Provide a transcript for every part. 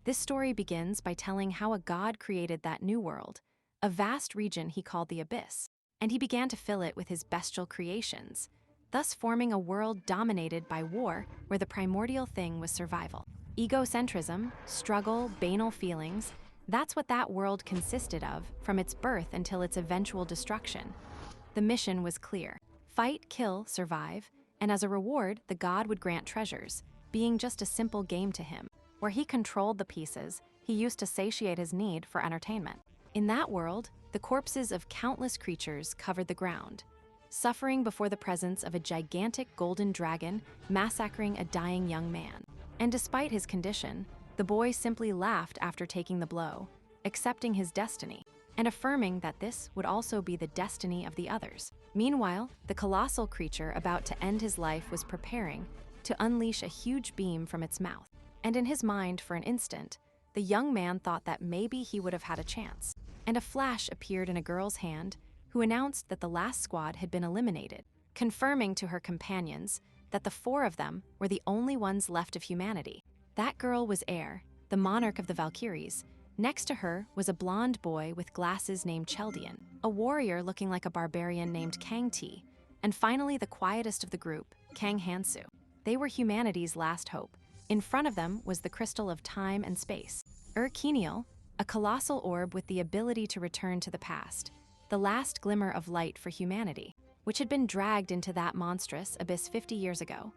This story begins by telling how a god created that new world, a vast region he called the Abyss, and he began to fill it with his bestial creations, thus forming a world dominated by war where the primordial thing was survival. Egocentrism, struggle, banal feelings, that's what that world consisted of from its birth until its eventual destruction. The mission was clear: fight, kill, survive, and as a reward, the god would grant treasures, being just a simple game to him. Where he controlled the pieces, he used to satiate his need for entertainment. In that world, the corpses of countless creatures covered the ground, suffering before the presence of a gigantic golden dragon massacring a dying young man. And despite his condition, the boy simply laughed after taking the blow, accepting his destiny, and affirming that this would also be the destiny of the others. Meanwhile, the colossal creature about to end his life was preparing to unleash a huge beam from its mouth. And in his mind, for an instant, the young man thought that maybe he would have had a chance. And a flash appeared in a girl's hand who announced that the last squad had been eliminated, confirming to her companions that the 4 of them were the only ones left of humanity. That girl was Air, the monarch of the Valkyries. Next to her was a blonde boy with glasses named Cheldian, a warrior looking like a barbarian named Kang T, and finally the quietest of the group, Kang Hansoo. They were humanity's last hope. In front of them was the crystal of time and space, Kenial, a colossal orb with the ability to return to the past, the last glimmer of light for humanity, which had been dragged into that monstrous abyss 50 years ago.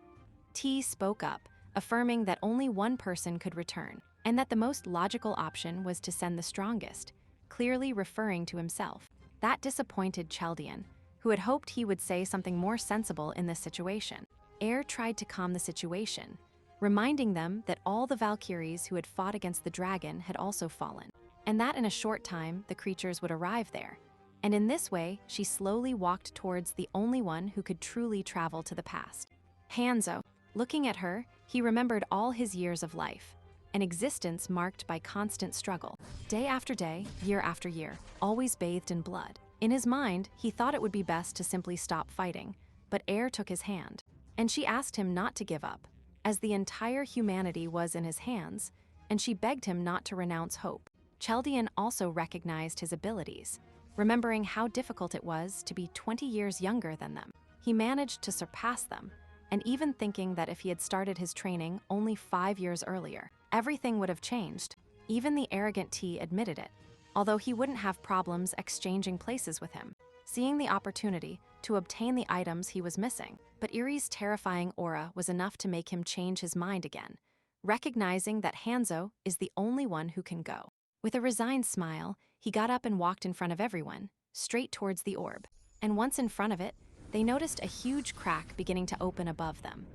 T spoke up, affirming that only one person could return, and that the most logical option was to send the strongest, clearly referring to himself. That disappointed Cheldian, who had hoped he would say something more sensible in this situation. Air tried to calm the situation, reminding them that all the Valkyries who had fought against the dragon had also fallen, and that in a short time the creatures would arrive there. And in this way, she slowly walked towards the only one who could truly travel to the past. Hinzo. Looking at her, he remembered all his years of life, an existence marked by constant struggle, day after day, year after year, always bathed in blood. In his mind, he thought it would be best to simply stop fighting, but Air took his hand, and she asked him not to give up, as the entire humanity was in his hands, and she begged him not to renounce hope. Cheldian also recognized his abilities, remembering how difficult it was to be 20 years younger than them. He managed to surpass them, and even thinking that if he had started his training only 5 years earlier, everything would have changed. Even the arrogant T admitted it, although he wouldn't have problems exchanging places with him, seeing the opportunity to obtain the items he was missing. But Irie's terrifying aura was enough to make him change his mind again, recognizing that Hinzo is the only one who can go. With a resigned smile, he got up and walked in front of everyone, straight towards the orb. And once in front of it, they noticed a huge crack beginning to open above them.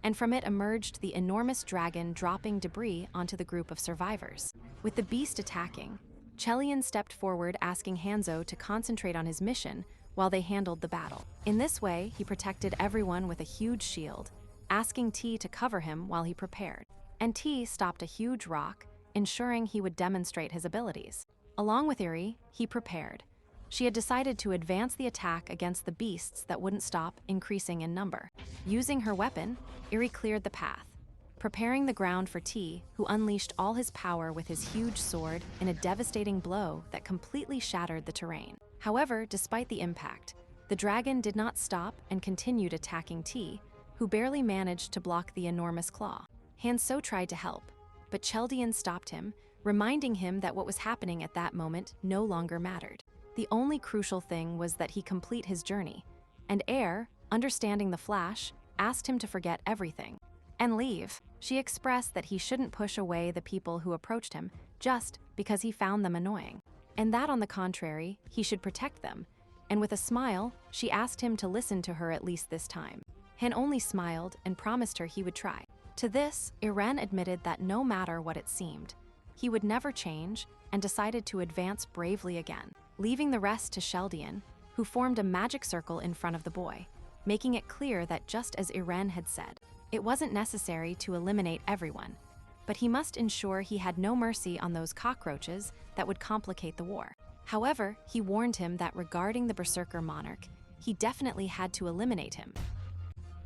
And from it emerged the enormous dragon dropping debris onto the group of survivors. With the beast attacking, Cheldian stepped forward asking Hinzo to concentrate on his mission while they handled the battle. In this way, he protected everyone with a huge shield, asking T to cover him while he prepared. And T stopped a huge rock, ensuring he would demonstrate his abilities. Along with Irie, he prepared. She had decided to advance the attack against the beasts that wouldn't stop increasing in number. Using her weapon, Irie cleared the path, preparing the ground for T, who unleashed all his power with his huge sword in a devastating blow that completely shattered the terrain. However, despite the impact, the dragon did not stop and continued attacking T, who barely managed to block the enormous claw. Hansoo tried to help, but Cheldian stopped him, reminding him that what was happening at that moment no longer mattered. The only crucial thing was that he complete his journey, and Air, understanding the flash, asked him to forget everything and leave. She expressed that he shouldn't push away the people who approached him just because he found them annoying, and that on the contrary, he should protect them. And with a smile, she asked him to listen to her at least this time. Han only smiled and promised her he would try. To this, Irene admitted that no matter what it seemed, he would never change and decided to advance bravely again, leaving the rest to Cheldian, who formed a magic circle in front of the boy, making it clear that just as Irene had said, it wasn't necessary to eliminate everyone, but he must ensure he had no mercy on those cockroaches that would complicate the war. However, he warned him that regarding the Berserker monarch, he definitely had to eliminate him.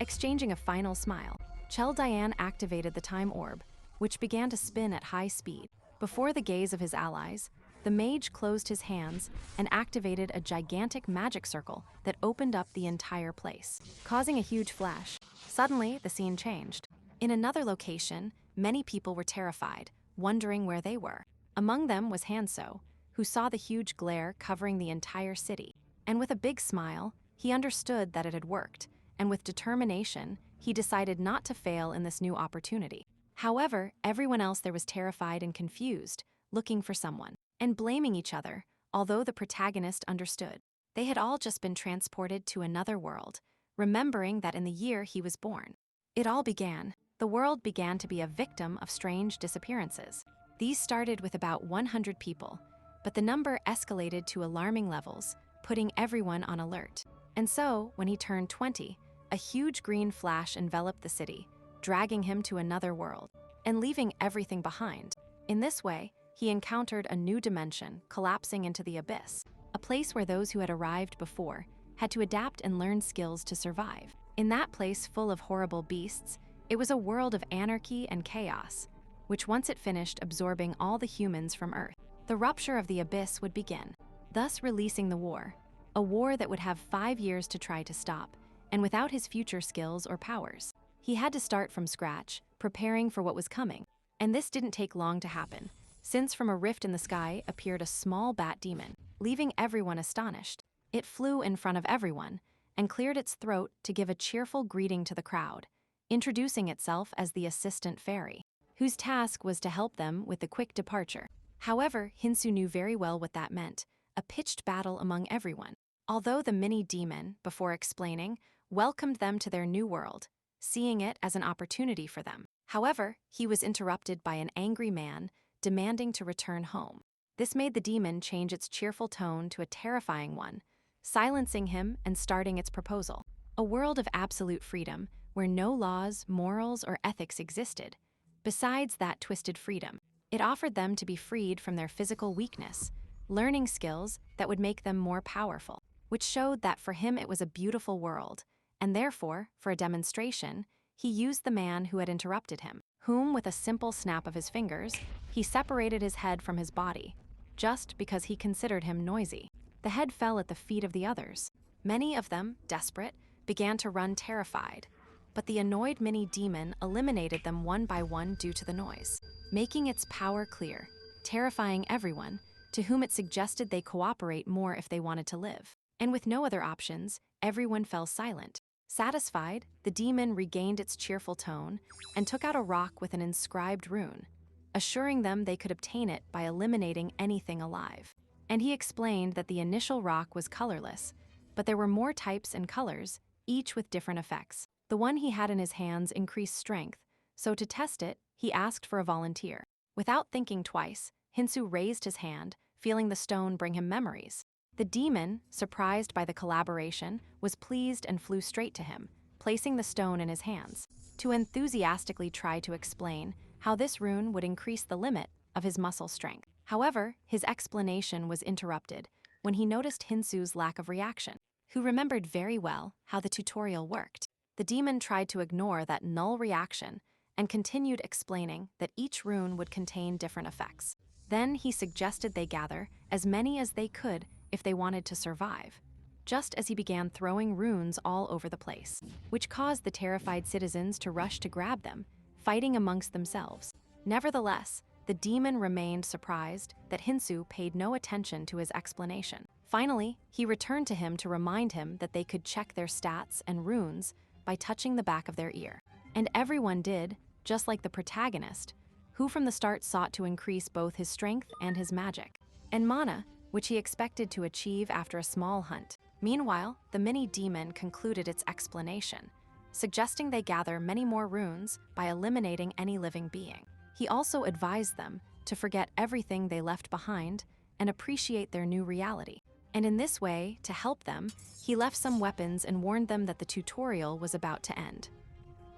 Exchanging a final smile, Cheldian activated the time orb, which began to spin at high speed. Before the gaze of his allies, the mage closed his hands and activated a gigantic magic circle that opened up the entire place, causing a huge flash. Suddenly, the scene changed. In another location, many people were terrified, wondering where they were. Among them was Hansoo, who saw the huge glare covering the entire city. And with a big smile, he understood that it had worked, and with determination, he decided not to fail in this new opportunity. However, everyone else there was terrified and confused, looking for someone, and blaming each other, although the protagonist understood. They had all just been transported to another world, remembering that in the year he was born. It all began. The world began to be a victim of strange disappearances. These started with about 100 people, but the number escalated to alarming levels, putting everyone on alert. And so, when he turned 20, a huge green flash enveloped the city, dragging him to another world, and leaving everything behind. In this way, he encountered a new dimension collapsing into the abyss, a place where those who had arrived before had to adapt and learn skills to survive. In that place full of horrible beasts, it was a world of anarchy and chaos, which once it finished absorbing all the humans from Earth. The rupture of the abyss would begin, thus releasing the war, a war that would have 5 years to try to stop, and without his future skills or powers. He had to start from scratch, preparing for what was coming. And this didn't take long to happen, since from a rift in the sky appeared a small bat demon, leaving everyone astonished. It flew in front of everyone and cleared its throat to give a cheerful greeting to the crowd, introducing itself as the assistant fairy, whose task was to help them with the quick departure. However, Hinzo knew very well what that meant, a pitched battle among everyone. Although the mini-demon, before explaining, welcomed them to their new world, seeing it as an opportunity for them. However, he was interrupted by an angry man demanding to return home. This made the demon change its cheerful tone to a terrifying one, silencing him and starting its proposal. A world of absolute freedom where no laws, morals, or ethics existed. Besides that twisted freedom, it offered them to be freed from their physical weakness, learning skills that would make them more powerful, which showed that for him it was a beautiful world, and therefore, for a demonstration, he used the man who had interrupted him, whom, with a simple snap of his fingers, he separated his head from his body, just because he considered him noisy. The head fell at the feet of the others. Many of them, desperate, began to run terrified, but the annoyed mini-demon eliminated them one by one due to the noise, making its power clear, terrifying everyone, to whom it suggested they cooperate more if they wanted to live. And with no other options, everyone fell silent. Satisfied, the demon regained its cheerful tone and took out a rock with an inscribed rune, assuring them they could obtain it by eliminating anything alive. And he explained that the initial rock was colorless, but there were more types and colors, each with different effects. The one he had in his hands increased strength, so to test it, he asked for a volunteer. Without thinking twice, Hinzo raised his hand, feeling the stone bring him memories. The demon, surprised by the collaboration, was pleased and flew straight to him, placing the stone in his hands, to enthusiastically try to explain how this rune would increase the limit of his muscle strength. However, his explanation was interrupted when he noticed Hinzo's lack of reaction, who remembered very well how the tutorial worked. The demon tried to ignore that null reaction and continued explaining that each rune would contain different effects. Then he suggested they gather as many as they could if they wanted to survive, just as he began throwing runes all over the place, which caused the terrified citizens to rush to grab them, fighting amongst themselves. Nevertheless, the demon remained surprised that Hinzo paid no attention to his explanation. Finally, he returned to him to remind him that they could check their stats and runes by touching the back of their ear. And everyone did, just like the protagonist, who from the start sought to increase both his strength and his magic, and mana, which he expected to achieve after a small hunt. Meanwhile, the mini-demon concluded its explanation, suggesting they gather many more runes by eliminating any living being. He also advised them to forget everything they left behind and appreciate their new reality. And in this way, to help them, he left some weapons and warned them that the tutorial was about to end.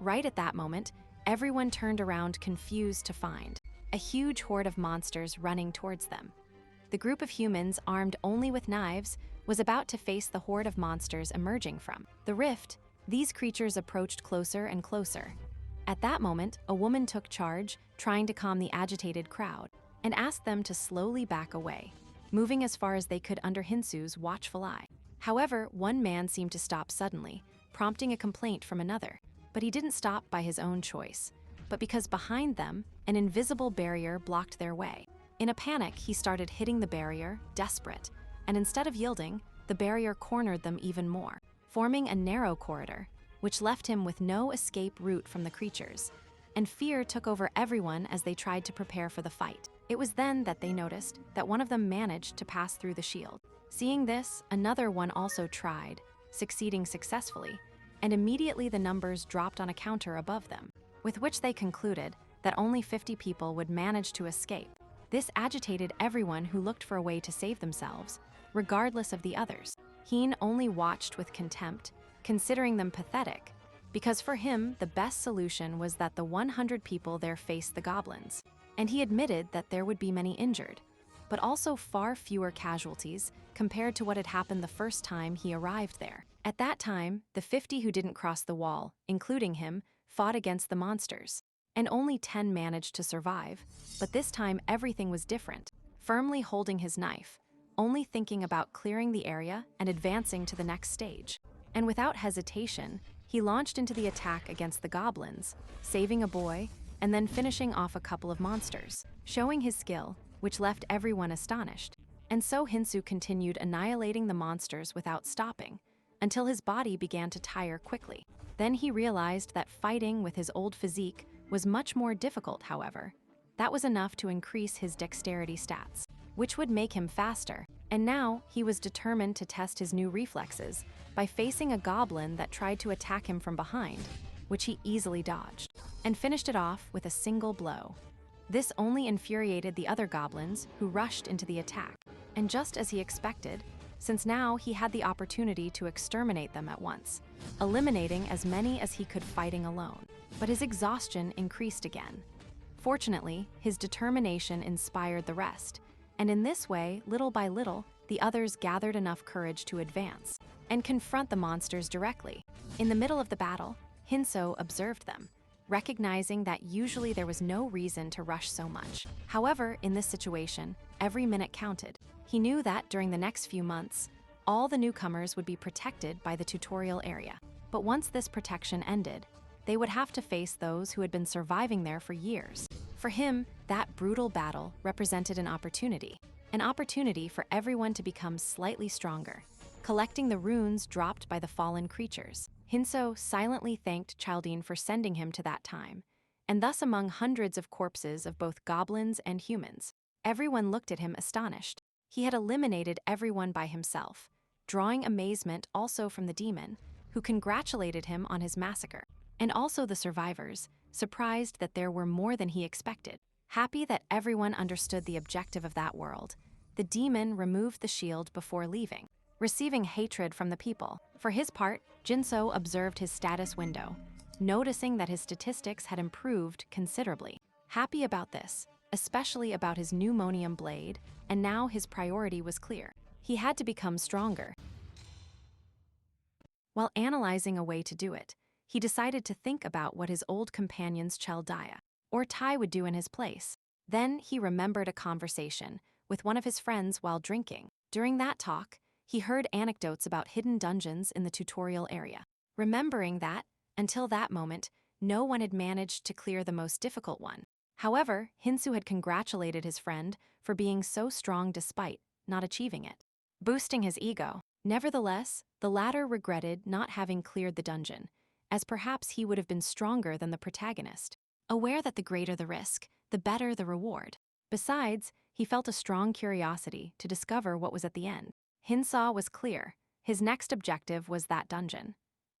Right at that moment, everyone turned around confused to find a huge horde of monsters running towards them. The group of humans armed only with knives was about to face the horde of monsters emerging from the rift. These creatures approached closer and closer, At that moment, a woman took charge, trying to calm the agitated crowd, and asked them to slowly back away, moving as far as they could under Hinsoo's watchful eye. However, one man seemed to stop suddenly, prompting a complaint from another. But he didn't stop by his own choice, but because behind them, an invisible barrier blocked their way. In a panic, he started hitting the barrier, desperate, and instead of yielding, the barrier cornered them even more, forming a narrow corridor, which left him with no escape route from the creatures. And fear took over everyone as they tried to prepare for the fight. It was then that they noticed that one of them managed to pass through the shield. Seeing this, another one also tried, succeeding successfully, and immediately the numbers dropped on a counter above them, with which they concluded that only 50 people would manage to escape. This agitated everyone who looked for a way to save themselves, regardless of the others. Heen only watched with contempt, considering them pathetic, because for him, the best solution was that the 100 people there faced the goblins. And he admitted that there would be many injured, but also far fewer casualties compared to what had happened the first time he arrived there. At that time, the 50 who didn't cross the wall, including him, fought against the monsters, and only 10 managed to survive, but this time everything was different. Firmly holding his knife, only thinking about clearing the area and advancing to the next stage. And without hesitation, he launched into the attack against the goblins, saving a boy, and then finishing off a couple of monsters, showing his skill, which left everyone astonished. And so Hinsoo continued annihilating the monsters without stopping, until his body began to tire quickly. Then he realized that fighting with his old physique was much more difficult, however. That was enough to increase his dexterity stats, which would make him faster. And now he was determined to test his new reflexes by facing a goblin that tried to attack him from behind, which he easily dodged, and finished it off with a single blow. This only infuriated the other goblins, who rushed into the attack. And just as he expected, since now he had the opportunity to exterminate them at once, eliminating as many as he could fighting alone. But his exhaustion increased again. Fortunately, his determination inspired the rest, and in this way, little by little, the others gathered enough courage to advance and confront the monsters directly. In the middle of the battle, Hinzo observed them, recognizing that usually there was no reason to rush so much. However, in this situation, every minute counted. He knew that during the next few months, all the newcomers would be protected by the tutorial area. But once this protection ended, they would have to face those who had been surviving there for years. For him, that brutal battle represented an opportunity for everyone to become slightly stronger, collecting the runes dropped by the fallen creatures. Hinzo silently thanked Chaldine for sending him to that time, and thus among hundreds of corpses of both goblins and humans, everyone looked at him astonished. He had eliminated everyone by himself, drawing amazement also from the demon, who congratulated him on his massacre, and also the survivors, surprised that there were more than he expected. Happy that everyone understood the objective of that world, the demon removed the shield before leaving, receiving hatred from the people. For his part, Jinso observed his status window, noticing that his statistics had improved considerably. Happy about this, especially about his new monium blade, and now his priority was clear. He had to become stronger. While analyzing a way to do it, he decided to think about what his old companions Chaldaya or Tai would do in his place. Then he remembered a conversation with one of his friends while drinking. During that talk, he heard anecdotes about hidden dungeons in the tutorial area. Remembering that, until that moment, no one had managed to clear the most difficult one. However, Hinzo had congratulated his friend for being so strong despite not achieving it, boosting his ego. Nevertheless, the latter regretted not having cleared the dungeon, as perhaps he would have been stronger than the protagonist, aware that the greater the risk, the better the reward. Besides, he felt a strong curiosity to discover what was at the end. Hinzo was clear. His next objective was that dungeon.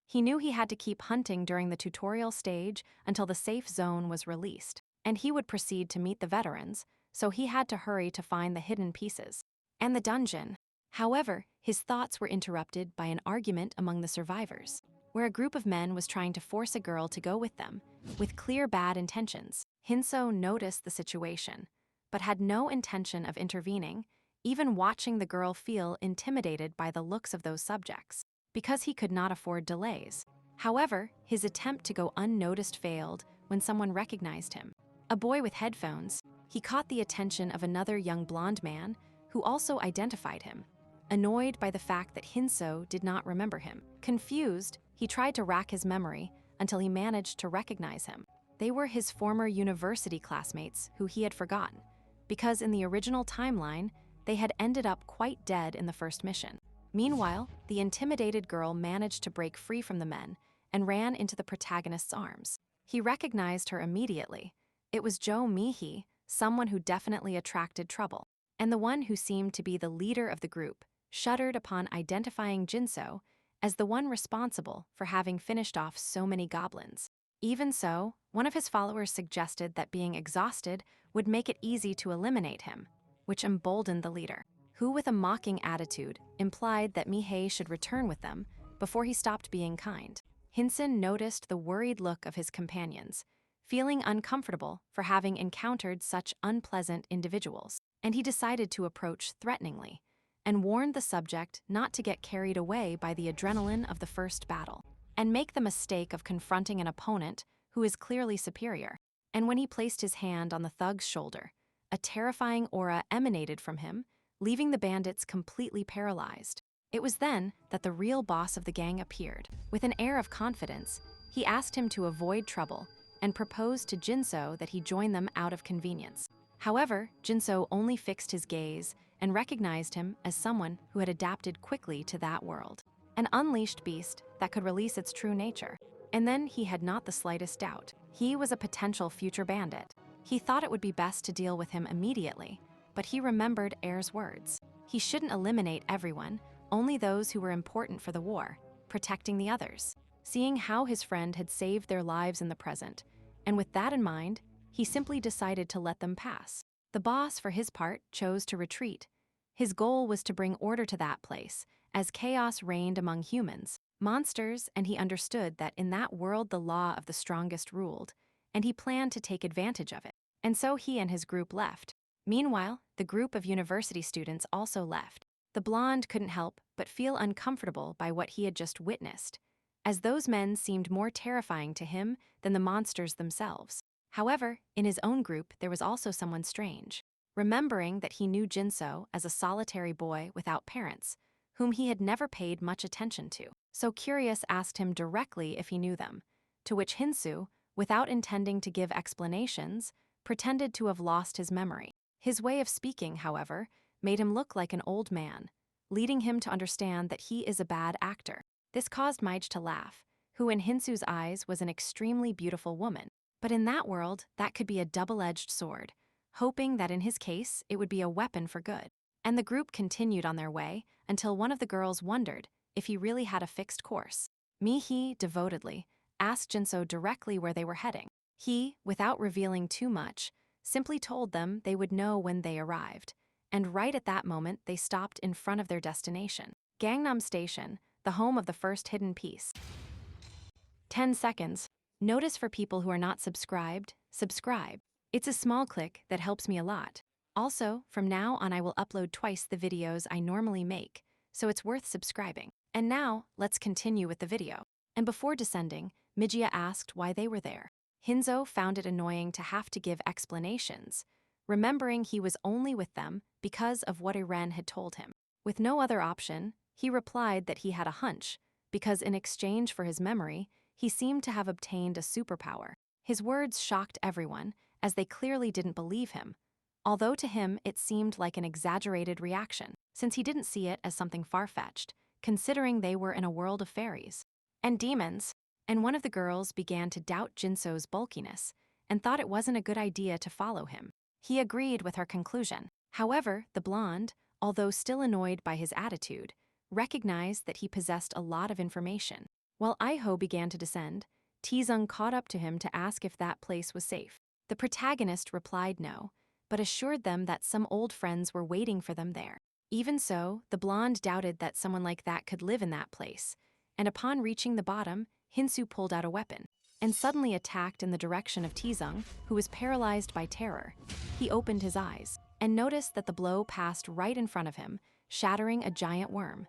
He knew he had to keep hunting during the tutorial stage until the safe zone was released, and he would proceed to meet the veterans, so he had to hurry to find the hidden pieces and the dungeon. However, his thoughts were interrupted by an argument among the survivors, where a group of men was trying to force a girl to go with them, with clear bad intentions. Hinzo noticed the situation, but had no intention of intervening, even watching the girl feel intimidated by the looks of those subjects, because he could not afford delays. However, his attempt to go unnoticed failed when someone recognized him. A boy with headphones, he caught the attention of another young blonde man who also identified him, annoyed by the fact that Hinzo did not remember him. Confused, he tried to rack his memory until he managed to recognize him. They were his former university classmates who he had forgotten, because in the original timeline, they had ended up quite dead in the first mission. Meanwhile, the intimidated girl managed to break free from the men and ran into the protagonist's arms. He recognized her immediately. It was Jo Mi-hee, someone who definitely attracted trouble, and the one who seemed to be the leader of the group shuddered upon identifying Jinso as the one responsible for having finished off so many goblins. Even so, one of his followers suggested that being exhausted would make it easy to eliminate him, which emboldened the leader, who with a mocking attitude implied that Mi-hee should return with them before he stopped being kind. Hinson noticed the worried look of his companions, feeling uncomfortable for having encountered such unpleasant individuals, and he decided to approach threateningly and warned the subject not to get carried away by the adrenaline of the first battle and make the mistake of confronting an opponent who is clearly superior. And when he placed his hand on the thug's shoulder, a terrifying aura emanated from him, leaving the bandits completely paralyzed. It was then that the real boss of the gang appeared. With an air of confidence, he asked him to avoid trouble and proposed to Jinso that he join them out of convenience. However, Jinso only fixed his gaze and recognized him as someone who had adapted quickly to that world, an unleashed beast that could release its true nature. And then he had not the slightest doubt. He was a potential future bandit. He thought it would be best to deal with him immediately, but he remembered Air's words. He shouldn't eliminate everyone, only those who were important for the war, protecting the others. Seeing how his friend had saved their lives in the present, and with that in mind, he simply decided to let them pass. The boss, for his part, chose to retreat. His goal was to bring order to that place, as chaos reigned among humans, monsters, and he understood that in that world the law of the strongest ruled, and he planned to take advantage of it. And so he and his group left. Meanwhile, the group of university students also left. The blonde couldn't help but feel uncomfortable by what he had just witnessed, as those men seemed more terrifying to him than the monsters themselves. However, in his own group there was also someone strange. Remembering that he knew Jinso as a solitary boy without parents, whom he had never paid much attention to, so Curious asked him directly if he knew them, to which Hinzo, without intending to give explanations, pretended to have lost his memory. His way of speaking, however, made him look like an old man, leading him to understand that he is a bad actor. This caused Maij to laugh, who in Hinsu's eyes was an extremely beautiful woman. But in that world, that could be a double-edged sword, hoping that in his case, it would be a weapon for good. And the group continued on their way until one of the girls wondered if he really had a fixed course. Mi-hee, devotedly, asked Jinso directly where they were heading. He, without revealing too much, simply told them they would know when they arrived. And right at that moment, they stopped in front of their destination, Gangnam Station, the home of the first hidden piece. 10 seconds. Notice for people who are not subscribed, subscribe. It's a small click that helps me a lot. Also, from now on I will upload twice the videos I normally make, so it's worth subscribing. And now, let's continue with the video. And before descending, Mijia asked why they were there. Hinzo found it annoying to have to give explanations, remembering he was only with them because of what Iren had told him. With no other option, he replied that he had a hunch, because in exchange for his memory, he seemed to have obtained a superpower. His words shocked everyone, as they clearly didn't believe him, although to him it seemed like an exaggerated reaction, since he didn't see it as something far-fetched, considering they were in a world of fairies and demons. And one of the girls began to doubt Jinso's bulkiness and thought it wasn't a good idea to follow him. He agreed with her conclusion. However, the blonde, although still annoyed by his attitude, recognized that he possessed a lot of information. While Iho began to descend, Taezong caught up to him to ask if that place was safe. The protagonist replied no, but assured them that some old friends were waiting for them there. Even so, the blonde doubted that someone like that could live in that place, and upon reaching the bottom, Hinzo pulled out a weapon and suddenly attacked in the direction of Taezong, who was paralyzed by terror. He opened his eyes and noticed that the blow passed right in front of him, shattering a giant worm.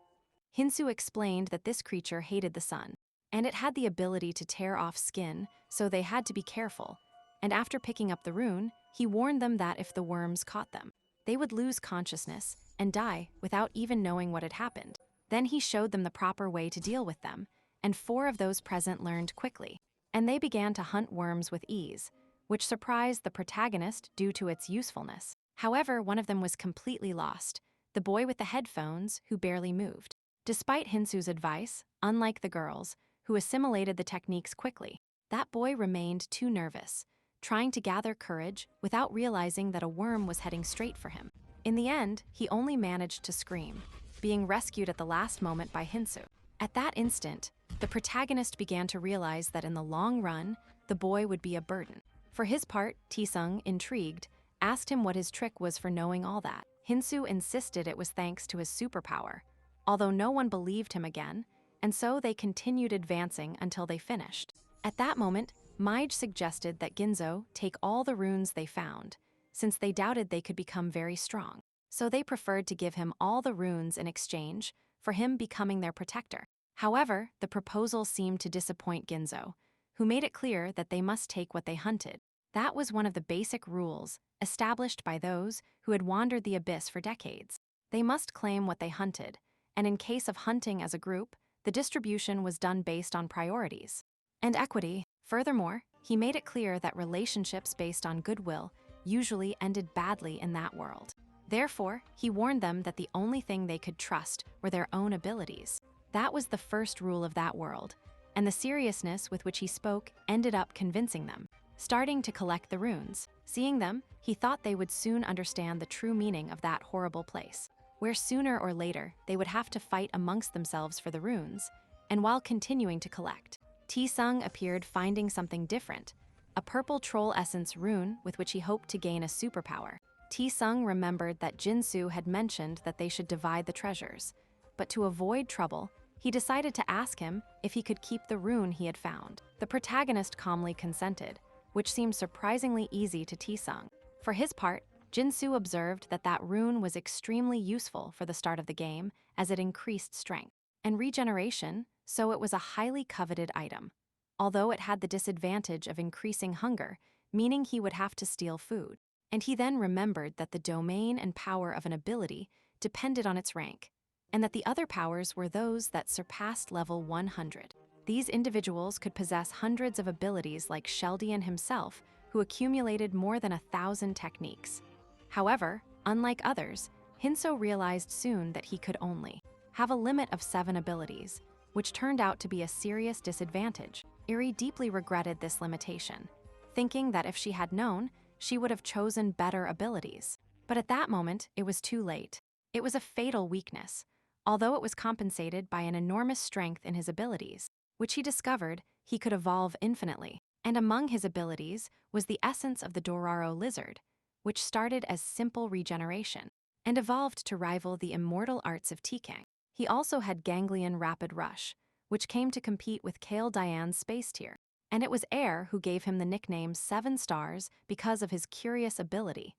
Hinzo explained that this creature hated the sun, and it had the ability to tear off skin, so they had to be careful. And after picking up the rune, he warned them that if the worms caught them, they would lose consciousness and die without even knowing what had happened. Then he showed them the proper way to deal with them, and 4 of those present learned quickly. And they began to hunt worms with ease, which surprised the protagonist due to its usefulness. However, one of them was completely lost, the boy with the headphones who barely moved. Despite Hinsoo's advice, unlike the girls, who assimilated the techniques quickly, that boy remained too nervous, trying to gather courage without realizing that a worm was heading straight for him. In the end, he only managed to scream, being rescued at the last moment by Hinzo. At that instant, the protagonist began to realize that in the long run, the boy would be a burden. For his part, Taesung, intrigued, asked him what his trick was for knowing all that. Hinzo insisted it was thanks to his superpower, although no one believed him again, and so they continued advancing until they finished. At that moment, Maij suggested that Ginzo take all the runes they found, since they doubted they could become very strong. So they preferred to give him all the runes in exchange for him becoming their protector. However, the proposal seemed to disappoint Ginzo, who made it clear that they must take what they hunted. That was one of the basic rules established by those who had wandered the abyss for decades. They must claim what they hunted, and in case of hunting as a group, the distribution was done based on priorities and equity. Furthermore, he made it clear that relationships based on goodwill usually ended badly in that world. Therefore, he warned them that the only thing they could trust were their own abilities. That was the first rule of that world, and the seriousness with which he spoke ended up convincing them. Starting to collect the runes, seeing them, he thought they would soon understand the true meaning of that horrible place, where sooner or later they would have to fight amongst themselves for the runes, and while continuing to collect. Taesung appeared finding something different, a purple troll essence rune with which he hoped to gain a superpower. Taesung remembered that Jinsu had mentioned that they should divide the treasures, but to avoid trouble, he decided to ask him if he could keep the rune he had found. The protagonist calmly consented, which seemed surprisingly easy to Taesung. For his part, Jinsu observed that that rune was extremely useful for the start of the game as it increased strength and regeneration, so it was a highly coveted item. Although it had the disadvantage of increasing hunger, meaning he would have to steal food. And he then remembered that the domain and power of an ability depended on its rank, and that the other powers were those that surpassed level 100. These individuals could possess hundreds of abilities like Sheldian himself, who accumulated more than 1,000 techniques. However, unlike others, Hinzo realized soon that he could only have a limit of 7 abilities, which turned out to be a serious disadvantage. Eri deeply regretted this limitation, thinking that if she had known, she would have chosen better abilities. But at that moment, it was too late. It was a fatal weakness, although it was compensated by an enormous strength in his abilities, which he discovered he could evolve infinitely. And among his abilities was the essence of the Doraro lizard, which started as simple regeneration and evolved to rival the immortal arts of Tikang. He also had Ganglion Rapid Rush, which came to compete with Kale Diane's space tier. And it was Air who gave him the nickname 7 Stars because of his curious ability,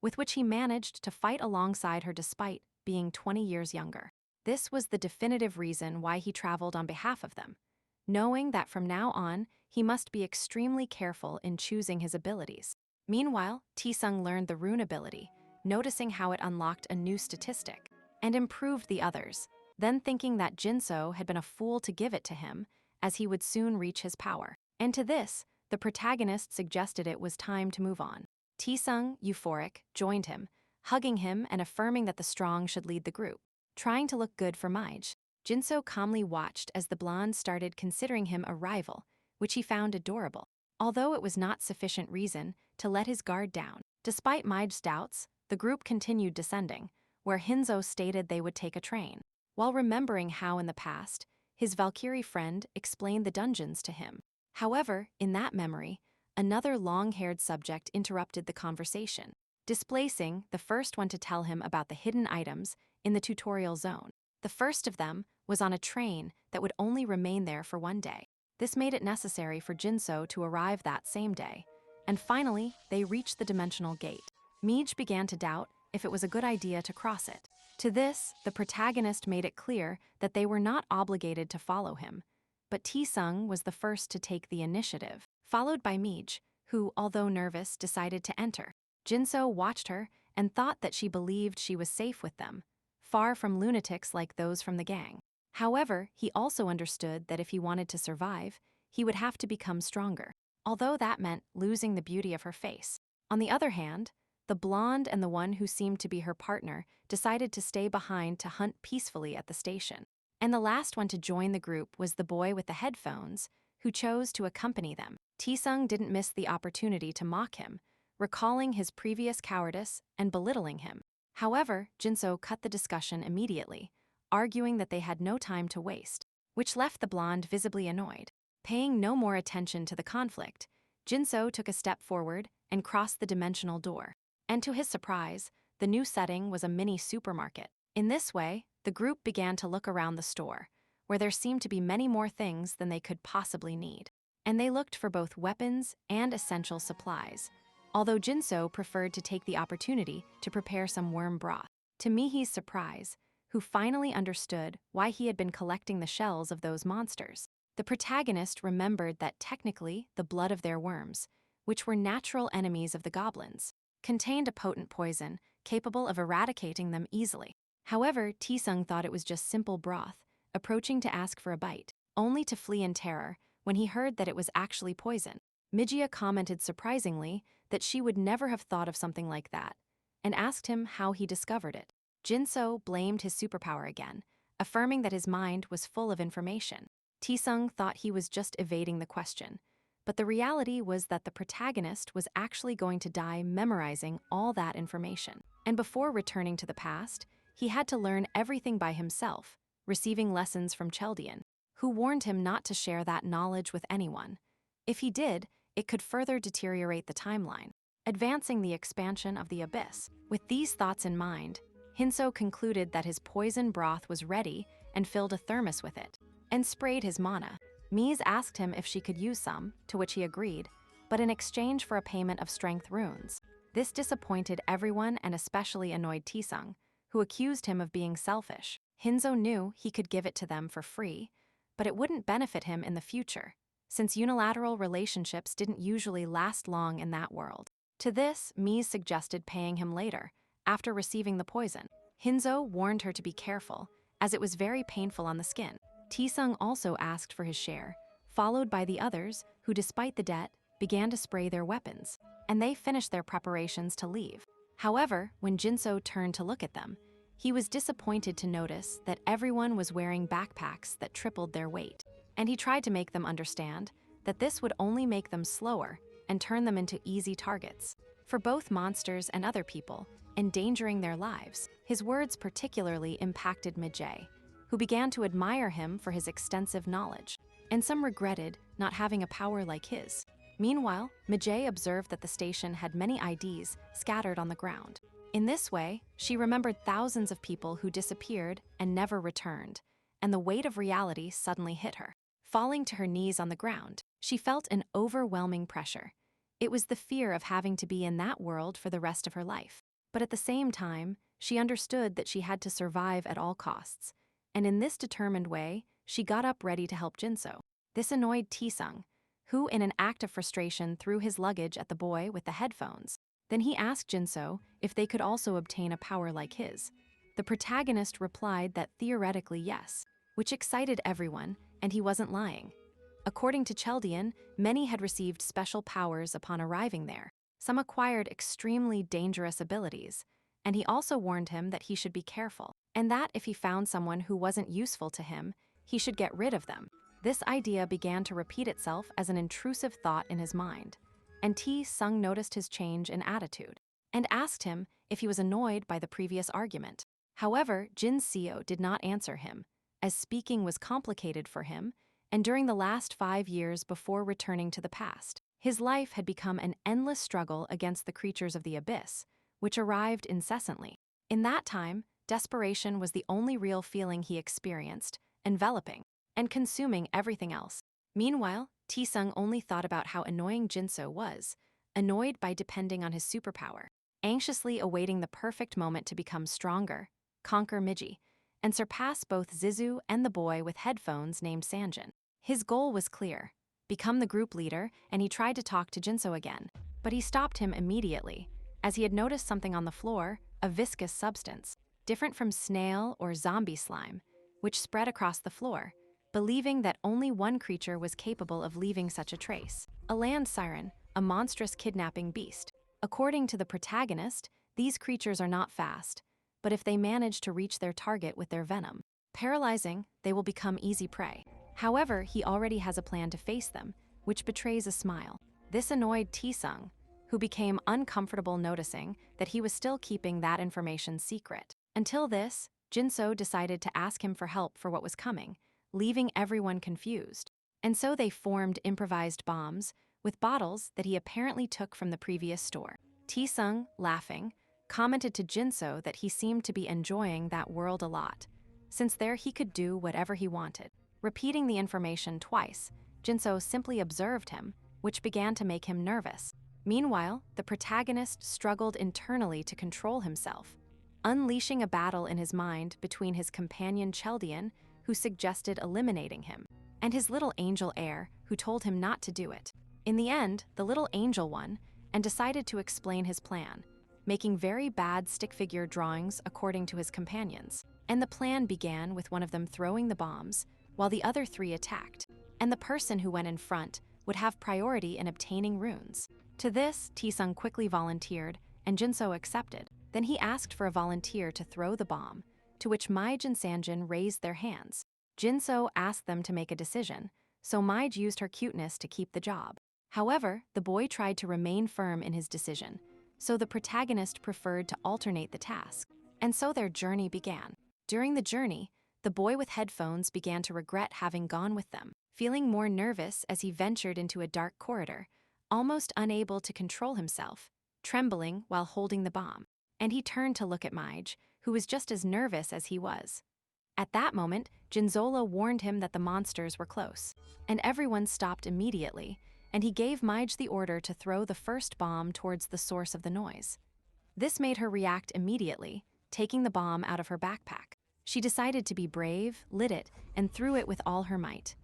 with which he managed to fight alongside her despite being 20 years younger. This was the definitive reason why he traveled on behalf of them, knowing that from now on, he must be extremely careful in choosing his abilities. Meanwhile, Taesung learned the rune ability, noticing how it unlocked a new statistic, and improved the others, then thinking that Jinso had been a fool to give it to him, as he would soon reach his power. And to this, the protagonist suggested it was time to move on. Taesung, euphoric, joined him, hugging him and affirming that the strong should lead the group. Trying to look good for Maij, Jinso calmly watched as the blonde started considering him a rival, which he found adorable, although it was not sufficient reason to let his guard down. Despite Maij's doubts, the group continued descending, where Hinzo stated they would take a train. While remembering how in the past, his Valkyrie friend explained the dungeons to him. However, in that memory, another long-haired subject interrupted the conversation, displacing the first one to tell him about the hidden items in the tutorial zone. The first of them was on a train that would only remain there for 1 day. This made it necessary for Jinso to arrive that same day, and finally, they reached the dimensional gate. Maij began to doubt if it was a good idea to cross it. To this, the protagonist made it clear that they were not obligated to follow him, but Taesung was the first to take the initiative, followed by Meej, who, although nervous, decided to enter. Jinso watched her and thought that she believed she was safe with them, far from lunatics like those from the gang. However, he also understood that if he wanted to survive, he would have to become stronger, although that meant losing the beauty of her face. On the other hand, the blonde and the one who seemed to be her partner decided to stay behind to hunt peacefully at the station. And the last one to join the group was the boy with the headphones, who chose to accompany them. Taesung didn't miss the opportunity to mock him, recalling his previous cowardice and belittling him. However, Jinso cut the discussion immediately, arguing that they had no time to waste, which left the blonde visibly annoyed. Paying no more attention to the conflict, Jinso took a step forward and crossed the dimensional door. And to his surprise, the new setting was a mini supermarket. In this way, the group began to look around the store, where there seemed to be many more things than they could possibly need. And they looked for both weapons and essential supplies, although Jinso preferred to take the opportunity to prepare some worm broth. To Mihi's surprise, who finally understood why he had been collecting the shells of those monsters, the protagonist remembered that technically the blood of their worms, which were natural enemies of the goblins, contained a potent poison capable of eradicating them easily. However, Taesung thought it was just simple broth, approaching to ask for a bite, only to flee in terror when he heard that it was actually poison. Mijia commented surprisingly that she would never have thought of something like that, and asked him how he discovered it. Jinso blamed his superpower again, affirming that his mind was full of information. Taesung thought he was just evading the question, but the reality was that the protagonist was actually going to die memorizing all that information. And before returning to the past, he had to learn everything by himself, receiving lessons from Chaldean, who warned him not to share that knowledge with anyone. If he did, it could further deteriorate the timeline, advancing the expansion of the abyss. With these thoughts in mind, Hinzo concluded that his poison broth was ready and filled a thermos with it, and sprayed his mana. Mies asked him if she could use some, to which he agreed, but in exchange for a payment of strength runes. This disappointed everyone and especially annoyed Taesung, who accused him of being selfish. Hinzo knew he could give it to them for free, but it wouldn't benefit him in the future, since unilateral relationships didn't usually last long in that world. To this, Mies suggested paying him later, after receiving the poison. Hinzo warned her to be careful, as it was very painful on the skin. Taesung also asked for his share, followed by the others, who despite the debt, began to spray their weapons, and they finished their preparations to leave. However, when Jinso turned to look at them, he was disappointed to notice that everyone was wearing backpacks that tripled their weight, and he tried to make them understand that this would only make them slower and turn them into easy targets for both monsters and other people, endangering their lives. His words particularly impacted Mijie, who began to admire him for his extensive knowledge, and some regretted not having a power like his. Meanwhile, Mijie observed that the station had many IDs scattered on the ground. In this way, she remembered thousands of people who disappeared and never returned, and the weight of reality suddenly hit her. Falling to her knees on the ground, she felt an overwhelming pressure. It was the fear of having to be in that world for the rest of her life. But at the same time, she understood that she had to survive at all costs, and in this determined way, she got up ready to help Jinso. This annoyed Taesung, who in an act of frustration threw his luggage at the boy with the headphones. Then he asked Jinso if they could also obtain a power like his. The protagonist replied that theoretically yes, which excited everyone, and he wasn't lying. According to Chaldean, many had received special powers upon arriving there. Some acquired extremely dangerous abilities, and he also warned him that he should be careful, and that if he found someone who wasn't useful to him, he should get rid of them. This idea began to repeat itself as an intrusive thought in his mind, and Taesung noticed his change in attitude, and asked him if he was annoyed by the previous argument. However, Jin Seo did not answer him, as speaking was complicated for him, and during the last 5 years before returning to the past, his life had become an endless struggle against the creatures of the abyss, which arrived incessantly. In that time, desperation was the only real feeling he experienced, enveloping and consuming everything else. Meanwhile, Taesung only thought about how annoying Jinso was, annoyed by depending on his superpower, anxiously awaiting the perfect moment to become stronger, conquer Miji, and surpass both Zizu and the boy with headphones named Sanjin. His goal was clear: become the group leader, and he tried to talk to Jinso again. But he stopped him immediately, as he had noticed something on the floor, a viscous substance, different from snail or zombie slime, which spread across the floor, believing that only one creature was capable of leaving such a trace: a land siren, a monstrous kidnapping beast. According to the protagonist, these creatures are not fast, but if they manage to reach their target with their venom, paralyzing, they will become easy prey. However, he already has a plan to face them, which betrays a smile. This annoyed Taesung, who became uncomfortable noticing that he was still keeping that information secret. Until this, Jinso decided to ask him for help for what was coming, leaving everyone confused. And so they formed improvised bombs with bottles that he apparently took from the previous store. Taesung, laughing, commented to Jinso that he seemed to be enjoying that world a lot, since there he could do whatever he wanted. Repeating the information twice, Jinso simply observed him, which began to make him nervous. Meanwhile, the protagonist struggled internally to control himself, unleashing a battle in his mind between his companion Cheldian, who suggested eliminating him, and his little angel heir, who told him not to do it. In the end, the little angel won and decided to explain his plan, making very bad stick figure drawings according to his companions. And the plan began with one of them throwing the bombs, while the other three attacked, and the person who went in front would have priority in obtaining runes. To this, Taesung quickly volunteered, and Jinso accepted. Then he asked for a volunteer to throw the bomb, to which Maij and Sanjin raised their hands. Jinso asked them to make a decision, so Maij used her cuteness to keep the job. However, the boy tried to remain firm in his decision, so the protagonist preferred to alternate the task. And so their journey began. During the journey, the boy with headphones began to regret having gone with them, feeling more nervous as he ventured into a dark corridor, almost unable to control himself, trembling while holding the bomb. And he turned to look at Maij, who was just as nervous as he was. At that moment, Jinzola warned him that the monsters were close, and everyone stopped immediately, and he gave Maij the order to throw the first bomb towards the source of the noise. This made her react immediately, taking the bomb out of her backpack. She decided to be brave, lit it, and threw it with all her might.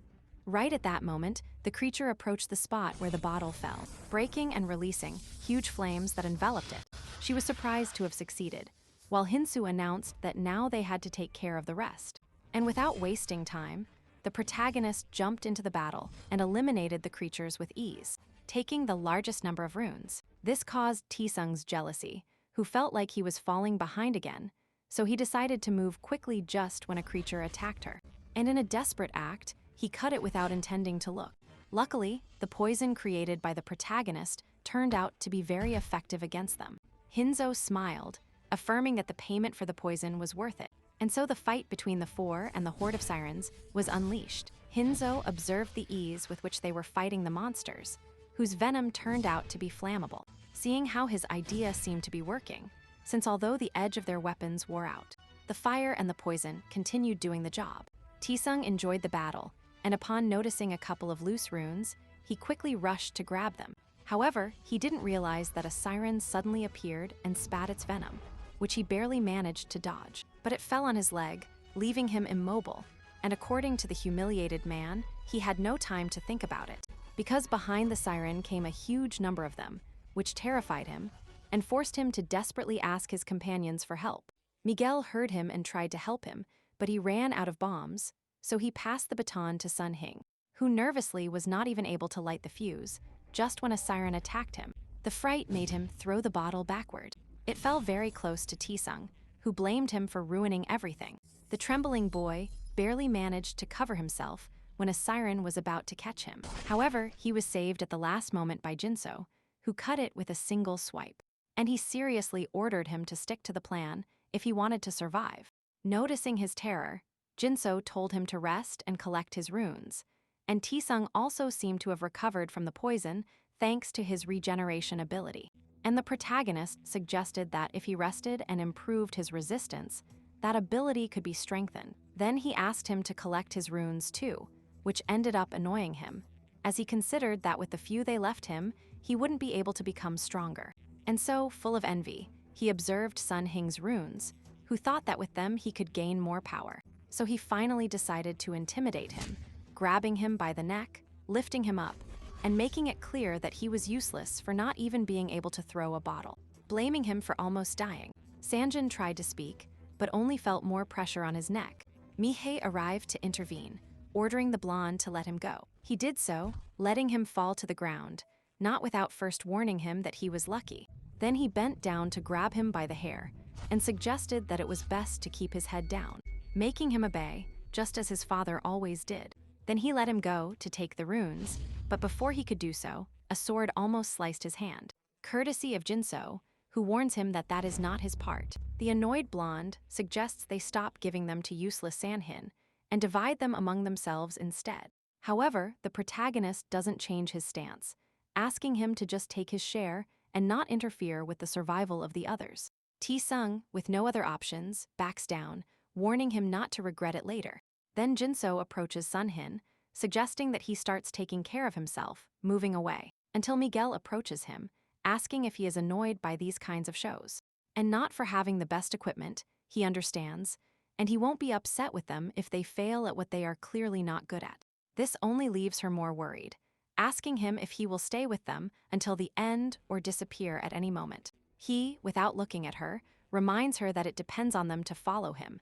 Right at that moment, the creature approached the spot where the bottle fell, breaking and releasing huge flames that enveloped it. She was surprised to have succeeded, while Hinzo announced that now they had to take care of the rest. And without wasting time, the protagonist jumped into the battle and eliminated the creatures with ease, taking the largest number of runes. This caused Taesung's jealousy, who felt like he was falling behind again, so he decided to move quickly just when a creature attacked her. And in a desperate act, he cut it without intending to look. Luckily, the poison created by the protagonist turned out to be very effective against them. Hinzo smiled, affirming that the payment for the poison was worth it. And so the fight between the four and the horde of sirens was unleashed. Hinzo observed the ease with which they were fighting the monsters, whose venom turned out to be flammable, seeing how his idea seemed to be working, since although the edge of their weapons wore out, the fire and the poison continued doing the job. Taesung enjoyed the battle, and upon noticing a couple of loose runes, he quickly rushed to grab them. However, he didn't realize that a siren suddenly appeared and spat its venom, which he barely managed to dodge. But it fell on his leg, leaving him immobile, and according to the humiliated man, he had no time to think about it, because behind the siren came a huge number of them, which terrified him and forced him to desperately ask his companions for help. Miguel heard him and tried to help him, but he ran out of bombs, so he passed the baton to Sun Hing, who nervously was not even able to light the fuse, just when a siren attacked him. The fright made him throw the bottle backward. It fell very close to Taesung, who blamed him for ruining everything. The trembling boy barely managed to cover himself when a siren was about to catch him. However, he was saved at the last moment by Jinso, who cut it with a single swipe. And he seriously ordered him to stick to the plan if he wanted to survive. Noticing his terror, Jinso told him to rest and collect his runes, and Taesung also seemed to have recovered from the poison thanks to his regeneration ability. And the protagonist suggested that if he rested and improved his resistance, that ability could be strengthened. Then he asked him to collect his runes too, which ended up annoying him, as he considered that with the few they left him, he wouldn't be able to become stronger. And so, full of envy, he observed Sun Hing's runes, who thought that with them he could gain more power. So he finally decided to intimidate him, grabbing him by the neck, lifting him up, and making it clear that he was useless for not even being able to throw a bottle, blaming him for almost dying. Sanjin tried to speak, but only felt more pressure on his neck. Mihei arrived to intervene, ordering the blonde to let him go. He did so, letting him fall to the ground, not without first warning him that he was lucky. Then he bent down to grab him by the hair and suggested that it was best to keep his head down, making him obey, just as his father always did. Then he let him go to take the runes, but before he could do so, a sword almost sliced his hand, courtesy of Jinso, who warns him that that is not his part. The annoyed blonde suggests they stop giving them to useless Sanhin and divide them among themselves instead. However, the protagonist doesn't change his stance, asking him to just take his share and not interfere with the survival of the others. T-Sung, with no other options, backs down, warning him not to regret it later. Then Jinso approaches Sunhin, suggesting that he starts taking care of himself, moving away, until Miguel approaches him, asking if he is annoyed by these kinds of shows. And not for having the best equipment, he understands, and he won't be upset with them if they fail at what they are clearly not good at. This only leaves her more worried, asking him if he will stay with them until the end or disappear at any moment. He, without looking at her, reminds her that it depends on them to follow him,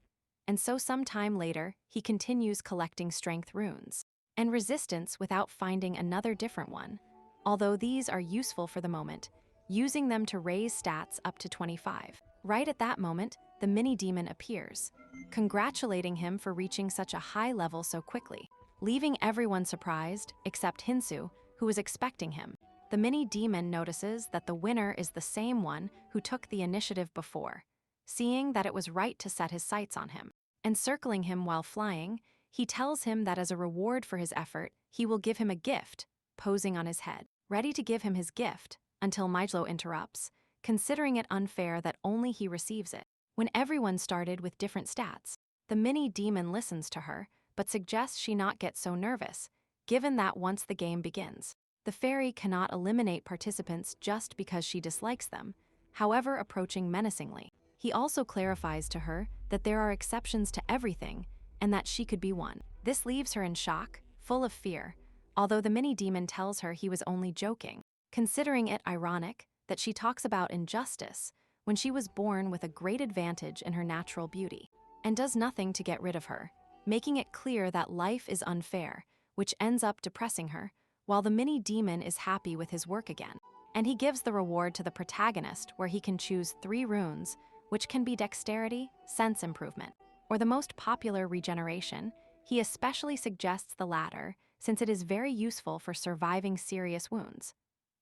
and so some time later, he continues collecting strength runes and resistance without finding another different one, although these are useful for the moment, using them to raise stats up to 25. Right at that moment, the mini-demon appears, congratulating him for reaching such a high level so quickly, leaving everyone surprised except Hinzo, who was expecting him. The mini-demon notices that the winner is the same one who took the initiative before, seeing that it was right to set his sights on him. And circling him while flying, he tells him that as a reward for his effort, he will give him a gift, posing on his head, ready to give him his gift, until Mijlo interrupts, considering it unfair that only he receives it. When everyone started with different stats, the mini-demon listens to her, but suggests she not get so nervous, given that once the game begins, the fairy cannot eliminate participants just because she dislikes them, however approaching menacingly. He also clarifies to her that there are exceptions to everything and that she could be one. This leaves her in shock, full of fear, although the mini-demon tells her he was only joking, considering it ironic that she talks about injustice when she was born with a great advantage in her natural beauty, and does nothing to get rid of her, making it clear that life is unfair, which ends up depressing her, while the mini-demon is happy with his work again. And he gives the reward to the protagonist where he can choose 3 runes, which can be dexterity, sense improvement, or the most popular regeneration. He especially suggests the latter since it is very useful for surviving serious wounds,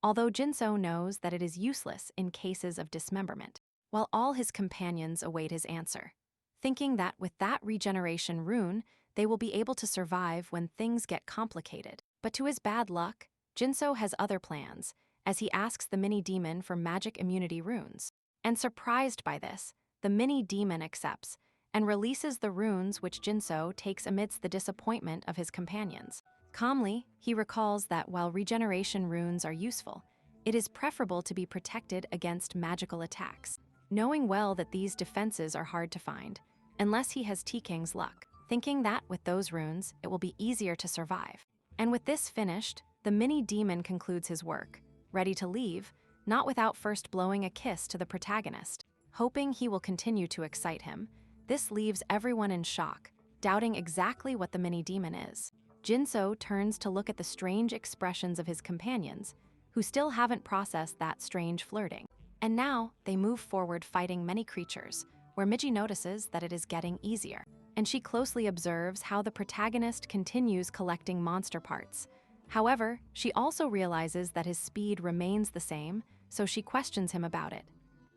although Jinso knows that it is useless in cases of dismemberment, while all his companions await his answer, thinking that with that regeneration rune, they will be able to survive when things get complicated. But to his bad luck, Jinso has other plans, as he asks the mini-demon for magic immunity runes. And surprised by this, the mini-demon accepts and releases the runes which Jinso takes amidst the disappointment of his companions. Calmly, he recalls that while regeneration runes are useful, it is preferable to be protected against magical attacks, knowing well that these defenses are hard to find, unless he has T-King's luck, thinking that with those runes, it will be easier to survive. And with this finished, the mini-demon concludes his work, ready to leave, not without first blowing a kiss to the protagonist, hoping he will continue to excite him. This leaves everyone in shock, doubting exactly what the mini-demon is. Jinso turns to look at the strange expressions of his companions, who still haven't processed that strange flirting. And now, they move forward fighting many creatures, where Miji notices that it is getting easier, and she closely observes how the protagonist continues collecting monster parts. However, she also realizes that his speed remains the same, so she questions him about it.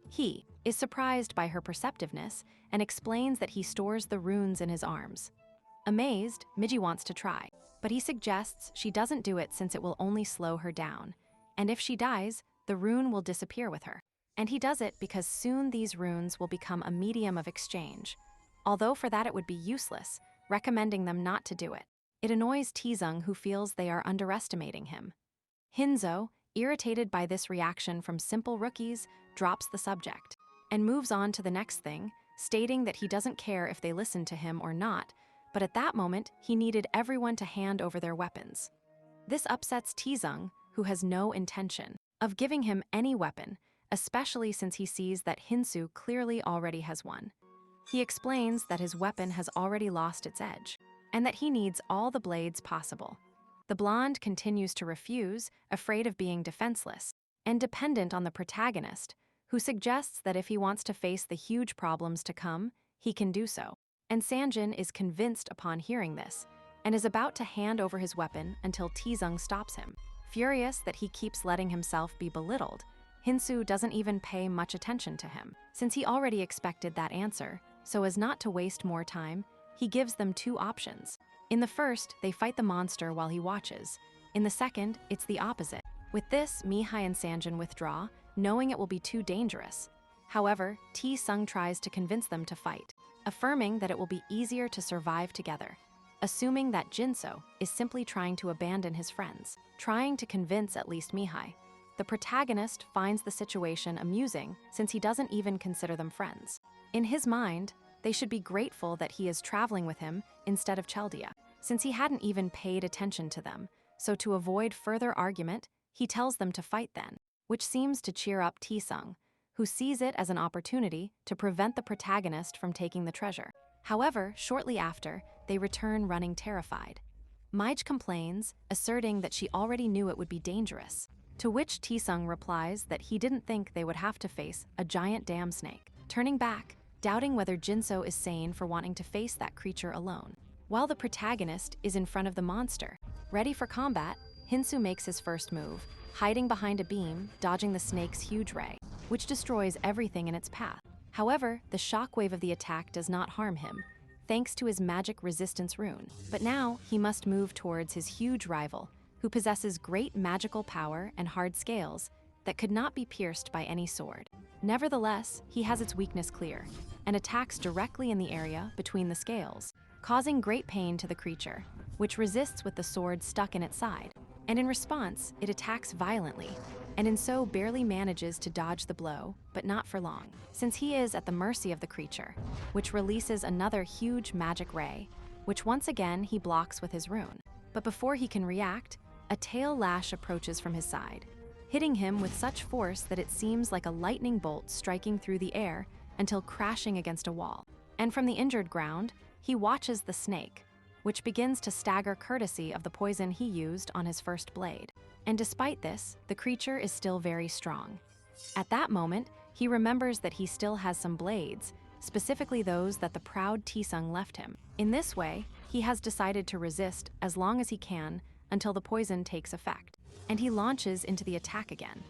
He is surprised by her perceptiveness and explains that he stores the runes in his arms. Amazed, Miji wants to try, but he suggests she doesn't do it since it will only slow her down, and if she dies, the rune will disappear with her. And he does it because soon these runes will become a medium of exchange, although for that it would be useless, recommending them not to do it. It annoys T-Sung, who feels they are underestimating him. Hinzo, irritated by this reaction from simple rookies, drops the subject and moves on to the next thing, stating that he doesn't care if they listen to him or not, but at that moment, he needed everyone to hand over their weapons. This upsets Taesung, who has no intention of giving him any weapon, especially since he sees that Hansoo clearly already has one. He explains that his weapon has already lost its edge, and that he needs all the blades possible. The blonde continues to refuse, afraid of being defenseless, and dependent on the protagonist, who suggests that if he wants to face the huge problems to come, he can do so. And Sanjin is convinced upon hearing this, and is about to hand over his weapon until Taesung stops him. Furious that he keeps letting himself be belittled, Hansoo doesn't even pay much attention to him, since he already expected that answer. So as not to waste more time, he gives them two options. In the first, they fight the monster while he watches. In the second, it's the opposite. With this, Mihai and Sanjin withdraw, knowing it will be too dangerous. However, Taesung tries to convince them to fight, affirming that it will be easier to survive together, assuming that Jinso is simply trying to abandon his friends, trying to convince at least Mihai. The protagonist finds the situation amusing since he doesn't even consider them friends. In his mind, they should be grateful that he is traveling with him instead of Chaldea, since he hadn't even paid attention to them. So to avoid further argument, he tells them to fight then, which seems to cheer up Taesung, who sees it as an opportunity to prevent the protagonist from taking the treasure. However, shortly after, they return running terrified. Maij complains, asserting that she already knew it would be dangerous, to which Taesung replies that he didn't think they would have to face a giant dam snake, turning back, doubting whether Jinso is sane for wanting to face that creature alone. While the protagonist is in front of the monster, ready for combat, Hansoo makes his first move, hiding behind a beam, dodging the snake's huge ray, which destroys everything in its path. However, the shockwave of the attack does not harm him, thanks to his magic resistance rune. But now, he must move towards his huge rival, who possesses great magical power and hard scales that could not be pierced by any sword. Nevertheless, he has its weakness clear, and attacks directly in the area between the scales, causing great pain to the creature, which resists with the sword stuck in its side. And in response, it attacks violently, and in so barely manages to dodge the blow, but not for long, since he is at the mercy of the creature, which releases another huge magic ray, which once again he blocks with his rune. But before he can react, a tail lash approaches from his side, hitting him with such force that it seems like a lightning bolt striking through the air until crashing against a wall. And from the injured ground, he watches the snake, which begins to stagger courtesy of the poison he used on his first blade. And despite this, the creature is still very strong. At that moment, he remembers that he still has some blades, specifically those that the proud Taesung left him. In this way, he has decided to resist as long as he can until the poison takes effect, and he launches into the attack again.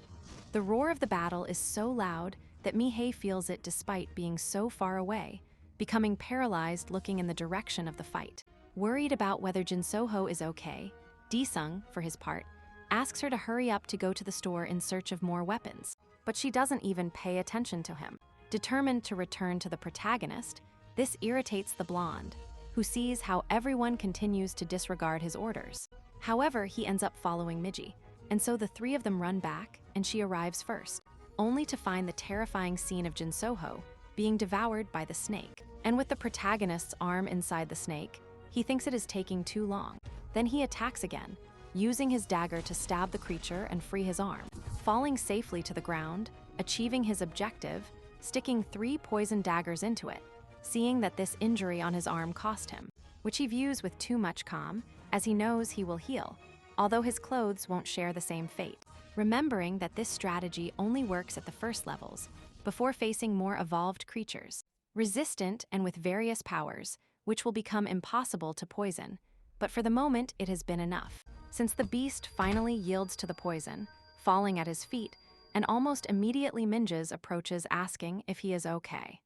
The roar of the battle is so loud that Mihei feels it despite being so far away, becoming paralyzed looking in the direction of the fight. Worried about whether Jinsoho is okay, Taesung, for his part, asks her to hurry up to go to the store in search of more weapons, but she doesn't even pay attention to him. Determined to return to the protagonist, this irritates the blonde, who sees how everyone continues to disregard his orders. However, he ends up following Miji, and so the three of them run back, and she arrives first, only to find the terrifying scene of Jinsoho being devoured by the snake. And with the protagonist's arm inside the snake, he thinks it is taking too long. Then he attacks again, using his dagger to stab the creature and free his arm, falling safely to the ground, achieving his objective, sticking 3 poison daggers into it, seeing that this injury on his arm cost him, which he views with too much calm, as he knows he will heal, although his clothes won't share the same fate. Remembering that this strategy only works at the first levels, before facing more evolved creatures, resistant and with various powers, which will become impossible to poison. But for the moment, it has been enough, since the beast finally yields to the poison, falling at his feet, and almost immediately Minjas approaches asking if he is okay.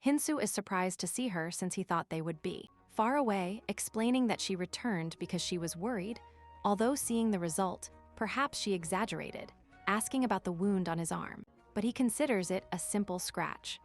Hansoo is surprised to see her since he thought they would be far away, explaining that she returned because she was worried, although seeing the result, perhaps she exaggerated, asking about the wound on his arm, but he considers it a simple scratch.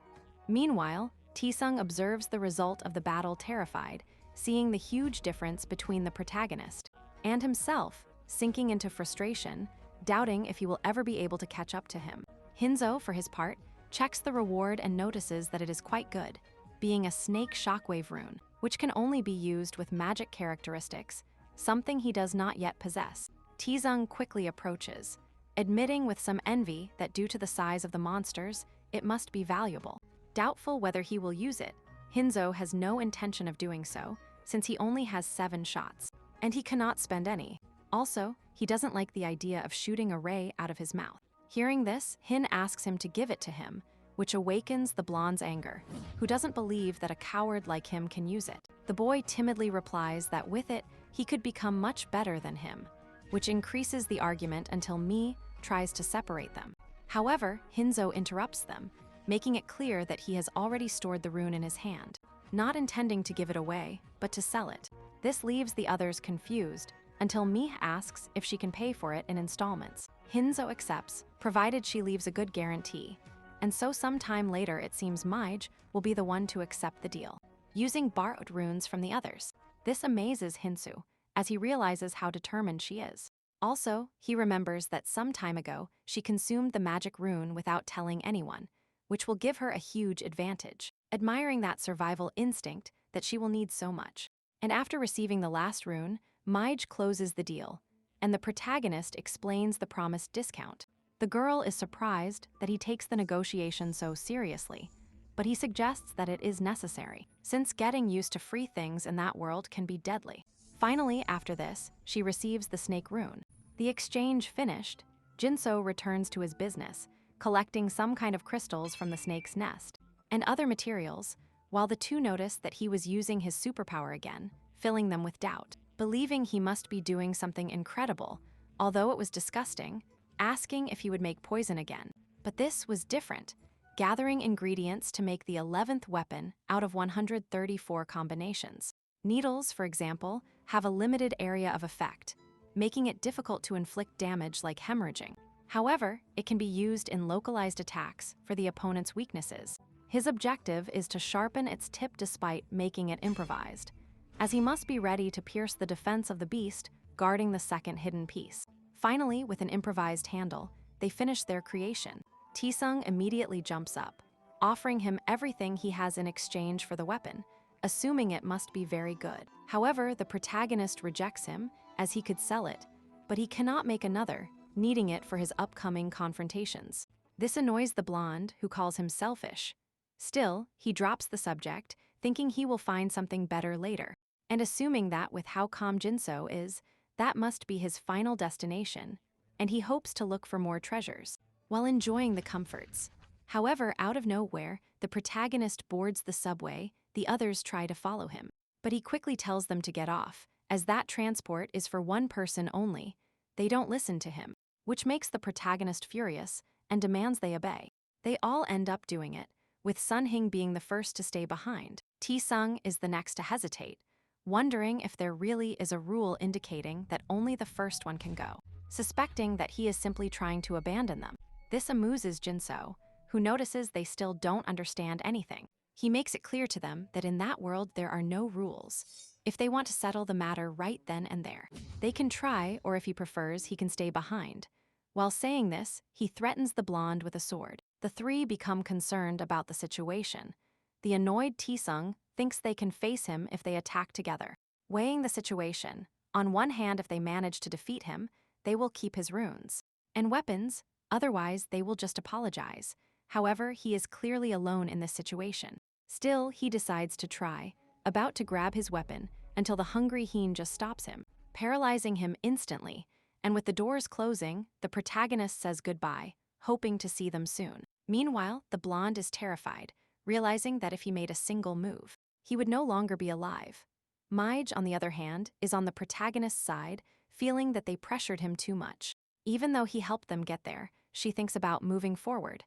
Meanwhile, Taesung observes the result of the battle terrified, seeing the huge difference between the protagonist and himself, sinking into frustration, doubting if he will ever be able to catch up to him. Hinzo, for his part, checks the reward and notices that it is quite good. being a snake shockwave rune, which can only be used with magic characteristics, something he does not yet possess. Taesung quickly approaches, admitting with some envy that due to the size of the monsters, it must be valuable. Doubtful whether he will use it, Hinzo has no intention of doing so, since he only has 7 shots, and he cannot spend any. Also, he doesn't like the idea of shooting a ray out of his mouth. Hearing this, Hin asks him to give it to him, which awakens the blonde's anger, who doesn't believe that a coward like him can use it. The boy timidly replies that with it, he could become much better than him, which increases the argument until Mi tries to separate them. However, Hinzo interrupts them, making it clear that he has already stored the rune in his hand, not intending to give it away, but to sell it. This leaves the others confused, until Mi asks if she can pay for it in installments. Hinzo accepts, provided she leaves a good guarantee, and so sometime later it seems Maij will be the one to accept the deal, using borrowed runes from the others. This amazes Hinzo, as he realizes how determined she is. Also, he remembers that some time ago, she consumed the magic rune without telling anyone, which will give her a huge advantage, admiring that survival instinct that she will need so much. And after receiving the last rune, Maij closes the deal, and the protagonist explains the promised discount. The girl is surprised that he takes the negotiation so seriously, but he suggests that it is necessary, since getting used to free things in that world can be deadly. Finally, after this, she receives the snake rune. The exchange finished, Jinso returns to his business, collecting some kind of crystals from the snake's nest and other materials, while the two notice that he was using his superpower again, filling them with doubt, believing he must be doing something incredible, although it was disgusting, asking if he would make poison again. But this was different, gathering ingredients to make the 11th weapon out of 134 combinations. Needles, for example, have a limited area of effect, making it difficult to inflict damage like hemorrhaging. However, it can be used in localized attacks for the opponent's weaknesses. His objective is to sharpen its tip despite making it improvised, as he must be ready to pierce the defense of the beast guarding the second hidden piece. Finally, with an improvised handle, they finish their creation. Taesung immediately jumps up, offering him everything he has in exchange for the weapon, assuming it must be very good. However, the protagonist rejects him, as he could sell it, but he cannot make another, needing it for his upcoming confrontations. This annoys the blonde, who calls him selfish. Still, he drops the subject, thinking he will find something better later, and assuming that with how calm Jinso is, that must be his final destination, and he hopes to look for more treasures, while enjoying the comforts. However, out of nowhere, the protagonist boards the subway. The others try to follow him, but he quickly tells them to get off, as that transport is for one person only. They don't listen to him, which makes the protagonist furious and demands they obey. They all end up doing it, with Sunhing being the first to stay behind. Taesung is the next to hesitate, wondering if there really is a rule indicating that only the first one can go, suspecting that he is simply trying to abandon them. This amuses Jinso, who notices they still don't understand anything. He makes it clear to them that in that world there are no rules. If they want to settle the matter right then and there, they can try, or if he prefers, he can stay behind. While saying this, he threatens the blonde with a sword. The three become concerned about the situation. The annoyed Taesung thinks they can face him if they attack together. Weighing the situation, on one hand, if they manage to defeat him, they will keep his runes and weapons, otherwise they will just apologize. However, he is clearly alone in this situation. Still, he decides to try, about to grab his weapon, until the hungry Hin just stops him, paralyzing him instantly, and with the doors closing, the protagonist says goodbye, hoping to see them soon. Meanwhile, the blonde is terrified, realizing that if he made a single move, he would no longer be alive. Maij, on the other hand, is on the protagonist's side, feeling that they pressured him too much. Even though he helped them get there, she thinks about moving forward.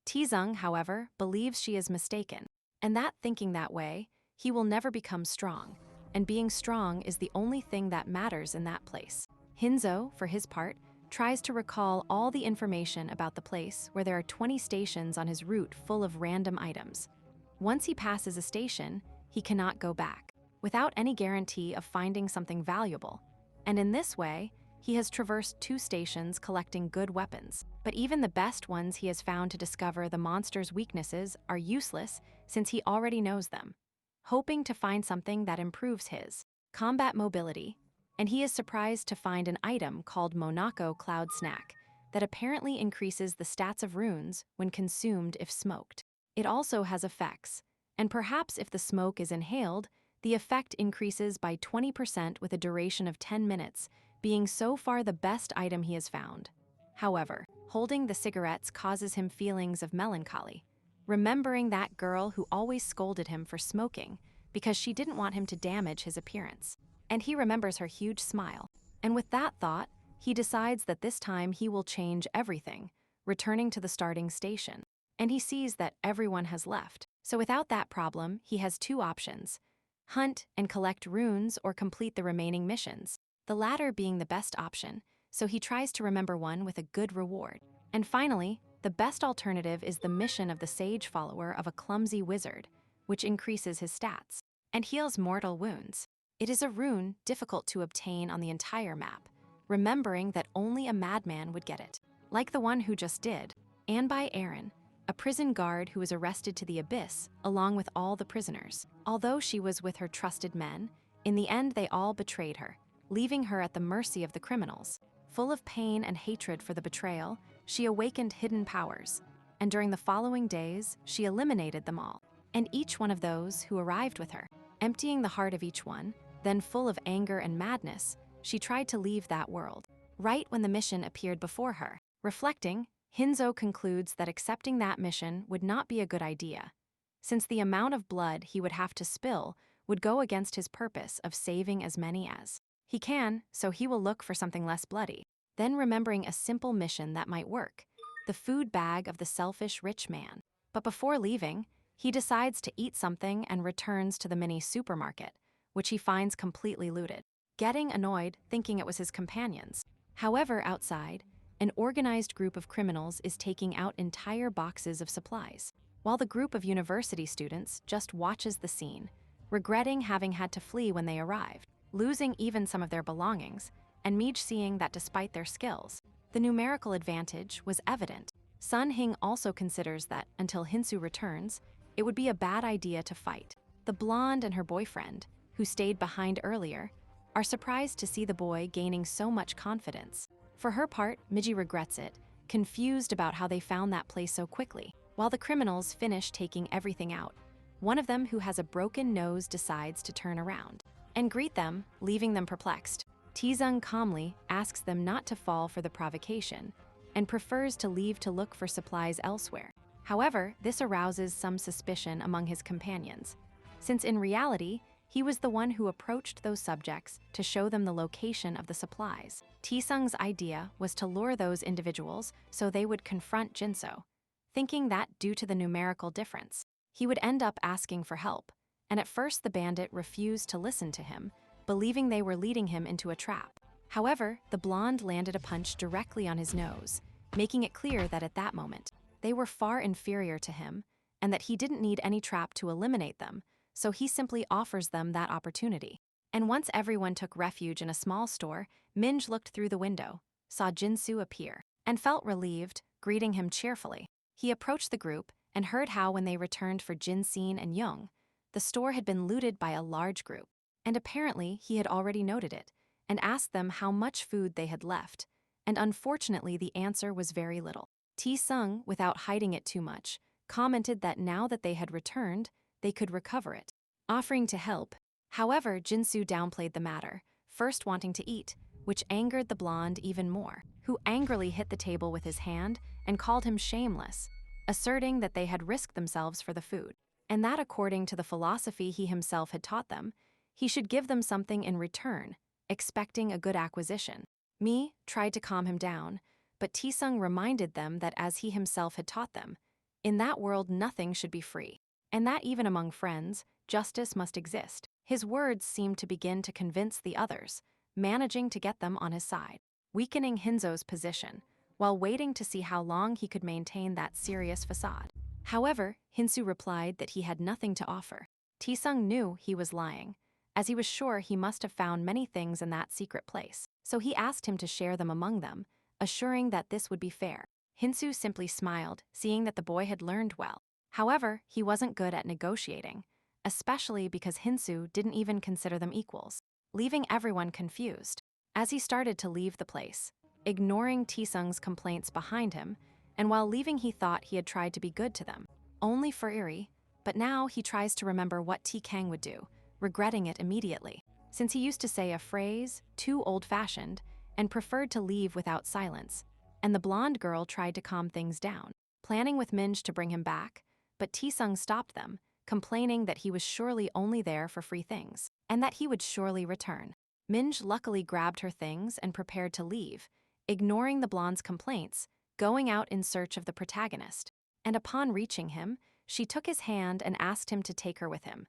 Taesung, however, believes she is mistaken, and that thinking that way, he will never become strong, and being strong is the only thing that matters in that place. Hinzo, for his part, tries to recall all the information about the place where there are 20 stations on his route full of random items. Once he passes a station, he cannot go back, without any guarantee of finding something valuable, and in this way, he has traversed 2 stations collecting good weapons. But even the best ones he has found to discover the monster's weaknesses are useless since he already knows them, hoping to find something that improves his combat mobility, and he is surprised to find an item called Monaco Cloud Snack that apparently increases the stats of runes when consumed if smoked. It also has effects, and perhaps if the smoke is inhaled, the effect increases by 20% with a duration of 10 minutes, being so far the best item he has found. However, holding the cigarettes causes him feelings of melancholy, remembering that girl who always scolded him for smoking because she didn't want him to damage his appearance. And he remembers her huge smile. And with that thought, he decides that this time he will change everything, returning to the starting station. And he sees that everyone has left. So without that problem, he has two options: hunt and collect runes or complete the remaining missions, the latter being the best option, so he tries to remember one with a good reward. And finally, the best alternative is the mission of the sage follower of a clumsy wizard, which increases his stats and heals mortal wounds. It is a rune difficult to obtain on the entire map, remembering that only a madman would get it, like the one who just did, and by Aaron, a prison guard who was arrested to the abyss along with all the prisoners. Although she was with her trusted men, in the end they all betrayed her, leaving her at the mercy of the criminals. Full of pain and hatred for the betrayal, she awakened hidden powers, and during the following days, she eliminated them all, and each one of those who arrived with her. Emptying the heart of each one, then full of anger and madness, she tried to leave that world. Right when the mission appeared before her, reflecting, Hinzo concludes that accepting that mission would not be a good idea, since the amount of blood he would have to spill would go against his purpose of saving as many as he can, so he will look for something less bloody. Then remembering a simple mission that might work, the food bag of the selfish rich man. But before leaving, he decides to eat something and returns to the mini supermarket, which he finds completely looted, getting annoyed thinking it was his companions. However, outside, an organized group of criminals is taking out entire boxes of supplies, while the group of university students just watches the scene, regretting having had to flee when they arrived, losing even some of their belongings, and Meej seeing that despite their skills, the numerical advantage was evident. Sun Hing also considers that, until Hinzo returns, it would be a bad idea to fight. The blonde and her boyfriend, who stayed behind earlier, are surprised to see the boy gaining so much confidence. For her part, Miji regrets it, confused about how they found that place so quickly. While the criminals finish taking everything out, one of them who has a broken nose decides to turn around and greet them, leaving them perplexed. Taesung calmly asks them not to fall for the provocation and prefers to leave to look for supplies elsewhere. However, this arouses some suspicion among his companions, since in reality, he was the one who approached those subjects to show them the location of the supplies. Taesung's idea was to lure those individuals so they would confront Jinso, thinking that due to the numerical difference, he would end up asking for help, and at first the bandit refused to listen to him, believing they were leading him into a trap. However, the blonde landed a punch directly on his nose, making it clear that at that moment, they were far inferior to him, and that he didn't need any trap to eliminate them, so he simply offers them that opportunity. And once everyone took refuge in a small store, Minj looked through the window, saw Jinsu appear, and felt relieved, greeting him cheerfully. He approached the group and heard how when they returned for Jinsin and Young, the store had been looted by a large group, and apparently he had already noted it, and asked them how much food they had left, and unfortunately the answer was very little. Taesung, without hiding it too much, commented that now that they had returned, they could recover it, offering to help. However, Jinsu downplayed the matter, first wanting to eat, which angered the blonde even more, who angrily hit the table with his hand and called him shameless, asserting that they had risked themselves for the food, and that according to the philosophy he himself had taught them, he should give them something in return, expecting a good acquisition. Mi tried to calm him down, but Taesung reminded them that as he himself had taught them, in that world nothing should be free, and that even among friends, justice must exist. His words seemed to begin to convince the others, managing to get them on his side, weakening Hinzo's position, while waiting to see how long he could maintain that serious facade. However, Hinzo replied that he had nothing to offer. Taesung knew he was lying, as he was sure he must have found many things in that secret place, so he asked him to share them among them, assuring that this would be fair. Hinzo simply smiled, seeing that the boy had learned well. However, he wasn't good at negotiating, especially because Hinzo didn't even consider them equals, leaving everyone confused. As he started to leave the place, ignoring Tisung's complaints behind him, and while leaving he thought he had tried to be good to them, only for Eri, but now he tries to remember what Kang would do, regretting it immediately, since he used to say a phrase, too old-fashioned, and preferred to leave without silence, and the blonde girl tried to calm things down, planning with Minj to bring him back, but Tisung stopped them, complaining that he was surely only there for free things, and that he would surely return. Minj luckily grabbed her things and prepared to leave, ignoring the blonde's complaints, going out in search of the protagonist. And upon reaching him, she took his hand and asked him to take her with him.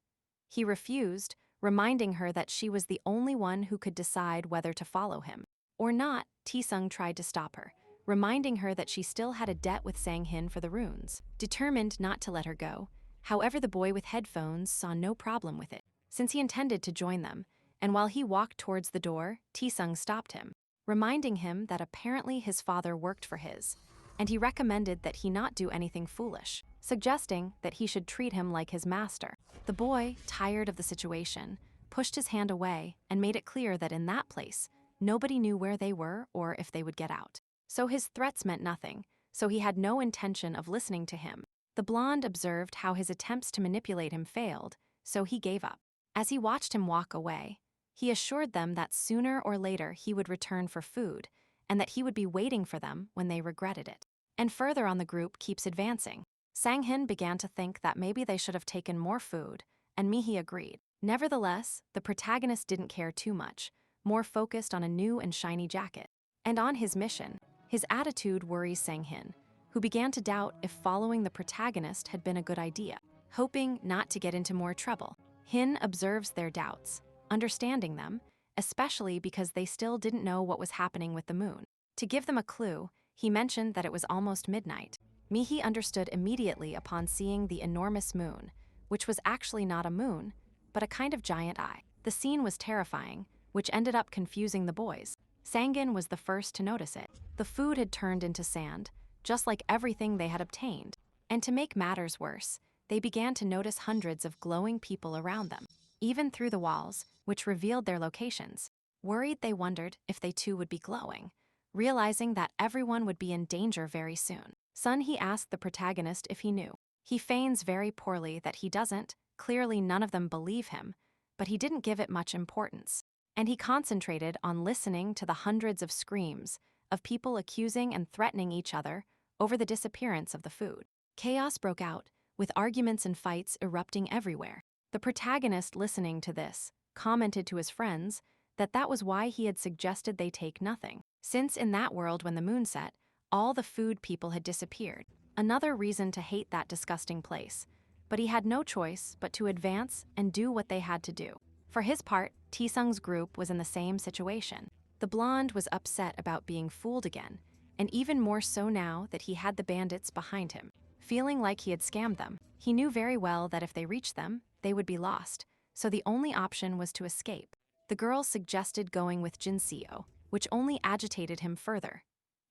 He refused, reminding her that she was the only one who could decide whether to follow him or not. Tisung tried to stop her, reminding her that she still had a debt with Sang-hin for the runes, determined not to let her go. However, the boy with headphones saw no problem with it, since he intended to join them, and while he walked towards the door, Tisung stopped him, reminding him that apparently his father worked for his, and he recommended that he not do anything foolish, suggesting that he should treat him like his master. The boy, tired of the situation, pushed his hand away and made it clear that in that place, nobody knew where they were or if they would get out. So his threats meant nothing, so he had no intention of listening to him. The blonde observed how his attempts to manipulate him failed, so he gave up. As he watched him walk away, he assured them that sooner or later he would return for food, and that he would be waiting for them when they regretted it. And further on, the group keeps advancing. Sang-hin began to think that maybe they should have taken more food, and Mihi agreed. Nevertheless, the protagonist didn't care too much, more focused on a new and shiny jacket. And on his mission, his attitude worries Sang-hin, who began to doubt if following the protagonist had been a good idea. Hoping not to get into more trouble, Hin observes their doubts, understanding them, especially because they still didn't know what was happening with the moon. To give them a clue, he mentioned that it was almost midnight. Mihi understood immediately upon seeing the enormous moon, which was actually not a moon, but a kind of giant eye. The scene was terrifying, which ended up confusing the boys. Sang-in was the first to notice it. The food had turned into sand, just like everything they had obtained. And to make matters worse, they began to notice hundreds of glowing people around them, even through the walls, which revealed their locations. Worried, they wondered if they too would be glowing, realizing that everyone would be in danger very soon. He asked the protagonist if he knew. He feigns very poorly that he doesn't. Clearly none of them believe him, but he didn't give it much importance. And he concentrated on listening to the hundreds of screams of people accusing and threatening each other over the disappearance of the food. Chaos broke out, with arguments and fights erupting everywhere. The protagonist, listening to this, commented to his friends that that was why he had suggested they take nothing, since in that world when the moon set, all the food people had disappeared. Another reason to hate that disgusting place, but he had no choice but to advance and do what they had to do. For his part, Tisung's group was in the same situation. The blonde was upset about being fooled again, and even more so now that he had the bandits behind him. Feeling like he had scammed them, he knew very well that if they reached them, they would be lost, so the only option was to escape. The girl suggested going with Jinseo, which only agitated him further.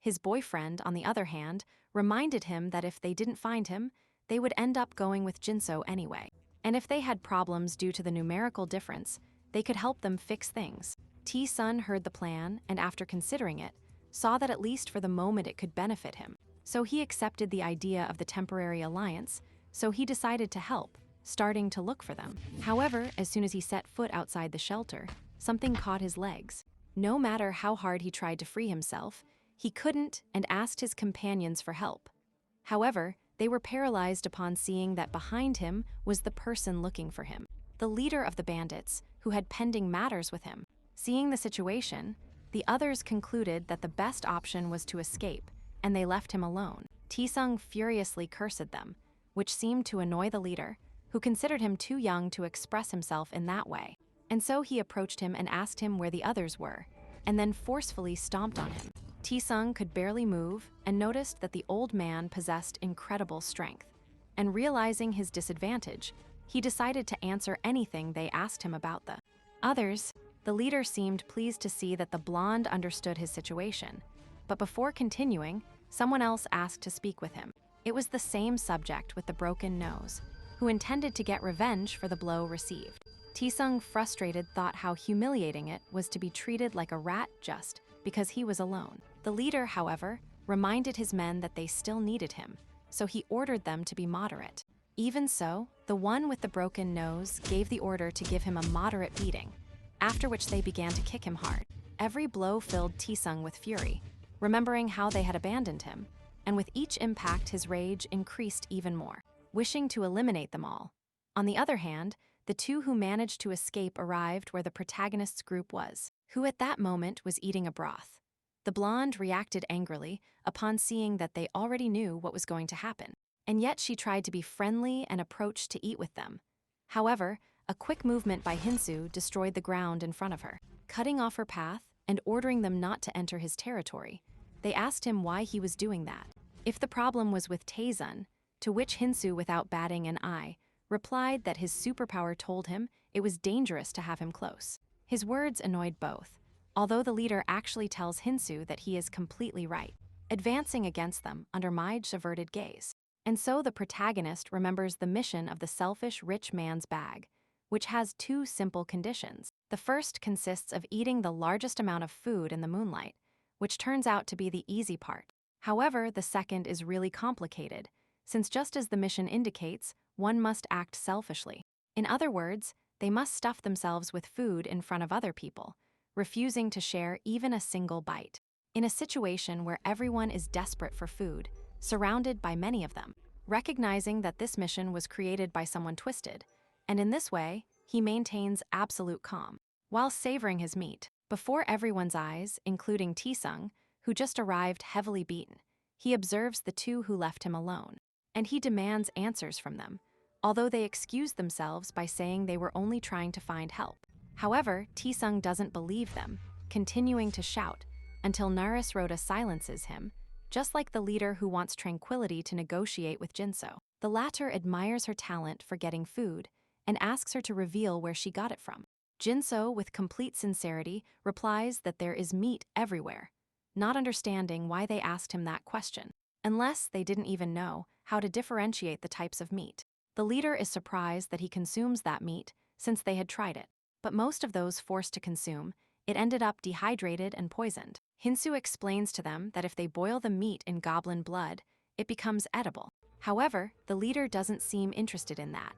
His boyfriend, on the other hand, reminded him that if they didn't find him, they would end up going with Jinso anyway. And if they had problems due to the numerical difference, they could help them fix things. T-Sun heard the plan, and after considering it, saw that at least for the moment it could benefit him. So he accepted the idea of the temporary alliance, so he decided to help, starting to look for them. However, as soon as he set foot outside the shelter, something caught his legs. No matter how hard he tried to free himself, he couldn't and asked his companions for help. However, they were paralyzed upon seeing that behind him was the person looking for him, the leader of the bandits, who had pending matters with him. Seeing the situation, the others concluded that the best option was to escape, and they left him alone. Tisung furiously cursed them, which seemed to annoy the leader, who considered him too young to express himself in that way. And so he approached him and asked him where the others were, and then forcefully stomped on him. Tisung could barely move and noticed that the old man possessed incredible strength. And realizing his disadvantage, he decided to answer anything they asked him about the others. The leader seemed pleased to see that the blonde understood his situation, but before continuing, someone else asked to speak with him. It was the same subject with the broken nose, who intended to get revenge for the blow received. Taesung, frustrated, thought how humiliating it was to be treated like a rat just because he was alone. The leader, however, reminded his men that they still needed him, so he ordered them to be moderate. Even so, the one with the broken nose gave the order to give him a moderate beating, after which they began to kick him hard. Every blow filled Taesung with fury, remembering how they had abandoned him, and with each impact his rage increased even more, wishing to eliminate them all. On the other hand, the two who managed to escape arrived where the protagonist's group was, who at that moment was eating a broth. The blonde reacted angrily upon seeing that they already knew what was going to happen, and yet she tried to be friendly and approached to eat with them. However, a quick movement by Hinzo destroyed the ground in front of her, cutting off her path and ordering them not to enter his territory. They asked him why he was doing that. If the problem was with Taesun, to which Hinzo, without batting an eye, replied that his superpower told him it was dangerous to have him close. His words annoyed both, although the leader actually tells Hinzo that he is completely right, advancing against them under Maij's averted gaze. And so the protagonist remembers the mission of the selfish rich man's bag, which has two simple conditions. The first consists of eating the largest amount of food in the moonlight, which turns out to be the easy part. However, the second is really complicated, since just as the mission indicates, one must act selfishly. In other words, they must stuff themselves with food in front of other people, refusing to share even a single bite. In a situation where everyone is desperate for food, surrounded by many of them, recognizing that this mission was created by someone twisted, and in this way, he maintains absolute calm, while savoring his meat. Before everyone's eyes, including Taesung, who just arrived heavily beaten, he observes the two who left him alone, and he demands answers from them, although they excuse themselves by saying they were only trying to find help. However, Taesung doesn't believe them, continuing to shout, until Narisrota silences him, just like the leader who wants tranquility to negotiate with Jinso. The latter admires her talent for getting food, and asks her to reveal where she got it from. Jinso, with complete sincerity, replies that there is meat everywhere, not understanding why they asked him that question, unless they didn't even know how to differentiate the types of meat. The leader is surprised that he consumes that meat, since they had tried it, but most of those forced to consume, it ended up dehydrated and poisoned. Hinzo explains to them that if they boil the meat in goblin blood, it becomes edible. However, the leader doesn't seem interested in that,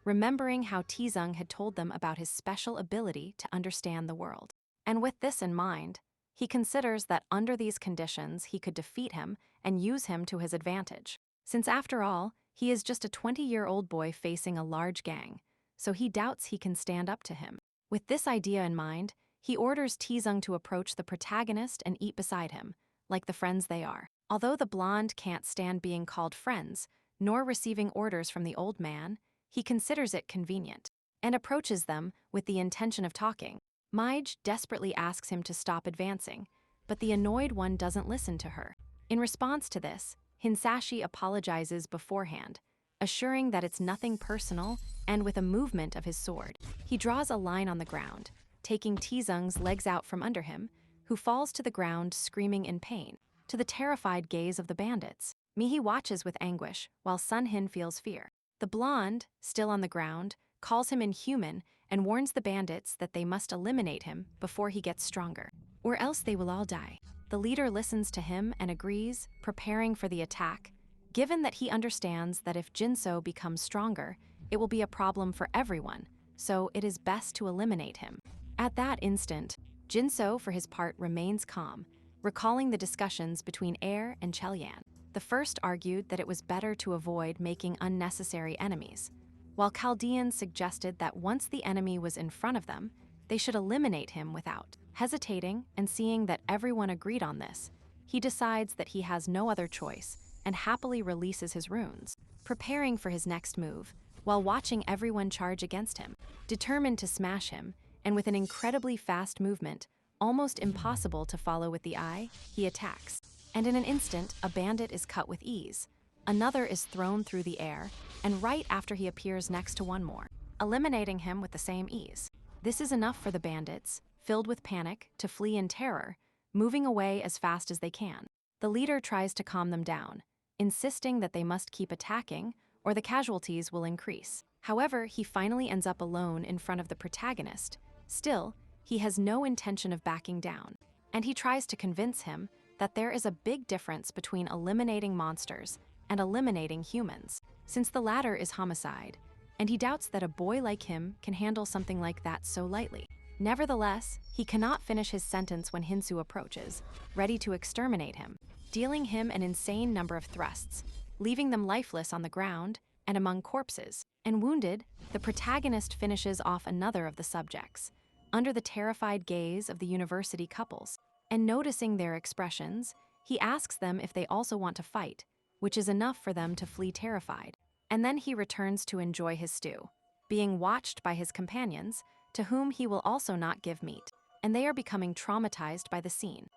remembering how Taesung had told them about his special ability to understand the world. And with this in mind, he considers that under these conditions he could defeat him and use him to his advantage. Since after all, he is just a 20-year-old boy facing a large gang, so he doubts he can stand up to him. With this idea in mind, he orders Taesung to approach the protagonist and eat beside him, like the friends they are. Although the blonde can't stand being called friends, nor receiving orders from the old man, he considers it convenient, and approaches them with the intention of talking. Maij desperately asks him to stop advancing, but the annoyed one doesn't listen to her. In response to this, Hinsashi apologizes beforehand, assuring that it's nothing personal, and with a movement of his sword, he draws a line on the ground, taking Taesung's legs out from under him, who falls to the ground screaming in pain. To the terrified gaze of the bandits, Mihi watches with anguish, while Sunhin feels fear. The blonde, still on the ground, calls him inhuman and warns the bandits that they must eliminate him before he gets stronger, or else they will all die. The leader listens to him and agrees, preparing for the attack, given that he understands that if Jinso becomes stronger, it will be a problem for everyone, so it is best to eliminate him. At that instant, Jinso, for his part, remains calm, recalling the discussions between Air and Chelyan. The first argued that it was better to avoid making unnecessary enemies, while Chaldean suggested that once the enemy was in front of them, they should eliminate him without. Hesitating and seeing that everyone agreed on this, he decides that he has no other choice and happily releases his runes, preparing for his next move, while watching everyone charge against him. Determined to smash him, and with an incredibly fast movement, almost impossible to follow with the eye, he attacks. And in an instant, a bandit is cut with ease. Another is thrown through the air, and right after he appears next to one more, eliminating him with the same ease. This is enough for the bandits, filled with panic, to flee in terror, moving away as fast as they can. The leader tries to calm them down, insisting that they must keep attacking or the casualties will increase. However, he finally ends up alone in front of the protagonist. Still, he has no intention of backing down, and he tries to convince him that there is a big difference between eliminating monsters and eliminating humans, since the latter is homicide, and he doubts that a boy like him can handle something like that so lightly. Nevertheless, he cannot finish his sentence when Hinzo approaches, ready to exterminate him, dealing him an insane number of thrusts, leaving them lifeless on the ground and among corpses. And wounded, the protagonist finishes off another of the subjects, under the terrified gaze of the university couples. And noticing their expressions, he asks them if they also want to fight, which is enough for them to flee terrified. And then he returns to enjoy his stew, being watched by his companions, to whom he will also not give meat, and they are becoming traumatized by the scene.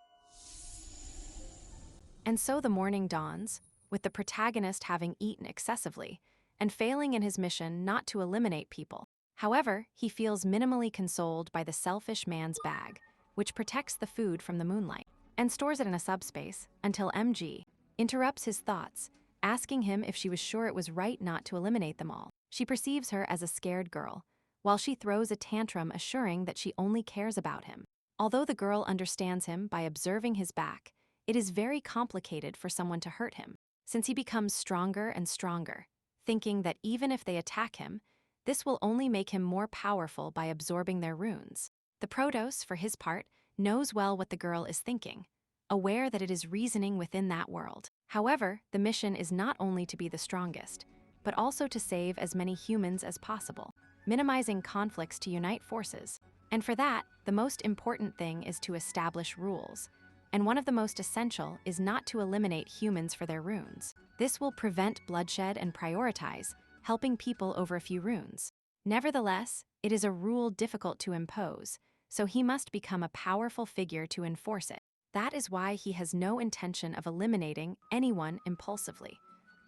And so the morning dawns, with the protagonist having eaten excessively, and failing in his mission not to eliminate people. However, he feels minimally consoled by the selfish man's bag, which protects the food from the moonlight, and stores it in a subspace until MG interrupts his thoughts, asking him if she was sure it was right not to eliminate them all. She perceives her as a scared girl, while she throws a tantrum assuring that she only cares about him. Although the girl understands him by observing his back, it is very complicated for someone to hurt him, since he becomes stronger and stronger, thinking that even if they attack him, this will only make him more powerful by absorbing their runes. The Protos, for his part, knows well what the girl is thinking, aware that it is reasoning within that world. However, the mission is not only to be the strongest, but also to save as many humans as possible, minimizing conflicts to unite forces. And for that, the most important thing is to establish rules. And one of the most essential is not to eliminate humans for their runes. This will prevent bloodshed and prioritize, helping people over a few runes. Nevertheless, it is a rule difficult to impose, so he must become a powerful figure to enforce it. That is why he has no intention of eliminating anyone impulsively,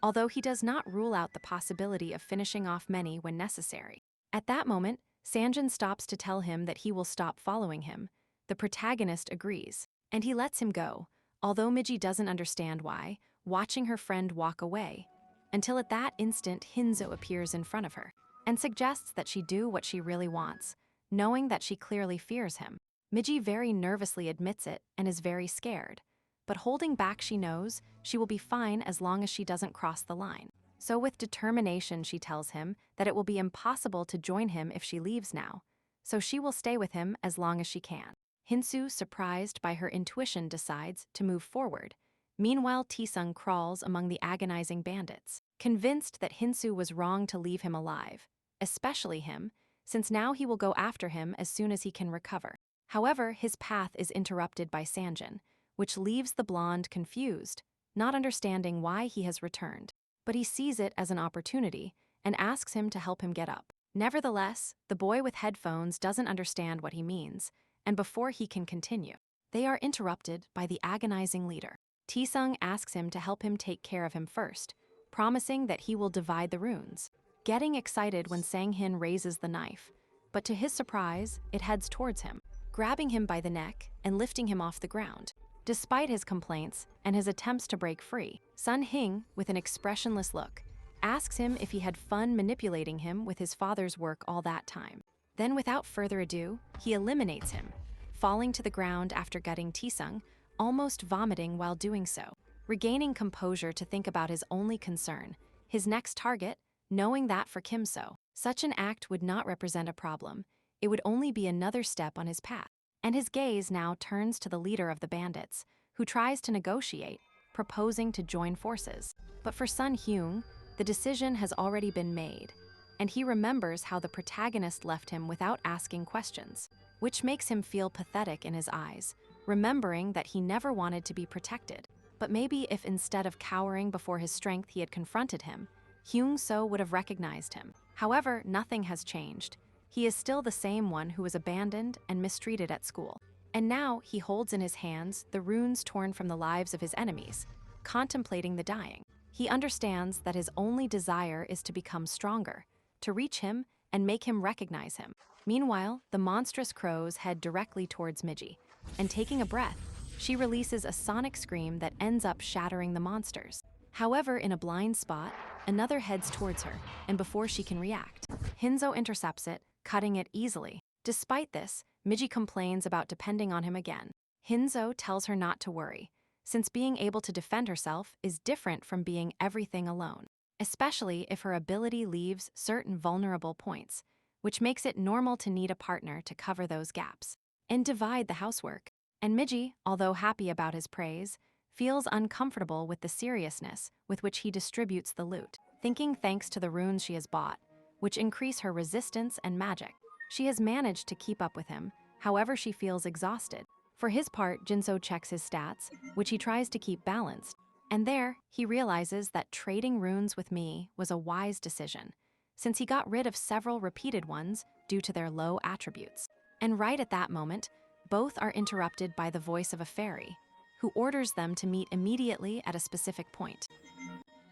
although he does not rule out the possibility of finishing off many when necessary. At that moment, Sanjin stops to tell him that he will stop following him. The protagonist agrees, and he lets him go, although Miji doesn't understand why, watching her friend walk away, until at that instant Hinzo appears in front of her, and suggests that she do what she really wants, knowing that she clearly fears him. Miji very nervously admits it and is very scared, but holding back she knows she will be fine as long as she doesn't cross the line. So with determination she tells him that it will be impossible to join him if she leaves now, so she will stay with him as long as she can. Hinzo, surprised by her intuition, decides to move forward. Meanwhile, Taesung crawls among the agonizing bandits, convinced that Hinzo was wrong to leave him alive, especially him, since now he will go after him as soon as he can recover. However, his path is interrupted by Sanjin, which leaves the blonde confused, not understanding why he has returned. But he sees it as an opportunity and asks him to help him get up. Nevertheless, the boy with headphones doesn't understand what he means, and before he can continue, they are interrupted by the agonizing leader. Taesung asks him to help him take care of him first, promising that he will divide the runes, getting excited when Sang-hin raises the knife, but to his surprise, it heads towards him, grabbing him by the neck and lifting him off the ground. Despite his complaints and his attempts to break free, Sun Hing, with an expressionless look, asks him if he had fun manipulating him with his father's work all that time. Then, without further ado, he eliminates him, falling to the ground after gutting Taesung, almost vomiting while doing so. Regaining composure to think about his only concern, his next target, knowing that for Kimso, such an act would not represent a problem, it would only be another step on his path. And his gaze now turns to the leader of the bandits, who tries to negotiate, proposing to join forces. But for Sun Hyung, the decision has already been made, and he remembers how the protagonist left him without asking questions, which makes him feel pathetic in his eyes, remembering that he never wanted to be protected. But maybe if instead of cowering before his strength he had confronted him, Hyung-so would have recognized him. However, nothing has changed. He is still the same one who was abandoned and mistreated at school. And now he holds in his hands the runes torn from the lives of his enemies, contemplating the dying. He understands that his only desire is to become stronger, to reach him and make him recognize him. Meanwhile, the monstrous crows head directly towards Miji, and taking a breath, she releases a sonic scream that ends up shattering the monsters. However, in a blind spot, another heads towards her, and before she can react, Hinzo intercepts it, cutting it easily. Despite this, Miji complains about depending on him again. Hinzo tells her not to worry, since being able to defend herself is different from being everything alone, especially if her ability leaves certain vulnerable points, which makes it normal to need a partner to cover those gaps and divide the housework. And Miji, although happy about his praise, feels uncomfortable with the seriousness with which he distributes the loot, thinking thanks to the runes she has bought, which increase her resistance and magic, she has managed to keep up with him. However, she feels exhausted. For his part, Jinso checks his stats, which he tries to keep balanced, and there, he realizes that trading runes with me was a wise decision, since he got rid of several repeated ones due to their low attributes. And right at that moment, both are interrupted by the voice of a fairy, who orders them to meet immediately at a specific point,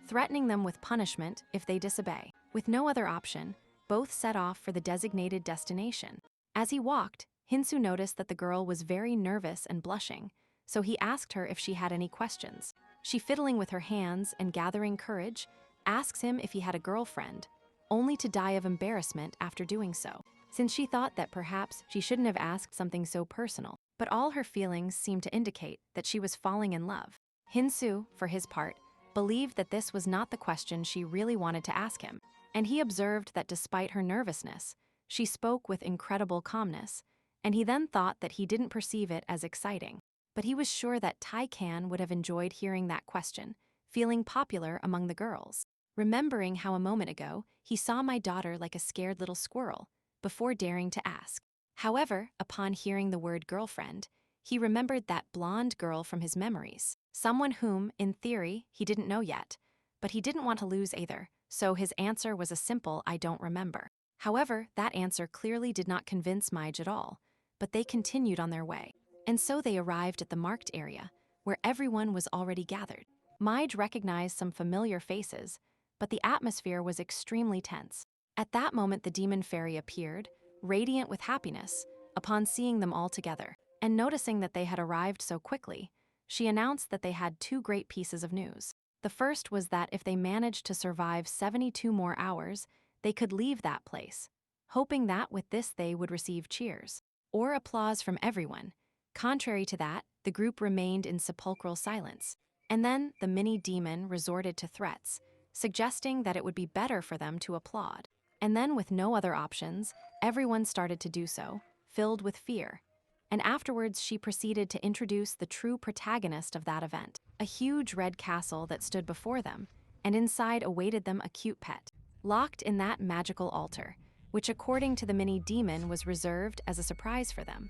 threatening them with punishment if they disobey. With no other option, both set off for the designated destination. As he walked, Hinzo noticed that the girl was very nervous and blushing, so he asked her if she had any questions. She, fiddling with her hands and gathering courage, asks him if he had a girlfriend, only to die of embarrassment after doing so, since she thought that perhaps she shouldn't have asked something so personal. But all her feelings seemed to indicate that she was falling in love. Hinzo, for his part, believed that this was not the question she really wanted to ask him, and he observed that despite her nervousness, she spoke with incredible calmness, and he then thought that he didn't perceive it as exciting. But he was sure that Tai-kan would have enjoyed hearing that question, feeling popular among the girls. Remembering how a moment ago he saw my daughter like a scared little squirrel, before daring to ask. However, upon hearing the word girlfriend, he remembered that blonde girl from his memories, someone whom, in theory, he didn't know yet, but he didn't want to lose either, so his answer was a simple "I don't remember." However, that answer clearly did not convince Mige at all, but they continued on their way. And so they arrived at the marked area, where everyone was already gathered. Mige recognized some familiar faces, but the atmosphere was extremely tense. At that moment, the demon fairy appeared, radiant with happiness, upon seeing them all together. And noticing that they had arrived so quickly, she announced that they had two great pieces of news. The first was that if they managed to survive 72 more hours, they could leave that place, hoping that with this they would receive cheers or applause from everyone. Contrary to that, the group remained in sepulchral silence. And then the mini-demon resorted to threats, suggesting that it would be better for them to applaud. And then, with no other options, everyone started to do so, filled with fear. And afterwards, she proceeded to introduce the true protagonist of that event, a huge red castle that stood before them, and inside awaited them a cute pet, locked in that magical altar, which according to the mini-demon was reserved as a surprise for them.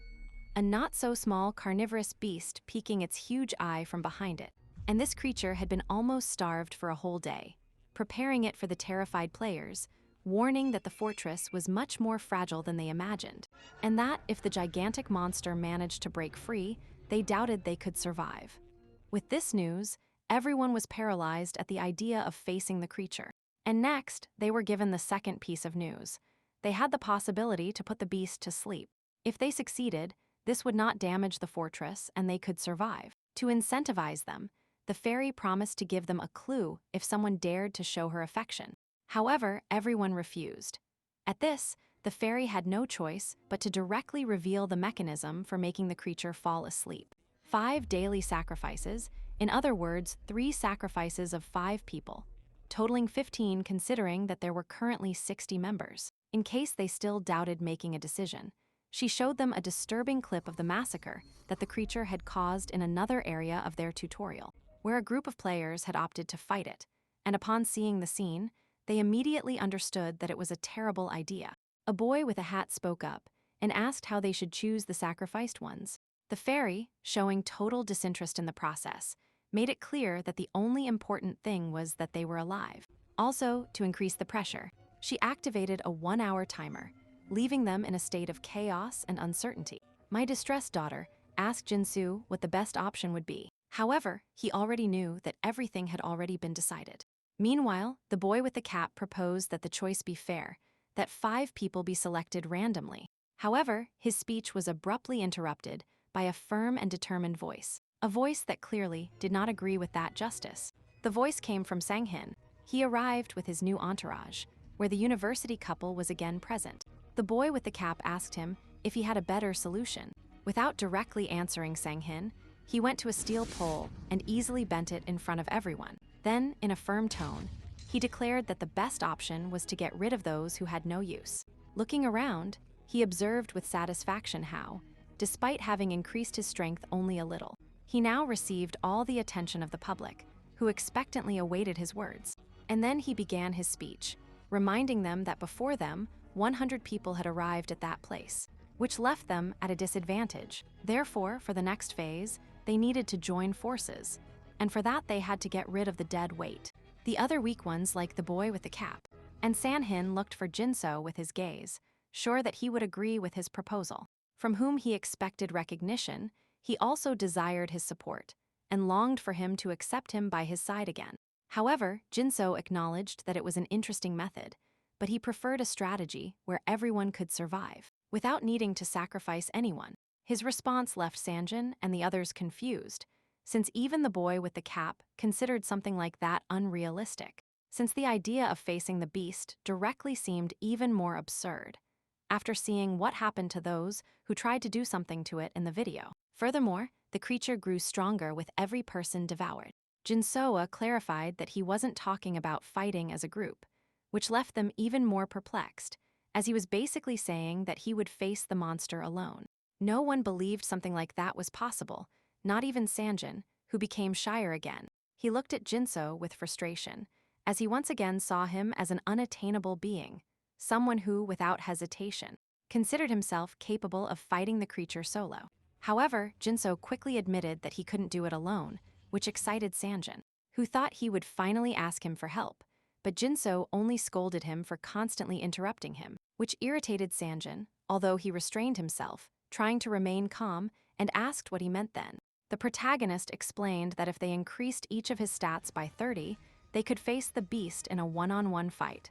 A not-so-small carnivorous beast peeking its huge eye from behind it. And this creature had been almost starved for a whole day, preparing it for the terrified players, warning that the fortress was much more fragile than they imagined, and that if the gigantic monster managed to break free, they doubted they could survive. With this news, everyone was paralyzed at the idea of facing the creature. And next, they were given the second piece of news. They had the possibility to put the beast to sleep. If they succeeded, this would not damage the fortress and they could survive. To incentivize them, the fairy promised to give them a clue if someone dared to show her affection. However, everyone refused. At this, the fairy had no choice but to directly reveal the mechanism for making the creature fall asleep. 5 daily sacrifices, in other words, 3 sacrifices of 5 people, totaling 15 considering that there were currently 60 members. In case they still doubted making a decision, she showed them a disturbing clip of the massacre that the creature had caused in another area of their tutorial, where a group of players had opted to fight it, and upon seeing the scene, they immediately understood that it was a terrible idea. A boy with a hat spoke up and asked how they should choose the sacrificed ones. The fairy, showing total disinterest in the process, made it clear that the only important thing was that they were alive. Also, to increase the pressure, she activated a 1-hour timer, leaving them in a state of chaos and uncertainty. My distressed daughter asked Jinso what the best option would be. However, he already knew that everything had already been decided. Meanwhile, the boy with the cap proposed that the choice be fair, that 5 people be selected randomly. However, his speech was abruptly interrupted by a firm and determined voice, a voice that clearly did not agree with that justice. The voice came from Sanghin. He arrived with his new entourage, where the university couple was again present. The boy with the cap asked him if he had a better solution. Without directly answering Sanghin, he went to a steel pole and easily bent it in front of everyone. Then, in a firm tone, he declared that the best option was to get rid of those who had no use. Looking around, he observed with satisfaction how, despite having increased his strength only a little, he now received all the attention of the public, who expectantly awaited his words. And then he began his speech, reminding them that before them, 100 people had arrived at that place, which left them at a disadvantage. Therefore, for the next phase, they needed to join forces, and for that they had to get rid of the dead weight. The other weak ones, like the boy with the cap, and Sanhin, looked for Jinso with his gaze, sure that he would agree with his proposal. From whom he expected recognition, he also desired his support, and longed for him to accept him by his side again. However, Jinso acknowledged that it was an interesting method, but he preferred a strategy where everyone could survive, without needing to sacrifice anyone. His response left Sanjin and the others confused, since even the boy with the cap considered something like that unrealistic, since the idea of facing the beast directly seemed even more absurd, after seeing what happened to those who tried to do something to it in the video. Furthermore, the creature grew stronger with every person devoured. Jinsoa clarified that he wasn't talking about fighting as a group, which left them even more perplexed, as he was basically saying that he would face the monster alone. No one believed something like that was possible, not even Sanjin, who became shyer again. He looked at Jinso with frustration, as he once again saw him as an unattainable being, someone who, without hesitation, considered himself capable of fighting the creature solo. However, Jinso quickly admitted that he couldn't do it alone, which excited Sanjin, who thought he would finally ask him for help, but Jinso only scolded him for constantly interrupting him, which irritated Sanjin, although he restrained himself, trying to remain calm, and asked what he meant then. The protagonist explained that if they increased each of his stats by 30, they could face the beast in a one-on-one fight.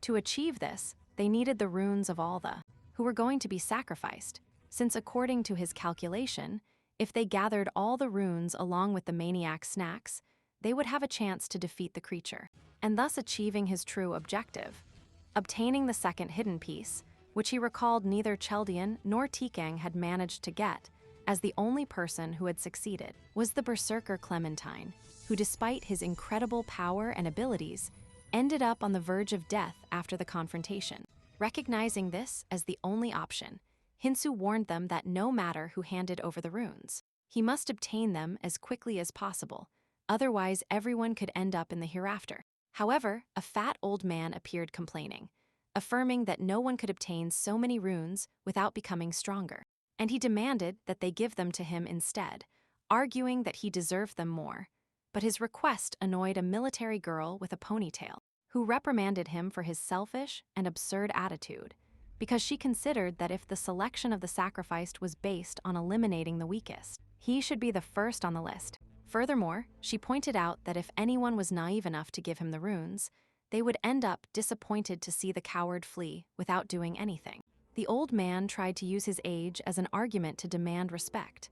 To achieve this, they needed the runes of all the who were going to be sacrificed, since according to his calculation, if they gathered all the runes along with the maniac snacks, they would have a chance to defeat the creature, and thus achieving his true objective, obtaining the second hidden piece, which he recalled neither Cheldian nor Tikang had managed to get, as the only person who had succeeded was the berserker Clementine, who, despite his incredible power and abilities, ended up on the verge of death after the confrontation. Recognizing this as the only option, Hinzo warned them that no matter who handed over the runes, he must obtain them as quickly as possible, otherwise everyone could end up in the hereafter. However, a fat old man appeared complaining, affirming that no one could obtain so many runes without becoming stronger, and he demanded that they give them to him instead, arguing that he deserved them more. But his request annoyed a military girl with a ponytail, who reprimanded him for his selfish and absurd attitude, because she considered that if the selection of the sacrificed was based on eliminating the weakest, he should be the first on the list. Furthermore, she pointed out that if anyone was naive enough to give him the runes, they would end up disappointed to see the coward flee without doing anything. The old man tried to use his age as an argument to demand respect.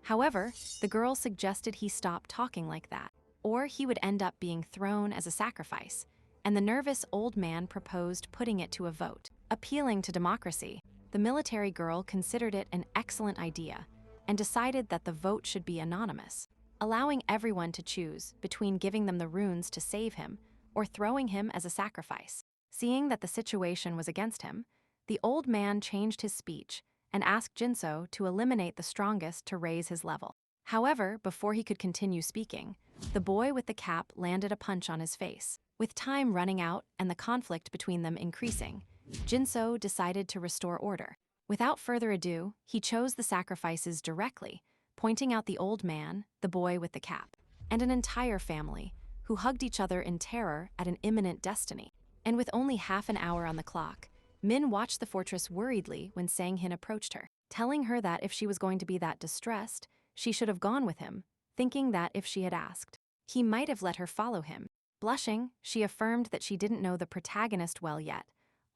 However, the girl suggested he stop talking like that, or he would end up being thrown as a sacrifice, and the nervous old man proposed putting it to a vote, appealing to democracy. The military girl considered it an excellent idea and decided that the vote should be anonymous, allowing everyone to choose between giving them the runes to save him or throwing him as a sacrifice. Seeing that the situation was against him, the old man changed his speech and asked Jinso to eliminate the strongest to raise his level. However, before he could continue speaking, the boy with the cap landed a punch on his face. With time running out and the conflict between them increasing, Jinso decided to restore order. Without further ado, he chose the sacrifices directly, pointing out the old man, the boy with the cap, and an entire family, who hugged each other in terror at an imminent destiny. And with only half an hour on the clock, Min watched the fortress worriedly when Sanghin approached her, telling her that if she was going to be that distressed, she should have gone with him, thinking that if she had asked, he might have let her follow him. Blushing, she affirmed that she didn't know the protagonist well yet,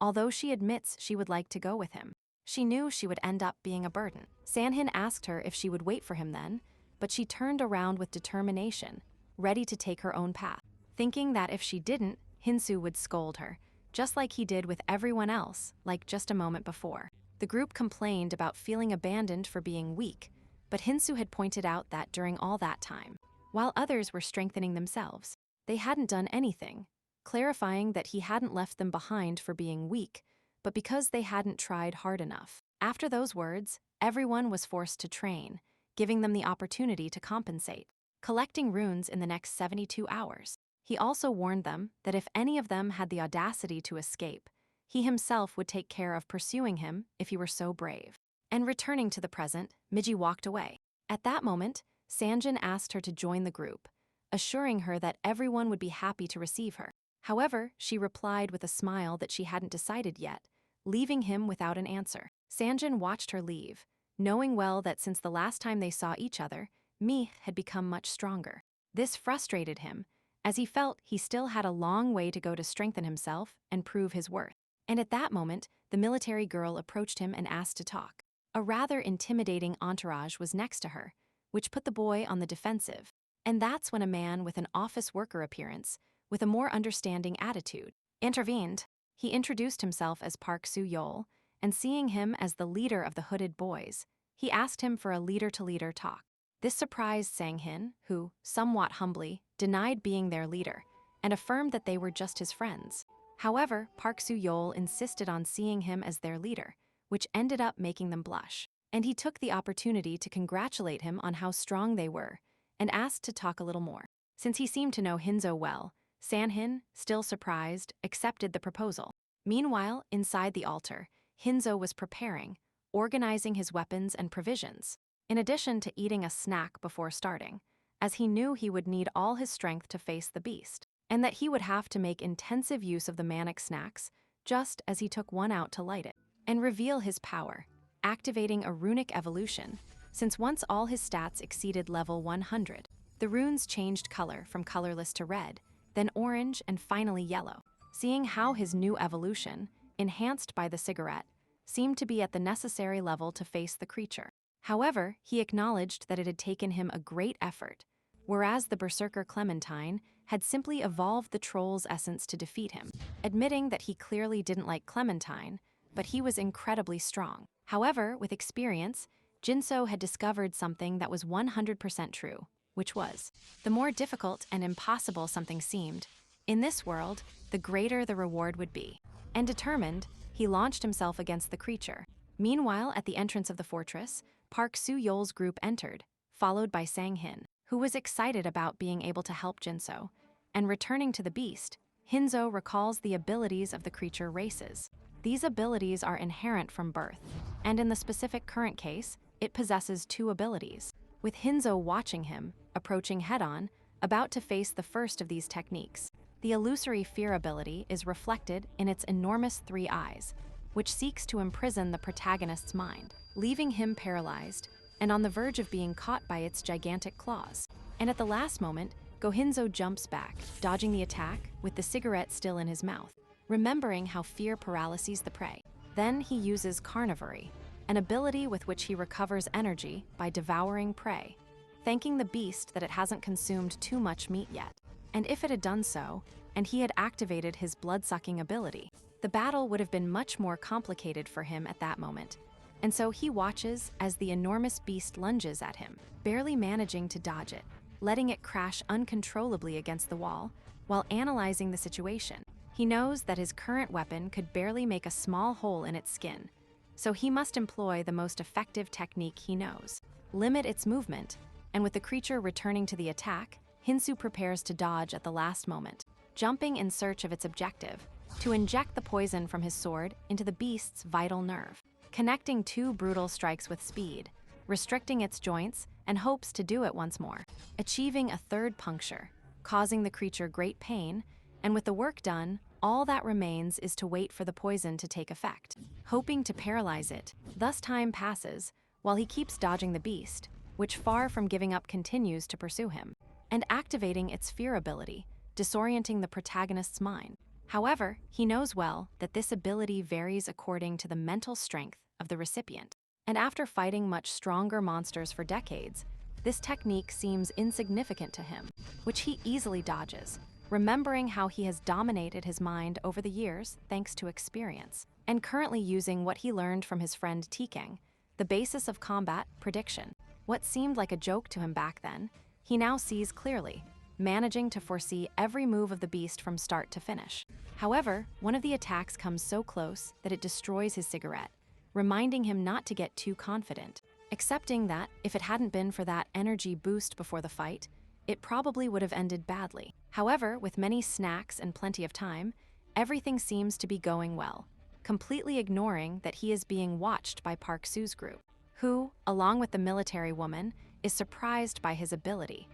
although she admits she would like to go with him. She knew she would end up being a burden. Sanhin asked her if she would wait for him then, but she turned around with determination, ready to take her own path, thinking that if she didn't, Hinzo would scold her, just like he did with everyone else, like just a moment before. The group complained about feeling abandoned for being weak, but Hinzo had pointed out that during all that time, while others were strengthening themselves, they hadn't done anything, clarifying that he hadn't left them behind for being weak, but because they hadn't tried hard enough. After those words, everyone was forced to train, giving them the opportunity to compensate, collecting runes in the next 72 hours. He also warned them that if any of them had the audacity to escape, he himself would take care of pursuing him if he were so brave. And returning to the present, Miji walked away. At that moment, Sanjin asked her to join the group, assuring her that everyone would be happy to receive her. However, she replied with a smile that she hadn't decided yet, leaving him without an answer. Sanjin watched her leave, knowing well that since the last time they saw each other, Mi had become much stronger. This frustrated him, as he felt he still had a long way to go to strengthen himself and prove his worth. And at that moment, the military girl approached him and asked to talk. A rather intimidating entourage was next to her, which put the boy on the defensive. And that's when a man with an office worker appearance, with a more understanding attitude, intervened. He introduced himself as Park Soo-yeol, and seeing him as the leader of the hooded boys, he asked him for a leader-to-leader talk. This surprised Sang-hin, who, somewhat humbly, denied being their leader, and affirmed that they were just his friends. However, Park Soo-yeol insisted on seeing him as their leader, which ended up making them blush. And he took the opportunity to congratulate him on how strong they were, and asked to talk a little more. Since he seemed to know Hinzo well, Sang-hin, still surprised, accepted the proposal. Meanwhile, inside the altar, Hinzo was preparing, organizing his weapons and provisions, in addition to eating a snack before starting, as he knew he would need all his strength to face the beast, and that he would have to make intensive use of the manic snacks, just as he took one out to light it, and reveal his power, activating a runic evolution, since once all his stats exceeded level 100, the runes changed color from colorless to red, then orange and finally yellow. Seeing how his new evolution, enhanced by the cigarette, seemed to be at the necessary level to face the creature. However, he acknowledged that it had taken him a great effort, whereas the berserker Clementine had simply evolved the troll's essence to defeat him, admitting that he clearly didn't like Clementine, but he was incredibly strong. However, with experience, Jinso had discovered something that was 100% true, which was, the more difficult and impossible something seemed, in this world, the greater the reward would be. And determined, he launched himself against the creature. Meanwhile, at the entrance of the fortress, Park Soo-yeol's group entered, followed by Sang-hin, who was excited about being able to help Jinso. And returning to the beast, Hinzo recalls the abilities of the creature races. These abilities are inherent from birth, and in the specific current case, it possesses two abilities. With Hinzo watching him, approaching head-on, about to face the first of these techniques, the illusory fear ability is reflected in its enormous 3 eyes, which seeks to imprison the protagonist's mind, leaving him paralyzed and on the verge of being caught by its gigantic claws. And at the last moment, Gohinzo jumps back, dodging the attack with the cigarette still in his mouth, remembering how fear paralyses the prey. Then he uses Carnivory, an ability with which he recovers energy by devouring prey, thanking the beast that it hasn't consumed too much meat yet. And if it had done so, and he had activated his blood-sucking ability, the battle would have been much more complicated for him at that moment. And so he watches as the enormous beast lunges at him, barely managing to dodge it, letting it crash uncontrollably against the wall, while analyzing the situation. He knows that his current weapon could barely make a small hole in its skin, so he must employ the most effective technique he knows, limit its movement, and with the creature returning to the attack, Hinzo prepares to dodge at the last moment, jumping in search of its objective, to inject the poison from his sword into the beast's vital nerve, connecting 2 brutal strikes with speed, restricting its joints, and hopes to do it once more, achieving a 3rd puncture, causing the creature great pain, and with the work done, all that remains is to wait for the poison to take effect, hoping to paralyze it. Thus time passes, while he keeps dodging the beast, which far from giving up continues to pursue him, and activating its fear ability, disorienting the protagonist's mind. However, he knows well that this ability varies according to the mental strength of the recipient. And after fighting much stronger monsters for decades, This technique seems insignificant to him, which he easily dodges, remembering how he has dominated his mind over the years thanks to experience, and currently using what he learned from his friend Kang, the basis of combat prediction. What seemed like a joke to him back then, he now sees clearly, managing to foresee every move of the beast from start to finish. However, one of the attacks comes so close that it destroys his cigarette, reminding him not to get too confident, accepting that if it hadn't been for that energy boost before the fight, it probably would have ended badly. However, with many snacks and plenty of time, everything seems to be going well, completely ignoring that he is being watched by Park Soo's group, who, along with the military woman, is surprised by his ability,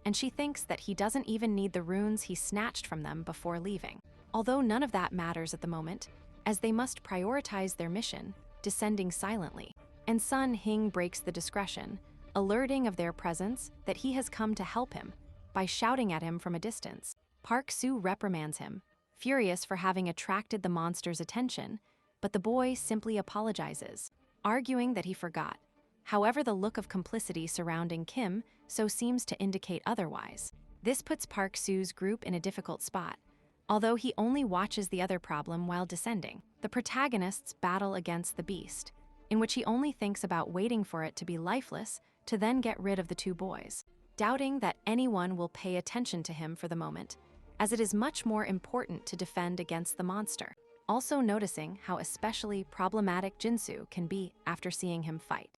and she thinks that he doesn't even need the runes he snatched from them before leaving. Although none of that matters at the moment, as they must prioritize their mission, descending silently. And Sun Hing breaks the discretion, alerting of their presence that he has come to help him by shouting at him from a distance. Park Soo reprimands him, furious for having attracted the monster's attention, but the boy simply apologizes, arguing that he forgot. However, the look of complicity surrounding Kim so seems to indicate otherwise. This puts Park Soo's group in a difficult spot, although he only watches the other problem while descending. The protagonists battle against the beast, in which he only thinks about waiting for it to be lifeless to then get rid of the two boys, doubting that anyone will pay attention to him for the moment, as it is much more important to defend against the monster. Also noticing how especially problematic Jinsu can be after seeing him fight.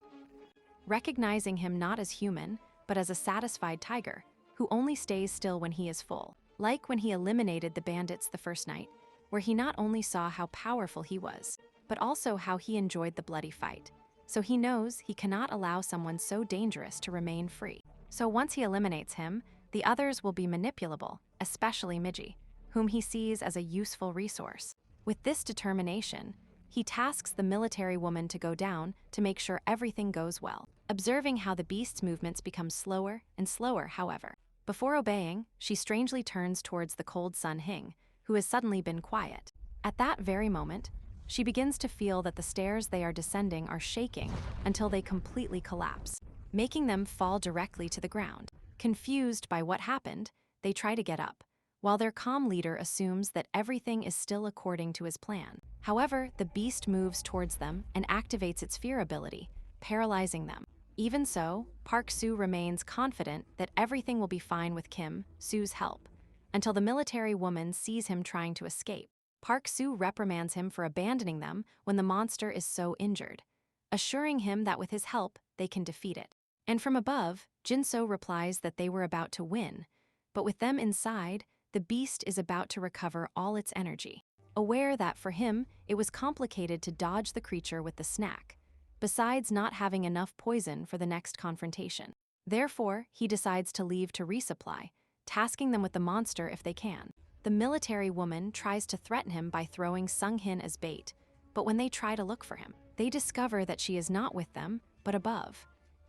Recognizing him not as human, but as a satisfied tiger, who only stays still when he is full. Like when he eliminated the bandits the first night, where he not only saw how powerful he was, but also how he enjoyed the bloody fight. So he knows he cannot allow someone so dangerous to remain free. So once he eliminates him, the others will be manipulable, especially Miji, whom he sees as a useful resource. With this determination, he tasks the military woman to go down to make sure everything goes well, observing how the beast's movements become slower and slower, however. Before obeying, she strangely turns towards the cold Sun Hing, who has suddenly been quiet. At that very moment, she begins to feel that the stairs they are descending are shaking until they completely collapse, making them fall directly to the ground. Confused by what happened, they try to get up, while their calm leader assumes that everything is still according to his plan. However, the beast moves towards them and activates its fear ability, paralyzing them. Even so, Park Soo remains confident that everything will be fine with Kim Soo's help, until the military woman sees him trying to escape. Park Soo reprimands him for abandoning them when the monster is so injured, assuring him that with his help, they can defeat it. And from above, Jinso replies that they were about to win, but with them inside, the beast is about to recover all its energy, aware that for him, it was complicated to dodge the creature with the snack, besides not having enough poison for the next confrontation. Therefore, he decides to leave to resupply, tasking them with the monster if they can. The military woman tries to threaten him by throwing Sung Hin as bait, but when they try to look for him, they discover that she is not with them, but above.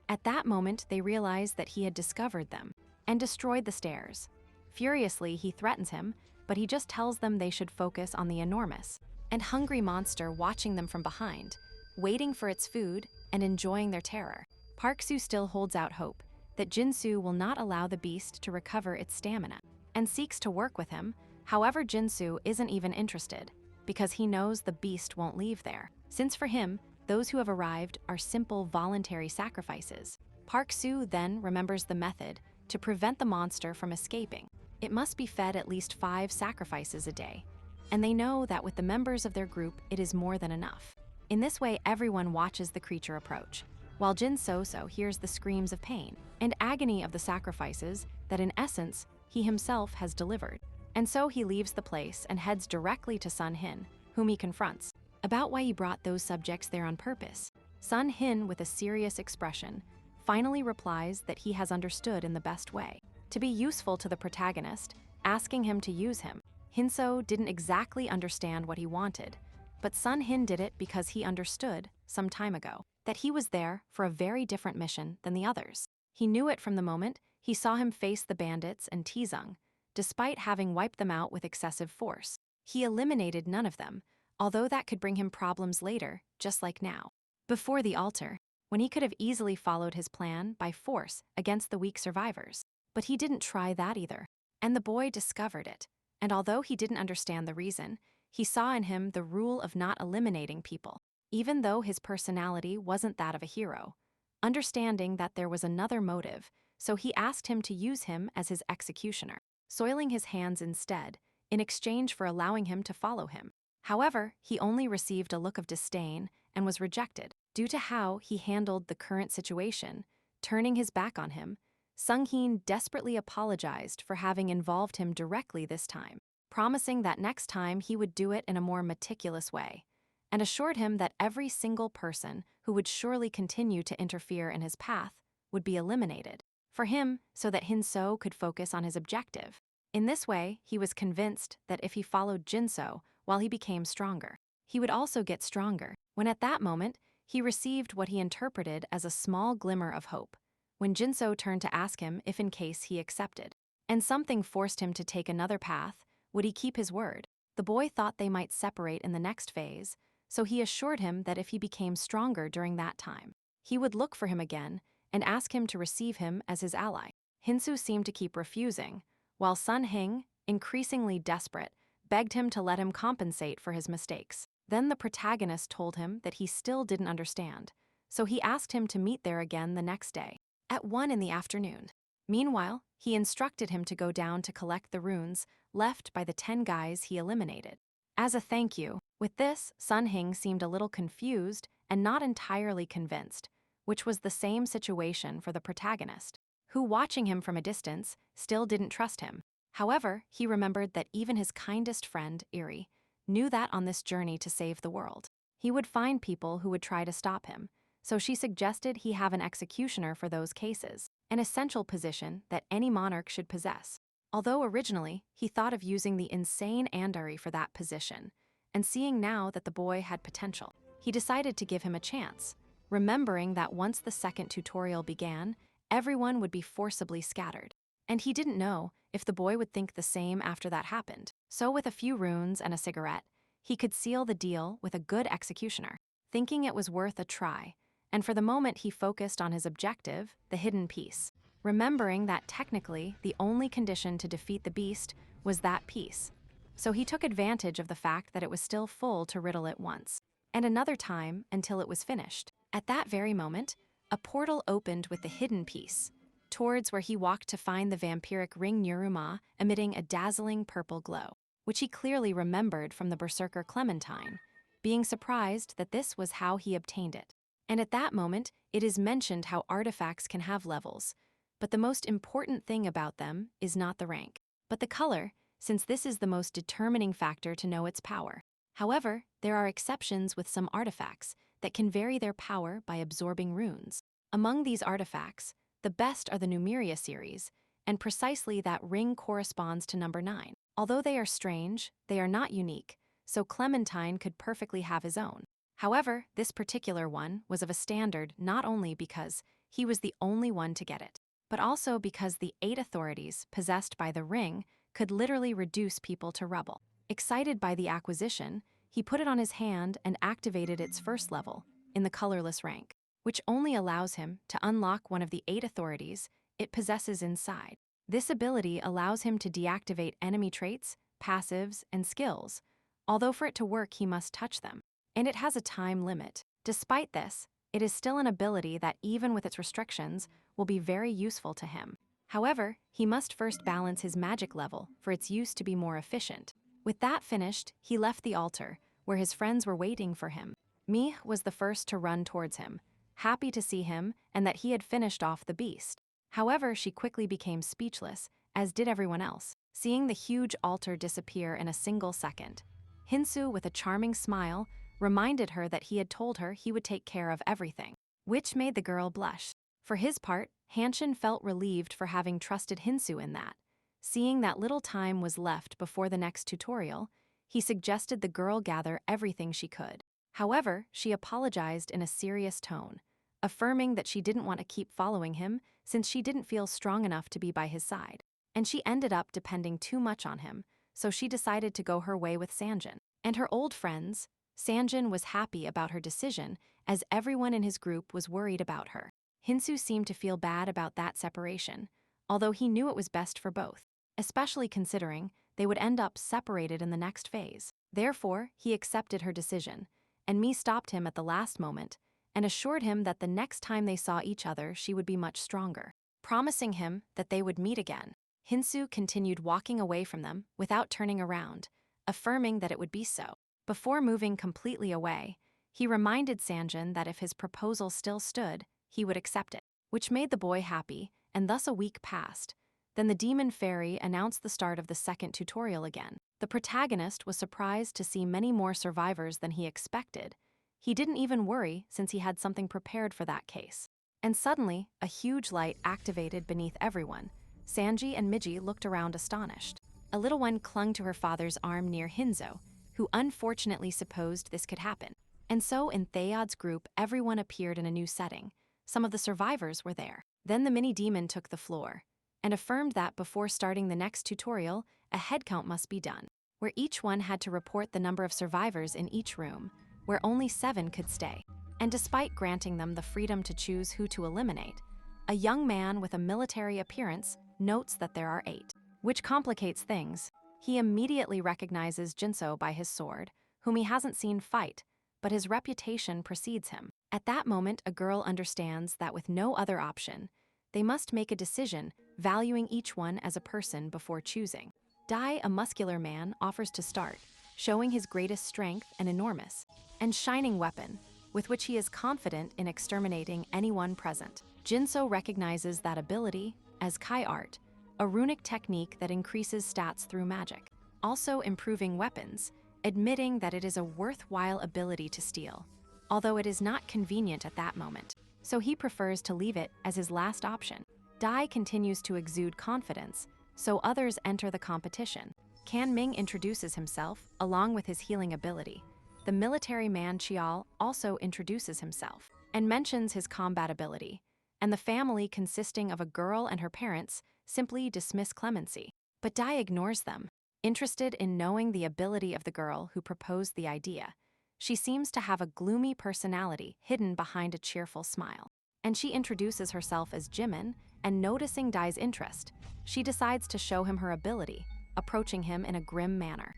At that moment, they realize that he had discovered them and destroyed the stairs. Furiously, he threatens him, but he just tells them they should focus on the enormous and hungry monster watching them from behind, waiting for its food and enjoying their terror. Park Soo still holds out hope that Jinsu will not allow the beast to recover its stamina, and seeks to work with him. However, Jinsu isn't even interested, because he knows the beast won't leave there, since for him, those who have arrived are simple voluntary sacrifices. Park Soo then remembers the method to prevent the monster from escaping. It must be fed at least 5 sacrifices a day, and they know that with the members of their group, it is more than enough. In this way, everyone watches the creature approach, while Jin So-so hears the screams of pain and agony of the sacrifices that in essence, he himself has delivered. And so he leaves the place and heads directly to Sun Hin, whom he confronts, about why he brought those subjects there on purpose. Sun Hin, with a serious expression, finally replies that he has understood in the best way, to be useful to the protagonist, asking him to use him. Hinzo didn't exactly understand what he wanted, but Sun Hin did it because he understood, some time ago, that he was there for a very different mission than the others. He knew it from the moment he saw him face the bandits and Tizung, despite having wiped them out with excessive force. He eliminated none of them, although that could bring him problems later, just like now. Before the altar, when he could have easily followed his plan by force against the weak survivors. But he didn't try that either. And the boy discovered it. And although he didn't understand the reason, he saw in him the rule of not eliminating people, even though his personality wasn't that of a hero. Understanding that there was another motive, so he asked him to use him as his executioner, soiling his hands instead, in exchange for allowing him to follow him. However, he only received a look of disdain and was rejected. Due to how he handled the current situation, turning his back on him, Sung-Heen desperately apologized for having involved him directly this time, promising that next time he would do it in a more meticulous way, and assured him that every single person who would surely continue to interfere in his path would be eliminated, for him so that Hinzo could focus on his objective. In this way, he was convinced that if he followed Jinso while he became stronger, he would also get stronger, when at that moment, he received what he interpreted as a small glimmer of hope, when Jinso turned to ask him if in case he accepted, and something forced him to take another path, would he keep his word? The boy thought they might separate in the next phase, so he assured him that if he became stronger during that time, he would look for him again and ask him to receive him as his ally. Hinzo seemed to keep refusing, while Sun Hing, increasingly desperate, begged him to let him compensate for his mistakes. Then the protagonist told him that he still didn't understand, so he asked him to meet there again the next day, at 1 in the afternoon. Meanwhile, he instructed him to go down to collect the runes left by the 10 guys he eliminated. As a thank you, with this, Sun Hing seemed a little confused and not entirely convinced, which was the same situation for the protagonist, who, watching him from a distance, still didn't trust him. However, he remembered that even his kindest friend, Eri, knew that on this journey to save the world, he would find people who would try to stop him, so she suggested he have an executioner for those cases, an essential position that any monarch should possess. Although originally, he thought of using the insane Andari for that position, and seeing now that the boy had potential, he decided to give him a chance, remembering that once the second tutorial began, everyone would be forcibly scattered. And he didn't know if the boy would think the same after that happened. So with a few runes and a cigarette, he could seal the deal with a good executioner, thinking it was worth a try, and for the moment he focused on his objective, the hidden piece, remembering that technically the only condition to defeat the beast was that piece. So he took advantage of the fact that it was still full to riddle it once, and another time until it was finished. At that very moment, a portal opened with the hidden piece, towards where he walked to find the vampiric ring Nuruma emitting a dazzling purple glow, which he clearly remembered from the berserker Clementine, being surprised that this was how he obtained it. And at that moment, it is mentioned how artifacts can have levels, but the most important thing about them is not the rank, but the color, since this is the most determining factor to know its power. However, there are exceptions with some artifacts that can vary their power by absorbing runes. Among these artifacts, the best are the Numeria series, and precisely that ring corresponds to number 9. Although they are strange, they are not unique, so Clementine could perfectly have his own. However, this particular one was of a standard not only because he was the only one to get it, but also because the 8 authorities possessed by the ring could literally reduce people to rubble. Excited by the acquisition, he put it on his hand and activated its first level, in the colorless rank, which only allows him to unlock one of the 8 authorities it possesses inside. This ability allows him to deactivate enemy traits, passives, and skills, although for it to work he must touch them, and it has a time limit. Despite this, it is still an ability that even with its restrictions will be very useful to him. However, he must first balance his magic level for its use to be more efficient. With that finished, he left the altar, where his friends were waiting for him. Mi was the first to run towards him, happy to see him and that he had finished off the beast. However, she quickly became speechless, as did everyone else, seeing the huge altar disappear in a single second. Hinzo, with a charming smile, reminded her that he had told her he would take care of everything, which made the girl blush. For his part, Hanshin felt relieved for having trusted Hinzo in that. Seeing that little time was left before the next tutorial, he suggested the girl gather everything she could. However, she apologized in a serious tone, affirming that she didn't want to keep following him since she didn't feel strong enough to be by his side, and she ended up depending too much on him, so she decided to go her way with Sanjin and her old friends, Sanjin was happy about her decision, as everyone in his group was worried about her. Hinzo seemed to feel bad about that separation, although he knew it was best for both, especially considering they would end up separated in the next phase. Therefore, he accepted her decision, and Mi stopped him at the last moment and assured him that the next time they saw each other she would be much stronger, promising him that they would meet again. Hinzo continued walking away from them without turning around, affirming that it would be so. Before moving completely away, he reminded Sanjin that if his proposal still stood, he would accept it, which made the boy happy, and thus a week passed. Then the demon fairy announced the start of the second tutorial again. The protagonist was surprised to see many more survivors than he expected. He didn't even worry since he had something prepared for that case. And suddenly, a huge light activated beneath everyone. Sanji and Miji looked around astonished. A little one clung to her father's arm near Hinzo, who unfortunately supposed this could happen. And so in Thayod's group, everyone appeared in a new setting. Some of the survivors were there. Then the mini-demon took the floor and affirmed that before starting the next tutorial, a head count must be done, where each one had to report the number of survivors in each room, where only 7 could stay. And despite granting them the freedom to choose who to eliminate, a young man with a military appearance notes that there are 8, which complicates things. He immediately recognizes Jinso by his sword, whom he hasn't seen fight, but his reputation precedes him. At that moment, a girl understands that with no other option, they must make a decision, valuing each one as a person before choosing. Dai, a muscular man, offers to start, showing his greatest strength and enormous and shining weapon, with which he is confident in exterminating anyone present. Jinso recognizes that ability as Kai Art, a runic technique that increases stats through magic, also improving weapons, admitting that it is a worthwhile ability to steal, although it is not convenient at that moment, so he prefers to leave it as his last option. Dai continues to exude confidence, so others enter the competition. Kan Ming introduces himself, along with his healing ability. The military man Chial also introduces himself and mentions his combat ability, and the family consisting of a girl and her parents simply dismiss clemency. But Dai ignores them, interested in knowing the ability of the girl who proposed the idea. She seems to have a gloomy personality hidden behind a cheerful smile. And she introduces herself as Jimin, and noticing Dai's interest, she decides to show him her ability, approaching him in a grim manner.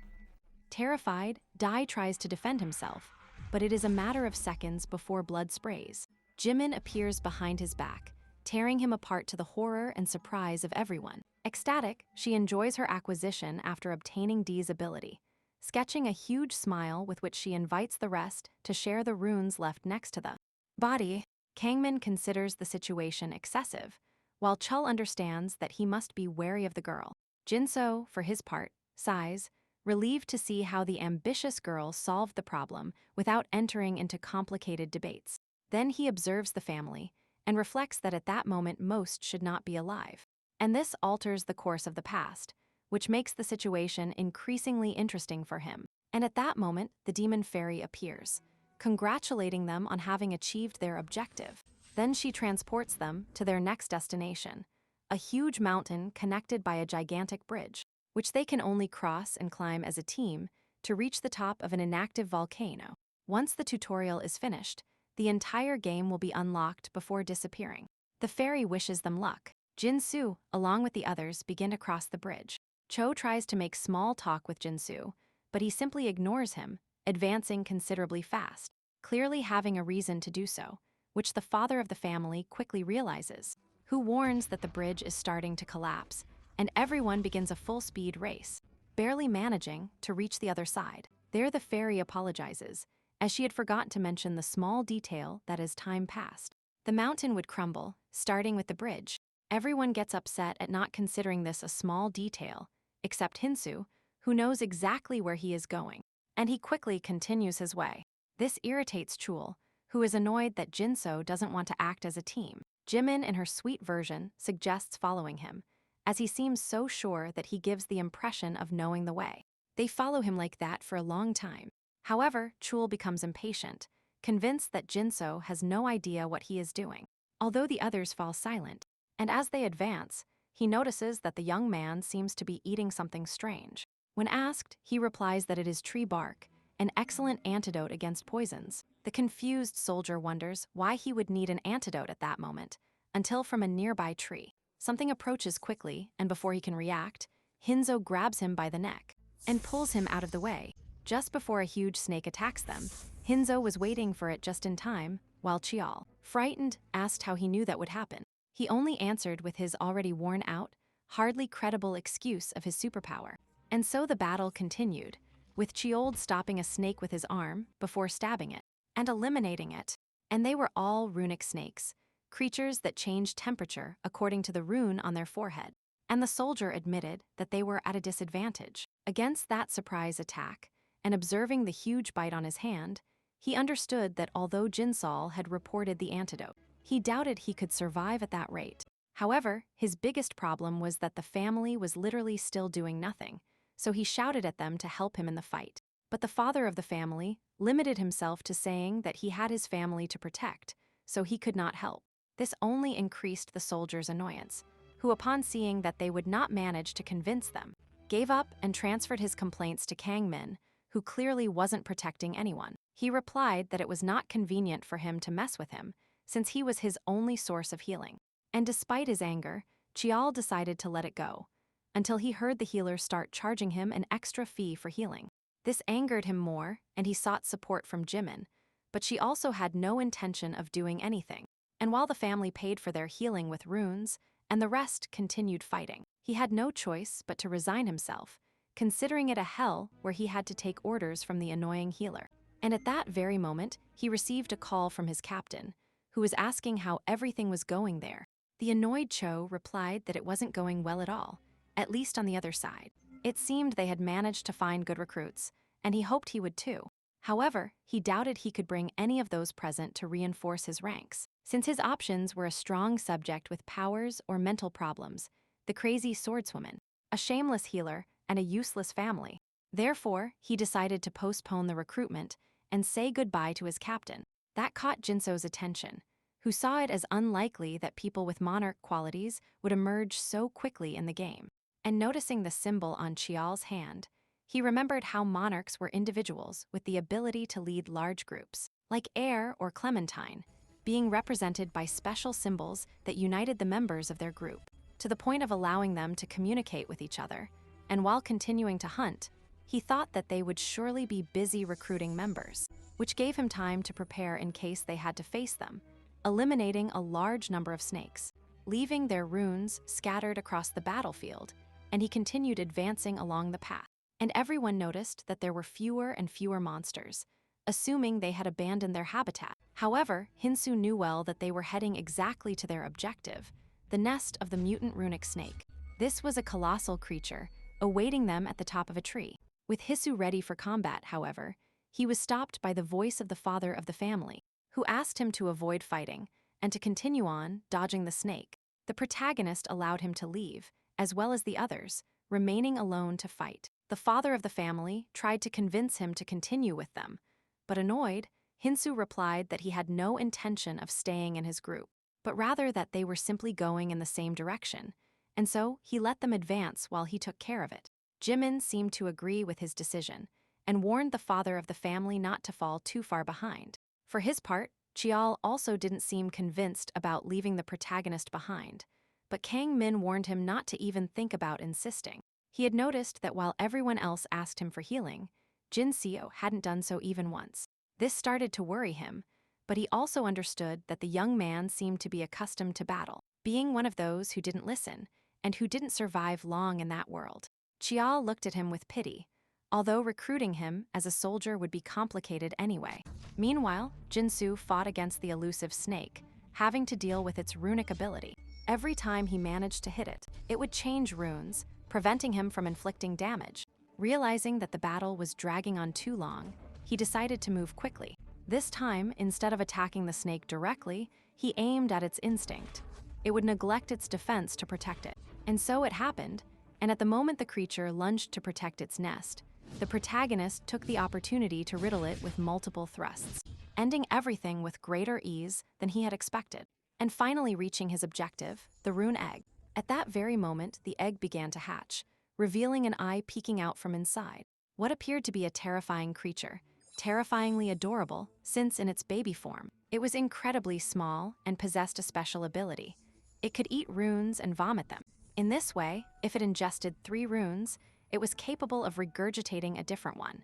Terrified, Dai tries to defend himself, but it is a matter of seconds before blood sprays. Jimin appears behind his back, tearing him apart to the horror and surprise of everyone. Ecstatic, she enjoys her acquisition after obtaining Dai's ability, sketching a huge smile with which she invites the rest to share the runes left next to the body. Kangmin considers the situation excessive, while Chul understands that he must be wary of the girl. Jinso, for his part, sighs, relieved to see how the ambitious girl solved the problem without entering into complicated debates. Then he observes the family and reflects that at that moment most should not be alive. And this alters the course of the past, which makes the situation increasingly interesting for him. And at that moment, the demon fairy appears, congratulating them on having achieved their objective. Then she transports them to their next destination, a huge mountain connected by a gigantic bridge, which they can only cross and climb as a team to reach the top of an inactive volcano. Once the tutorial is finished, the entire game will be unlocked before disappearing. The fairy wishes them luck. Jinsu, along with the others, begin to cross the bridge. Cho tries to make small talk with Jinsu, but he simply ignores him, advancing considerably fast, clearly having a reason to do so, which the father of the family quickly realizes, who warns that the bridge is starting to collapse, and everyone begins a full-speed race, barely managing to reach the other side. There the fairy apologizes, as she had forgotten to mention the small detail that as time passed, the mountain would crumble, starting with the bridge. Everyone gets upset at not considering this a small detail, except Hinzo, who knows exactly where he is going, and he quickly continues his way. This irritates Chul, who is annoyed that Jinso doesn't want to act as a team. Jimin, in her sweet version, suggests following him, as he seems so sure that he gives the impression of knowing the way. They follow him like that for a long time. However, Chul becomes impatient, convinced that Jinso has no idea what he is doing, although the others fall silent. And as they advance, he notices that the young man seems to be eating something strange. When asked, he replies that it is tree bark, an excellent antidote against poisons. The confused soldier wonders why he would need an antidote at that moment, until from a nearby tree, something approaches quickly, and before he can react, Hinzo grabs him by the neck and pulls him out of the way. Just before a huge snake attacks them, Hinzo was waiting for it just in time, while Chial, frightened, asked how he knew that would happen. He only answered with his already worn-out, hardly credible excuse of his superpower. And so the battle continued, with Chiol stopping a snake with his arm before stabbing it and eliminating it. And they were all runic snakes, creatures that changed temperature according to the rune on their forehead. And the soldier admitted that they were at a disadvantage. Against that surprise attack, and observing the huge bite on his hand, he understood that although Jinsal had reported the antidote, he doubted he could survive at that rate. However, his biggest problem was that the family was literally still doing nothing, so he shouted at them to help him in the fight. But the father of the family limited himself to saying that he had his family to protect, so he could not help. This only increased the soldiers' annoyance, who, upon seeing that they would not manage to convince them, gave up and transferred his complaints to Kang Min, who clearly wasn't protecting anyone. He replied that it was not convenient for him to mess with him, since he was his only source of healing. And despite his anger, Chial decided to let it go, until he heard the healer start charging him an extra fee for healing. This angered him more, and he sought support from Jimin, but she also had no intention of doing anything. And while the family paid for their healing with runes, and the rest continued fighting, he had no choice but to resign himself, considering it a hell where he had to take orders from the annoying healer. And at that very moment, he received a call from his captain, who was asking how everything was going there. The annoyed Cho replied that it wasn't going well at all, at least on the other side. It seemed they had managed to find good recruits, and he hoped he would too. However, he doubted he could bring any of those present to reinforce his ranks, since his options were a strong subject with powers or mental problems, the crazy swordswoman, a shameless healer, and a useless family. Therefore, he decided to postpone the recruitment and say goodbye to his captain. That caught Jinso's attention, who saw it as unlikely that people with monarch qualities would emerge so quickly in the game. And noticing the symbol on Chial's hand, he remembered how monarchs were individuals with the ability to lead large groups, like Air or Clementine, being represented by special symbols that united the members of their group, to the point of allowing them to communicate with each other. And while continuing to hunt, he thought that they would surely be busy recruiting members, which gave him time to prepare in case they had to face them, eliminating a large number of snakes, leaving their runes scattered across the battlefield, and he continued advancing along the path. And everyone noticed that there were fewer and fewer monsters, assuming they had abandoned their habitat. However, Hansoo knew well that they were heading exactly to their objective, the nest of the mutant runic snake. This was a colossal creature, awaiting them at the top of a tree. With Hisu ready for combat, however, he was stopped by the voice of the father of the family, who asked him to avoid fighting and to continue on, dodging the snake. The protagonist allowed him to leave, as well as the others, remaining alone to fight. The father of the family tried to convince him to continue with them, but annoyed, Hansoo replied that he had no intention of staying in his group, but rather that they were simply going in the same direction, and so he let them advance while he took care of it. Jimin seemed to agree with his decision, and warned the father of the family not to fall too far behind. For his part, Chial also didn't seem convinced about leaving the protagonist behind, but Kang Min warned him not to even think about insisting. He had noticed that while everyone else asked him for healing, Jin Seo hadn't done so even once. This started to worry him, but he also understood that the young man seemed to be accustomed to battle, being one of those who didn't listen, and who didn't survive long in that world. Chial looked at him with pity, although recruiting him as a soldier would be complicated anyway. Meanwhile, Jinsu fought against the elusive snake, having to deal with its runic ability. Every time he managed to hit it, it would change runes, preventing him from inflicting damage. Realizing that the battle was dragging on too long, he decided to move quickly. This time, instead of attacking the snake directly, he aimed at its instinct. It would neglect its defense to protect it. And so it happened, and at the moment the creature lunged to protect its nest, the protagonist took the opportunity to riddle it with multiple thrusts, ending everything with greater ease than he had expected, and finally reaching his objective, the rune egg. At that very moment, the egg began to hatch, revealing an eye peeking out from inside. What appeared to be a terrifying creature, terrifyingly adorable since in its baby form, it was incredibly small and possessed a special ability. It could eat runes and vomit them. In this way, if it ingested 3 runes, it was capable of regurgitating a different one.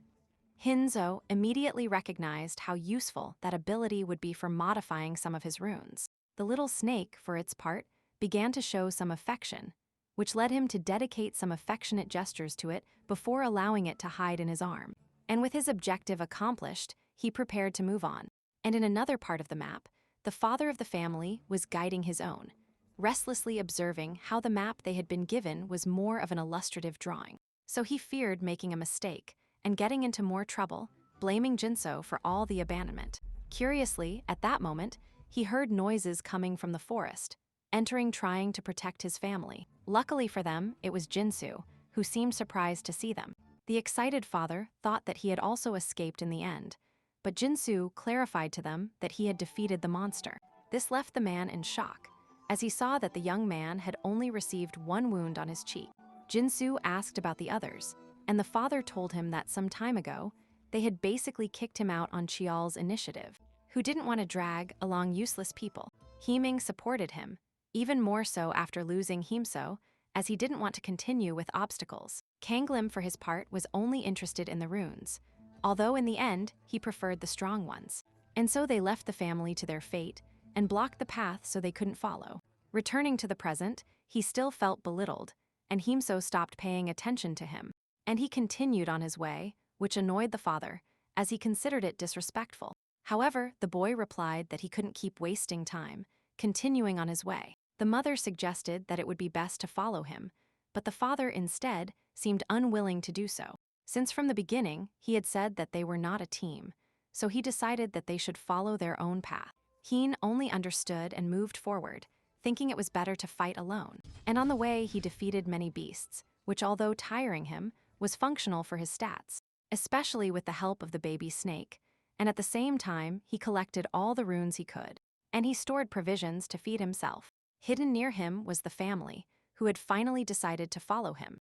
Hinzo immediately recognized how useful that ability would be for modifying some of his runes. The little snake, for its part, began to show some affection, which led him to dedicate some affectionate gestures to it before allowing it to hide in his arm. And with his objective accomplished, he prepared to move on. And in another part of the map, the father of the family was guiding his own, restlessly observing how the map they had been given was more of an illustrative drawing. So he feared making a mistake and getting into more trouble, blaming Jinso for all the abandonment. Curiously, at that moment, he heard noises coming from the forest, entering trying to protect his family. Luckily for them, it was Jinsu, who seemed surprised to see them. The excited father thought that he had also escaped in the end, but Jinsu clarified to them that he had defeated the monster. This left the man in shock, as he saw that the young man had only received 1 wound on his cheek. Jinsu asked about the others, and the father told him that some time ago, they had basically kicked him out on Chial's initiative, who didn't want to drag along useless people. Himing supported him, even more so after losing Hinzo, as he didn't want to continue with obstacles. Kanglim, for his part, was only interested in the runes, although in the end, he preferred the strong ones. And so they left the family to their fate and blocked the path so they couldn't follow. Returning to the present, he still felt belittled, and Hinzo stopped paying attention to him. And he continued on his way, which annoyed the father, as he considered it disrespectful. However, the boy replied that he couldn't keep wasting time, continuing on his way. The mother suggested that it would be best to follow him, but the father instead seemed unwilling to do so. Since from the beginning, he had said that they were not a team, so he decided that they should follow their own path. Heen only understood and moved forward, thinking it was better to fight alone. And on the way, he defeated many beasts, which, although tiring him, was functional for his stats, especially with the help of the baby snake, and at the same time, he collected all the runes he could, and he stored provisions to feed himself. Hidden near him was the family, who had finally decided to follow him.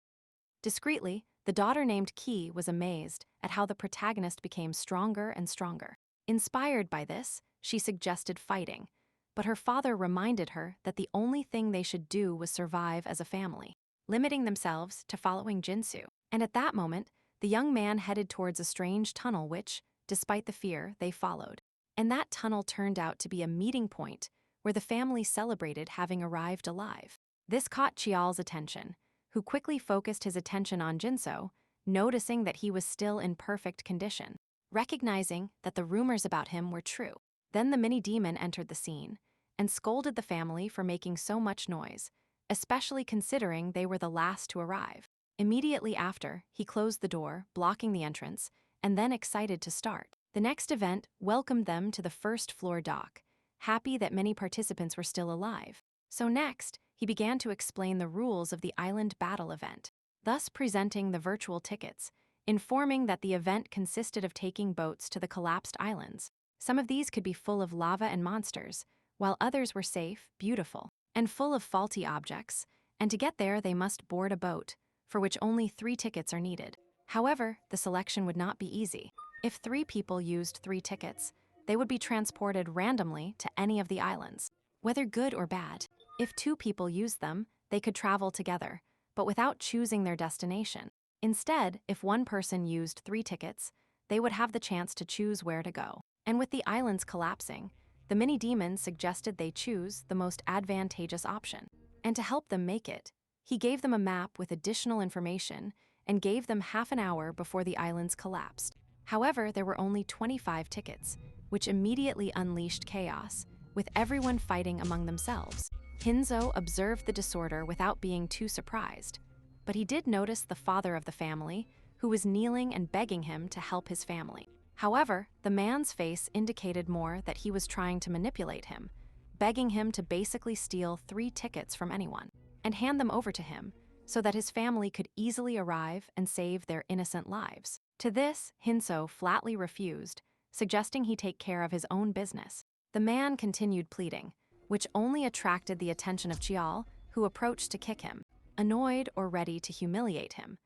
Discreetly, the daughter named Ki was amazed at how the protagonist became stronger and stronger. Inspired by this, she suggested fighting, but her father reminded her that the only thing they should do was survive as a family, limiting themselves to following Jinsu. And at that moment, the young man headed towards a strange tunnel which, despite the fear, they followed. And that tunnel turned out to be a meeting point where the family celebrated having arrived alive. This caught Chial's attention, who quickly focused his attention on Jinso, noticing that he was still in perfect condition, recognizing that the rumors about him were true. Then the mini-demon entered the scene and scolded the family for making so much noise, especially considering they were the last to arrive. Immediately after, he closed the door, blocking the entrance, and then excited to start. The next event welcomed them to the first-floor dock, happy that many participants were still alive. So next, he began to explain the rules of the island battle event, thus presenting the virtual tickets, informing that the event consisted of taking boats to the collapsed islands. Some of these could be full of lava and monsters, while others were safe, beautiful, and full of faulty objects, and to get there they must board a boat, for which only 3 tickets are needed. However, the selection would not be easy. If 3 people used 3 tickets, they would be transported randomly to any of the islands, whether good or bad. If 2 people used them, they could travel together, but without choosing their destination. Instead, if 1 person used 3 tickets, they would have the chance to choose where to go. And with the islands collapsing, the mini-demon suggested they choose the most advantageous option. And to help them make it, he gave them a map with additional information and gave them half an hour before the islands collapsed. However, there were only 25 tickets, which immediately unleashed chaos, with everyone fighting among themselves. Hinzo observed the disorder without being too surprised, but he did notice the father of the family, who was kneeling and begging him to help his family. However, the man's face indicated more that he was trying to manipulate him, begging him to basically steal 3 tickets from anyone and hand them over to him so that his family could easily arrive and save their innocent lives. To this, Hinzo flatly refused, suggesting he take care of his own business. The man continued pleading, which only attracted the attention of Chial, who approached to kick him, annoyed or ready to humiliate him,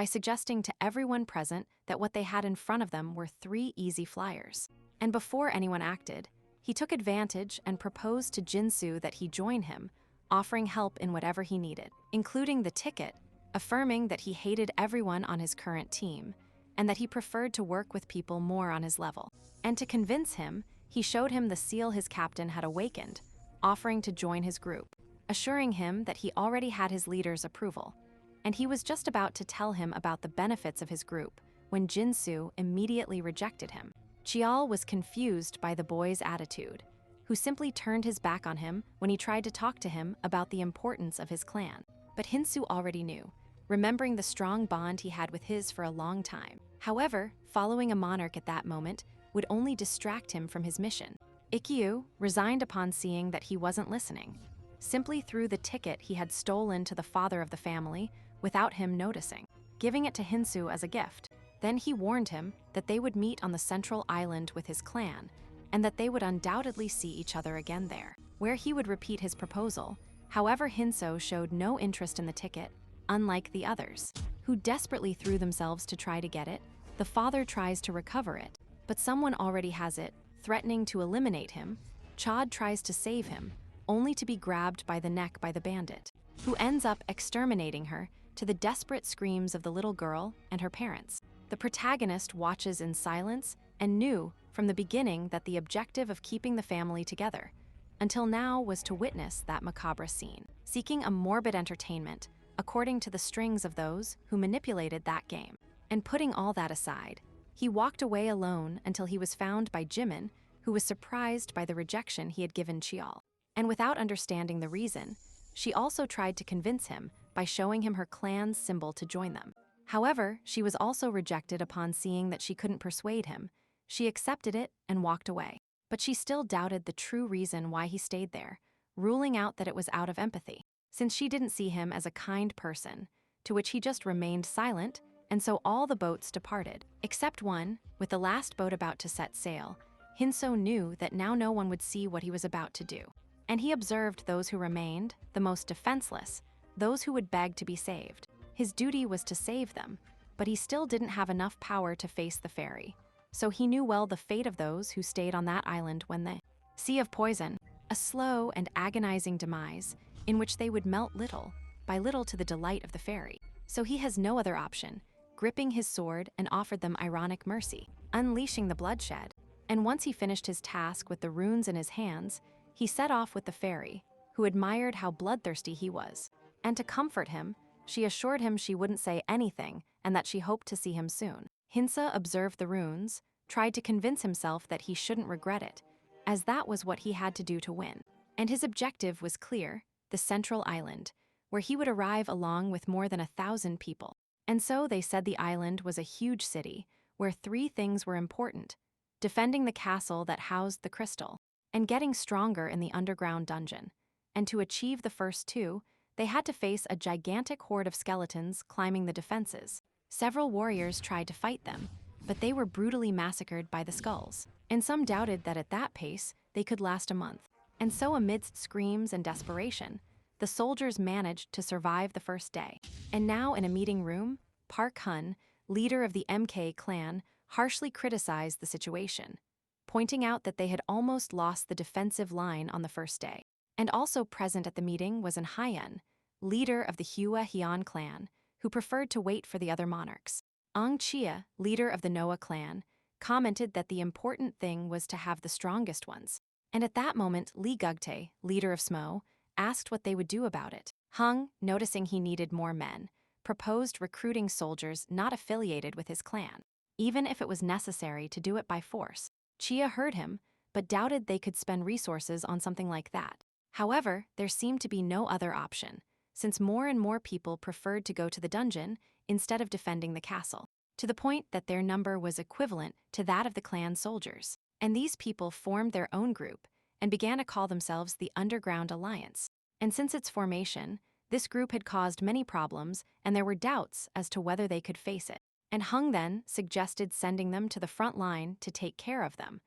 by suggesting to everyone present that what they had in front of them were 3 easy flyers. And before anyone acted, he took advantage and proposed to Jinsu that he join him, offering help in whatever he needed, including the ticket, affirming that he hated everyone on his current team, and that he preferred to work with people more on his level. And to convince him, he showed him the seal his captain had awakened, offering to join his group, assuring him that he already had his leader's approval. And he was just about to tell him about the benefits of his group when Jinsu immediately rejected him. Chial was confused by the boy's attitude, who simply turned his back on him when he tried to talk to him about the importance of his clan. But Hinzo already knew, remembering the strong bond he had with his for a long time. However, following a monarch at that moment would only distract him from his mission. Ikkyu, resigned upon seeing that he wasn't listening, simply threw the ticket he had stolen to the father of the family without him noticing, giving it to Hinzo as a gift. Then he warned him that they would meet on the central island with his clan, and that they would undoubtedly see each other again there, where he would repeat his proposal. However, Hinzo showed no interest in the ticket, unlike the others, who desperately threw themselves to try to get it. The father tries to recover it, but someone already has it, threatening to eliminate him. Chad tries to save him, only to be grabbed by the neck by the bandit, who ends up exterminating her to the desperate screams of the little girl and her parents. The protagonist watches in silence and knew from the beginning that the objective of keeping the family together until now was to witness that macabre scene, seeking a morbid entertainment according to the strings of those who manipulated that game. And putting all that aside, he walked away alone until he was found by Jimin, who was surprised by the rejection he had given Chial. And without understanding the reason, she also tried to convince him by showing him her clan's symbol to join them. However, she was also rejected upon seeing that she couldn't persuade him. She accepted it and walked away. But she still doubted the true reason why he stayed there, ruling out that it was out of empathy, since she didn't see him as a kind person, to which he just remained silent. And so all the boats departed, except one. With the last boat about to set sail, Hinzo knew that now no one would see what he was about to do. And he observed those who remained, the most defenseless, those who would beg to be saved. His duty was to save them, but he still didn't have enough power to face the ferry. So he knew well the fate of those who stayed on that island when the sea of poison, a slow and agonizing demise in which they would melt little by little to the delight of the ferry. So he has no other option, gripping his sword and offered them ironic mercy, unleashing the bloodshed. And once he finished his task with the runes in his hands, he set off with the fairy, who admired how bloodthirsty he was. And to comfort him, she assured him she wouldn't say anything and that she hoped to see him soon. Hinzo observed the runes, tried to convince himself that he shouldn't regret it, as that was what he had to do to win. And his objective was clear, the central island, where he would arrive along with more than 1,000 people. And so they said the island was a huge city, where 3 things were important: defending the castle that housed the crystal, and getting stronger in the underground dungeon. And to achieve the first 2, they had to face a gigantic horde of skeletons climbing the defenses. Several warriors tried to fight them, but they were brutally massacred by the skulls. And some doubted that at that pace, they could last a month. And so amidst screams and desperation, the soldiers managed to survive the first day. And now in a meeting room, Park Hun, leader of the MK clan, harshly criticized the situation, pointing out that they had almost lost the defensive line on the first day. And also present at the meeting was An Hyen, leader of the Hua Heian clan, who preferred to wait for the other monarchs. Ang Chia, leader of the Noah clan, commented that the important thing was to have the strongest ones. And at that moment, Lee Gugtae, leader of Smo, asked what they would do about it. Hung, noticing he needed more men, proposed recruiting soldiers not affiliated with his clan, even if it was necessary to do it by force. Chia heard him, but doubted they could spend resources on something like that. However, there seemed to be no other option, since more and more people preferred to go to the dungeon instead of defending the castle, to the point that their number was equivalent to that of the clan soldiers. And these people formed their own group and began to call themselves the Underground Alliance. And since its formation, this group had caused many problems, and there were doubts as to whether they could face it. And Hung then suggested sending them to the front line to take care of them.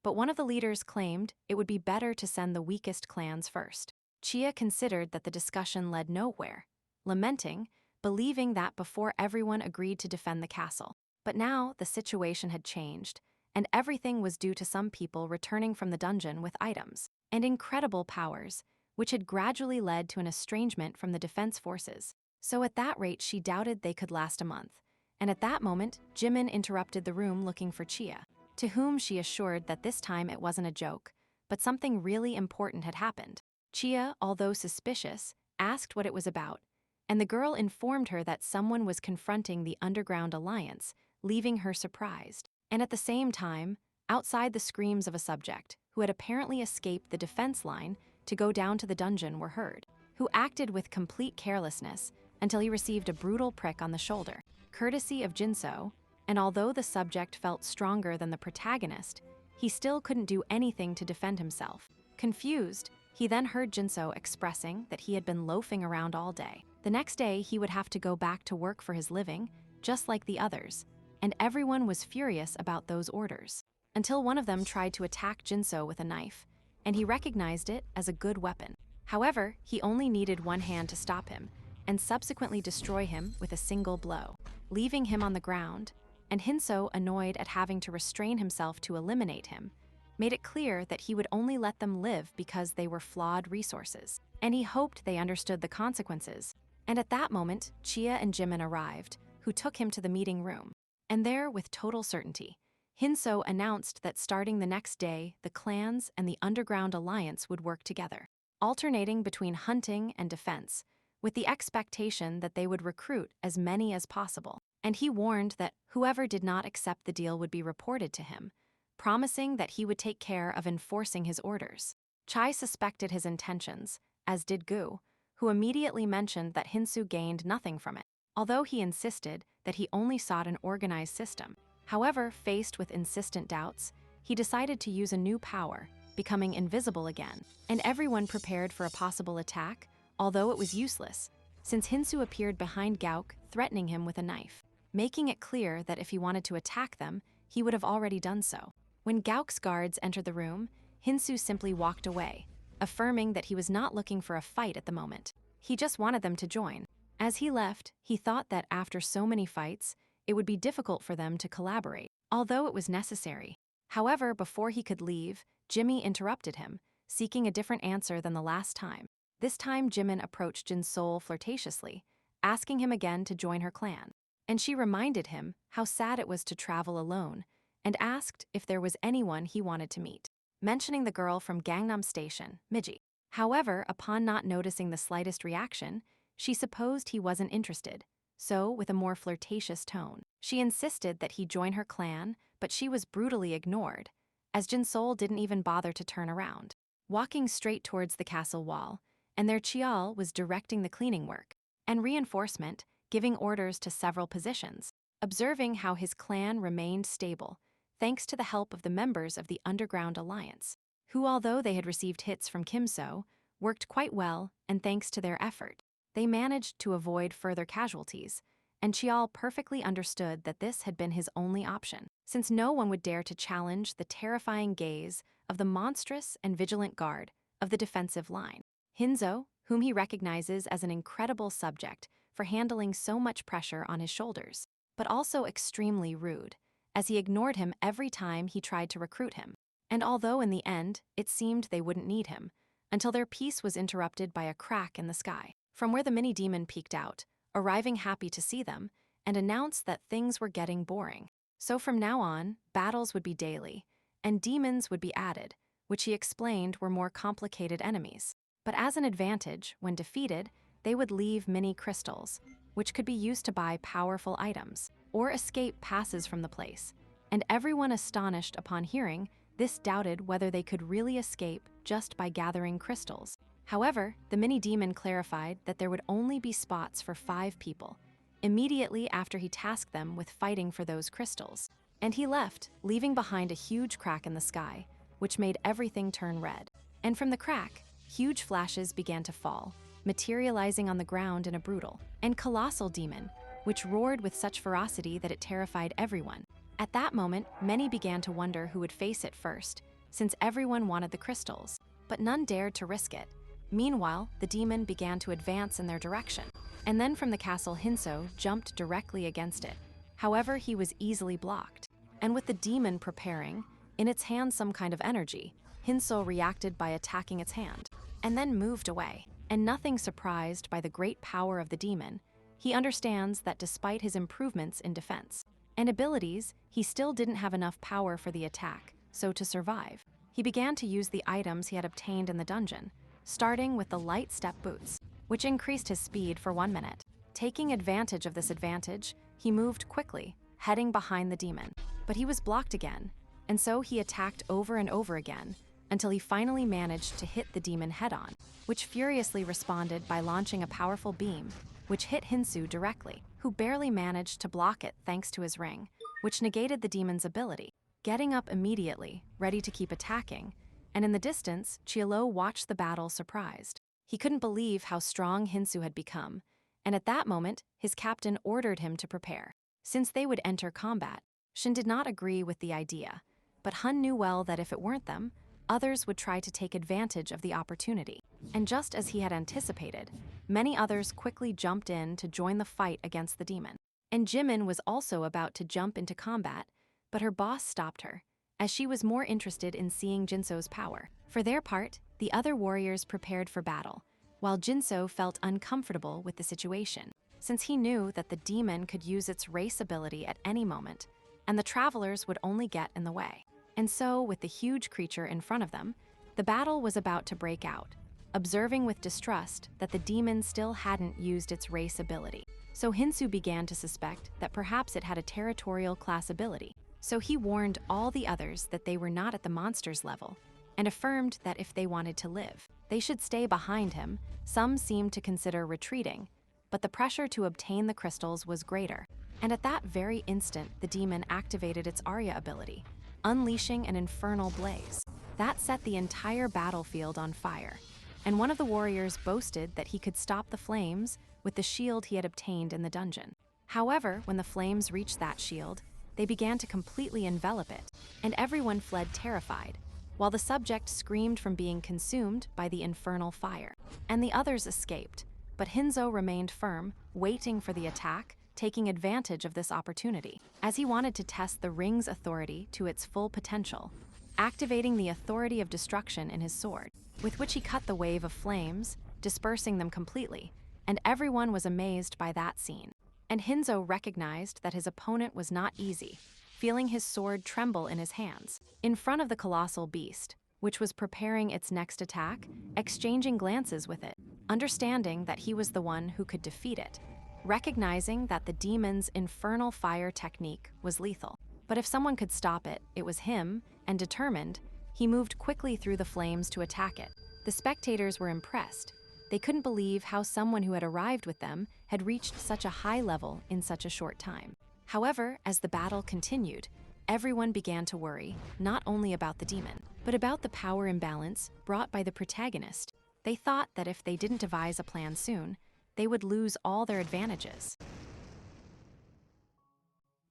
But one of the leaders claimed it would be better to send the weakest clans first. Chia considered that the discussion led nowhere, lamenting, believing that before everyone agreed to defend the castle. But now the situation had changed, and everything was due to some people returning from the dungeon with items and incredible powers, which had gradually led to an estrangement from the defense forces. So at that rate, she doubted they could last a month. And at that moment, Jimin interrupted the room looking for Chia, to whom she assured that this time it wasn't a joke, but something really important had happened. Chia, although suspicious, asked what it was about, and the girl informed her that someone was confronting the Underground Alliance, leaving her surprised. And at the same time, outside the screams of a subject, who had apparently escaped the defense line to go down to the dungeon, were heard, who acted with complete carelessness until he received a brutal prick on the shoulder, courtesy of Jinso, and although the subject felt stronger than the protagonist, he still couldn't do anything to defend himself. Confused, he then heard Jinso expressing that he had been loafing around all day. The next day, he would have to go back to work for his living, just like the others, and everyone was furious about those orders. Until one of them tried to attack Jinso with a knife, and he recognized it as a good weapon. However, he only needed one hand to stop him, and subsequently destroy him with a single blow, leaving him on the ground, and Hinzo, annoyed at having to restrain himself to eliminate him, made it clear that he would only let them live because they were flawed resources, and he hoped they understood the consequences. And at that moment, Chia and Jimin arrived, who took him to the meeting room. And there, with total certainty, Hinzo announced that starting the next day, the clans and the Underground Alliance would work together, alternating between hunting and defense, with the expectation that they would recruit as many as possible. And he warned that whoever did not accept the deal would be reported to him, promising that he would take care of enforcing his orders. Chai suspected his intentions, as did Gu, who immediately mentioned that Hinzo gained nothing from it, although he insisted that he only sought an organized system. However, faced with insistent doubts, he decided to use a new power, becoming invisible again, and everyone prepared for a possible attack, although it was useless, since Hinzo appeared behind Gauk, threatening him with a knife, making it clear that if he wanted to attack them, he would have already done so. When Gauk's guards entered the room, Hinzo simply walked away, affirming that he was not looking for a fight at the moment. He just wanted them to join. As he left, he thought that after so many fights, it would be difficult for them to collaborate, although it was necessary. However, before he could leave, Jimmy interrupted him, seeking a different answer than the last time. This time, Jimin approached Jinsol flirtatiously, asking him again to join her clan. And she reminded him how sad it was to travel alone, and asked if there was anyone he wanted to meet, mentioning the girl from Gangnam Station, Miji. However, upon not noticing the slightest reaction, she supposed he wasn't interested. So, with a more flirtatious tone, she insisted that he join her clan, but she was brutally ignored, as Jinsol didn't even bother to turn around, walking straight towards the castle wall, and their Chial was directing the cleaning work and reinforcement, giving orders to several positions, observing how his clan remained stable, thanks to the help of the members of the Underground Alliance, who, although they had received hits from Kimso, worked quite well, and thanks to their effort, they managed to avoid further casualties, and Chial perfectly understood that this had been his only option, since no one would dare to challenge the terrifying gaze of the monstrous and vigilant guard of the defensive line. Hinzo, whom he recognizes as an incredible subject for handling so much pressure on his shoulders, but also extremely rude, as he ignored him every time he tried to recruit him. And although in the end, it seemed they wouldn't need him, until their peace was interrupted by a crack in the sky, from where the mini-demon peeked out, arriving happy to see them, and announced that things were getting boring. So from now on, battles would be daily, and demons would be added, which he explained were more complicated enemies. But as an advantage, when defeated, they would leave mini crystals, which could be used to buy powerful items, or escape passes from the place. And everyone astonished upon hearing this doubted whether they could really escape just by gathering crystals. However, the mini-demon clarified that there would only be spots for 5 people, immediately after he tasked them with fighting for those crystals. And he left, leaving behind a huge crack in the sky, which made everything turn red. And from the crack, huge flashes began to fall, materializing on the ground in a brutal and colossal demon, which roared with such ferocity that it terrified everyone. At that moment, many began to wonder who would face it first, since everyone wanted the crystals, but none dared to risk it, Meanwhile, the demon began to advance in their direction, and then from the castle Hinzo jumped directly against it. However, he was easily blocked. And with the demon preparing, in its hand some kind of energy, Hinzo reacted by attacking its hand, and then moved away. And nothing surprised by the great power of the demon, he understands that despite his improvements in defense and abilities, he still didn't have enough power for the attack, so to survive, he began to use the items he had obtained in the dungeon, starting with the light step boots, which increased his speed for 1 minute. Taking advantage of this advantage, he moved quickly, heading behind the demon. But he was blocked again, and so he attacked over and over again, until he finally managed to hit the demon head-on, which furiously responded by launching a powerful beam, which hit Hinzo directly, who barely managed to block it thanks to his ring, which negated the demon's ability. Getting up immediately, ready to keep attacking, and in the distance, Chielo watched the battle surprised. He couldn't believe how strong Hinzo had become, and at that moment, his captain ordered him to prepare. Since they would enter combat, Shin did not agree with the idea, but Hun knew well that if it weren't them, others would try to take advantage of the opportunity. And just as he had anticipated, many others quickly jumped in to join the fight against the demon. And Jimin was also about to jump into combat, but her boss stopped her, as she was more interested in seeing Jinso's power. For their part, the other warriors prepared for battle, while Jinso felt uncomfortable with the situation, since he knew that the demon could use its race ability at any moment, and the travelers would only get in the way. And so, with the huge creature in front of them, the battle was about to break out, observing with distrust that the demon still hadn't used its race ability. So Hinzo began to suspect that perhaps it had a territorial class ability. So he warned all the others that they were not at the monster's level, and affirmed that if they wanted to live, they should stay behind him. Some seemed to consider retreating, but the pressure to obtain the crystals was greater. And at that very instant, the demon activated its Arya ability, unleashing an infernal blaze. That set the entire battlefield on fire, and one of the warriors boasted that he could stop the flames with the shield he had obtained in the dungeon. However, when the flames reached that shield, they began to completely envelop it, and everyone fled terrified, while the subject screamed from being consumed by the infernal fire. And the others escaped, but Hinzo remained firm, waiting for the attack, taking advantage of this opportunity, as he wanted to test the ring's authority to its full potential, activating the authority of destruction in his sword, with which he cut the wave of flames, dispersing them completely, and everyone was amazed by that scene. And Hinzo recognized that his opponent was not easy, feeling his sword tremble in his hands, in front of the colossal beast, which was preparing its next attack, exchanging glances with it, understanding that he was the one who could defeat it, recognizing that the demon's infernal fire technique was lethal. But if someone could stop it, it was him, and determined, he moved quickly through the flames to attack it. The spectators were impressed. They couldn't believe how someone who had arrived with them had reached such a high level in such a short time. However, as the battle continued, everyone began to worry, not only about the demon, but about the power imbalance brought by the protagonist. They thought that if they didn't devise a plan soon, they would lose all their advantages.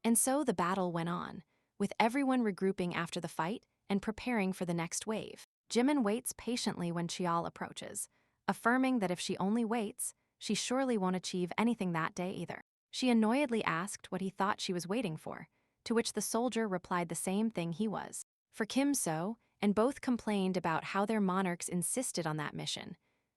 And so the battle went on, with everyone regrouping after the fight and preparing for the next wave. Jimin waits patiently when Chial approaches, affirming that if she only waits, she surely won't achieve anything that day either. She annoyedly asked what he thought she was waiting for, to which the soldier replied the same thing he was. For Kim So, and both complained about how their monarchs insisted on that mission.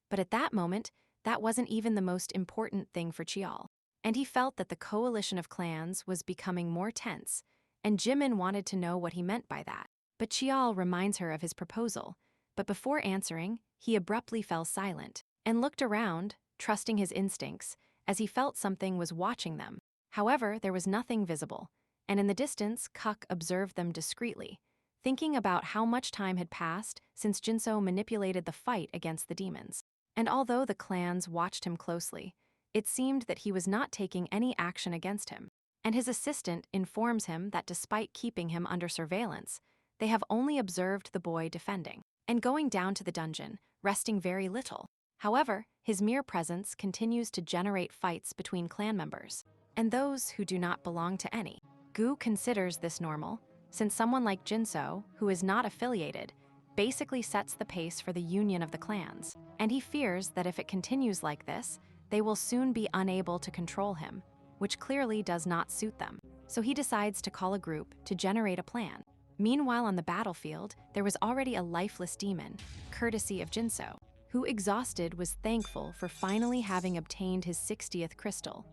But at that moment, that wasn't even the most important thing for Chial. And he felt that the coalition of clans was becoming more tense, and Jimin wanted to know what he meant by that. But Chial reminds her of his proposal, but before answering, he abruptly fell silent, and looked around, trusting his instincts, as he felt something was watching them. However, there was nothing visible, and in the distance, Kuk observed them discreetly, thinking about how much time had passed since Jinso manipulated the fight against the demons. And although the clans watched him closely, it seemed that he was not taking any action against him. And his assistant informs him that despite keeping him under surveillance, they have only observed the boy defending and going down to the dungeon, resting very little. However, his mere presence continues to generate fights between clan members and those who do not belong to any. Gu considers this normal, since someone like Jinso, who is not affiliated, basically sets the pace for the union of the clans, and he fears that if it continues like this, they will soon be unable to control him, which clearly does not suit them. So he decides to call a group to generate a plan. Meanwhile, on the battlefield, there was already a lifeless demon, courtesy of Jinso, who, exhausted, was thankful for finally having obtained his 60th crystal.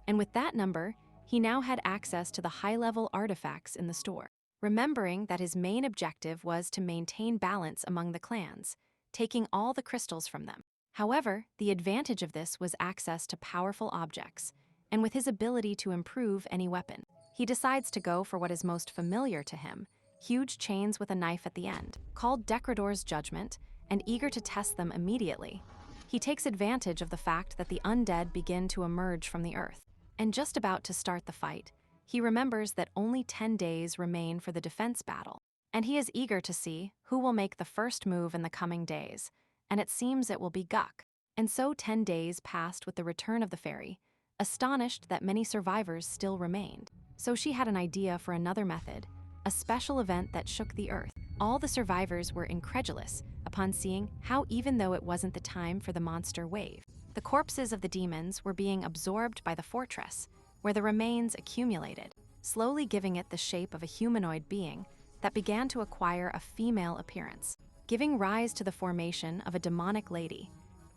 And with that number, he now had access to the high-level artifacts in the store. Remembering that his main objective was to maintain balance among the clans, taking all the crystals from them. However, the advantage of this was access to powerful objects, and with his ability to improve any weapon. He decides to go for what is most familiar to him, huge chains with a knife at the end, called Decrador's Judgment, and eager to test them immediately. He takes advantage of the fact that the undead begin to emerge from the earth, and just about to start the fight, he remembers that only 10 days remain for the defense battle, and he is eager to see who will make the first move in the coming days, and it seems it will be Guk. And so 10 days passed with the return of the fairy, astonished that many survivors still remained. So she had an idea for another method, a special event that shook the earth. All the survivors were incredulous upon seeing how, even though it wasn't the time for the monster wave, the corpses of the demons were being absorbed by the fortress, where the remains accumulated, slowly giving it the shape of a humanoid being that began to acquire a female appearance, giving rise to the formation of a demonic lady.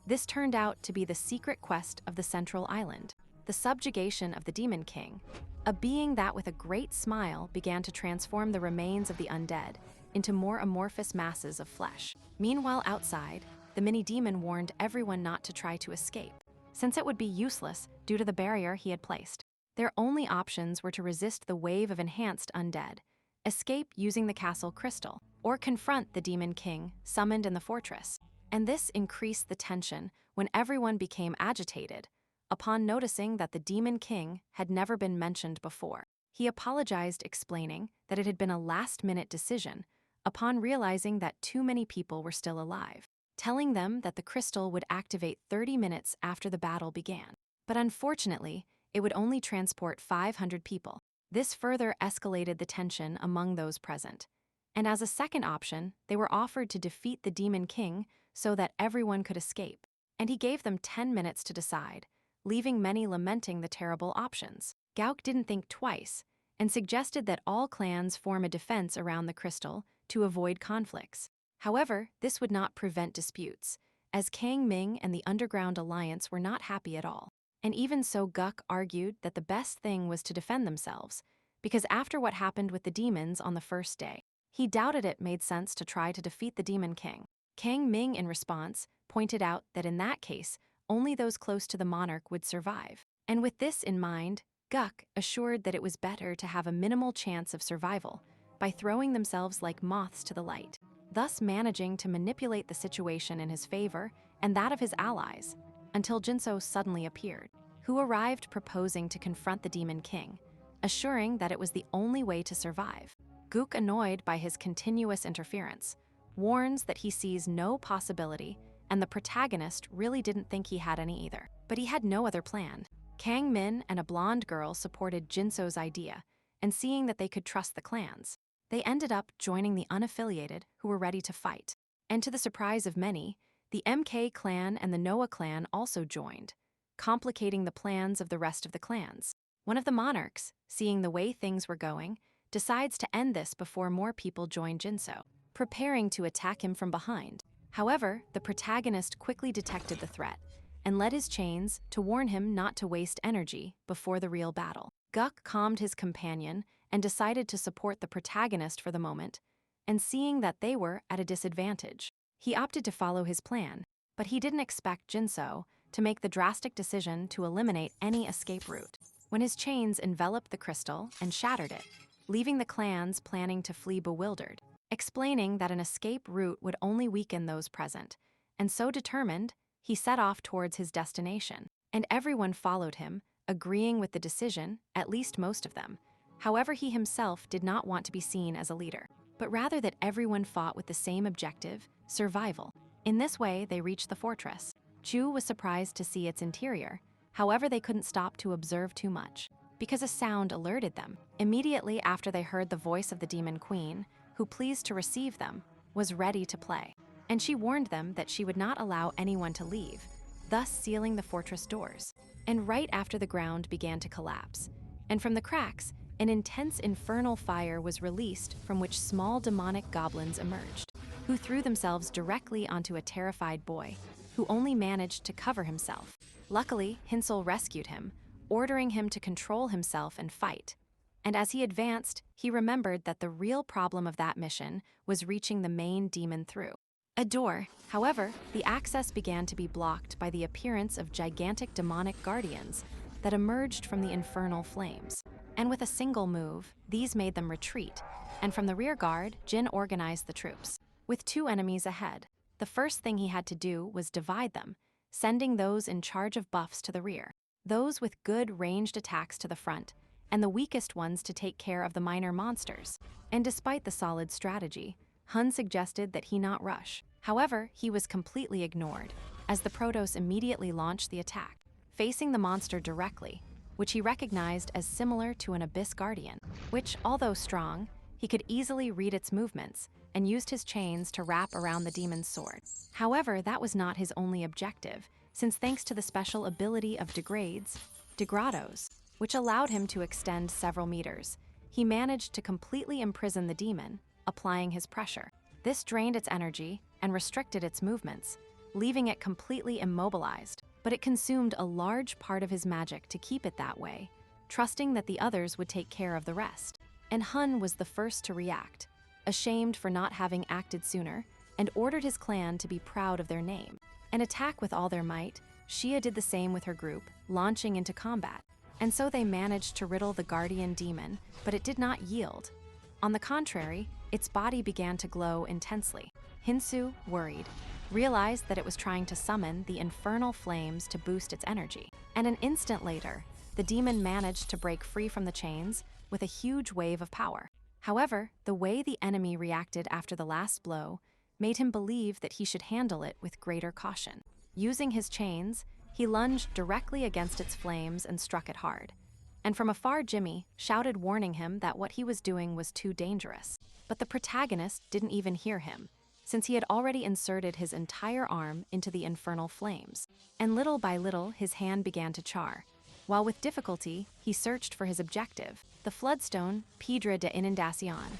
This turned out to be the secret quest of the Central Island, the subjugation of the Demon King, a being that with a great smile began to transform the remains of the undead into more amorphous masses of flesh. Meanwhile, outside, the mini-demon warned everyone not to try to escape, since it would be useless due to the barrier he had placed. Their only options were to resist the wave of enhanced undead, escape using the castle crystal, or confront the Demon King summoned in the fortress. And this increased the tension when everyone became agitated upon noticing that the Demon King had never been mentioned before. He apologized, explaining that it had been a last-minute decision upon realizing that too many people were still alive, telling them that the crystal would activate 30 minutes after the battle began. But unfortunately, it would only transport 500 people. This further escalated the tension among those present. And as a second option, they were offered to defeat the Demon King so that everyone could escape. And he gave them 10 minutes to decide, leaving many lamenting the terrible options. Gauk didn't think twice and suggested that all clans form a defense around the crystal to avoid conflicts. However, this would not prevent disputes, as Kang Ming and the Underground Alliance were not happy at all. And even so, Guk argued that the best thing was to defend themselves, because after what happened with the demons on the first day, he doubted it made sense to try to defeat the Demon King. Kang Ming, in response, pointed out that in that case, only those close to the monarch would survive. And with this in mind, Guk assured that it was better to have a minimal chance of survival by throwing themselves like moths to the light, thus managing to manipulate the situation in his favor and that of his allies, until Jinso suddenly appeared, who arrived proposing to confront the Demon King, assuring that it was the only way to survive. Guk, annoyed by his continuous interference, warns that he sees no possibility, and the protagonist really didn't think he had any either. But he had no other plan. Kang Min and a blonde girl supported Jinso's idea, and seeing that they could trust the clans, they ended up joining the unaffiliated who were ready to fight. And to the surprise of many, the MK clan and the Noah clan also joined, complicating the plans of the rest of the clans. One of the monarchs, seeing the way things were going, decides to end this before more people join Jinso, preparing to attack him from behind. However, the protagonist quickly detected the threat and led his chains to warn him not to waste energy before the real battle. Guk calmed his companion and decided to support the protagonist for the moment, and seeing that they were at a disadvantage, he opted to follow his plan, but he didn't expect Jinso to make the drastic decision to eliminate any escape route, when his chains enveloped the crystal and shattered it, leaving the clans planning to flee bewildered, explaining that an escape route would only weaken those present, and so determined, he set off towards his destination, and everyone followed him, agreeing with the decision, at least most of them. However, he himself did not want to be seen as a leader, but rather that everyone fought with the same objective, survival. In this way, they reached the fortress. Chu was surprised to see its interior, however they couldn't stop to observe too much, because a sound alerted them. Immediately after they heard the voice of the Demon Queen, who pleased to receive them, was ready to play, and she warned them that she would not allow anyone to leave, thus sealing the fortress doors. And right after the ground began to collapse, and from the cracks, an intense infernal fire was released from which small demonic goblins emerged, who threw themselves directly onto a terrified boy, who only managed to cover himself. Luckily, Hinzo rescued him, ordering him to control himself and fight. And as he advanced, he remembered that the real problem of that mission was reaching the main demon through a door. However, the access began to be blocked by the appearance of gigantic demonic guardians that emerged from the infernal flames. And with a single move, these made them retreat, and from the rear guard, Jin organized the troops. With 2 enemies ahead, the first thing he had to do was divide them, sending those in charge of buffs to the rear, those with good ranged attacks to the front, and the weakest ones to take care of the minor monsters. And despite the solid strategy, Hun suggested that he not rush. However, he was completely ignored, as the Protoss immediately launched the attack, facing the monster directly, which he recognized as similar to an Abyss Guardian, which, although strong, he could easily read its movements and used his chains to wrap around the demon's sword. However, that was not his only objective, since thanks to the special ability of degrados, which allowed him to extend several meters, he managed to completely imprison the demon, applying his pressure. This drained its energy and restricted its movements, leaving it completely immobilized, but it consumed a large part of his magic to keep it that way, trusting that the others would take care of the rest. And Hun was the first to react, ashamed for not having acted sooner, and ordered his clan to be proud of their name and attack with all their might. Xia did the same with her group, launching into combat, and so they managed to riddle the guardian demon, but it did not yield. On the contrary, its body began to glow intensely. Hinzo, worried, realized that it was trying to summon the infernal flames to boost its energy. And an instant later, the demon managed to break free from the chains with a huge wave of power. However, the way the enemy reacted after the last blow made him believe that he should handle it with greater caution. Using his chains, he lunged directly against its flames and struck it hard. And from afar, Jimmy shouted, warning him that what he was doing was too dangerous. But the protagonist didn't even hear him, since he had already inserted his entire arm into the infernal flames. And little by little, his hand began to char, while with difficulty, he searched for his objective, the floodstone Piedra de Inundación,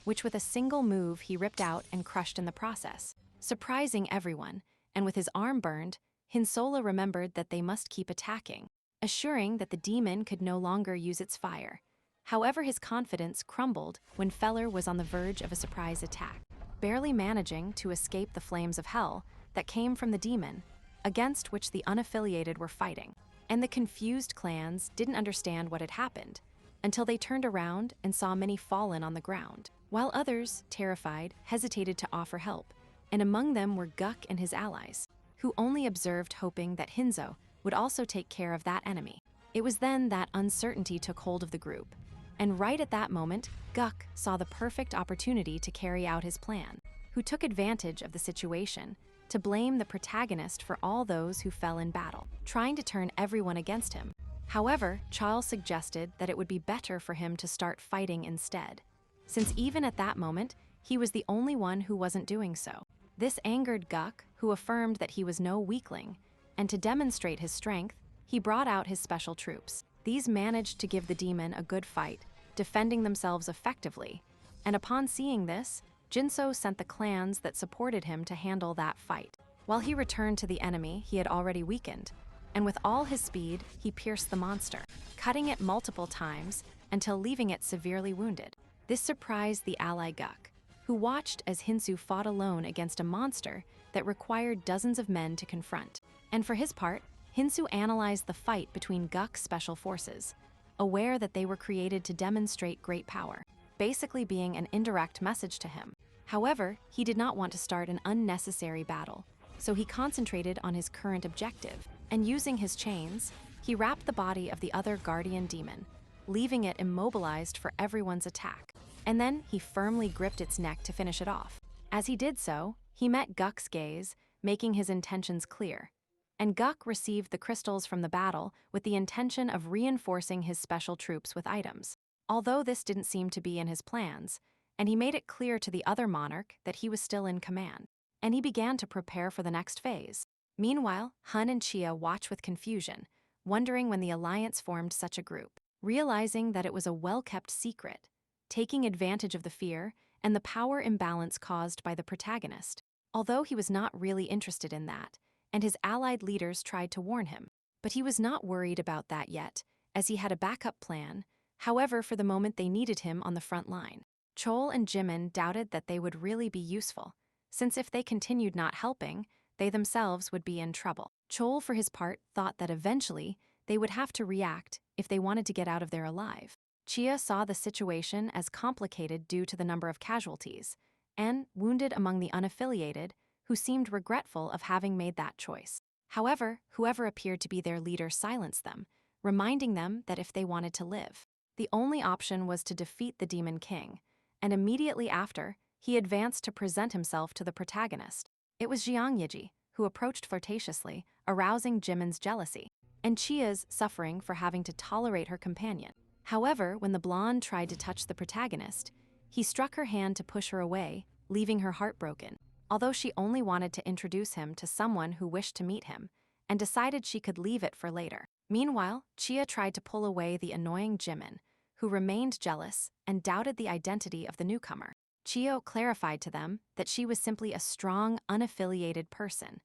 which with a single move he ripped out and crushed in the process, surprising everyone. And with his arm burned, Hinzo remembered that they must keep attacking, assuring that the demon could no longer use its fire. However, his confidence crumbled when Feller was on the verge of a surprise attack, barely managing to escape the flames of hell that came from the demon, against which the unaffiliated were fighting. And the confused clans didn't understand what had happened until they turned around and saw many fallen on the ground, while others, terrified, hesitated to offer help, and among them were Guk and his allies, who only observed, hoping that Hinzo would also take care of that enemy. It was then that uncertainty took hold of the group, and right at that moment, Guk saw the perfect opportunity to carry out his plan, who took advantage of the situation to blame the protagonist for all those who fell in battle, trying to turn everyone against him. However, Charles suggested that it would be better for him to start fighting instead, since even at that moment, he was the only one who wasn't doing so. This angered Guk, who affirmed that he was no weakling, and to demonstrate his strength, he brought out his special troops. These managed to give the demon a good fight, defending themselves effectively, and upon seeing this, Jinso sent the clans that supported him to handle that fight, while he returned to the enemy he had already weakened, and with all his speed, he pierced the monster, cutting it multiple times until leaving it severely wounded. This surprised the ally Guk, who watched as Hinzo fought alone against a monster that required dozens of men to confront. And for his part, Hinzo analyzed the fight between Guk's special forces, aware that they were created to demonstrate great power, basically being an indirect message to him. However, he did not want to start an unnecessary battle, so he concentrated on his current objective, and using his chains, he wrapped the body of the other guardian demon, leaving it immobilized for everyone's attack. And then he firmly gripped its neck to finish it off. As he did so, he met Guk's gaze, making his intentions clear. And Guk received the crystals from the battle with the intention of reinforcing his special troops with items. Although this didn't seem to be in his plans, and he made it clear to the other monarch that he was still in command, and he began to prepare for the next phase. Meanwhile, Hun and Chia watch with confusion, wondering when the alliance formed such a group. Realizing that it was a well-kept secret, taking advantage of the fear and the power imbalance caused by the protagonist, although he was not really interested in that, and his allied leaders tried to warn him. But he was not worried about that yet, as he had a backup plan. However, for the moment they needed him on the front line. Chol and Jimin doubted that they would really be useful, since if they continued not helping, they themselves would be in trouble. Chol, for his part, thought that eventually they would have to react if they wanted to get out of there alive. Chia saw the situation as complicated due to the number of casualties, and wounded among the unaffiliated, who seemed regretful of having made that choice. However, whoever appeared to be their leader silenced them, reminding them that if they wanted to live, the only option was to defeat the Demon King, and immediately after, he advanced to present himself to the protagonist. It was Jiang Yiji, who approached flirtatiously, arousing Jimin's jealousy, and Chia's suffering for having to tolerate her companion. However, when the blonde tried to touch the protagonist, he struck her hand to push her away, leaving her heartbroken, although she only wanted to introduce him to someone who wished to meet him, and decided she could leave it for later. Meanwhile, Chia tried to pull away the annoying Jimin, who remained jealous and doubted the identity of the newcomer. Chia clarified to them that she was simply a strong, unaffiliated person,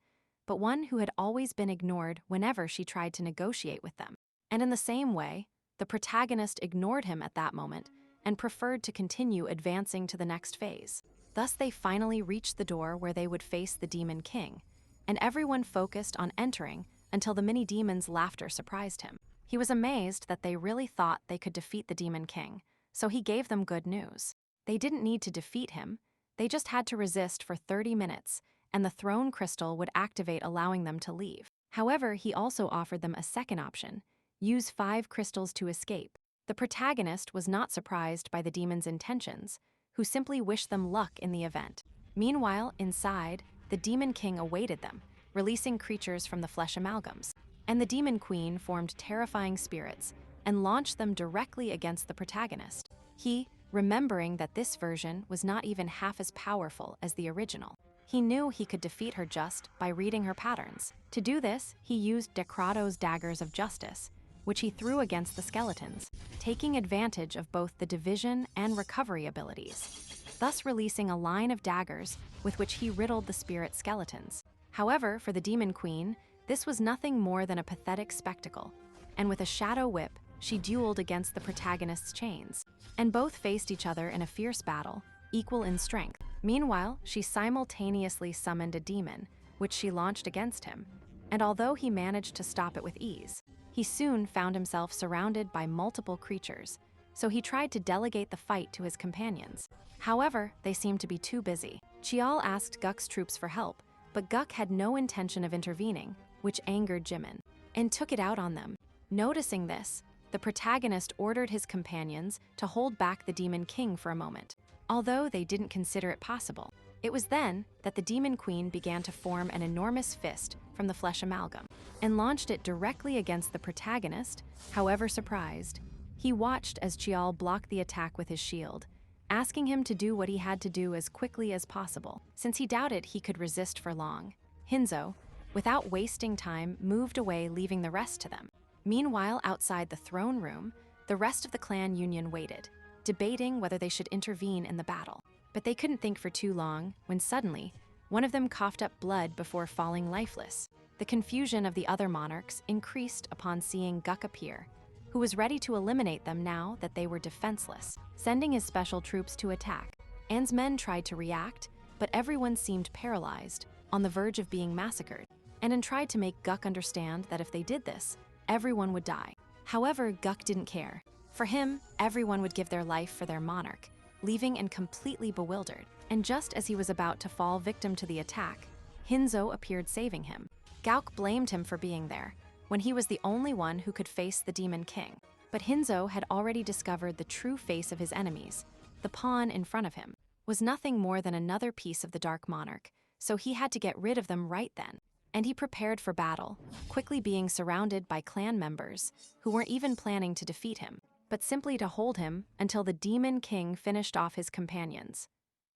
but one who had always been ignored whenever she tried to negotiate with them. And in the same way, the protagonist ignored him at that moment and preferred to continue advancing to the next phase. Thus, they finally reached the door where they would face the Demon King, and everyone focused on entering until the mini-demon's laughter surprised him. He was amazed that they really thought they could defeat the Demon King, so he gave them good news. They didn't need to defeat him, they just had to resist for 30 minutes, and the throne crystal would activate, allowing them to leave. However, he also offered them a second option: use 5 crystals to escape. The protagonist was not surprised by the demon's intentions, who simply wished them luck in the event. Meanwhile, inside, the Demon King awaited them, releasing creatures from the flesh amalgams, and the Demon Queen formed terrifying spirits and launched them directly against the protagonist. He, remembering that this version was not even half as powerful as the original, he knew he could defeat her just by reading her patterns. To do this, he used Decrato's daggers of justice, which he threw against the skeletons, taking advantage of both the division and recovery abilities, thus releasing a line of daggers with which he riddled the spirit skeletons. However, for the Demon Queen, this was nothing more than a pathetic spectacle, and with a shadow whip, she dueled against the protagonist's chains, and both faced each other in a fierce battle, equal in strength. Meanwhile, she simultaneously summoned a demon, which she launched against him, and although he managed to stop it with ease, he soon found himself surrounded by multiple creatures, so he tried to delegate the fight to his companions. However, they seemed to be too busy. Chial asked Guk's troops for help, but Guk had no intention of intervening, which angered Jimin, and took it out on them. Noticing this, the protagonist ordered his companions to hold back the Demon King for a moment, although they didn't consider it possible. It was then that the Demon Queen began to form an enormous fist from the flesh amalgam and launched it directly against the protagonist. However, surprised, he watched as Chial blocked the attack with his shield, asking him to do what he had to do as quickly as possible, since he doubted he could resist for long. Hinzo, without wasting time, moved away, leaving the rest to them. Meanwhile, outside the throne room, the rest of the clan union waited, debating whether they should intervene in the battle. But they couldn't think for too long when suddenly, one of them coughed up blood before falling lifeless. The confusion of the other monarchs increased upon seeing Guk appear, who was ready to eliminate them now that they were defenseless, sending his special troops to attack. An's men tried to react, but everyone seemed paralyzed, on the verge of being massacred, and tried to make Guk understand that if they did this, everyone would die. However, Guk didn't care. For him, everyone would give their life for their monarch, leaving and completely bewildered. And just as he was about to fall victim to the attack, Hinzo appeared, saving him. Gauk blamed him for being there, when he was the only one who could face the Demon King. But Hinzo had already discovered the true face of his enemies. The pawn in front of him was nothing more than another piece of the Dark Monarch, so he had to get rid of them right then. And he prepared for battle, quickly being surrounded by clan members who weren't even planning to defeat him. but simply to hold him until the Demon King finished off his companions.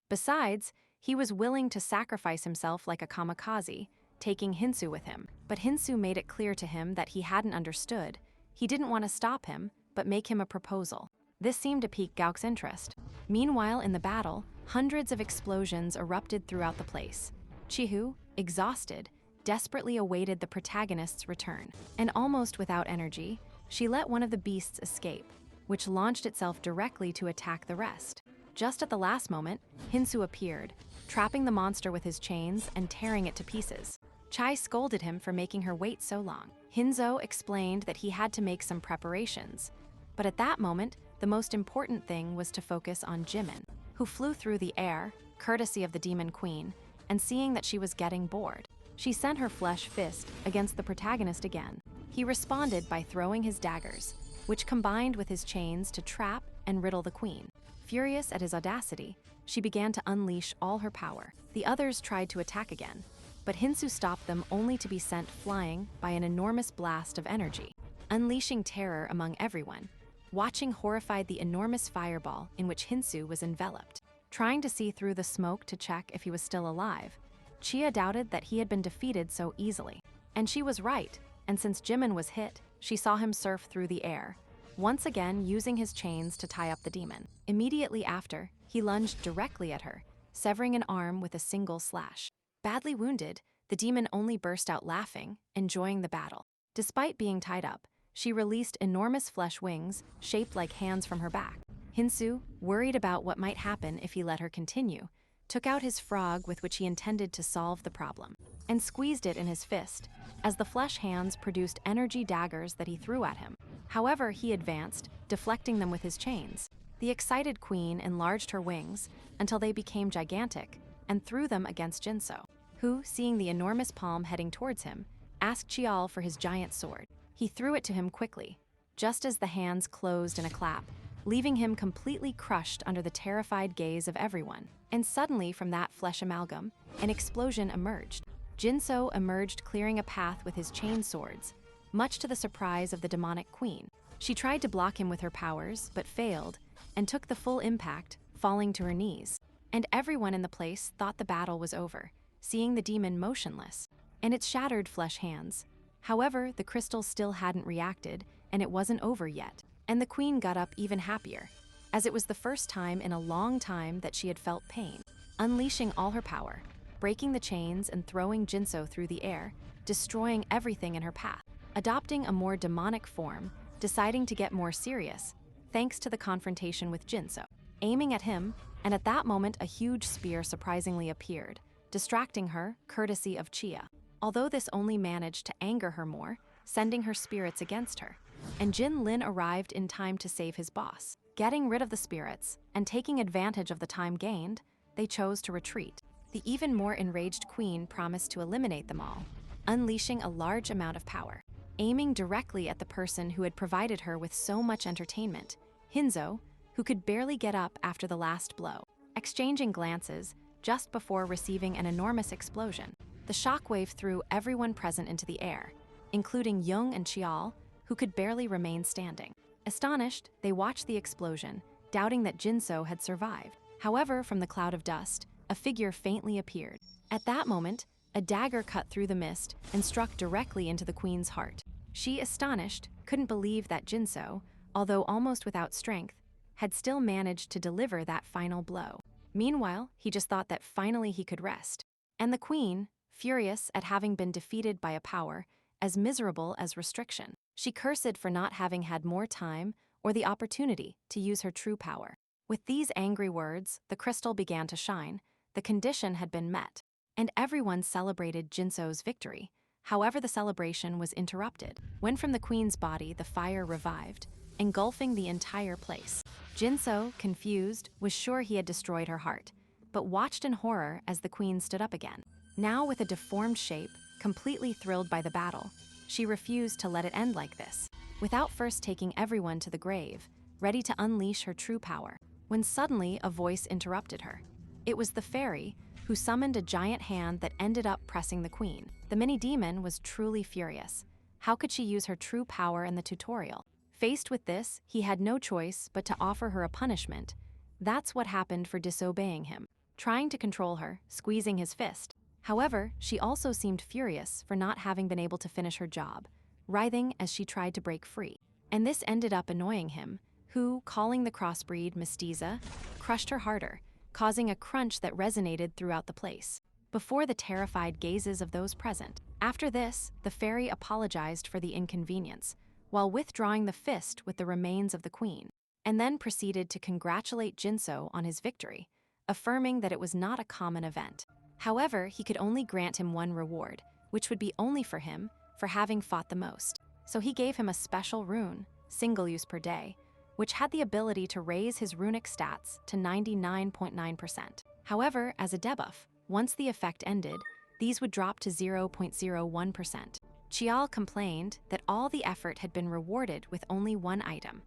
Besides, he was willing to sacrifice himself like a kamikaze, taking Hinzo with him. But Hinzo made it clear to him that he hadn't understood. He didn't want to stop him, but make him a proposal. This seemed to pique Gaok's interest. Meanwhile, in the battle, hundreds of explosions erupted throughout the place. Chihu, exhausted, desperately awaited the protagonist's return. And almost without energy, she let one of the beasts escape, which launched itself directly to attack the rest. Just at the last moment, Hinzo appeared, trapping the monster with his chains and tearing it to pieces. Chai scolded him for making her wait so long. Hinzo explained that he had to make some preparations. But at that moment, the most important thing was to focus on Jimin, who flew through the air, courtesy of the Demon Queen, and seeing that she was getting bored, she sent her flesh fist against the protagonist again. He responded by throwing his daggers, which combined with his chains to trap and riddle the queen. Furious at his audacity, she began to unleash all her power. The others tried to attack again, but Hinzo stopped them only to be sent flying by an enormous blast of energy, unleashing terror among everyone. Watching horrified the enormous fireball in which Hinzo was enveloped. Trying to see through the smoke to check if he was still alive, Chia doubted that he had been defeated so easily. And she was right, and since Jimin was hit, she saw him surf through the air, once again using his chains to tie up the demon. Immediately after, he lunged directly at her, severing an arm with a single slash. Badly wounded, the demon only burst out laughing, enjoying the battle. Despite being tied up, she released enormous flesh wings shaped like hands from her back. Hinzo, worried about what might happen if he let her continue, took out his frog with which he intended to solve the problem, and squeezed it in his fist, as the flesh hands produced energy daggers that he threw at him. However, he advanced, deflecting them with his chains. The excited queen enlarged her wings until they became gigantic and threw them against Jinso, who, seeing the enormous palm heading towards him, asked Chial for his giant sword. He threw it to him quickly, just as the hands closed in a clap, leaving him completely crushed under the terrified gaze of everyone. And suddenly, from that flesh amalgam, an explosion emerged. Jinso emerged, clearing a path with his chain swords, much to the surprise of the demonic queen. She tried to block him with her powers, but failed, and took the full impact, falling to her knees. And everyone in the place thought the battle was over, seeing the demon motionless, and its shattered flesh hands. However, the crystal still hadn't reacted, and it wasn't over yet. And the queen got up even happier, as it was the first time in a long time that she had felt pain. Unleashing all her power, breaking the chains and throwing Jinso through the air, destroying everything in her path. Adopting a more demonic form, deciding to get more serious, thanks to the confrontation with Jinso. Aiming at him, and at that moment a huge spear surprisingly appeared, distracting her, courtesy of Chia. Although this only managed to anger her more, sending her spirits against her. And Jin Lin arrived in time to save his boss. Getting rid of the spirits, and taking advantage of the time gained, they chose to retreat. The even more enraged queen promised to eliminate them all, unleashing a large amount of power. Aiming directly at the person who had provided her with so much entertainment, Hinzo, who could barely get up after the last blow. Exchanging glances, just before receiving an enormous explosion. The shockwave threw everyone present into the air, including Young and Chial, who could barely remain standing. Astonished, they watched the explosion, doubting that Jinso had survived. However, from the cloud of dust, a figure faintly appeared. At that moment, a dagger cut through the mist and struck directly into the queen's heart. She, astonished, couldn't believe that Jinso, although almost without strength, had still managed to deliver that final blow. Meanwhile, he just thought that finally he could rest. And the queen, furious at having been defeated by a power as miserable as restriction, she cursed for not having had more time or the opportunity to use her true power. With these angry words, the crystal began to shine. The condition had been met, and everyone celebrated Jinso's victory. However, the celebration was interrupted when from the queen's body the fire revived, engulfing the entire place. Jinso, confused, was sure he had destroyed her heart, but watched in horror as the queen stood up again. Now with a deformed shape, completely thrilled by the battle, she refused to let it end like this, without first taking everyone to the grave, ready to unleash her true power, when suddenly a voice interrupted her. It was the fairy, who summoned a giant hand that ended up pressing the queen. The mini-demon was truly furious. How could she use her true power in the tutorial? Faced with this, he had no choice but to offer her a punishment. That's what happened for disobeying him, trying to control her, squeezing his fist. However, she also seemed furious for not having been able to finish her job, writhing as she tried to break free. And this ended up annoying him, who, calling the crossbreed mestiza, crushed her harder, causing a crunch that resonated throughout the place, before the terrified gazes of those present. After this, the fairy apologized for the inconvenience, while withdrawing the fist with the remains of the queen, and then proceeded to congratulate Jinso on his victory, affirming that it was not a common event. However, he could only grant him one reward, which would be only for him for having fought the most. So he gave him a special rune, single use per day, which had the ability to raise his runic stats to 99.9%. However, as a debuff, once the effect ended, these would drop to 0.01%. Chial complained that all the effort had been rewarded with only one item,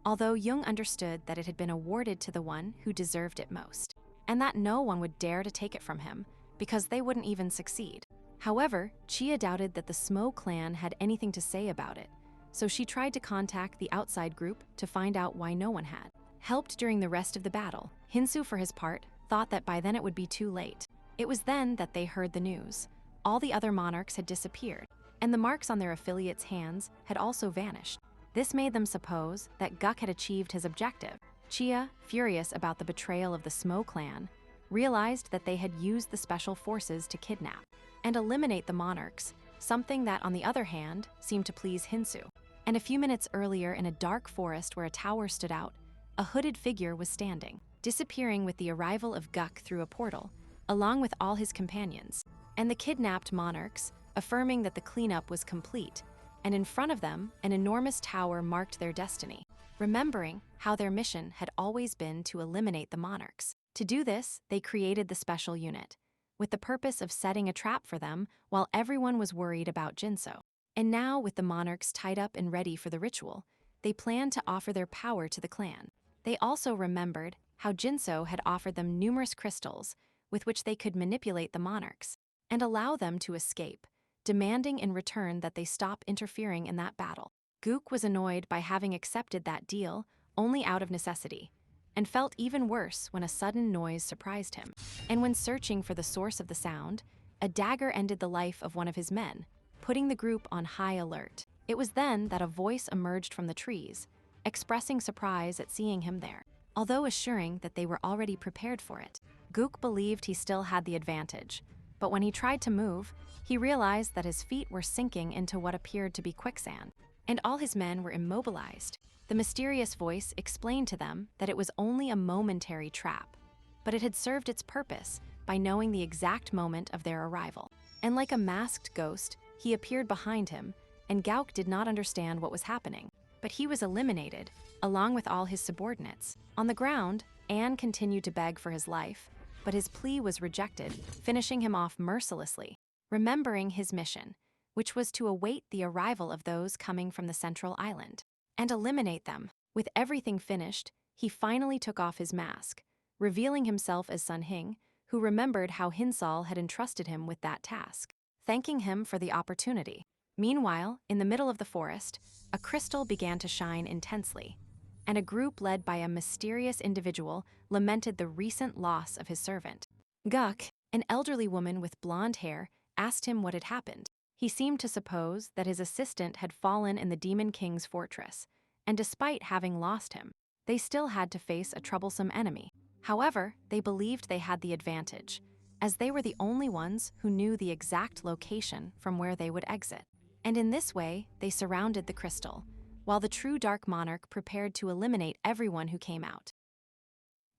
although Jung understood that it had been awarded to the one who deserved it most, and that no one would dare to take it from him because they wouldn't even succeed. However, Chia doubted that the Smo clan had anything to say about it, so she tried to contact the outside group to find out why no one had helped during the rest of the battle. Hinzo, for his part, thought that by then it would be too late. It was then that they heard the news. All the other monarchs had disappeared, and the marks on their affiliates' hands had also vanished. This made them suppose that Guk had achieved his objective. Chia, furious about the betrayal of the Smo clan, realized that they had used the special forces to kidnap and eliminate the monarchs, something that, on the other hand, seemed to please Hinzo. And a few minutes earlier, in a dark forest where a tower stood out, a hooded figure was standing, disappearing with the arrival of Guk through a portal, along with all his companions, and the kidnapped monarchs, affirming that the cleanup was complete, and in front of them, an enormous tower marked their destiny, remembering how their mission had always been to eliminate the monarchs. To do this, they created the special unit, with the purpose of setting a trap for them while everyone was worried about Jinso. And now, with the monarchs tied up and ready for the ritual, they planned to offer their power to the clan. They also remembered how Jinso had offered them numerous crystals with which they could manipulate the monarchs and allow them to escape, demanding in return that they stop interfering in that battle. Guk was annoyed by having accepted that deal only out of necessity, and felt even worse when a sudden noise surprised him. And when searching for the source of the sound, a dagger ended the life of one of his men, putting the group on high alert. It was then that a voice emerged from the trees, expressing surprise at seeing him there, although assuring that they were already prepared for it. Guk believed he still had the advantage, but when he tried to move, he realized that his feet were sinking into what appeared to be quicksand, and all his men were immobilized. The mysterious voice explained to them that it was only a momentary trap, but it had served its purpose by knowing the exact moment of their arrival. And like a masked ghost, he appeared behind him, and Gauk did not understand what was happening, but he was eliminated, along with all his subordinates. On the ground, Anne continued to beg for his life, but his plea was rejected, finishing him off mercilessly, remembering his mission, which was to await the arrival of those coming from the central island and eliminate them. With everything finished, he finally took off his mask, revealing himself as Sun Hing, who remembered how Hinsal had entrusted him with that task, thanking him for the opportunity. Meanwhile, in the middle of the forest, a crystal began to shine intensely, and a group led by a mysterious individual lamented the recent loss of his servant. Guk, an elderly woman with blonde hair, asked him what had happened. He seemed to suppose that his assistant had fallen in the Demon King's fortress, and despite having lost him, they still had to face a troublesome enemy. However, they believed they had the advantage, as they were the only ones who knew the exact location from where they would exit. And in this way, they surrounded the crystal, while the true Dark Monarch prepared to eliminate everyone who came out.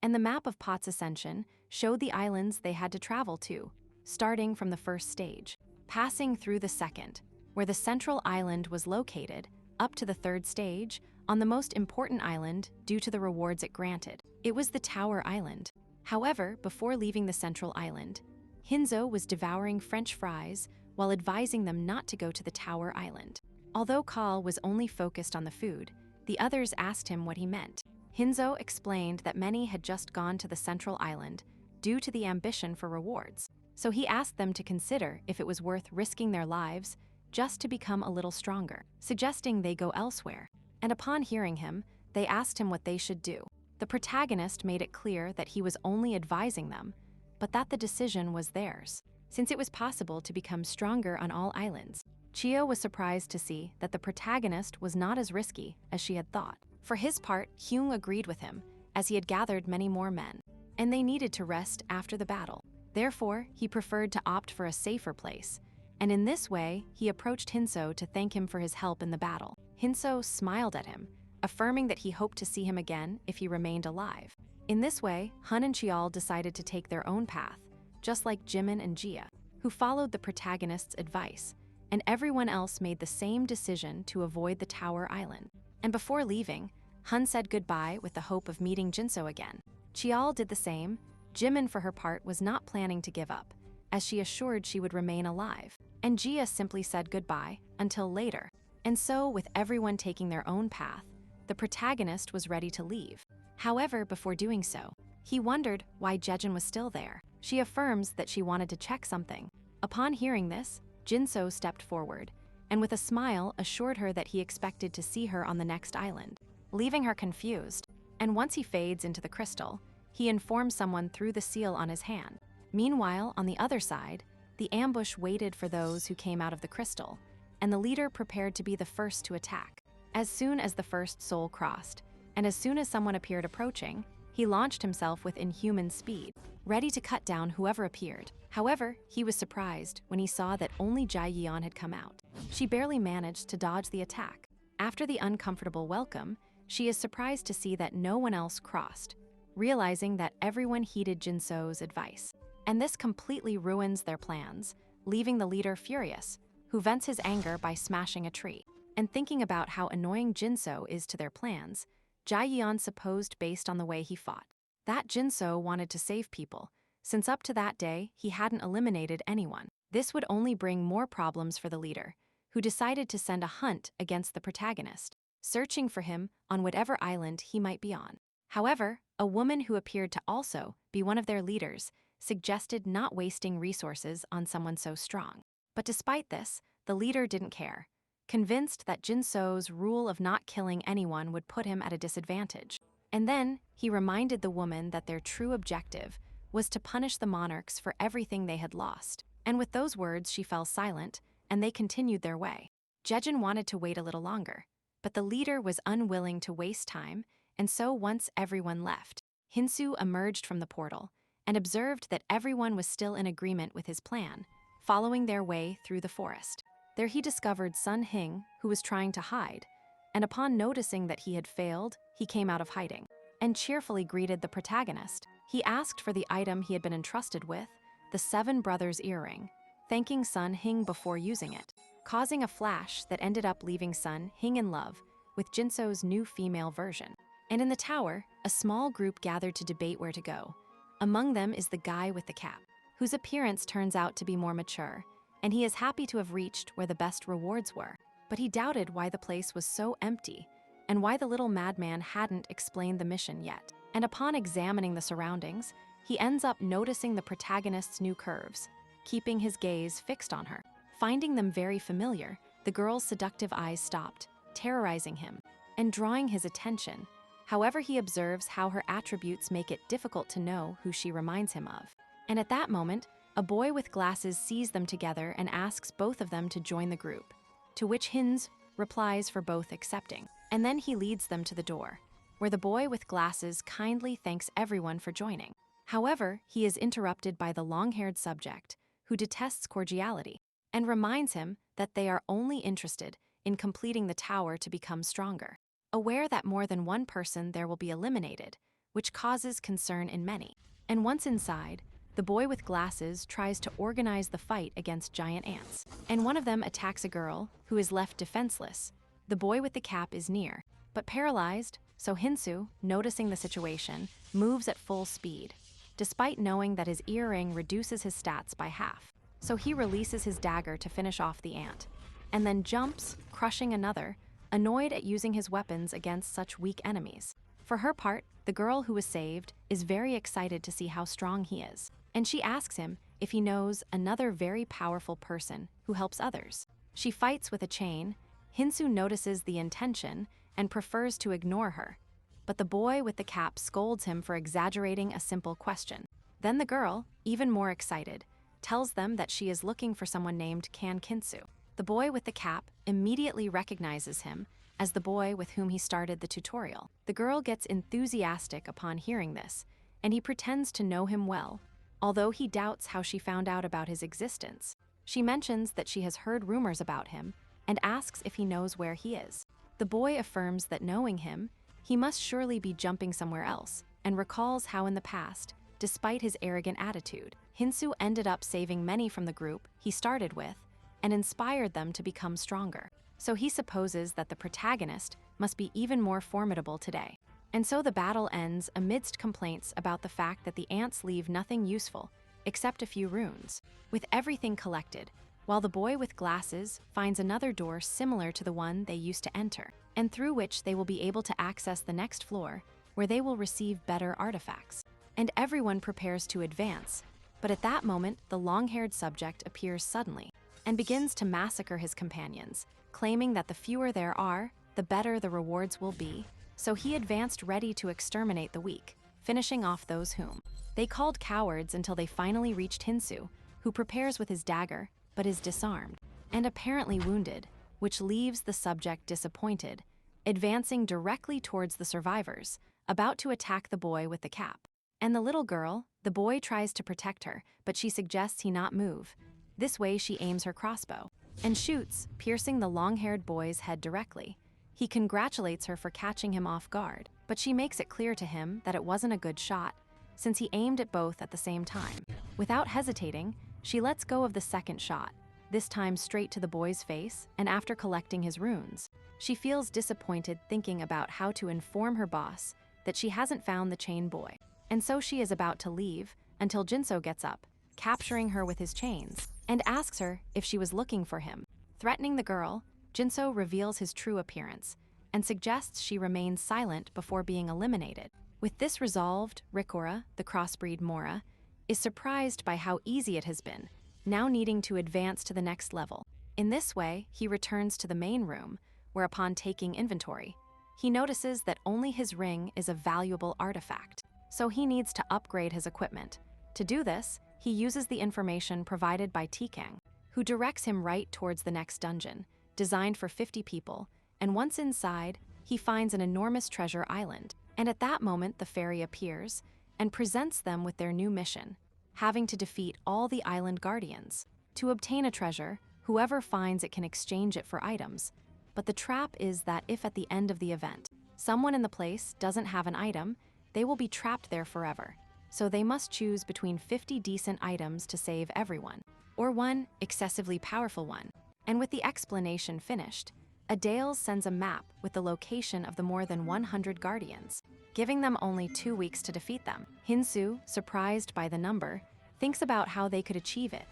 And the map of Pot's ascension showed the islands they had to travel to, starting from the first stage, passing through the second, where the central island was located, up to the third stage, on the most important island due to the rewards it granted. It was the Tower Island. However, before leaving the central island, Hinzo was devouring French fries while advising them not to go to the Tower Island. Although Kahl was only focused on the food, the others asked him what he meant. Hinzo explained that many had just gone to the central island due to the ambition for rewards, so he asked them to consider if it was worth risking their lives just to become a little stronger, suggesting they go elsewhere. and upon hearing him, they asked him what they should do. The protagonist made it clear that he was only advising them, but that the decision was theirs, since it was possible to become stronger on all islands. Chio was surprised to see that the protagonist was not as risky as she had thought. For his part, Hyung agreed with him, as he had gathered many more men, and they needed to rest after the battle. Therefore, he preferred to opt for a safer place, and in this way, he approached Hinzo to thank him for his help in the battle. Hinzo smiled at him, affirming that he hoped to see him again if he remained alive. In this way, Hun and Chial decided to take their own path, just like Jimin and Jia, who followed the protagonist's advice, and everyone else made the same decision to avoid the Tower Island. And before leaving, Hun said goodbye with the hope of meeting Jinso again. Chial did the same. Jimin, for her part, was not planning to give up, as she assured she would remain alive. And Jia simply said goodbye until later. And so, with everyone taking their own path, the protagonist was ready to leave. However, before doing so, he wondered why Jejin was still there. She affirms that she wanted to check something. Upon hearing this, Jinso stepped forward, and with a smile assured her that he expected to see her on the next island, leaving her confused. And once he fades into the crystal, he informs someone through the seal on his hand. Meanwhile, on the other side, the ambush waited for those who came out of the crystal, and the leader prepared to be the first to attack. As soon as the first soul crossed, and as soon as someone appeared approaching, he launched himself with inhuman speed, ready to cut down whoever appeared. However, he was surprised when he saw that only Jia Yeon had come out. She barely managed to dodge the attack. After the uncomfortable welcome, she is surprised to see that no one else crossed, realizing that everyone heeded Jinso's advice. And this completely ruins their plans, leaving the leader furious, who vents his anger by smashing a tree. And thinking about how annoying Jinso is to their plans, Jia Yeon supposed based on the way he fought, that Jinso wanted to save people, since up to that day he hadn't eliminated anyone. This would only bring more problems for the leader, who decided to send a hunt against the protagonist, searching for him on whatever island he might be on. However, a woman who appeared to also be one of their leaders suggested not wasting resources on someone so strong. But despite this, the leader didn't care, convinced that Jinso's rule of not killing anyone would put him at a disadvantage. And then, he reminded the woman that their true objective was to punish the monarchs for everything they had lost. And with those words, she fell silent, and they continued their way. Jejin wanted to wait a little longer, but the leader was unwilling to waste time, and so once everyone left, Hansoo emerged from the portal and observed that everyone was still in agreement with his plan, following their way through the forest. There he discovered Sun Hing, who was trying to hide, and upon noticing that he had failed, he came out of hiding and cheerfully greeted the protagonist. He asked for the item he had been entrusted with, the Seven Brothers earring, thanking Sun Hing before using it, causing a flash that ended up leaving Sun Hing in love with Jinso's new female version. And in the tower, a small group gathered to debate where to go. Among them is the guy with the cap, whose appearance turns out to be more mature, and he is happy to have reached where the best rewards were. But he doubted why the place was so empty, and why the little madman hadn't explained the mission yet. And upon examining the surroundings, he ends up noticing the protagonist's new curves, keeping his gaze fixed on her. Finding them very familiar, the girl's seductive eyes stopped, terrorizing him, and drawing his attention. However, he observes how her attributes make it difficult to know who she reminds him of. And at that moment, a boy with glasses sees them together and asks both of them to join the group, to which Hinzo replies for both accepting. And then he leads them to the door, where the boy with glasses kindly thanks everyone for joining. However, he is interrupted by the long-haired subject, who detests cordiality, and reminds him that they are only interested in completing the tower to become stronger, aware that more than one person there will be eliminated, which causes concern in many. And once inside, the boy with glasses tries to organize the fight against giant ants, and one of them attacks a girl who is left defenseless. The boy with the cap is near, but paralyzed, so Hansoo, noticing the situation, moves at full speed, despite knowing that his earring reduces his stats by half. So he releases his dagger to finish off the ant, and then jumps, crushing another, annoyed at using his weapons against such weak enemies. For her part, the girl who was saved is very excited to see how strong he is, and she asks him if he knows another very powerful person who helps others. She fights with a chain. Hansoo notices the intention and prefers to ignore her. But the boy with the cap scolds him for exaggerating a simple question. Then the girl, even more excited, tells them that she is looking for someone named Kang Hansoo. The boy with the cap immediately recognizes him as the boy with whom he started the tutorial. The girl gets enthusiastic upon hearing this, and he pretends to know him well, although he doubts how she found out about his existence. She mentions that she has heard rumors about him and asks if he knows where he is. The boy affirms that knowing him, he must surely be jumping somewhere else, and recalls how in the past, despite his arrogant attitude, Hinzo ended up saving many from the group he started with and inspired them to become stronger. So he supposes that the protagonist must be even more formidable today. And so the battle ends amidst complaints about the fact that the ants leave nothing useful except a few runes. With everything collected, while the boy with glasses finds another door similar to the one they used to enter, and through which they will be able to access the next floor, where they will receive better artifacts. And everyone prepares to advance, but at that moment, the long-haired subject appears suddenly and begins to massacre his companions, claiming that the fewer there are, the better the rewards will be. So he advanced ready to exterminate the weak, finishing off those whom they called cowards until they finally reached Hinzo, who prepares with his dagger, but is disarmed and apparently wounded, which leaves the subject disappointed, advancing directly towards the survivors, about to attack the boy with the cap. And the little girl, the boy tries to protect her, but she suggests he not move. This way she aims her crossbow and shoots, piercing the long-haired boy's head directly. He congratulates her for catching him off guard, but she makes it clear to him that it wasn't a good shot, since he aimed at both at the same time. Without hesitating, she lets go of the second shot, this time straight to the boy's face, and after collecting his runes, she feels disappointed thinking about how to inform her boss that she hasn't found the chain boy. And so she is about to leave until Jinso gets up, capturing her with his chains, and asks her if she was looking for him. Threatening the girl, Jinso reveals his true appearance and suggests she remain silent before being eliminated. With this resolved, Rikora, the crossbreed Mora, is surprised by how easy it has been, now needing to advance to the next level. In this way, he returns to the main room, where upon taking inventory, he notices that only his ring is a valuable artifact, so he needs to upgrade his equipment. To do this, he uses the information provided by Kang, who directs him right towards the next dungeon, designed for 50 people, and once inside, he finds an enormous treasure island. And at that moment, the fairy appears and presents them with their new mission, having to defeat all the island guardians. To obtain a treasure, whoever finds it can exchange it for items, but the trap is that if at the end of the event, someone in the place doesn't have an item, they will be trapped there forever. So they must choose between 50 decent items to save everyone, or one excessively powerful one. And with the explanation finished, Adele sends a map with the location of the more than 100 guardians, giving them only 2 weeks to defeat them. Hinzo, surprised by the number, thinks about how they could achieve it.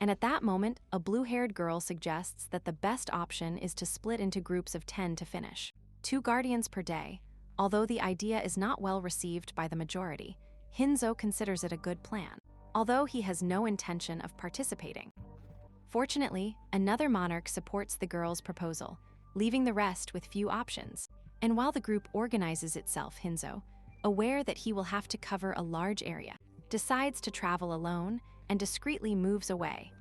And at that moment, a blue-haired girl suggests that the best option is to split into groups of 10 to finish. 2 guardians per day. Although the idea is not well received by the majority, Hinzo considers it a good plan, although he has no intention of participating. Fortunately, another monarch supports the girl's proposal, leaving the rest with few options. And while the group organizes itself, Hinzo, aware that he will have to cover a large area, decides to travel alone and discreetly moves away,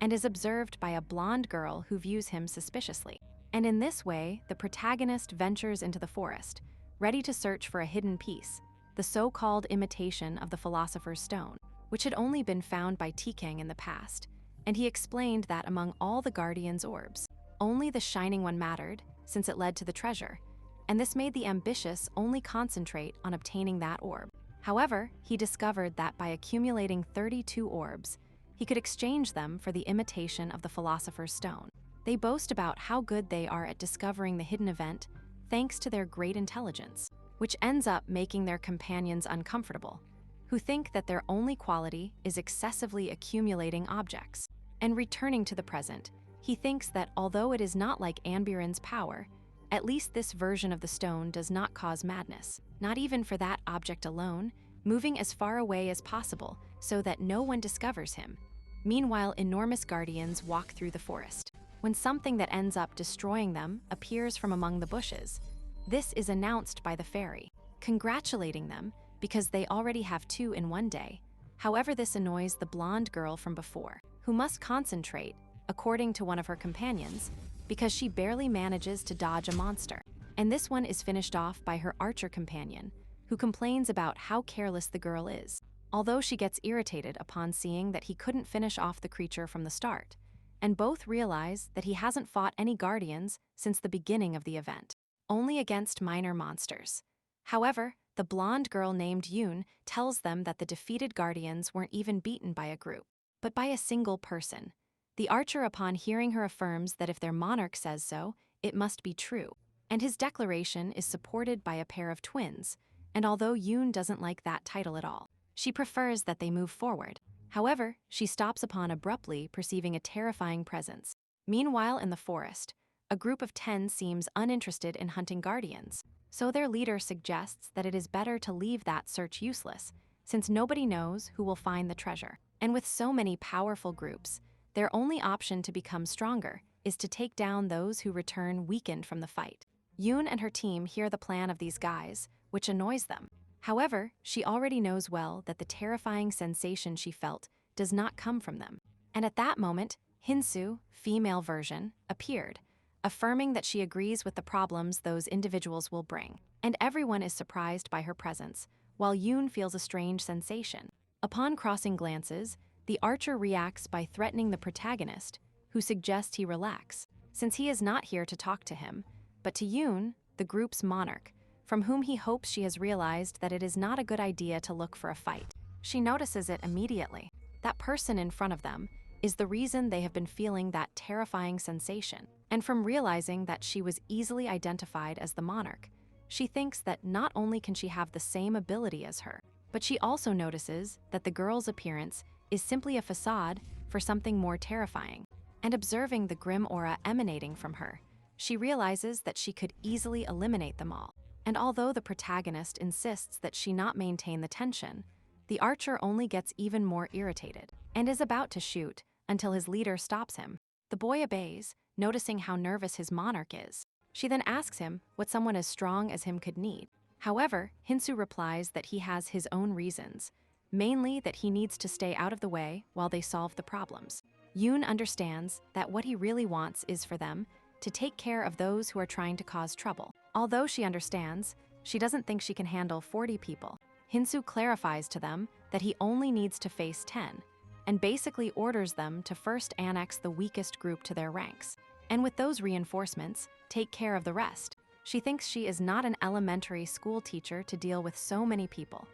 and is observed by a blonde girl who views him suspiciously. And in this way, the protagonist ventures into the forest, ready to search for a hidden piece, the so-called imitation of the Philosopher's Stone, which had only been found by Kang in the past. And he explained that among all the Guardian's orbs, only the shining one mattered, since it led to the treasure, and this made the ambitious only concentrate on obtaining that orb. However, he discovered that by accumulating 32 orbs, he could exchange them for the imitation of the Philosopher's Stone. They boast about how good they are at discovering the hidden event thanks to their great intelligence, which ends up making their companions uncomfortable, who think that their only quality is excessively accumulating objects. And returning to the present, he thinks that although it is not like Anburin's power, at least this version of the stone does not cause madness, not even for that object alone, moving as far away as possible so that no one discovers him. Meanwhile, enormous guardians walk through the forest, when something that ends up destroying them appears from among the bushes. This is announced by the fairy, congratulating them because they already have 2 in one day. However, this annoys the blonde girl from before, who must concentrate, according to one of her companions, because she barely manages to dodge a monster. And this one is finished off by her archer companion, who complains about how careless the girl is, although she gets irritated upon seeing that he couldn't finish off the creature from the start, and both realize that he hasn't fought any guardians since the beginning of the event, only against minor monsters. However, the blonde girl named Yoon tells them that the defeated guardians weren't even beaten by a group, but by a single person. The archer, upon hearing her, affirms that if their monarch says so, it must be true, and his declaration is supported by a pair of twins, and although Yoon doesn't like that title at all, she prefers that they move forward. However, she stops upon abruptly perceiving a terrifying presence. Meanwhile, in the forest, a group of 10 seems uninterested in hunting guardians, so their leader suggests that it is better to leave that search useless, since nobody knows who will find the treasure. And with so many powerful groups, their only option to become stronger is to take down those who return weakened from the fight. Yoon and her team hear the plan of these guys, which annoys them. However, she already knows well that the terrifying sensation she felt does not come from them. And at that moment, Hinzo, female version, appeared, affirming that she agrees with the problems those individuals will bring. And everyone is surprised by her presence, while Yoon feels a strange sensation. Upon crossing glances, the archer reacts by threatening the protagonist, who suggests he relax, since he is not here to talk to him, but to Yoon, the group's monarch, from whom he hopes she has realized that it is not a good idea to look for a fight. She notices it immediately. That person in front of them is the reason they have been feeling that terrifying sensation. And from realizing that she was easily identified as the monarch, she thinks that not only can she have the same ability as her, but she also notices that the girl's appearance is simply a facade for something more terrifying. And observing the grim aura emanating from her, she realizes that she could easily eliminate them all. And although the protagonist insists that she not maintain the tension, the archer only gets even more irritated and is about to shoot until his leader stops him. The boy obeys, noticing how nervous his monarch is. She then asks him what someone as strong as him could need. However, Hinzo replies that he has his own reasons, mainly that he needs to stay out of the way while they solve the problems. Yoon understands that what he really wants is for them to take care of those who are trying to cause trouble. Although she understands, she doesn't think she can handle 40 people. Hinzo clarifies to them that he only needs to face 10, and basically orders them to first annex the weakest group to their ranks, and with those reinforcements, take care of the rest. She thinks she is not an elementary school teacher to deal with so many people,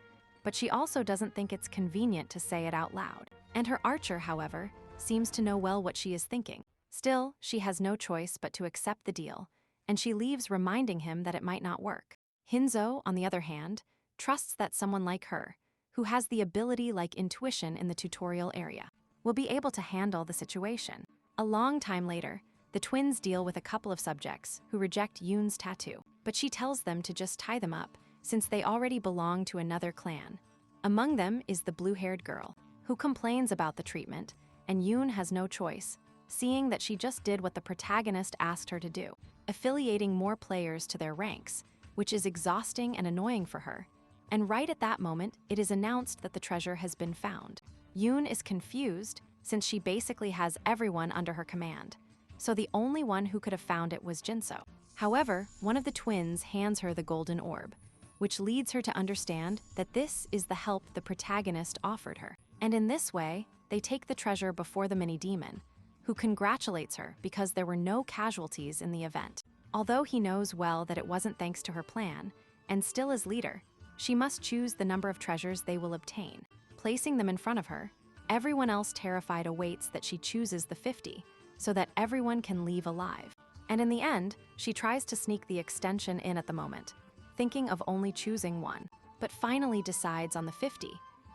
but she also doesn't think it's convenient to say it out loud. And her archer, however, seems to know well what she is thinking. Still, she has no choice but to accept the deal, and she leaves reminding him that it might not work. Hinzo, on the other hand, trusts that someone like her, who has the ability like intuition in the tutorial area, will be able to handle the situation. A long time later, the twins deal with a couple of subjects who reject Yoon's tattoo, but she tells them to just tie them up since they already belong to another clan. Among them is the blue-haired girl, who complains about the treatment, and Yoon has no choice, seeing that she just did what the protagonist asked her to do, affiliating more players to their ranks, which is exhausting and annoying for her. And right at that moment, it is announced that the treasure has been found. Yoon is confused since she basically has everyone under her command, so the only one who could have found it was Jinso. However, one of the twins hands her the golden orb, which leads her to understand that this is the help the protagonist offered her. And in this way, they take the treasure before the mini-demon, who congratulates her because there were no casualties in the event. Although he knows well that it wasn't thanks to her plan, and still as leader, she must choose the number of treasures they will obtain. Placing them in front of her, everyone else terrified awaits that she chooses the 50, so that everyone can leave alive. And in the end, she tries to sneak the extension in at the moment, thinking of only choosing one, but finally decides on the 50,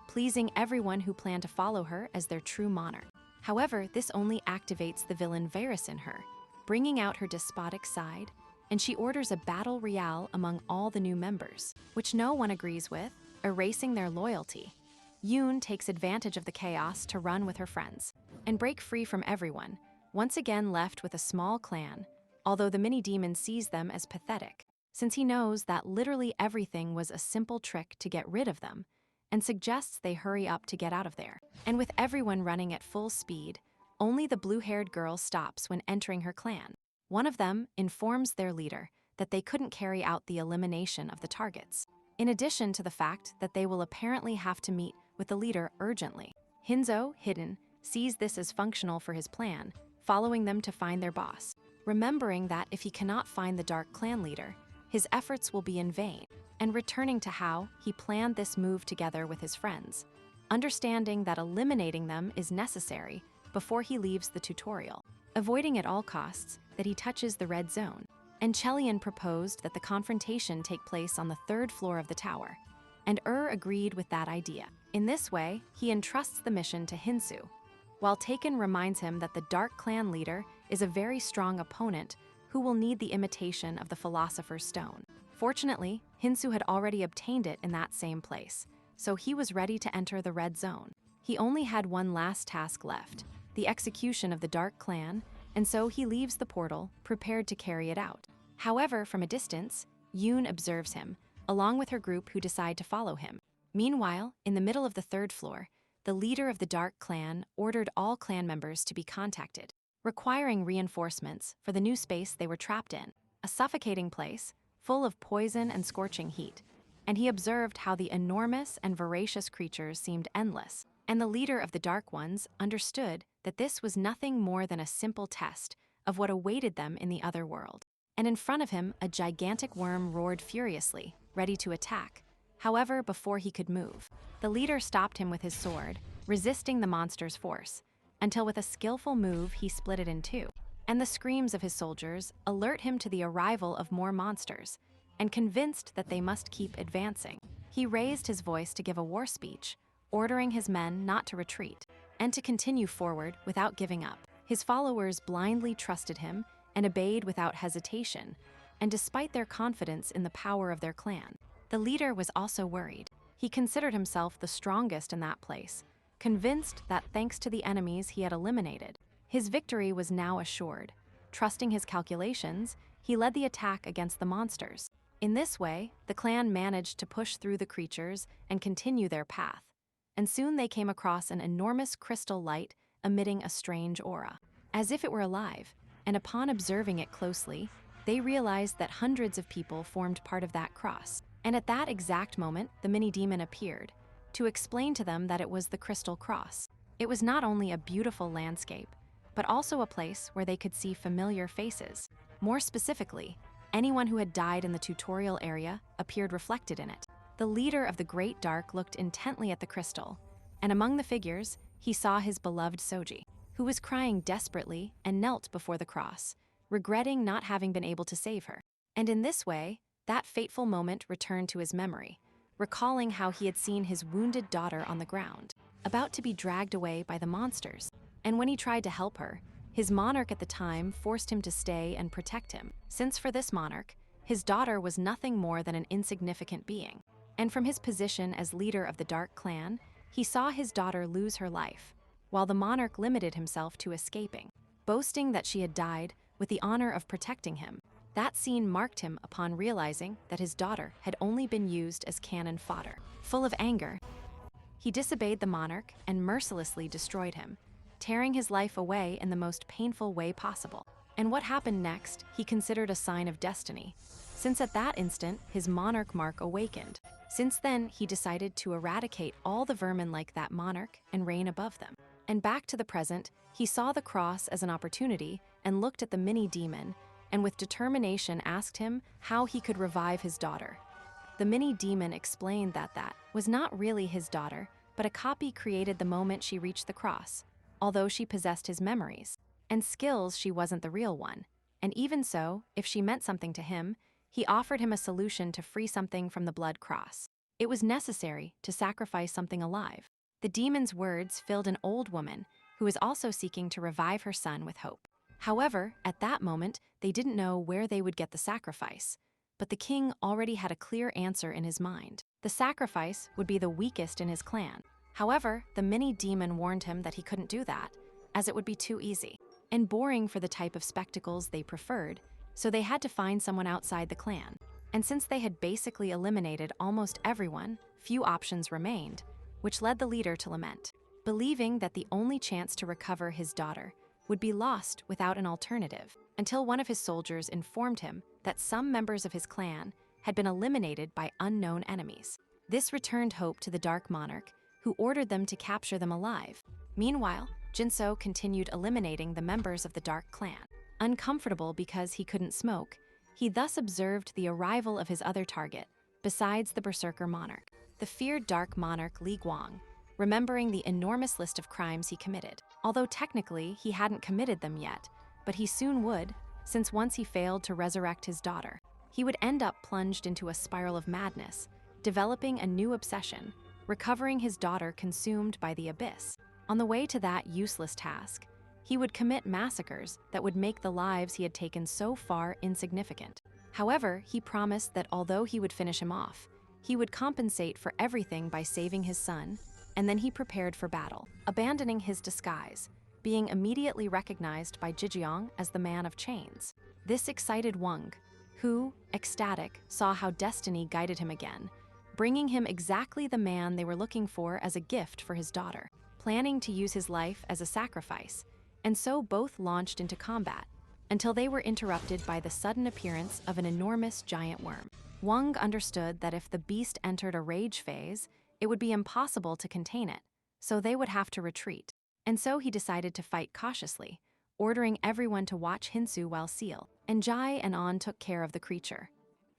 pleasing everyone who plan to follow her as their true monarch. However, this only activates the villain Varys in her, bringing out her despotic side, and she orders a battle royale among all the new members, which no one agrees with, erasing their loyalty. Yoon takes advantage of the chaos to run with her friends and break free from everyone, once again left with a small clan, although the mini-demon sees them as pathetic. since he knows that literally everything was a simple trick to get rid of them, and suggests they hurry up to get out of there. And with everyone running at full speed, only the blue-haired girl stops when entering her clan. One of them informs their leader that they couldn't carry out the elimination of the targets, in addition to the fact that they will apparently have to meet with the leader urgently. Hinzo, hidden, sees this as functional for his plan, following them to find their boss, remembering that if he cannot find the Dark Clan leader, his efforts will be in vain, and returning to how he planned this move together with his friends, understanding that eliminating them is necessary before he leaves the tutorial. Avoiding at all costs that he touches the red zone, and Chelian proposed that the confrontation take place on the 3rd floor of the tower, and agreed with that idea. In this way, he entrusts the mission to Hansoo, while Taken reminds him that the Dark Clan leader is a very strong opponent who will need the imitation of the Philosopher's Stone. Fortunately, Hansoo had already obtained it in that same place, so he was ready to enter the red zone. He only had one last task left, the execution of the Dark Clan, and so he leaves the portal, prepared to carry it out. However, from a distance, Yoon observes him, along with her group who decide to follow him. Meanwhile, in the middle of the 3rd floor, the leader of the Dark Clan ordered all clan members to be contacted, requiring reinforcements for the new space they were trapped in, a suffocating place, full of poison and scorching heat, and he observed how the enormous and voracious creatures seemed endless, and the leader of the Dark Ones understood that this was nothing more than a simple test of what awaited them in the other world. And in front of him, a gigantic worm roared furiously, ready to attack. However, before he could move, the leader stopped him with his sword, resisting the monster's force, until with a skillful move he split it in two. And the screams of his soldiers alert him to the arrival of more monsters, and convinced that they must keep advancing, he raised his voice to give a war speech, ordering his men not to retreat, and to continue forward without giving up. His followers blindly trusted him and obeyed without hesitation, and despite their confidence in the power of their clan, the leader was also worried. He considered himself the strongest in that place, convinced that thanks to the enemies he had eliminated, his victory was now assured. Trusting his calculations, he led the attack against the monsters. In this way, the clan managed to push through the creatures and continue their path, and soon they came across an enormous crystal light emitting a strange aura, as if it were alive, and upon observing it closely, they realized that hundreds of people formed part of that cross. And at that exact moment, the mini-demon appeared, to explain to them that it was the Crystal Cross. It was not only a beautiful landscape, but also a place where they could see familiar faces. More specifically, anyone who had died in the tutorial area appeared reflected in it. The leader of the Great Dark looked intently at the crystal, and among the figures, he saw his beloved Soji, who was crying desperately and knelt before the cross, regretting not having been able to save her. And in this way, that fateful moment returned to his memory, recalling how he had seen his wounded daughter on the ground, about to be dragged away by the monsters. And when he tried to help her, his monarch at the time forced him to stay and protect him, since for this monarch, his daughter was nothing more than an insignificant being. And from his position as leader of the Dark Clan, he saw his daughter lose her life, while the monarch limited himself to escaping, boasting that she had died with the honor of protecting him. That scene marked him upon realizing that his daughter had only been used as cannon fodder. Full of anger, he disobeyed the monarch and mercilessly destroyed him, tearing his life away in the most painful way possible. And what happened next, he considered a sign of destiny, since at that instant his monarch mark awakened. Since then, he decided to eradicate all the vermin like that monarch and reign above them. And back to the present, he saw the cross as an opportunity and looked at the mini-demon, and with determination asked him how he could revive his daughter. The mini-demon explained that that was not really his daughter, but a copy created the moment she reached the cross, although she possessed his memories and skills, she wasn't the real one. And even so, if she meant something to him, he offered him a solution to free something from the blood cross. It was necessary to sacrifice something alive. The demon's words filled an old woman who was also seeking to revive her son with hope. However, at that moment, they didn't know where they would get the sacrifice, but the king already had a clear answer in his mind. The sacrifice would be the weakest in his clan. However, the mini-demon warned him that he couldn't do that, as it would be too easy and boring for the type of spectacles they preferred, so they had to find someone outside the clan. And since they had basically eliminated almost everyone, few options remained, which led the leader to lament, believing that the only chance to recover his daughter would be lost without an alternative, until one of his soldiers informed him that some members of his clan had been eliminated by unknown enemies. This returned hope to the Dark Monarch, who ordered them to capture them alive. Meanwhile, Jinso continued eliminating the members of the Dark Clan. Uncomfortable because he couldn't smoke, he thus observed the arrival of his other target, besides the Berserker Monarch, the feared Dark Monarch Li Guang, remembering the enormous list of crimes he committed. Although technically he hadn't committed them yet, but he soon would, since once he failed to resurrect his daughter, he would end up plunged into a spiral of madness, developing a new obsession, recovering his daughter consumed by the abyss. On the way to that useless task, he would commit massacres that would make the lives he had taken so far insignificant. However, he promised that although he would finish him off, he would compensate for everything by saving his son, and then he prepared for battle, abandoning his disguise, being immediately recognized by Jijiang as the man of chains. This excited Wang, who, ecstatic, saw how destiny guided him again, bringing him exactly the man they were looking for as a gift for his daughter, planning to use his life as a sacrifice, and so both launched into combat, until they were interrupted by the sudden appearance of an enormous giant worm. Wang understood that if the beast entered a rage phase, it would be impossible to contain it, so they would have to retreat. And so he decided to fight cautiously, ordering everyone to watch Hinzo while Seal and Jai and An took care of the creature.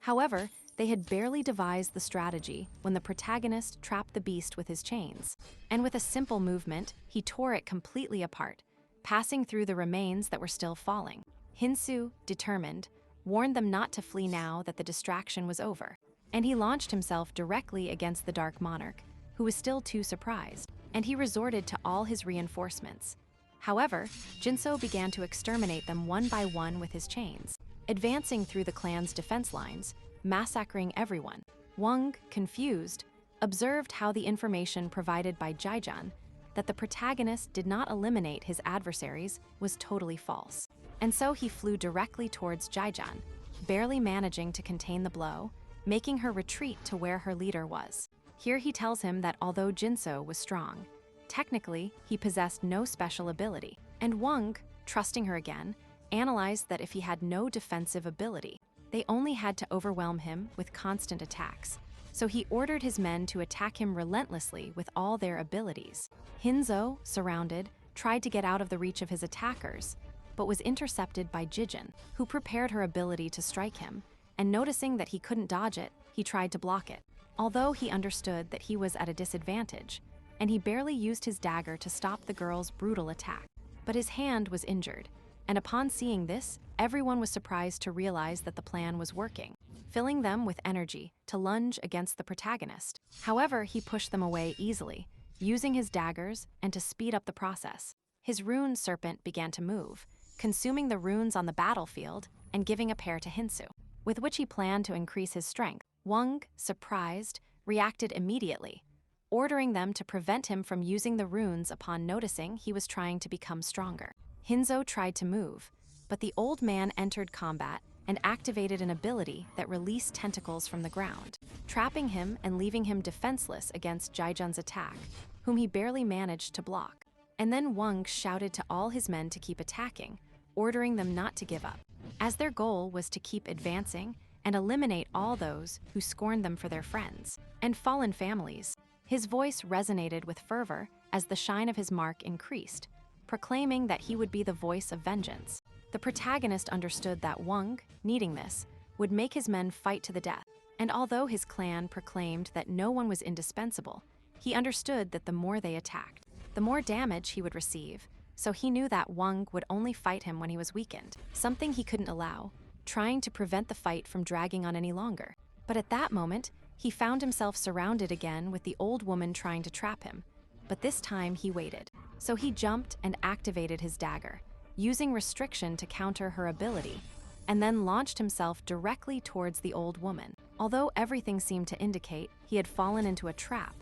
However, they had barely devised the strategy when the protagonist trapped the beast with his chains, and with a simple movement, he tore it completely apart, passing through the remains that were still falling. Hinzo, determined, warned them not to flee now that the distraction was over, and he launched himself directly against the Dark Monarch, who was still too surprised, and he resorted to all his reinforcements. However, Jinso began to exterminate them one by one with his chains, advancing through the clan's defense lines, massacring everyone. Wang, confused, observed how the information provided by Jijiang, that the protagonist did not eliminate his adversaries, was totally false. And so he flew directly towards Jijiang, barely managing to contain the blow, making her retreat to where her leader was. Here he tells him that although Jinso was strong, technically he possessed no special ability, and Wang, trusting her again, analyzed that if he had no defensive ability, they only had to overwhelm him with constant attacks, so he ordered his men to attack him relentlessly with all their abilities. Hinzo, surrounded, tried to get out of the reach of his attackers, but was intercepted by Jijiang, who prepared her ability to strike him, and noticing that he couldn't dodge it, he tried to block it. Although he understood that he was at a disadvantage, and he barely used his dagger to stop the girl's brutal attack. But his hand was injured, and upon seeing this, everyone was surprised to realize that the plan was working, filling them with energy to lunge against the protagonist. However, he pushed them away easily, using his daggers and to speed up the process. His rune serpent began to move, consuming the runes on the battlefield and giving a pair to Hinzo, with which he planned to increase his strength. Wang, surprised, reacted immediately, ordering them to prevent him from using the runes upon noticing he was trying to become stronger. Hinzo tried to move, but the old man entered combat and activated an ability that released tentacles from the ground, trapping him and leaving him defenseless against Jijiang's attack, whom he barely managed to block. And then Wang shouted to all his men to keep attacking, ordering them not to give up, as their goal was to keep advancing and eliminate all those who scorned them for their friends and fallen families. His voice resonated with fervor as the shine of his mark increased, proclaiming that he would be the voice of vengeance. The protagonist understood that Wang, needing this, would make his men fight to the death, and although his clan proclaimed that no one was indispensable, he understood that the more they attacked, the more damage he would receive, so he knew that Wang would only fight him when he was weakened, something he couldn't allow, trying to prevent the fight from dragging on any longer. But at that moment, he found himself surrounded again with the old woman trying to trap him, but this time he waited. So he jumped and activated his dagger, using restriction to counter her ability, and then launched himself directly towards the old woman, although everything seemed to indicate he had fallen into a trap,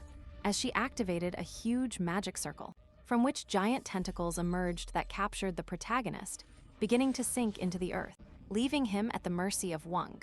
as she activated a huge magic circle, from which giant tentacles emerged that captured the protagonist, beginning to sink into the earth, leaving him at the mercy of Wang,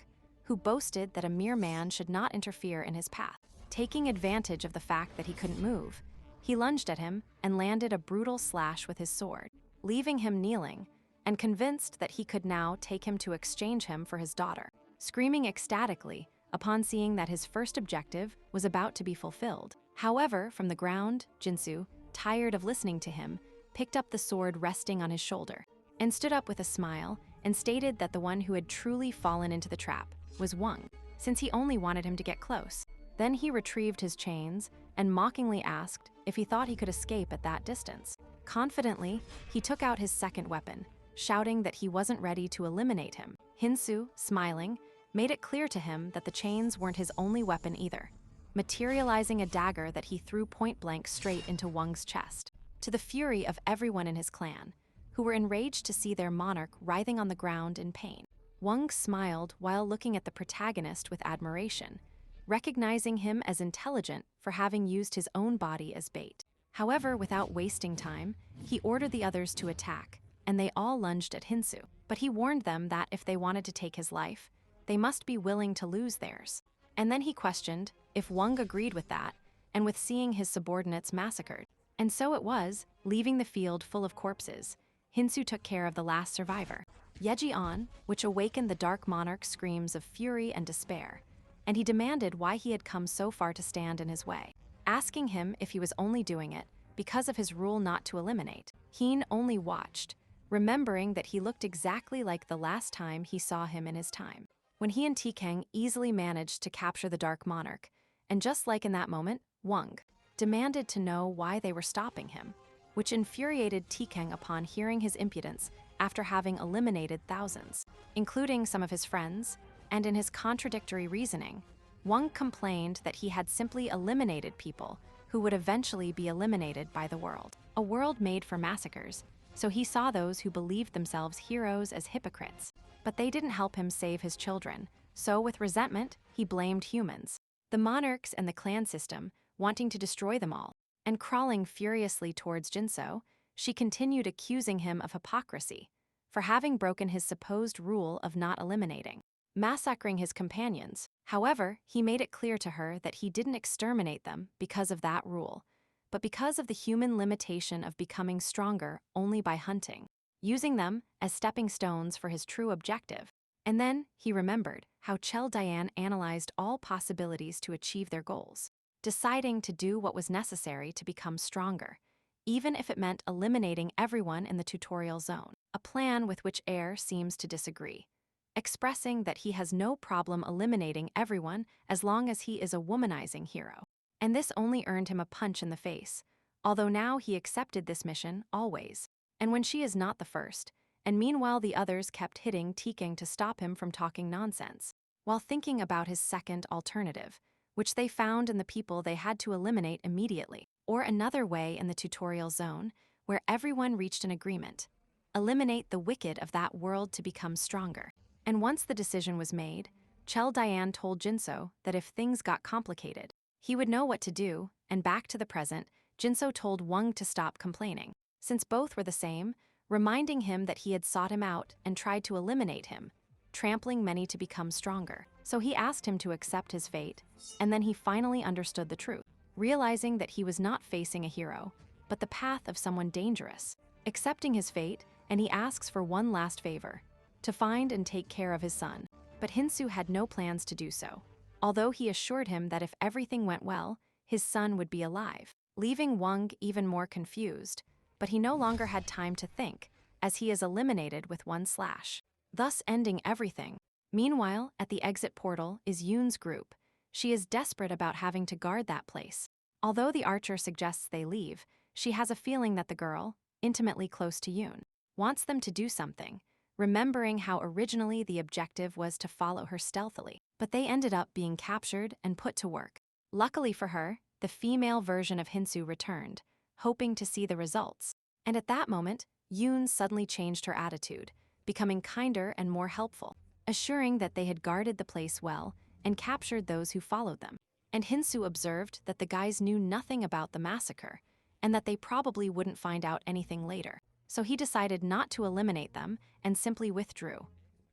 who boasted that a mere man should not interfere in his path. Taking advantage of the fact that he couldn't move, he lunged at him and landed a brutal slash with his sword, leaving him kneeling, and convinced that he could now take him to exchange him for his daughter. Screaming ecstatically upon seeing that his first objective was about to be fulfilled. However, from the ground, Jinsu, tired of listening to him, picked up the sword resting on his shoulder, and stood up with a smile and stated that the one who had truly fallen into the trap was Wang, since he only wanted him to get close. Then he retrieved his chains and mockingly asked if he thought he could escape at that distance. Confidently, he took out his second weapon, shouting that he wasn't ready to eliminate him. Hinzo, smiling, made it clear to him that the chains weren't his only weapon either, materializing a dagger that he threw point-blank straight into Wang's chest, to the fury of everyone in his clan, who were enraged to see their monarch writhing on the ground in pain. Wang smiled while looking at the protagonist with admiration, recognizing him as intelligent for having used his own body as bait. However, without wasting time, he ordered the others to attack, and they all lunged at Hinzo. But he warned them that if they wanted to take his life, they must be willing to lose theirs. And then he questioned if Wang agreed with that, and with seeing his subordinates massacred. And so it was, leaving the field full of corpses, Hinzo took care of the last survivor, Yeji-on, which awakened the Dark Monarch's screams of fury and despair, and he demanded why he had come so far to stand in his way, asking him if he was only doing it because of his rule not to eliminate. Heen only watched, remembering that he looked exactly like the last time he saw him in his time, when he and Tikang easily managed to capture the Dark Monarch, and just like in that moment, Wang demanded to know why they were stopping him, which infuriated Tikang upon hearing his impudence after having eliminated thousands, including some of his friends, and in his contradictory reasoning, Wang complained that he had simply eliminated people who would eventually be eliminated by the world, a world made for massacres, so he saw those who believed themselves heroes as hypocrites. But they didn't help him save his children, so with resentment, he blamed humans, the monarchs and the clan system, wanting to destroy them all. And crawling furiously towards Jinso, she continued accusing him of hypocrisy for having broken his supposed rule of not eliminating, massacring his companions. However, he made it clear to her that he didn't exterminate them because of that rule, but because of the human limitation of becoming stronger only by hunting, using them as stepping stones for his true objective. And then he remembered how Chel Diane analyzed all possibilities to achieve their goals, deciding to do what was necessary to become stronger, even if it meant eliminating everyone in the tutorial zone, a plan with which Air seems to disagree, expressing that he has no problem eliminating everyone as long as he is a womanizing hero. And this only earned him a punch in the face, although now he accepted this mission always, and when she is not the first, and meanwhile the others kept hitting Tikang to stop him from talking nonsense, while thinking about his second alternative, which they found in the people they had to eliminate immediately, or another way in the tutorial zone, where everyone reached an agreement. Eliminate the wicked of that world to become stronger. And once the decision was made, Chel Diane told Jinso that if things got complicated, he would know what to do, and back to the present, Jinso told Wang to stop complaining, since both were the same, reminding him that he had sought him out and tried to eliminate him, trampling many to become stronger. So he asked him to accept his fate, and then he finally understood the truth, realizing that he was not facing a hero, but the path of someone dangerous. Accepting his fate, and he asks for one last favor, to find and take care of his son. But Hinzo had no plans to do so, although he assured him that if everything went well, his son would be alive, leaving Wang even more confused. But he no longer had time to think, as he is eliminated with one slash, thus ending everything. Meanwhile, at the exit portal is Yoon's group. She is desperate about having to guard that place. Although the archer suggests they leave, she has a feeling that the girl, intimately close to Yoon, wants them to do something, remembering how originally the objective was to follow her stealthily. But they ended up being captured and put to work. Luckily for her, the female version of Hinzo returned, hoping to see the results. And at that moment, Yoon suddenly changed her attitude, becoming kinder and more helpful, assuring that they had guarded the place well and captured those who followed them. And Hinzo observed that the guys knew nothing about the massacre, and that they probably wouldn't find out anything later. So he decided not to eliminate them and simply withdrew,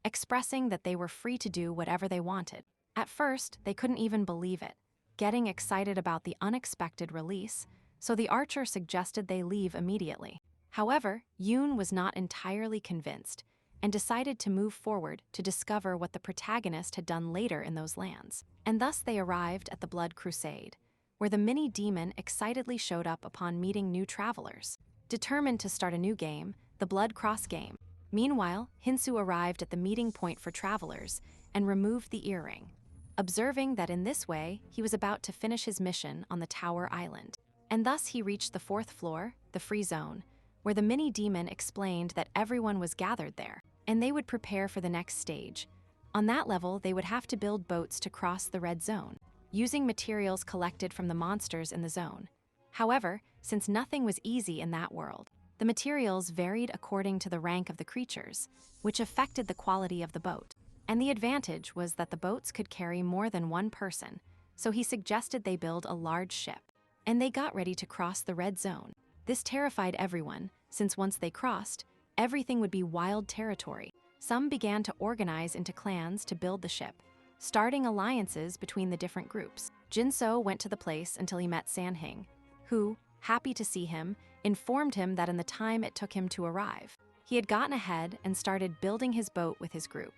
expressing that they were free to do whatever they wanted. At first, they couldn't even believe it, getting excited about the unexpected release, so the archer suggested they leave immediately. However, Yoon was not entirely convinced and decided to move forward to discover what the protagonist had done later in those lands. And thus they arrived at the Blood Crusade, where the mini-demon excitedly showed up upon meeting new travelers. Determined to start a new game, the Blood Cross game. Meanwhile, Hinzo arrived at the meeting point for travelers and removed the earring, observing that in this way he was about to finish his mission on the Tower Island. And thus he reached the 4th floor, the free zone, where the mini-demon explained that everyone was gathered there, and they would prepare for the next stage. On that level, they would have to build boats to cross the red zone, using materials collected from the monsters in the zone. However, since nothing was easy in that world, the materials varied according to the rank of the creatures, which affected the quality of the boat. And the advantage was that the boats could carry more than one person, so he suggested they build a large ship. And they got ready to cross the red zone. This terrified everyone, since once they crossed, everything would be wild territory. Some began to organize into clans to build the ship, starting alliances between the different groups. Jinso went to the place until he met Sanhing, who, happy to see him, informed him that in the time it took him to arrive, he had gotten ahead and started building his boat with his group.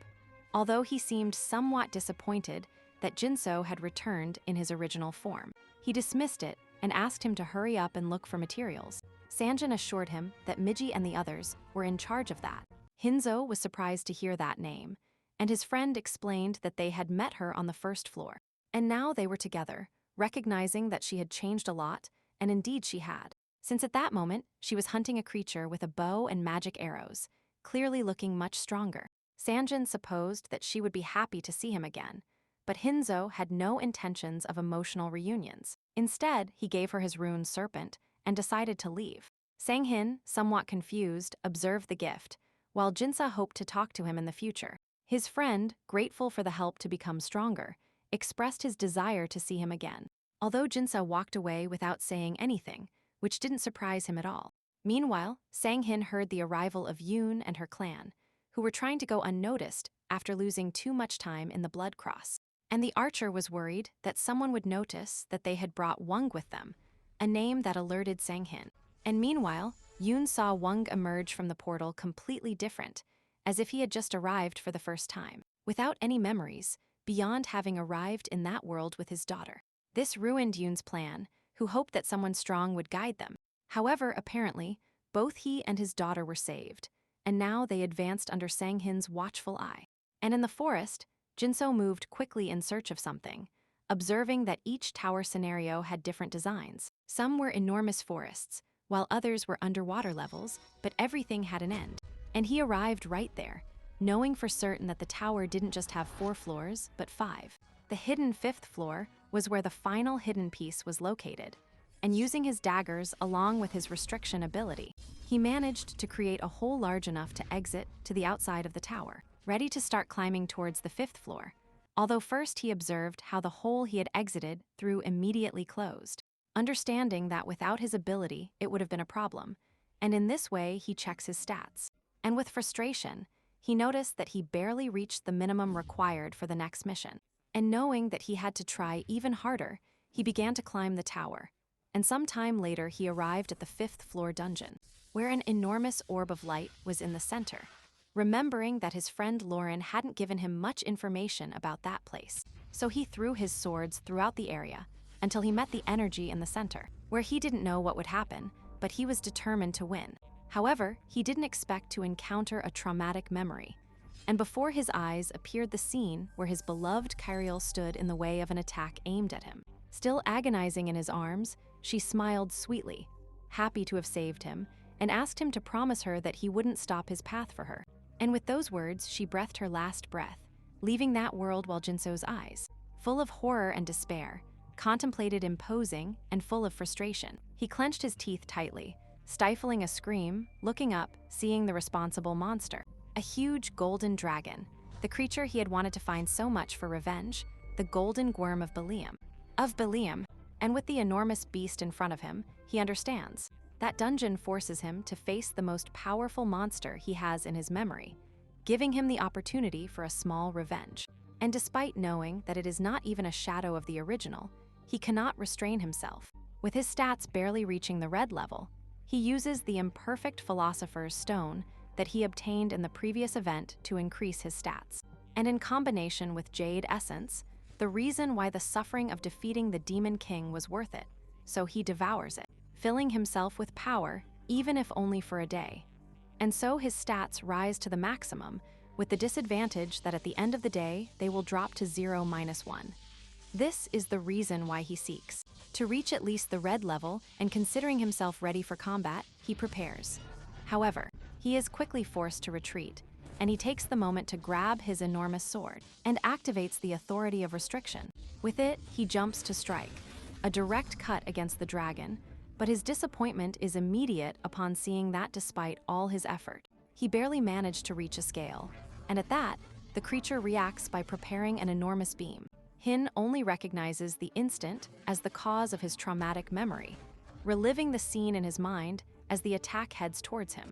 Although he seemed somewhat disappointed that Jinso had returned in his original form, he dismissed it and asked him to hurry up and look for materials. Sanjin assured him that Miji and the others were in charge of that. Hinzo was surprised to hear that name, and his friend explained that they had met her on the 1st floor. And now they were together, recognizing that she had changed a lot, and indeed she had, since at that moment she was hunting a creature with a bow and magic arrows, clearly looking much stronger. Sanjin supposed that she would be happy to see him again, but Hinzo had no intentions of emotional reunions. Instead, he gave her his rune serpent and decided to leave. Sanghin, somewhat confused, observed the gift, while Jinsa hoped to talk to him in the future. His friend, grateful for the help to become stronger, expressed his desire to see him again, although Jinsa walked away without saying anything, which didn't surprise him at all. Meanwhile, Sanghin heard the arrival of Yoon and her clan, who were trying to go unnoticed after losing too much time in the Blood Cross. And the archer was worried that someone would notice that they had brought Wung with them, a name that alerted Sanghin. And meanwhile, Yoon saw Wung emerge from the portal completely different, as if he had just arrived for the first time, without any memories, beyond having arrived in that world with his daughter. This ruined Yoon's plan, who hoped that someone strong would guide them. However, apparently, both he and his daughter were saved, and now they advanced under Sanghin's watchful eye. And in the forest, Jinso moved quickly in search of something, observing that each tower scenario had different designs. Some were enormous forests, while others were underwater levels, but everything had an end. And he arrived right there, knowing for certain that the tower didn't just have 4 floors, but 5. The hidden 5th floor was where the final hidden piece was located, and using his daggers along with his restriction ability, he managed to create a hole large enough to exit to the outside of the tower, ready to start climbing towards the 5th floor, although first he observed how the hole he had exited through immediately closed, understanding that without his ability it would have been a problem, and in this way he checks his stats. And with frustration, he noticed that he barely reached the minimum required for the next mission. And knowing that he had to try even harder, he began to climb the tower. And some time later he arrived at the 5th floor dungeon, where an enormous orb of light was in the center, remembering that his friend Lauren hadn't given him much information about that place. So he threw his swords throughout the area until he met the energy in the center, where he didn't know what would happen, but he was determined to win. However, he didn't expect to encounter a traumatic memory, and before his eyes appeared the scene where his beloved Kyriel stood in the way of an attack aimed at him. Still agonizing in his arms, she smiled sweetly, happy to have saved him, and asked him to promise her that he wouldn't stop his path for her. And with those words, she breathed her last breath, leaving that world while Jinso's eyes, full of horror and despair, contemplated imposing and full of frustration. He clenched his teeth tightly, stifling a scream, looking up, seeing the responsible monster. A huge golden dragon, the creature he had wanted to find so much for revenge, the golden worm of Belium. And with the enormous beast in front of him, he understands. That dungeon forces him to face the most powerful monster he has in his memory, giving him the opportunity for a small revenge. And despite knowing that it is not even a shadow of the original, he cannot restrain himself. With his stats barely reaching the red level, he uses the imperfect philosopher's stone that he obtained in the previous event to increase his stats. And in combination with Jade Essence, the reason why the suffering of defeating the Demon King was worth it, so he devours it, filling himself with power, even if only for a day. And so his stats rise to the maximum, with the disadvantage that at the end of the day, they will drop to 0-1. This is the reason why he seeks. To reach at least the red level, and considering himself ready for combat, he prepares. However, he is quickly forced to retreat, and he takes the moment to grab his enormous sword and activates the authority of restriction. With it, he jumps to strike, a direct cut against the dragon, but his disappointment is immediate upon seeing that despite all his effort, he barely managed to reach a scale, and at that, the creature reacts by preparing an enormous beam. Hin only recognizes the instant as the cause of his traumatic memory, reliving the scene in his mind as the attack heads towards him.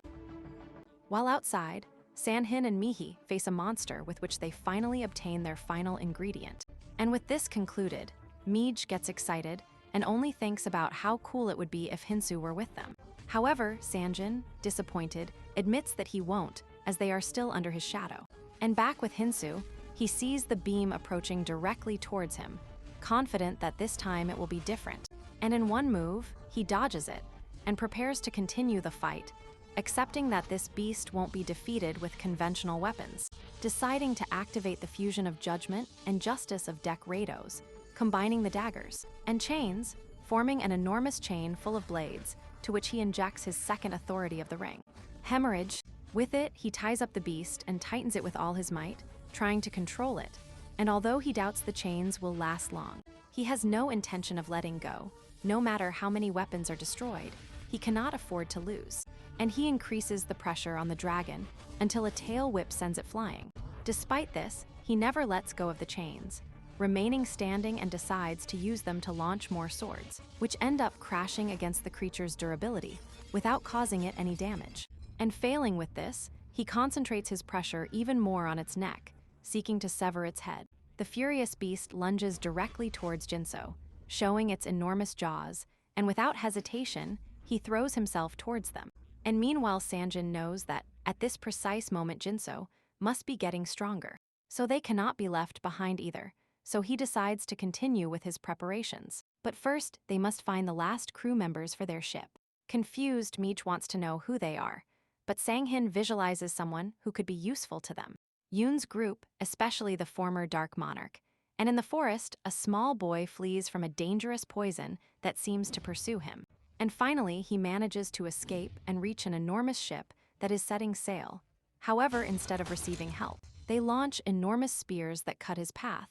While outside, Sanhin and Mihi face a monster with which they finally obtain their final ingredient. And with this concluded, Mij gets excited and only thinks about how cool it would be if Hinzo were with them. However, Sanjin, disappointed, admits that he won't, as they are still under his shadow. And back with Hinzo, he sees the beam approaching directly towards him, confident that this time it will be different. And in one move, he dodges it and prepares to continue the fight, accepting that this beast won't be defeated with conventional weapons, deciding to activate the fusion of judgment and justice of Deck Rados, combining the daggers and chains, forming an enormous chain full of blades, to which he injects his second authority of the ring. Hemorrhage. With it, he ties up the beast and tightens it with all his might, trying to control it, and although he doubts the chains will last long, he has no intention of letting go. No matter how many weapons are destroyed, he cannot afford to lose, and he increases the pressure on the dragon until a tail whip sends it flying. Despite this, he never lets go of the chains, remaining standing and decides to use them to launch more swords, which end up crashing against the creature's durability without causing it any damage. And failing with this, he concentrates his pressure even more on its neck, seeking to sever its head. The furious beast lunges directly towards Jinso, showing its enormous jaws, and without hesitation, he throws himself towards them. And meanwhile, Sanjin knows that at this precise moment Jinso must be getting stronger, so they cannot be left behind either, so he decides to continue with his preparations. But first, they must find the last crew members for their ship. Confused, Meech wants to know who they are, but Sanghin visualizes someone who could be useful to them. Yoon's group, especially the former Dark Monarch, and in the forest, a small boy flees from a dangerous poison that seems to pursue him. And finally, he manages to escape and reach an enormous ship that is setting sail. However, instead of receiving help, they launch enormous spears that cut his path,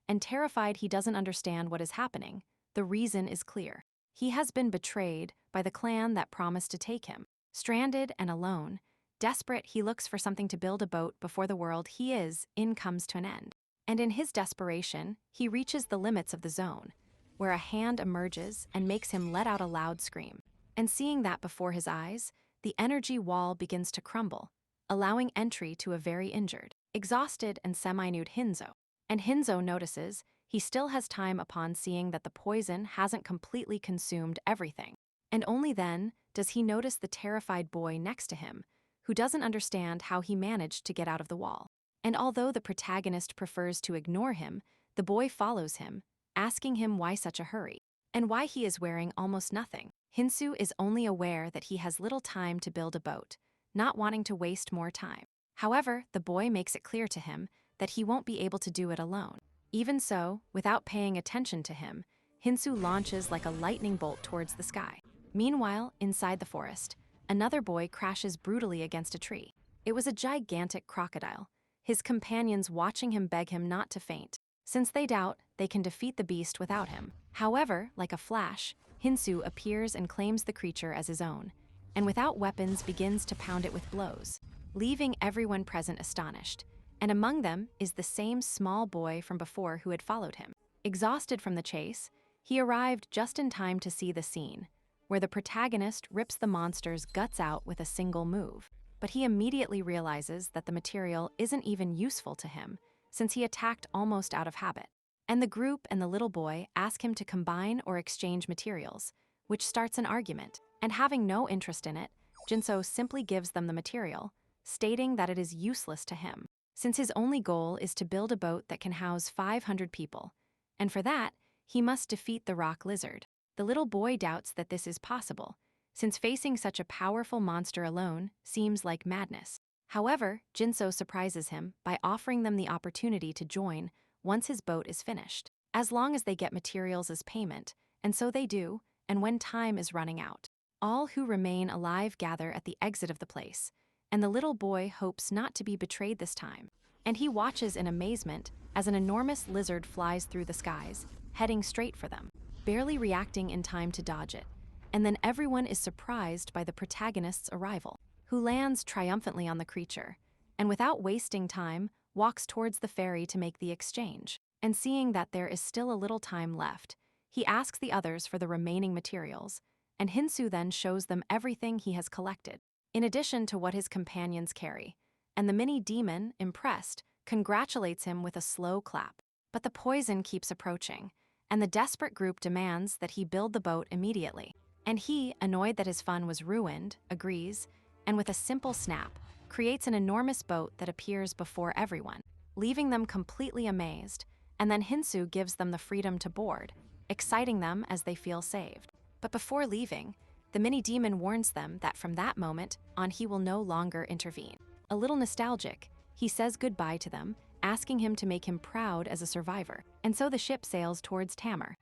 and terrified he doesn't understand what is happening, the reason is clear. He has been betrayed by the clan that promised to take him. Stranded and alone, desperate, he looks for something to build a boat before the world he is in comes to an end. And in his desperation, he reaches the limits of the zone, where a hand emerges and makes him let out a loud scream. And seeing that before his eyes, the energy wall begins to crumble, allowing entry to a very injured, exhausted, and semi-nude Hinzo. And Hinzo notices he still has time upon seeing that the poison hasn't completely consumed everything. And only then does he notice the terrified boy next to him, who doesn't understand how he managed to get out of the wall. And although the protagonist prefers to ignore him, the boy follows him, asking him why such a hurry, and why he is wearing almost nothing. Hinzo is only aware that he has little time to build a boat, not wanting to waste more time. However, the boy makes it clear to him that he won't be able to do it alone. Even so, without paying attention to him, Hinzo launches like a lightning bolt towards the sky. Meanwhile, inside the forest, another boy crashes brutally against a tree. It was a gigantic crocodile, his companions watching him beg him not to faint, since they doubt they can defeat the beast without him. However, like a flash, Hinzo appears and claims the creature as his own, and without weapons begins to pound it with blows, leaving everyone present astonished. And among them is the same small boy from before who had followed him. Exhausted from the chase, he arrived just in time to see the scene, where the protagonist rips the monster's guts out with a single move. but he immediately realizes that the material isn't even useful to him, since he attacked almost out of habit. And the group and the little boy ask him to combine or exchange materials, which starts an argument. And having no interest in it, Jinso simply gives them the material, stating that it is useless to him, since his only goal is to build a boat that can house 500 people. And for that, he must defeat the rock lizard. The little boy doubts that this is possible, since facing such a powerful monster alone seems like madness. However, Jinso surprises him by offering them the opportunity to join once his boat is finished, as long as they get materials as payment, and so they do, and when time is running out. All who remain alive gather at the exit of the place, and the little boy hopes not to be betrayed this time. And he watches in amazement as an enormous lizard flies through the skies, heading straight for them, barely reacting in time to dodge it. And then everyone is surprised by the protagonist's arrival, who lands triumphantly on the creature, and without wasting time, walks towards the ferry to make the exchange. And seeing that there is still a little time left, he asks the others for the remaining materials, and Hinzo then shows them everything he has collected, in addition to what his companions carry. And the mini-demon, impressed, congratulates him with a slow clap. But the poison keeps approaching, and the desperate group demands that he build the boat immediately. And he, annoyed that his fun was ruined, agrees, and with a simple snap, creates an enormous boat that appears before everyone, leaving them completely amazed, and then Hinzo gives them the freedom to board, exciting them as they feel saved. But before leaving, the mini-demon warns them that from that moment on he will no longer intervene. A little nostalgic, he says goodbye to them, asking him to make him proud as a survivor, and so the ship sails towards Tamar.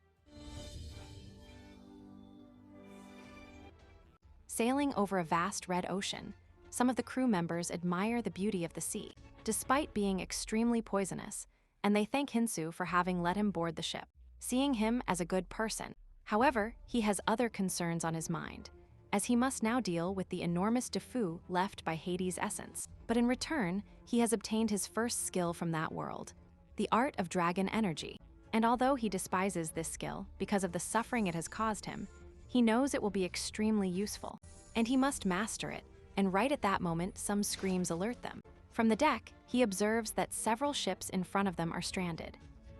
Sailing over a vast red ocean, some of the crew members admire the beauty of the sea, despite being extremely poisonous, and they thank Hinzo for having let him board the ship, seeing him as a good person. However, he has other concerns on his mind, as he must now deal with the enormous defu left by Hades' essence. But in return, he has obtained his first skill from that world, the art of dragon energy. And although he despises this skill because of the suffering it has caused him, he knows it will be extremely useful, and he must master it. And right at that moment, some screams alert them. From the deck, he observes that several ships in front of them are stranded.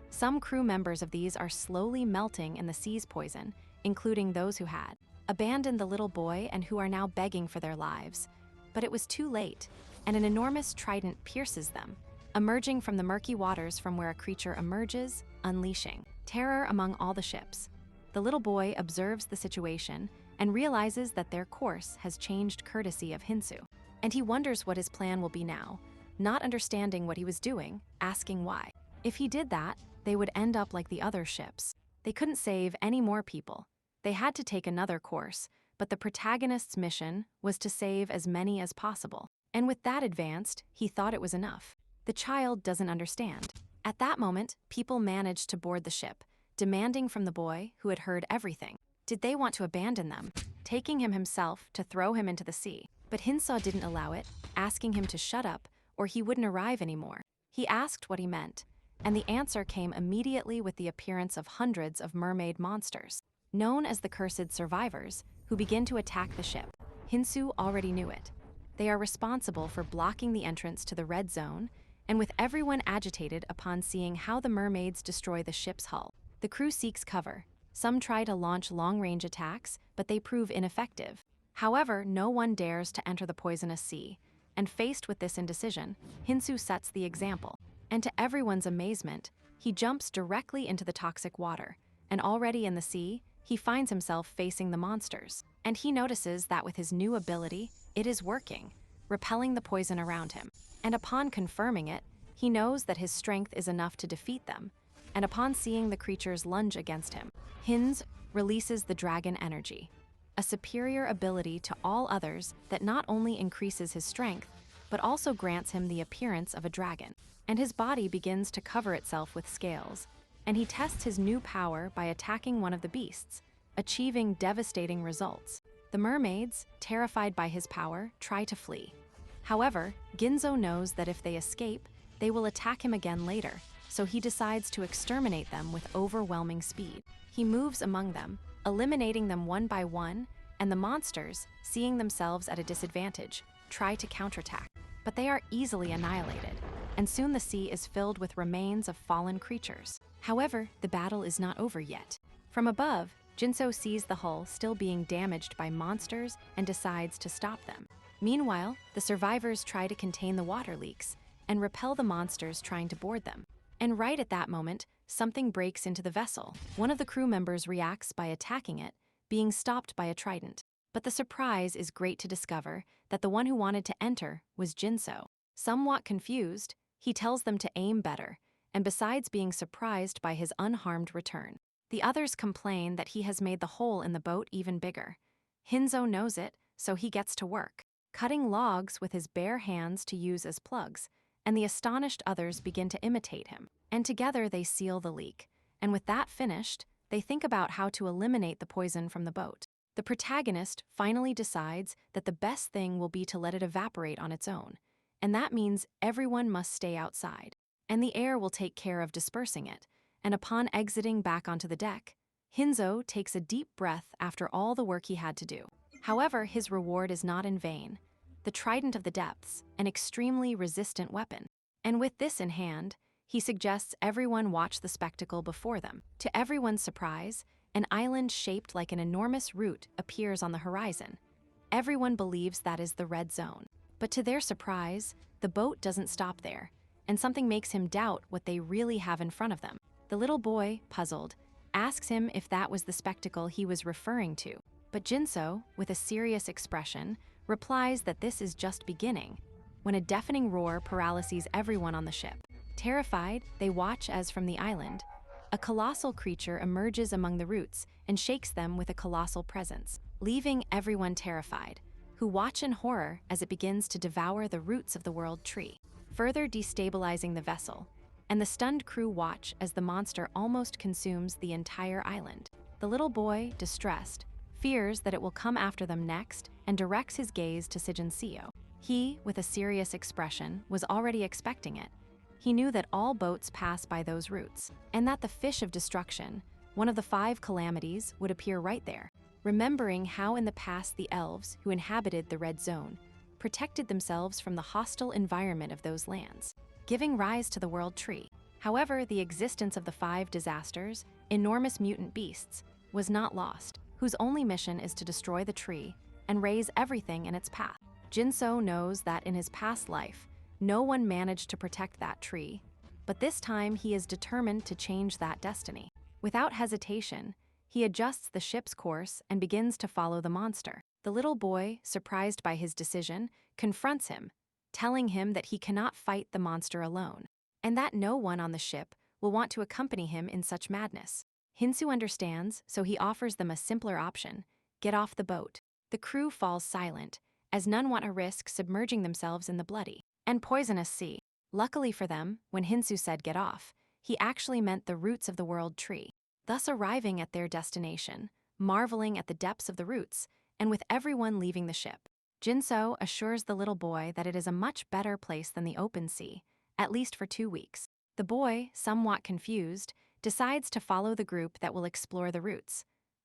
Some crew members of these are slowly melting in the sea's poison, including those who had abandoned the little boy and who are now begging for their lives. But it was too late, and an enormous trident pierces them, emerging from the murky waters from where a creature emerges, unleashing terror among all the ships. The little boy observes the situation and realizes that their course has changed courtesy of Hinzo. And he wonders what his plan will be now, not understanding what he was doing, asking why. If he did that, they would end up like the other ships. They couldn't save any more people. They had to take another course, but the protagonist's mission was to save as many as possible. And with that advanced, he thought it was enough. The child doesn't understand. At that moment, people managed to board the ship, demanding from the boy, who had heard everything, did they want to abandon them, taking him himself to throw him into the sea. But Hinzo didn't allow it, asking him to shut up or he wouldn't arrive anymore. He asked what he meant, and the answer came immediately with the appearance of hundreds of mermaid monsters, known as the Cursed Survivors, who begin to attack the ship. Hinzo already knew it. They are responsible for blocking the entrance to the red zone, and with everyone agitated upon seeing how the mermaids destroy the ship's hull, the crew seeks cover. Some try to launch long-range attacks, but they prove ineffective. However, no one dares to enter the poisonous sea, and faced with this indecision, Hinzo sets the example. And to everyone's amazement, he jumps directly into the toxic water, and already in the sea, he finds himself facing the monsters. And he notices that with his new ability, it is working, repelling the poison around him. And upon confirming it, he knows that his strength is enough to defeat them. And upon seeing the creatures lunge against him, Hinzo releases the dragon energy, a superior ability to all others that not only increases his strength, but also grants him the appearance of a dragon. And his body begins to cover itself with scales, and he tests his new power by attacking one of the beasts, achieving devastating results. The mermaids, terrified by his power, try to flee. However, Hinzo knows that if they escape, they will attack him again later, so he decides to exterminate them with overwhelming speed. He moves among them, eliminating them one by one, and the monsters, seeing themselves at a disadvantage, try to counterattack, but they are easily annihilated, and soon the sea is filled with remains of fallen creatures. However, the battle is not over yet. From above, Jinso sees the hull still being damaged by monsters and decides to stop them. Meanwhile, the survivors try to contain the water leaks and repel the monsters trying to board them. And right at that moment, something breaks into the vessel. One of the crew members reacts by attacking it, being stopped by a trident. But the surprise is great to discover that the one who wanted to enter was Jinso. Somewhat confused, he tells them to aim better, and besides being surprised by his unharmed return, the others complain that he has made the hole in the boat even bigger. Hinzo knows it, so he gets to work, cutting logs with his bare hands to use as plugs, and the astonished others begin to imitate him. And together they seal the leak, and with that finished, they think about how to eliminate the poison from the boat. The protagonist finally decides that the best thing will be to let it evaporate on its own, and that means everyone must stay outside, and the air will take care of dispersing it. And upon exiting back onto the deck, Hinzo takes a deep breath after all the work he had to do. However, his reward is not in vain. The Trident of the Depths, an extremely resistant weapon. And with this in hand, he suggests everyone watch the spectacle before them. To everyone's surprise, an island shaped like an enormous root appears on the horizon. Everyone believes that is the red zone. But to their surprise, the boat doesn't stop there, and something makes him doubt what they really have in front of them. The little boy, puzzled, asks him if that was the spectacle he was referring to. But Jinso, with a serious expression, replies that this is just beginning, when a deafening roar paralyses everyone on the ship. Terrified, they watch as from the island, a colossal creature emerges among the roots and shakes them with a colossal presence, leaving everyone terrified, who watch in horror as it begins to devour the roots of the world tree, further destabilizing the vessel. And the stunned crew watch as the monster almost consumes the entire island. The little boy, distressed, fears that it will come after them next and directs his gaze to Seo. He, with a serious expression, was already expecting it. He knew that all boats pass by those routes, and that the fish of destruction, one of the 5 calamities, would appear right there. Remembering how in the past the elves who inhabited the red zone protected themselves from the hostile environment of those lands, giving rise to the world tree. However, the existence of the 5 disasters, enormous mutant beasts, was not lost, whose only mission is to destroy the tree and raise everything in its path. Jinso knows that in his past life, no one managed to protect that tree, but this time he is determined to change that destiny. Without hesitation, he adjusts the ship's course and begins to follow the monster. The little boy, surprised by his decision, confronts him, telling him that he cannot fight the monster alone, and that no one on the ship will want to accompany him in such madness. Hinzo understands, so he offers them a simpler option: get off the boat. The crew falls silent, as none want to risk submerging themselves in the bloody and poisonous sea. Luckily for them, when Hinzo said get off, he actually meant the roots of the world tree, thus arriving at their destination, marveling at the depths of the roots, and with everyone leaving the ship. Jinso assures the little boy that it is a much better place than the open sea, at least for 2 weeks. The boy, somewhat confused, decides to follow the group that will explore the roots,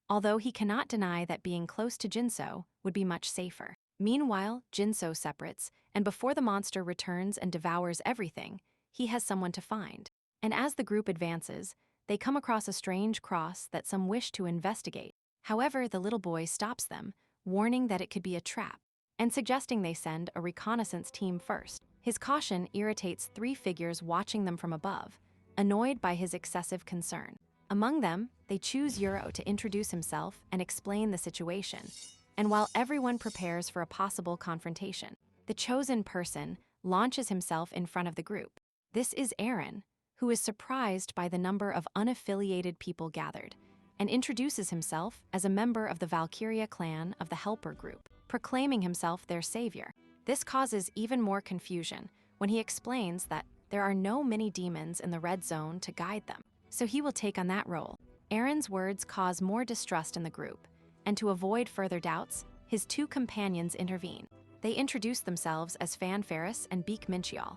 although he cannot deny that being close to Jinso would be much safer. Meanwhile, Jinso separates, and before the monster returns and devours everything, he has someone to find. And as the group advances, they come across a strange cross that some wish to investigate. However, the little boy stops them, warning that it could be a trap, and suggesting they send a reconnaissance team first. His caution irritates 3 figures watching them from above, annoyed by his excessive concern. Among them, they choose Euro to introduce himself and explain the situation. And while everyone prepares for a possible confrontation, the chosen person launches himself in front of the group. This is Eren, who is surprised by the number of unaffiliated people gathered, and introduces himself as a member of the Valkyrie clan of the Helper group, proclaiming himself their savior. This causes even more confusion when he explains that there are no mini demons in the red zone to guide them, so he will take on that role. Eren's words cause more distrust in the group, and to avoid further doubts, his 2 companions intervene. They introduce themselves as Fan Ferris and Beak Minchial,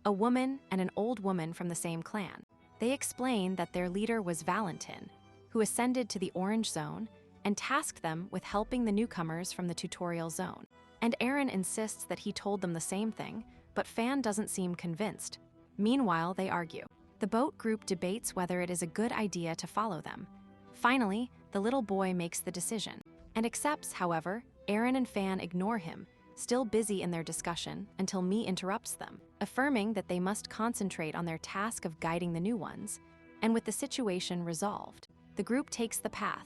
a woman and an old woman from the same clan. They explain that their leader was Valentin, who ascended to the Orange Zone and tasked them with helping the newcomers from the tutorial zone. And Aaron insists that he told them the same thing, but Fan doesn't seem convinced. Meanwhile, they argue. The boat group debates whether it is a good idea to follow them. Finally, the little boy makes the decision and accepts. However, Aaron and Fan ignore him, still busy in their discussion, until Mi interrupts them, affirming that they must concentrate on their task of guiding the new ones. And with the situation resolved, the group takes the path.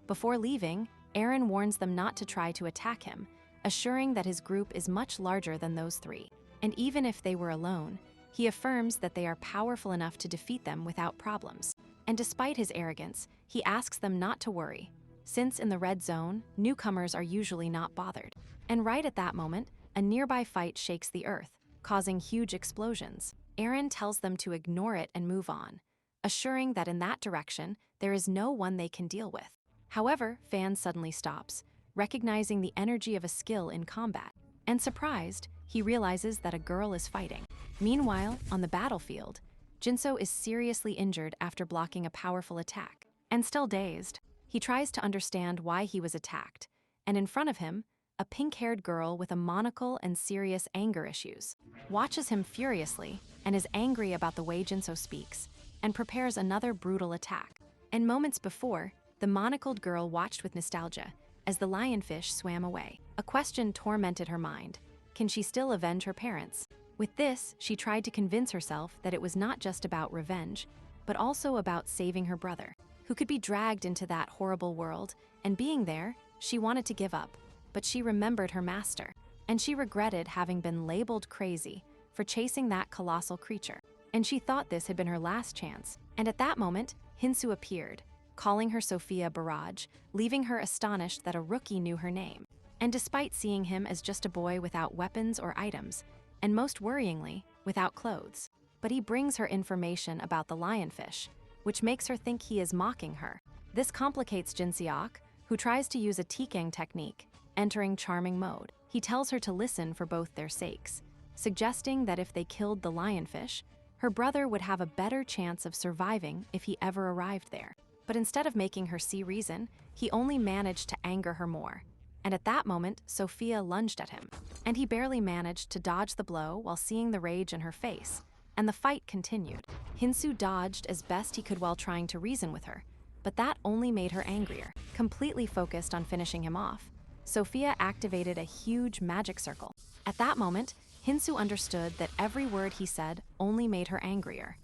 Before leaving, Aaron warns them not to try to attack him, assuring that his group is much larger than those three. And even if they were alone, he affirms that they are powerful enough to defeat them without problems. And despite his arrogance, he asks them not to worry, since in the red zone, newcomers are usually not bothered. And right at that moment, a nearby fight shakes the earth, causing huge explosions. Aaron tells them to ignore it and move on, assuring that in that direction, there is no one they can deal with. However, Fan suddenly stops, recognizing the energy of a skill in combat. And surprised, he realizes that a girl is fighting. Meanwhile, on the battlefield, Jinso is seriously injured after blocking a powerful attack. And still dazed, he tries to understand why he was attacked. And in front of him, a pink-haired girl with a monocle and serious anger issues watches him furiously and is angry about the way Jinso speaks and prepares another brutal attack. And moments before, the monocled girl watched with nostalgia as the lionfish swam away. A question tormented her mind. Can she still avenge her parents? With this, she tried to convince herself that it was not just about revenge, but also about saving her brother, who could be dragged into that horrible world, and being there, she wanted to give up. But she remembered her master, and she regretted having been labeled crazy for chasing that colossal creature. And she thought this had been her last chance. And at that moment, Hinzo appeared, calling her Sophia Barrage, leaving her astonished that a rookie knew her name. And despite seeing him as just a boy without weapons or items, and most worryingly, without clothes, but he brings her information about the lionfish, which makes her think he is mocking her. This complicates Jinseok, who tries to use a Tikang technique, entering charming mode. He tells her to listen for both their sakes, suggesting that if they killed the lionfish, her brother would have a better chance of surviving if he ever arrived there. But instead of making her see reason, he only managed to anger her more. And at that moment, Sophia lunged at him, and he barely managed to dodge the blow while seeing the rage in her face, and the fight continued. Hinzo dodged as best he could while trying to reason with her, but that only made her angrier. Completely focused on finishing him off, Sophia activated a huge magic circle. At that moment, Hinzo understood that every word he said only made her angrier.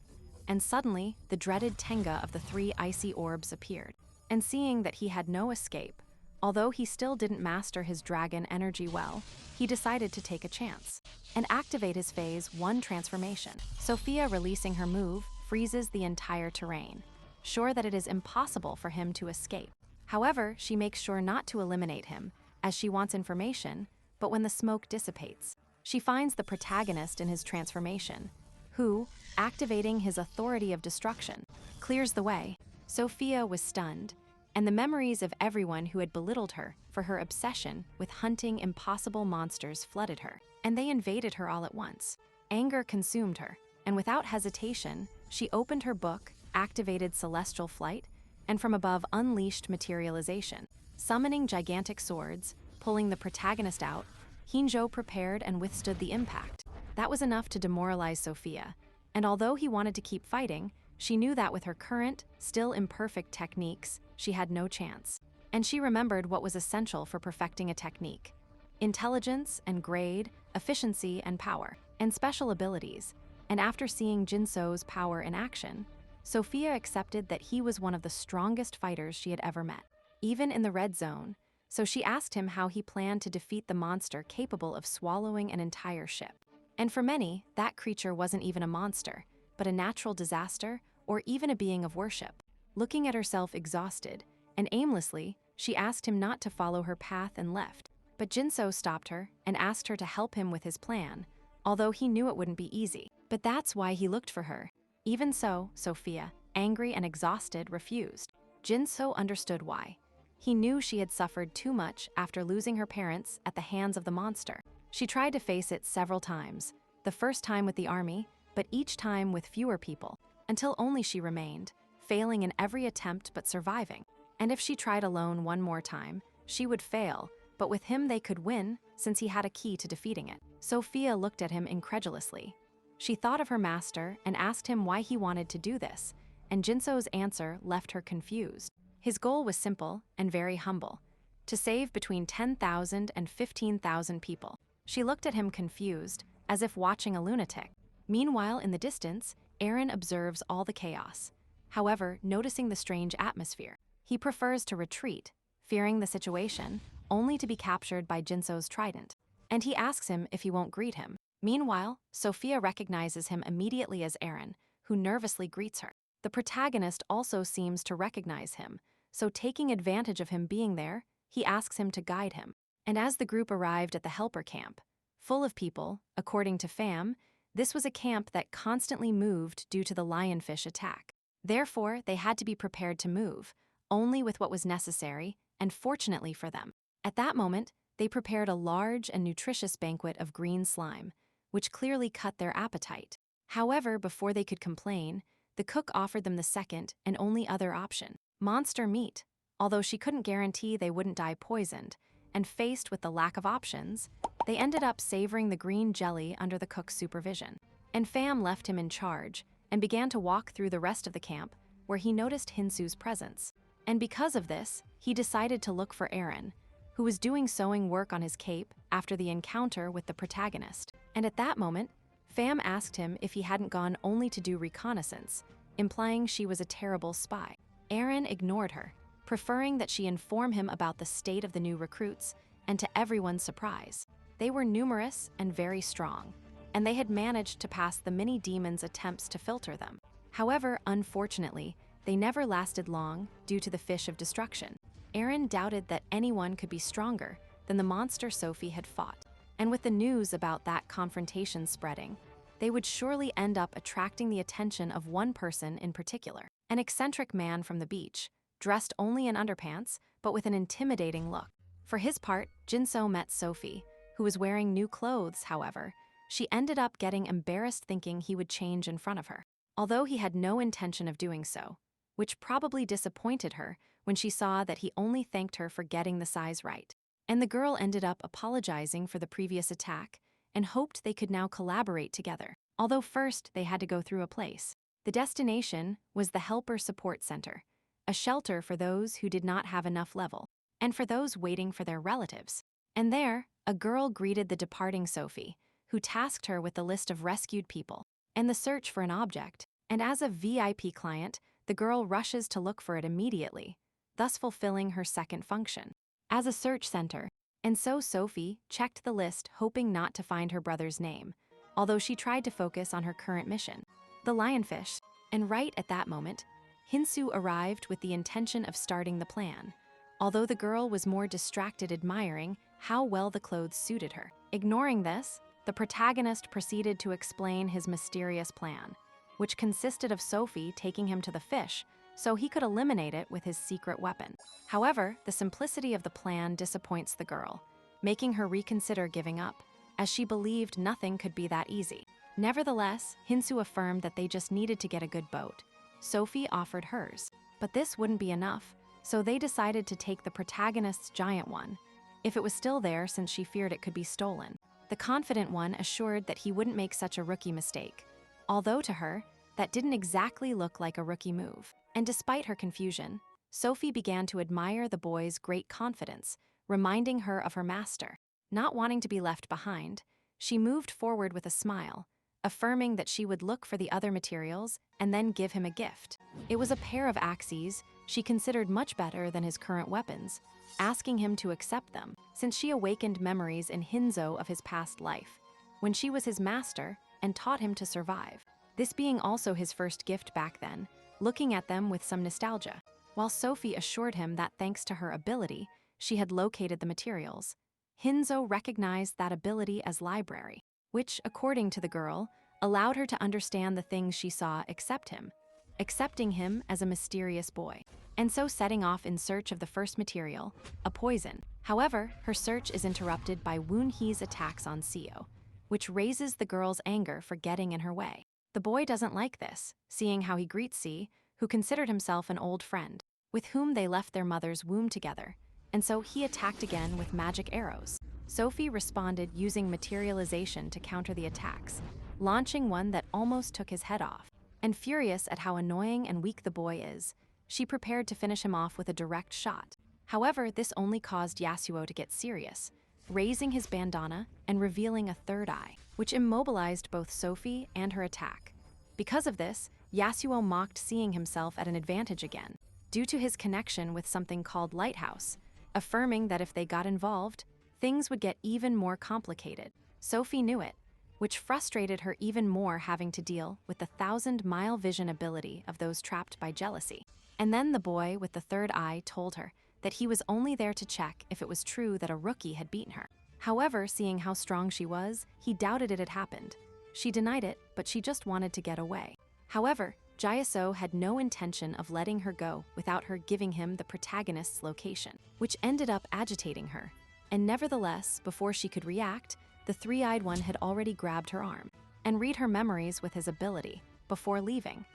And suddenly, the dreaded Tenga of the three icy orbs appeared. And seeing that he had no escape, although he still didn't master his dragon energy well, he decided to take a chance and activate his phase 1 transformation. Sophia, releasing her move, freezes the entire terrain, sure that it is impossible for him to escape. However, she makes sure not to eliminate him, as she wants information, but when the smoke dissipates, she finds the protagonist in his transformation, who, activating his authority of destruction, clears the way. Sophia was stunned, and the memories of everyone who had belittled her for her obsession with hunting impossible monsters flooded her, and they invaded her all at once. Anger consumed her, and without hesitation, she opened her book, activated celestial flight, and from above unleashed materialization. Summoning gigantic swords, pulling the protagonist out, Hinzo prepared and withstood the impact. That was enough to demoralize Sophia, and although he wanted to keep fighting, she knew that with her current, still imperfect techniques, she had no chance. And she remembered what was essential for perfecting a technique: intelligence and grade, efficiency and power, and special abilities. And after seeing Jinso's power in action, Sophia accepted that he was one of the strongest fighters she had ever met, even in the red zone. So she asked him how he planned to defeat the monster capable of swallowing an entire ship. And for many, that creature wasn't even a monster, but a natural disaster or even a being of worship. Looking at herself exhausted and aimlessly, she asked him not to follow her path and left. But Jinso stopped her and asked her to help him with his plan, although he knew it wouldn't be easy. But that's why he looked for her. Even so, Sophia, angry and exhausted, refused. Jinso understood why. He knew she had suffered too much after losing her parents at the hands of the monster. She tried to face it several times, the first time with the army, but each time with fewer people, until only she remained, failing in every attempt but surviving. And if she tried alone one more time, she would fail, but with him they could win since he had a key to defeating it. Sophia looked at him incredulously. She thought of her master and asked him why he wanted to do this, and Jinso's answer left her confused. His goal was simple and very humble: to save between 10,000 and 15,000 people. She looked at him confused, as if watching a lunatic. Meanwhile, in the distance, Eren observes all the chaos. However, noticing the strange atmosphere, he prefers to retreat, fearing the situation, only to be captured by Jinso's trident. And he asks him if he won't greet him. Meanwhile, Sophia recognizes him immediately as Eren, who nervously greets her. The protagonist also seems to recognize him, so taking advantage of him being there, he asks him to guide him. And as the group arrived at the helper camp, full of people, according to Fam, this was a camp that constantly moved due to the lionfish attack. Therefore, they had to be prepared to move, only with what was necessary, and fortunately for them, at that moment, they prepared a large and nutritious banquet of green slime, which clearly cut their appetite. However, before they could complain, the cook offered them the second and only other option: monster meat. Although she couldn't guarantee they wouldn't die poisoned, and faced with the lack of options, they ended up savoring the green jelly under the cook's supervision. And Fam left him in charge and began to walk through the rest of the camp, where he noticed Hinsoo's presence. And because of this, he decided to look for Eren, who was doing sewing work on his cape after the encounter with the protagonist. And at that moment, Fam asked him if he hadn't gone only to do reconnaissance, implying she was a terrible spy. Eren ignored her, preferring that she inform him about the state of the new recruits, and to everyone's surprise, they were numerous and very strong, and they had managed to pass the mini-demon's attempts to filter them. However, unfortunately, they never lasted long due to the fish of destruction. Eren doubted that anyone could be stronger than the monster Sophie had fought, and with the news about that confrontation spreading, they would surely end up attracting the attention of one person in particular, an eccentric man from the beach, dressed only in underpants, but with an intimidating look. For his part, Jinso met Sophie, who was wearing new clothes. However, she ended up getting embarrassed thinking he would change in front of her, although he had no intention of doing so, which probably disappointed her when she saw that he only thanked her for getting the size right. And the girl ended up apologizing for the previous attack and hoped they could now collaborate together, although first they had to go through a place. The destination was the Helper Support Center, a shelter for those who did not have enough level, and for those waiting for their relatives. And there, a girl greeted the departing Sophie, who tasked her with the list of rescued people and the search for an object. And as a VIP client, the girl rushes to look for it immediately, thus fulfilling her second function as a search center. And so Sophie checked the list, hoping not to find her brother's name, although she tried to focus on her current mission, the lionfish. And right at that moment, Hinzo arrived with the intention of starting the plan, although the girl was more distracted admiring how well the clothes suited her. Ignoring this, the protagonist proceeded to explain his mysterious plan, which consisted of Sophie taking him to the fish so he could eliminate it with his secret weapon. However, the simplicity of the plan disappoints the girl, making her reconsider giving up, as she believed nothing could be that easy. Nevertheless, Hinzo affirmed that they just needed to get a good boat. Sophie offered hers, but this wouldn't be enough, so they decided to take the protagonist's giant one, if it was still there, since she feared it could be stolen. The confident one assured that he wouldn't make such a rookie mistake, although to her, that didn't exactly look like a rookie move. And despite her confusion, Sophie began to admire the boy's great confidence, reminding her of her master. Not wanting to be left behind, she moved forward with a smile, affirming that she would look for the other materials and then give him a gift. It was a pair of axes she considered much better than his current weapons, asking him to accept them, since she awakened memories in Hinzo of his past life, when she was his master and taught him to survive. This being also his first gift back then, looking at them with some nostalgia, while Sophie assured him that thanks to her ability, she had located the materials. Hinzo recognized that ability as library, which, according to the girl, allowed her to understand the things she saw except him, accepting him as a mysterious boy, and so setting off in search of the first material, a poison. However, her search is interrupted by Woonhee's attacks on Seo, which raises the girl's anger for getting in her way. The boy doesn't like this, seeing how he greets C, who considered himself an old friend, with whom they left their mother's womb together, and so he attacked again with magic arrows. Sophie responded using materialization to counter the attacks, launching one that almost took his head off. And furious at how annoying and weak the boy is, she prepared to finish him off with a direct shot. However, this only caused Yasuo to get serious, raising his bandana and revealing a third eye, which immobilized both Sophie and her attack. Because of this, Yasuo mocked seeing himself at an advantage again, due to his connection with something called Lighthouse, affirming that if they got involved, things would get even more complicated. Sophie knew it, which frustrated her even more, having to deal with the 1,000-mile vision ability of those trapped by jealousy. And then the boy with the third eye told her that he was only there to check if it was true that a rookie had beaten her. However, seeing how strong she was, he doubted it had happened. She denied it, but she just wanted to get away. However, Jaiso had no intention of letting her go without her giving him the protagonist's location, which ended up agitating her. And nevertheless, before she could react, the three-eyed one had already grabbed her arm and read her memories with his ability before leaving.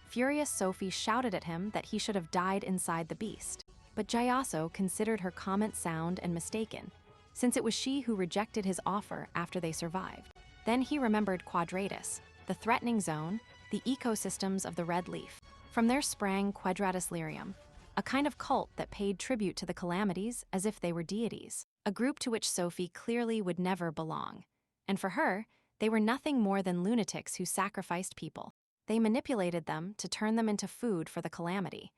Furious Sophie shouted at him that he should have died inside the beast. But Jaiso considered her comment sound and mistaken, since it was she who rejected his offer after they survived. Then he remembered Quadratus, the threatening zone, the ecosystems of the Red Leaf. From there sprang Quadratus Lyrium, a kind of cult that paid tribute to the Calamities as if they were deities, a group to which Sophie clearly would never belong. And for her, they were nothing more than lunatics who sacrificed people. They manipulated them to turn them into food for the Calamity,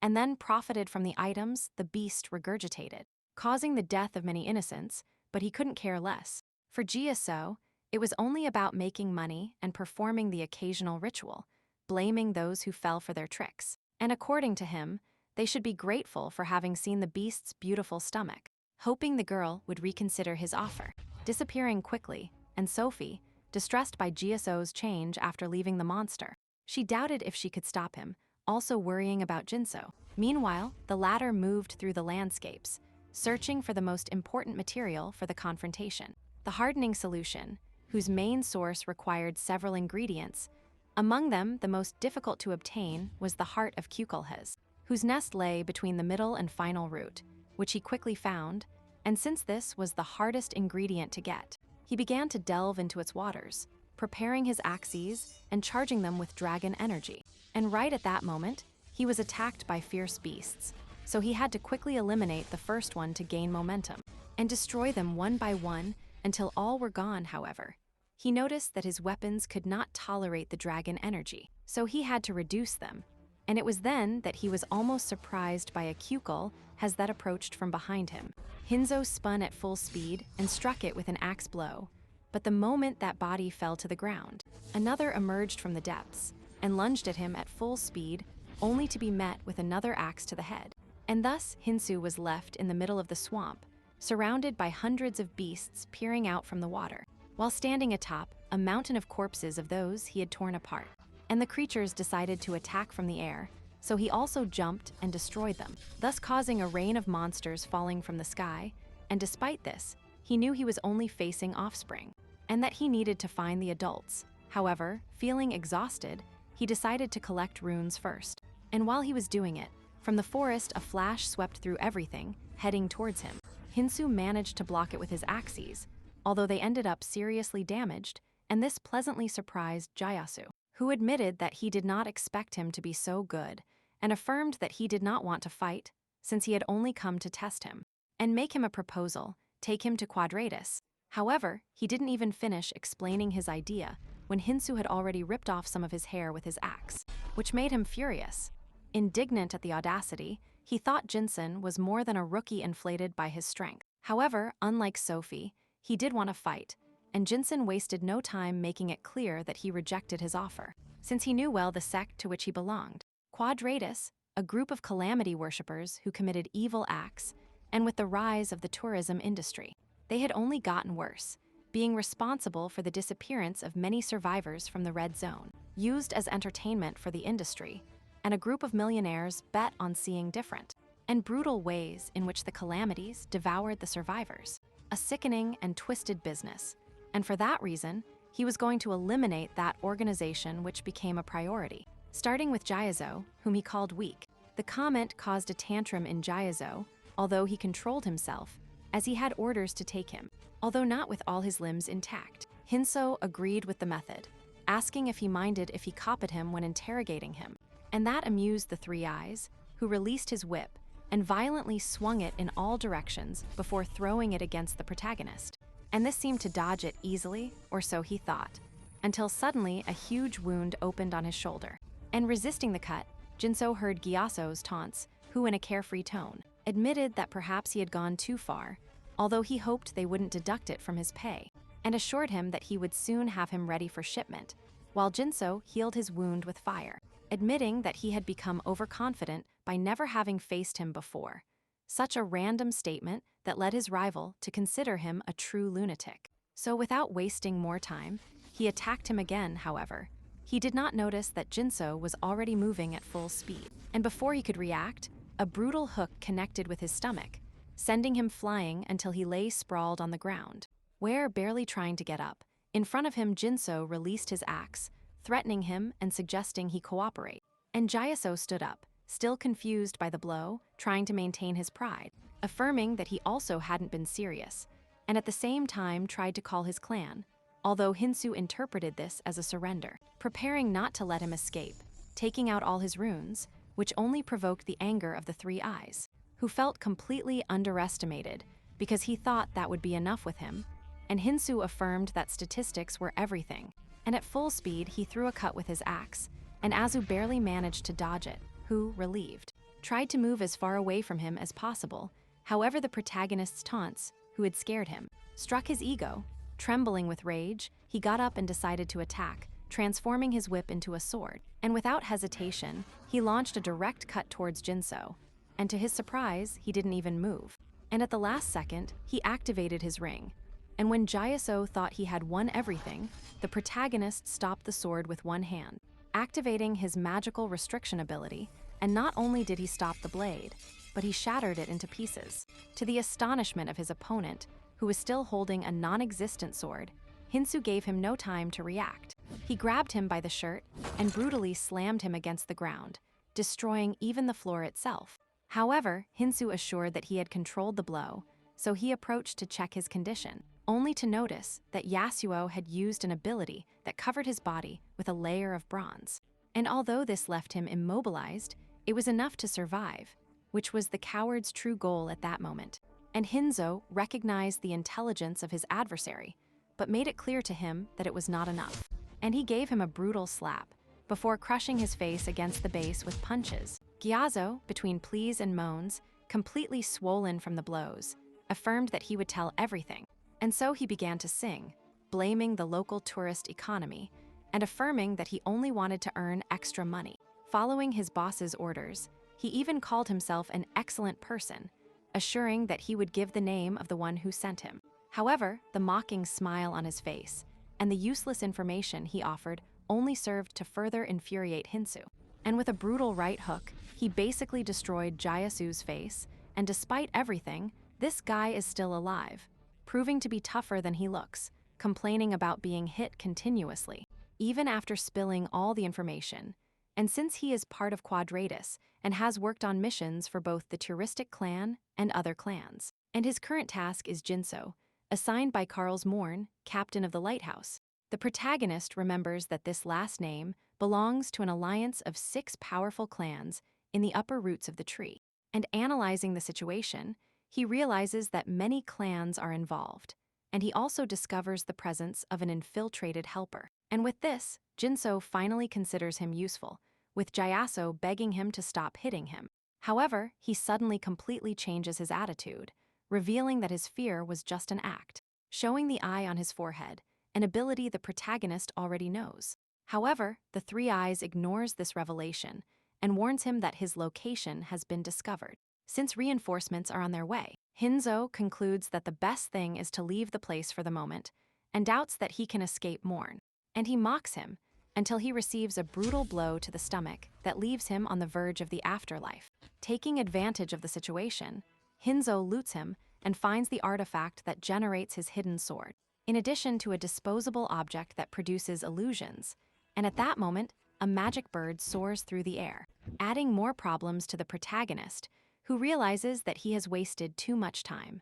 and then profited from the items the beast regurgitated, causing the death of many innocents, but he couldn't care less. For Jaiso, it was only about making money and performing the occasional ritual, blaming those who fell for their tricks. And according to him, they should be grateful for having seen the beast's beautiful stomach, hoping the girl would reconsider his offer, disappearing quickly, and Sophie, distressed by Jaiso's change after leaving the monster. She doubted if she could stop him, also worrying about Jinso. Meanwhile, the latter moved through the landscapes, searching for the most important material for the confrontation, the hardening solution, whose main source required several ingredients. Among them, the most difficult to obtain was the heart of Kukulhas, whose nest lay between the middle and final root, which he quickly found, and since this was the hardest ingredient to get, he began to delve into its waters, preparing his axes and charging them with dragon energy. And right at that moment, he was attacked by fierce beasts, so he had to quickly eliminate the first one to gain momentum, and destroy them one by one until all were gone. However, he noticed that his weapons could not tolerate the dragon energy, so he had to reduce them. And it was then that he was almost surprised by a Kukul as that approached from behind him. Hinzo spun at full speed and struck it with an axe blow, but the moment that body fell to the ground, another emerged from the depths and lunged at him at full speed, only to be met with another axe to the head. And thus Hinzo was left in the middle of the swamp, surrounded by hundreds of beasts peering out from the water, while standing atop a mountain of corpses of those he had torn apart. And the creatures decided to attack from the air, so he also jumped and destroyed them, thus causing a rain of monsters falling from the sky. And despite this, he knew he was only facing offspring, and that he needed to find the adults. However, feeling exhausted, he decided to collect runes first. And while he was doing it, from the forest a flash swept through everything, heading towards him. Hinzo managed to block it with his axes, although they ended up seriously damaged, and this pleasantly surprised Jaiso, who admitted that he did not expect him to be so good, and affirmed that he did not want to fight, since he had only come to test him, and make him a proposal, take him to Quadratus. However, he didn't even finish explaining his idea when Hinzo had already ripped off some of his hair with his axe, which made him furious. Indignant at the audacity, he thought Jinsen was more than a rookie inflated by his strength. However, unlike Sophie, he did want to fight, and Jinsen wasted no time making it clear that he rejected his offer, since he knew well the sect to which he belonged. Quadratus, a group of calamity worshippers who committed evil acts, and with the rise of the tourism industry, they had only gotten worse, being responsible for the disappearance of many survivors from the Red Zone, used as entertainment for the industry, and a group of millionaires bet on seeing different and brutal ways in which the calamities devoured the survivors, a sickening and twisted business. And for that reason, he was going to eliminate that organization, which became a priority. Starting with Jaiso, whom he called weak. The comment caused a tantrum in Jaiso, although he controlled himself, as he had orders to take him, although not with all his limbs intact. Hinzo agreed with the method, asking if he minded if he copied him when interrogating him, and that amused the Three Eyes, who released his whip and violently swung it in all directions before throwing it against the protagonist. And this seemed to dodge it easily, or so he thought, until suddenly a huge wound opened on his shoulder. And resisting the cut, Jinso heard Gyaso's taunts, who in a carefree tone admitted that perhaps he had gone too far, although he hoped they wouldn't deduct it from his pay, and assured him that he would soon have him ready for shipment, while Jinso healed his wound with fire, admitting that he had become overconfident by never having faced him before. Such a random statement that led his rival to consider him a true lunatic. So without wasting more time, he attacked him again, however. He did not notice that Jinso was already moving at full speed, and before he could react, a brutal hook connected with his stomach, sending him flying until he lay sprawled on the ground, where, barely trying to get up, in front of him Jinso released his axe, threatening him and suggesting he cooperate. And Gyaso stood up, still confused by the blow, trying to maintain his pride, affirming that he also hadn't been serious, and at the same time tried to call his clan, although Hinzo interpreted this as a surrender, preparing not to let him escape, taking out all his runes, which only provoked the anger of the Three Eyes, who felt completely underestimated because he thought that would be enough with him, and Hinzo affirmed that statistics were everything, and at full speed he threw a cut with his axe, and Azu barely managed to dodge it, who, relieved, tried to move as far away from him as possible. However, the protagonist's taunts, who had scared him, struck his ego. Trembling with rage, he got up and decided to attack, transforming his whip into a sword, and without hesitation, he launched a direct cut towards Jinso, and to his surprise, he didn't even move. And at the last second, he activated his ring. And when Gyaso thought he had won everything, the protagonist stopped the sword with one hand, activating his magical restriction ability, and not only did he stop the blade, but he shattered it into pieces. To the astonishment of his opponent, who was still holding a non-existent sword, Hinzo gave him no time to react. He grabbed him by the shirt and brutally slammed him against the ground, destroying even the floor itself. However, Hinzo assured that he had controlled the blow, so he approached to check his condition, only to notice that Yasuo had used an ability that covered his body with a layer of bronze. And although this left him immobilized, it was enough to survive, which was the coward's true goal at that moment. And Hinzo recognized the intelligence of his adversary, but made it clear to him that it was not enough. And he gave him a brutal slap, before crushing his face against the base with punches. Gyaso, between pleas and moans, completely swollen from the blows, affirmed that he would tell everything. And so he began to sing, blaming the local tourist economy, and affirming that he only wanted to earn extra money. Following his boss's orders, he even called himself an excellent person, assuring that he would give the name of the one who sent him. However, the mocking smile on his face and the useless information he offered only served to further infuriate Hinzo. And with a brutal right hook, he basically destroyed Gyasu's face, and despite everything, this guy is still alive, proving to be tougher than he looks, complaining about being hit continuously, even after spilling all the information. And since he is part of Quadratus and has worked on missions for both the touristic clan and other clans, and his current task is Jinso, assigned by Karl's Morn, captain of the lighthouse. The protagonist remembers that this last name belongs to an alliance of 6 powerful clans in the upper roots of the tree. And analyzing the situation, he realizes that many clans are involved, and he also discovers the presence of an infiltrated helper. And with this, Jinso finally considers him useful, with Gyaso begging him to stop hitting him. However, he suddenly completely changes his attitude, revealing that his fear was just an act, showing the eye on his forehead, an ability the protagonist already knows. However, the Three Eyes ignores this revelation and warns him that his location has been discovered. Since reinforcements are on their way, Hinzo concludes that the best thing is to leave the place for the moment and doubts that he can escape Morn. And he mocks him until he receives a brutal blow to the stomach that leaves him on the verge of the afterlife. Taking advantage of the situation, Hinzo loots him and finds the artifact that generates his hidden sword, in addition to a disposable object that produces illusions. And at that moment, a magic bird soars through the air, adding more problems to the protagonist, who realizes that he has wasted too much time.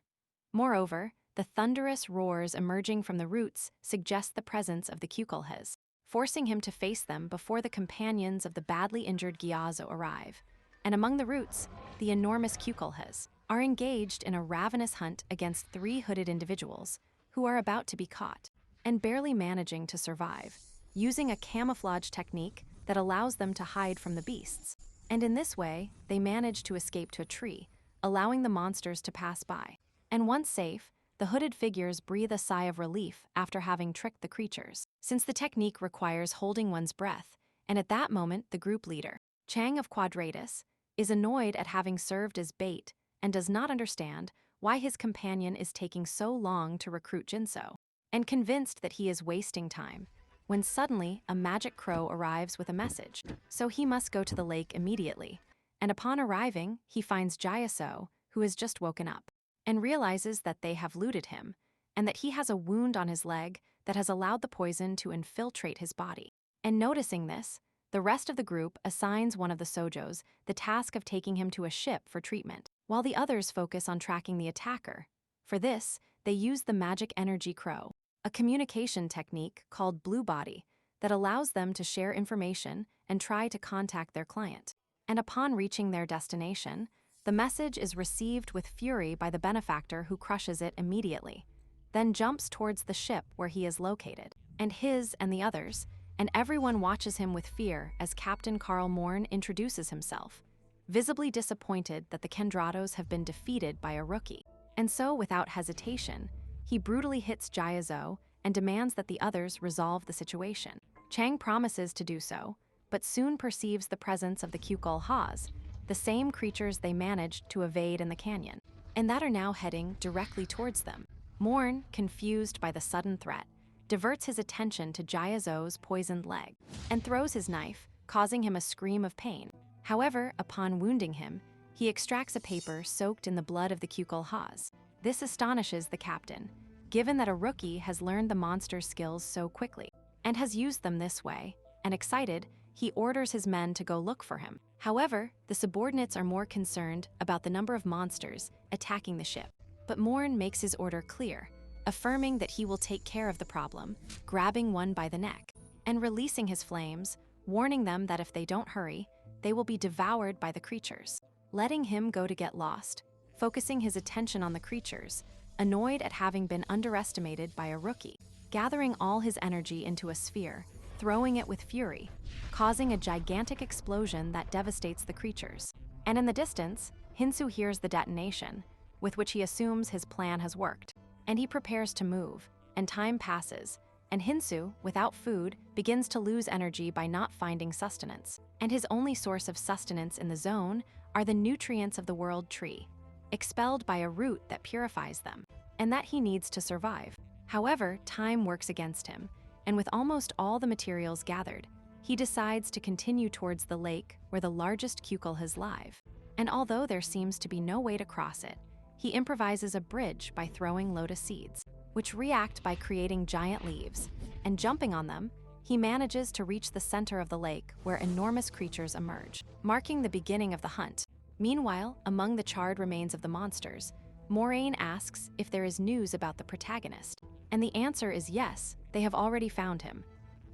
Moreover, the thunderous roars emerging from the roots suggest the presence of the Kukulhas, forcing him to face them before the companions of the badly injured Gyazo arrive. And among the roots, the enormous Kukulhas are engaged in a ravenous hunt against 3 hooded individuals who are about to be caught, and barely managing to survive, using a camouflage technique that allows them to hide from the beasts. And in this way, they manage to escape to a tree, allowing the monsters to pass by. And once safe, the hooded figures breathe a sigh of relief after having tricked the creatures, since the technique requires holding one's breath, and at that moment the group leader, Chang of Quadratus, is annoyed at having served as bait and does not understand why his companion is taking so long to recruit Jinso, and convinced that he is wasting time, when suddenly a magic crow arrives with a message, so he must go to the lake immediately, and upon arriving, he finds Jayaso, who has just woken up, and realizes that they have looted him, and that he has a wound on his leg that has allowed the poison to infiltrate his body. And noticing this, the rest of the group assigns one of the Sojos the task of taking him to a ship for treatment, while the others focus on tracking the attacker. For this, they use the magic energy crow, a communication technique called Blue Body that allows them to share information and try to contact their client. And upon reaching their destination, the message is received with fury by the benefactor, who crushes it immediately, then jumps towards the ship where he is located, and his and the others, and everyone watches him with fear as Captain Karl Morn introduces himself, visibly disappointed that the Kendrados have been defeated by a rookie. And so, without hesitation, he brutally hits Jayazo and demands that the others resolve the situation. Chang promises to do so, but soon perceives the presence of the Kukulhas, the same creatures they managed to evade in the canyon, and that are now heading directly towards them. Morn, confused by the sudden threat, diverts his attention to Jayazo's poisoned leg and throws his knife, causing him a scream of pain. However, upon wounding him, he extracts a paper soaked in the blood of the Kukulhas. This astonishes the captain, given that a rookie has learned the monster's skills so quickly and has used them this way, and excited, he orders his men to go look for him. However, the subordinates are more concerned about the number of monsters attacking the ship, but Morn makes his order clear, affirming that he will take care of the problem, grabbing one by the neck and releasing his flames, warning them that if they don't hurry, they will be devoured by the creatures, letting him go to get lost, focusing his attention on the creatures, annoyed at having been underestimated by a rookie, gathering all his energy into a sphere, throwing it with fury, causing a gigantic explosion that devastates the creatures. And in the distance, Hinzo hears the detonation, with which he assumes his plan has worked, and he prepares to move, and time passes, and Hinzo, without food, begins to lose energy by not finding sustenance, and his only source of sustenance in the zone are the nutrients of the world tree, expelled by a root that purifies them, and that he needs to survive. However, time works against him, and with almost all the materials gathered, he decides to continue towards the lake where the largest Kukulhas live. And although there seems to be no way to cross it, he improvises a bridge by throwing lotus seeds, which react by creating giant leaves, and jumping on them, he manages to reach the center of the lake where enormous creatures emerge, marking the beginning of the hunt. Meanwhile, among the charred remains of the monsters, Moraine asks if there is news about the protagonist, and the answer is yes, they have already found him.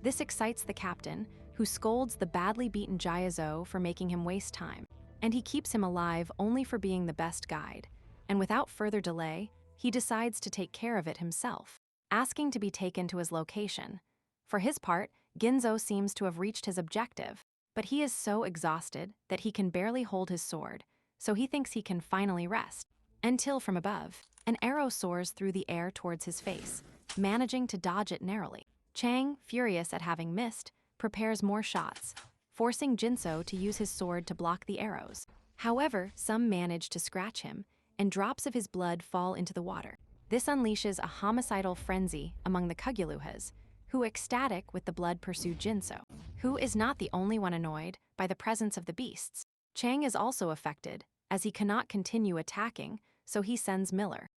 This excites the captain, who scolds the badly beaten Jayazo for making him waste time, and he keeps him alive only for being the best guide. And without further delay, he decides to take care of it himself, asking to be taken to his location. For his part, Ginzo seems to have reached his objective, but he is so exhausted that he can barely hold his sword, so he thinks he can finally rest. Until from above, an arrow soars through the air towards his face, managing to dodge it narrowly. Chang, furious at having missed, prepares more shots, forcing Jinso to use his sword to block the arrows. However, some manage to scratch him, and drops of his blood fall into the water. This unleashes a homicidal frenzy among the Kuguluhas, who, ecstatic with the blood, pursue Jinso, who is not the only one annoyed by the presence of the beasts. Chang is also affected, as he cannot continue attacking, so he sends Miller,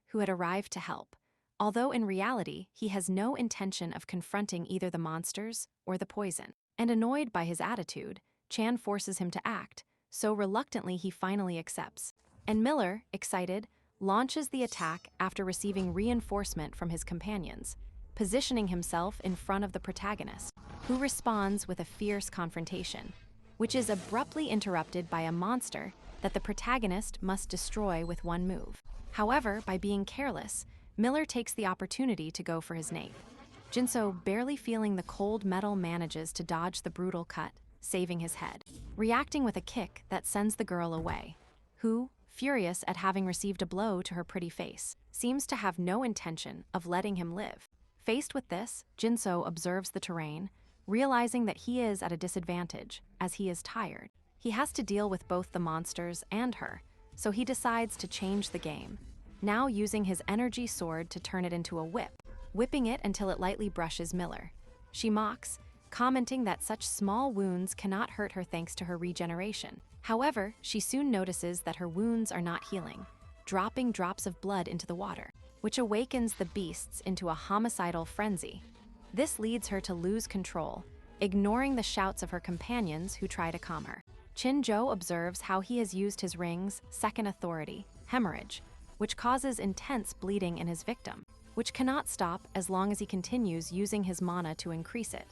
who had arrived to help, although in reality he has no intention of confronting either the monsters or the poison. And annoyed by his attitude, Chan forces him to act, so reluctantly he finally accepts. And Miller, excited, launches the attack after receiving reinforcement from his companions, positioning himself in front of the protagonist, who responds with a fierce confrontation, which is abruptly interrupted by a monster that the protagonist must destroy with one move. However, by being careless, Miller takes the opportunity to go for his nape. Jinso, barely feeling the cold metal, manages to dodge the brutal cut, saving his head, reacting with a kick that sends the girl away, who, furious at having received a blow to her pretty face, seems to have no intention of letting him live. Faced with this, Jinso observes the terrain, realizing that he is at a disadvantage, as he is tired. He has to deal with both the monsters and her, so he decides to change the game, now using his energy sword to turn it into a whip, whipping it until it lightly brushes Miller. She mocks, commenting that such small wounds cannot hurt her thanks to her regeneration. However, she soon notices that her wounds are not healing, dropping drops of blood into the water, which awakens the beasts into a homicidal frenzy. This leads her to lose control, ignoring the shouts of her companions who try to calm her. Chin-jo observes how he has used his ring's second authority, hemorrhage, which causes intense bleeding in his victim, which cannot stop as long as he continues using his mana to increase it.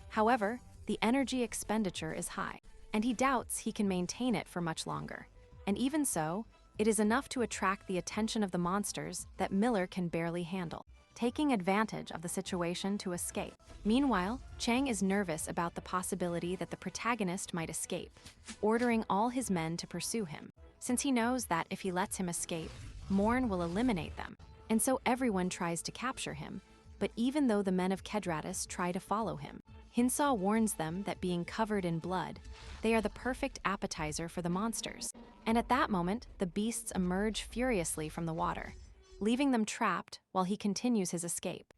However, the energy expenditure is high, and he doubts he can maintain it for much longer. And even so, it is enough to attract the attention of the monsters that Miller can barely handle, taking advantage of the situation to escape. Meanwhile, Chang is nervous about the possibility that the protagonist might escape, ordering all his men to pursue him, since he knows that if he lets him escape, Morn will eliminate them, and so everyone tries to capture him. But even though the men of Kedratus try to follow him, Hinzo warns them that being covered in blood, they are the perfect appetizer for the monsters. And at that moment, the beasts emerge furiously from the water, leaving them trapped while he continues his escape.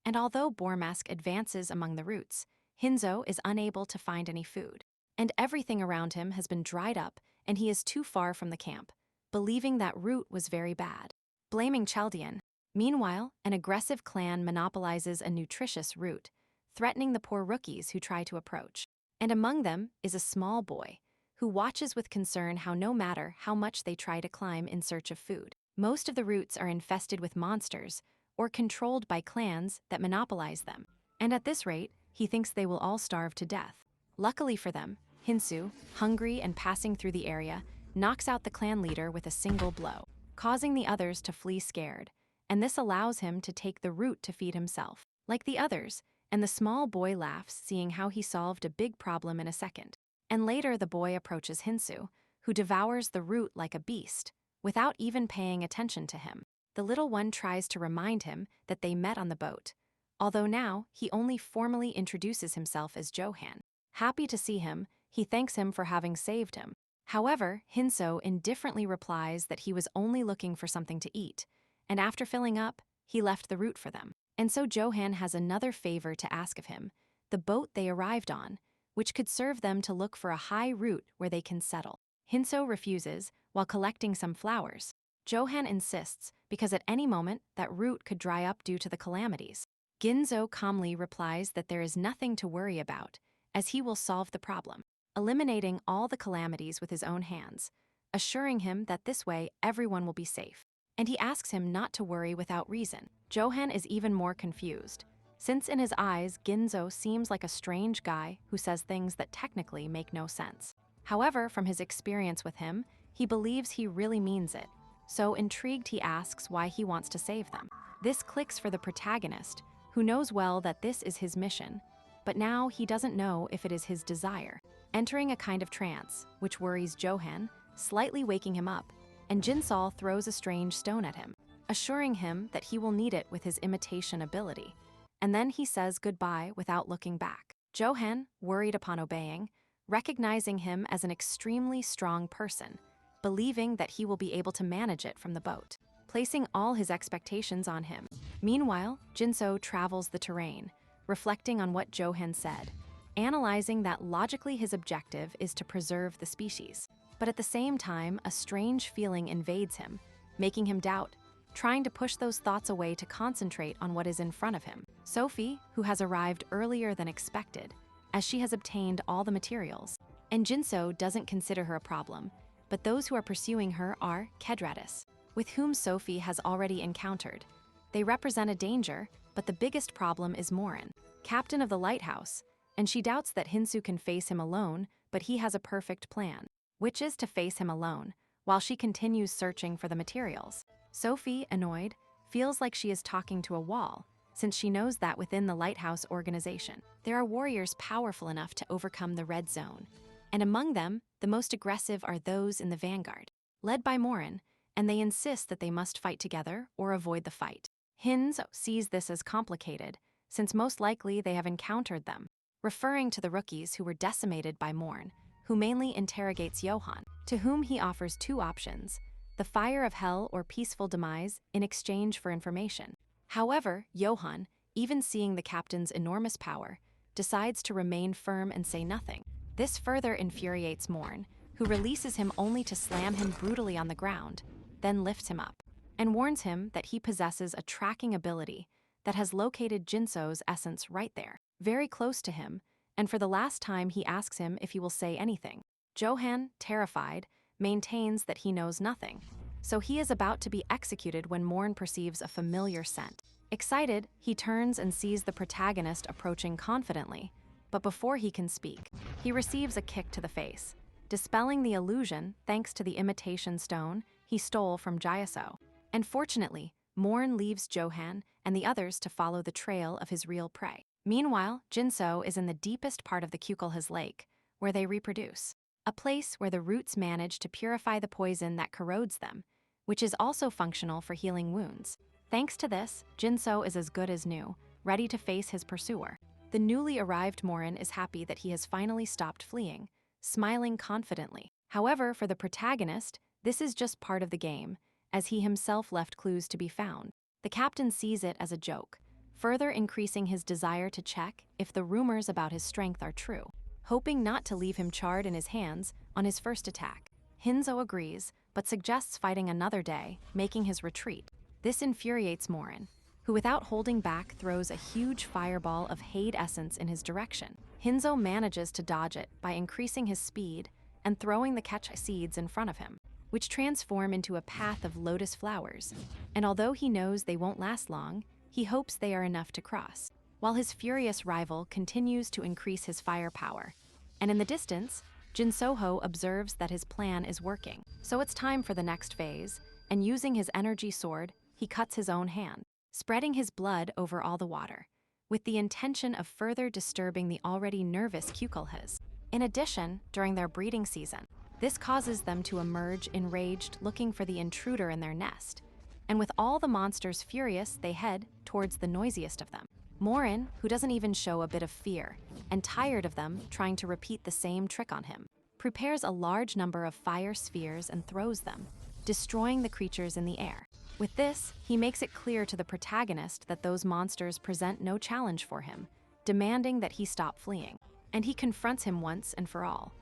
And although Bormask advances among the roots, Hinzo is unable to find any food, and everything around him has been dried up and he is too far from the camp, believing that root was very bad, blaming Chaldean. Meanwhile, an aggressive clan monopolizes a nutritious root, threatening the poor rookies who try to approach. And among them is a small boy, who watches with concern how no matter how much they try to climb in search of food, most of the roots are infested with monsters or controlled by clans that monopolize them. And at this rate, he thinks they will all starve to death. Luckily for them, Hinzo, hungry and passing through the area, knocks out the clan leader with a single blow, causing the others to flee scared, and this allows him to take the root to feed himself, like the others, and the small boy laughs seeing how he solved a big problem in a second. And later the boy approaches Hinzo, who devours the root like a beast, without even paying attention to him. The little one tries to remind him that they met on the boat, although now he only formally introduces himself as Johan. Happy to see him, he thanks him for having saved him. However, Hinzo indifferently replies that he was only looking for something to eat, and after filling up, he left the root for them. And so Johan has another favor to ask of him, the boat they arrived on, which could serve them to look for a high root where they can settle. Hinzo refuses, while collecting some flowers. Johan insists, because at any moment that root could dry up due to the calamities. Ginzo calmly replies that there is nothing to worry about, as he will solve the problem, eliminating all the calamities with his own hands, assuring him that this way everyone will be safe. And he asks him not to worry without reason. Johan is even more confused, since in his eyes Ginzo seems like a strange guy who says things that technically make no sense. However, from his experience with him, he believes he really means it, so intrigued he asks why he wants to save them. This clicks for the protagonist, who knows well that this is his mission, but now he doesn't know if it is his desire, entering a kind of trance, which worries Johan, slightly waking him up, and Jinsol throws a strange stone at him, assuring him that he will need it with his imitation ability. And then he says goodbye without looking back. Johan, worried upon obeying, recognizing him as an extremely strong person, believing that he will be able to manage it from the boat, placing all his expectations on him. Meanwhile, Jinso travels the terrain, reflecting on what Johan said, analyzing that logically his objective is to preserve the species. But at the same time, a strange feeling invades him, making him doubt, trying to push those thoughts away to concentrate on what is in front of him. Sophie, who has arrived earlier than expected, as she has obtained all the materials, And Jinso doesn't consider her a problem, but those who are pursuing her are Kedratus, with whom Sophie has already encountered. They represent a danger, but the biggest problem is Morin, captain of the lighthouse, and she doubts that Hinzo can face him alone, but he has a perfect plan, which is to face him alone, while she continues searching for the materials. Sophie, annoyed, feels like she is talking to a wall, since she knows that within the lighthouse organization, there are warriors powerful enough to overcome the red zone. And among them, the most aggressive are those in the vanguard, led by Morin, and they insist that they must fight together or avoid the fight. Hinzo sees this as complicated, since most likely they have encountered them, referring to the rookies who were decimated by Morin, who mainly interrogates Johann, to whom he offers two options: the fire of hell or peaceful demise in exchange for information. However, Johann, even seeing the captain's enormous power, decides to remain firm and say nothing. This further infuriates Morin, who releases him only to slam him brutally on the ground, then lifts him up, and warns him that he possesses a tracking ability that has located Jinso's essence right there, very close to him, and for the last time he asks him if he will say anything. Johann, terrified, maintains that he knows nothing, so he is about to be executed when Morin perceives a familiar scent. Excited, he turns and sees the protagonist approaching confidently, but before he can speak, he receives a kick to the face, dispelling the illusion thanks to the imitation stone he stole from Jyaso. And fortunately, Morin leaves Johann and the others to follow the trail of his real prey. Meanwhile, Jinso is in the deepest part of the Kukulhas lake, where they reproduce, a place where the roots manage to purify the poison that corrodes them, which is also functional for healing wounds. Thanks to this, Jinso is as good as new, ready to face his pursuer. The newly arrived Morin is happy that he has finally stopped fleeing, smiling confidently. However, for the protagonist, this is just part of the game, as he himself left clues to be found. The captain sees it as a joke, further increasing his desire to check if the rumors about his strength are true, hoping not to leave him charred in his hands on his first attack. Hinzo agrees, but suggests fighting another day, making his retreat. This infuriates Morin, who without holding back throws a huge fireball of Hade essence in his direction. Hinzo manages to dodge it by increasing his speed and throwing the catch seeds in front of him, which transform into a path of lotus flowers, and although he knows they won't last long, he hopes they are enough to cross, while his furious rival continues to increase his firepower. And in the distance, Jinsoho observes that his plan is working, so it's time for the next phase, and using his energy sword, he cuts his own hand, spreading his blood over all the water, with the intention of further disturbing the already nervous Kukulhas. In addition, during their breeding season, this causes them to emerge enraged, looking for the intruder in their nest, and with all the monsters furious, they head towards the noisiest of them. Morin, who doesn't even show a bit of fear, and tired of them trying to repeat the same trick on him, prepares a large number of fire spheres and throws them, destroying the creatures in the air. With this, he makes it clear to the protagonist that those monsters present no challenge for him, demanding that he stop fleeing, and he confronts him once and for all.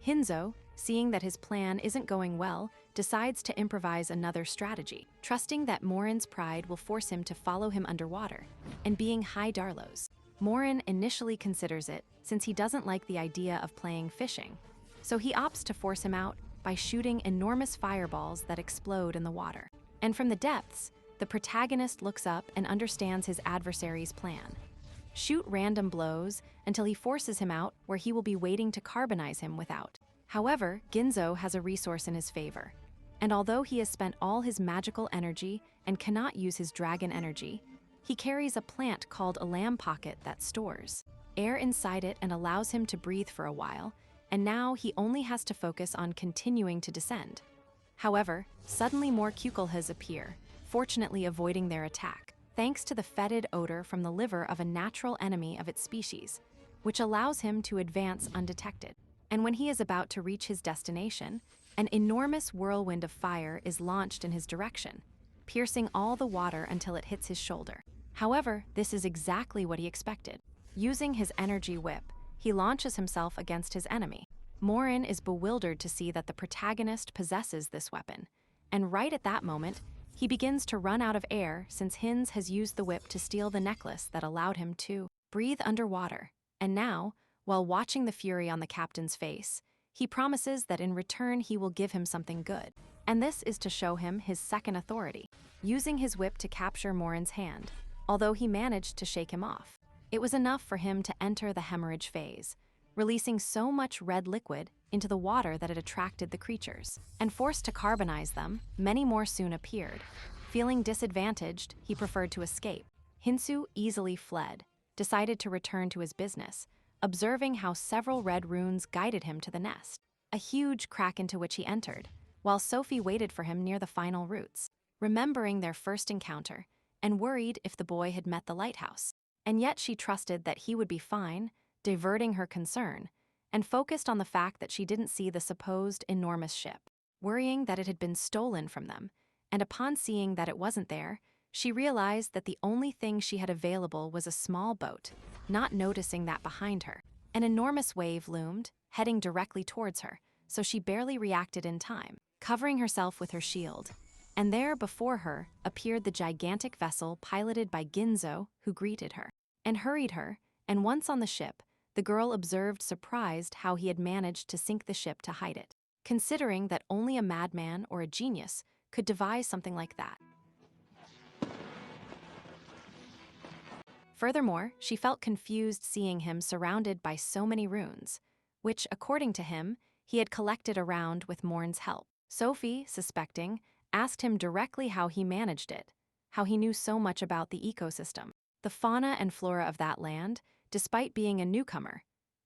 Hinzo, seeing that his plan isn't going well, decides to improvise another strategy, trusting that Morin's pride will force him to follow him underwater, and being High Darlos. Morin initially considers it, since he doesn't like the idea of playing fishing, so he opts to force him out by shooting enormous fireballs that explode in the water. And from the depths, the protagonist looks up and understands his adversary's plan. Shoot random blows until he forces him out where he will be waiting to carbonize him without. However, Ginzo has a resource in his favor, and although he has spent all his magical energy and cannot use his dragon energy, he carries a plant called a lamb pocket that stores air inside it and allows him to breathe for a while, and now he only has to focus on continuing to descend. However, suddenly more Kukulhas appear, fortunately avoiding their attack, thanks to the fetid odor from the liver of a natural enemy of its species, which allows him to advance undetected. And when he is about to reach his destination, an enormous whirlwind of fire is launched in his direction, piercing all the water until it hits his shoulder. However, this is exactly what he expected. Using his energy whip, he launches himself against his enemy. Morin is bewildered to see that the protagonist possesses this weapon, and right at that moment, he begins to run out of air since Hinz has used the whip to steal the necklace that allowed him to breathe underwater. And now, while watching the fury on the captain's face, He promises that in return he will give him something good. And this is to show him his second authority, using his whip to capture Morin's hand, although he managed to shake him off. It was enough for him to enter the hemorrhage phase, releasing so much red liquid into the water that it attracted the creatures. And forced to carbonize them, many more soon appeared. Feeling disadvantaged, he preferred to escape. Hinzo easily fled, decided to return to his business, observing how several red runes guided him to the nest, a huge crack into which he entered, while Sophie waited for him near the final roots, remembering their first encounter, and worried if the boy had met the lighthouse. And yet she trusted that he would be fine, diverting her concern, and focused on the fact that she didn't see the supposed enormous ship, worrying that it had been stolen from them, and upon seeing that it wasn't there, she realized that the only thing she had available was a small boat, not noticing that behind her, an enormous wave loomed, heading directly towards her, so she barely reacted in time, covering herself with her shield. And there before her appeared the gigantic vessel piloted by Hinzo, who greeted her and hurried her, and once on the ship, the girl observed surprised how he had managed to sink the ship to hide it, considering that only a madman or a genius could devise something like that. Furthermore, she felt confused seeing him surrounded by so many runes, which, according to him, he had collected around with Morn's help. Sophie, suspecting, asked him directly how he managed it, how he knew so much about the ecosystem, the fauna and flora of that land, despite being a newcomer.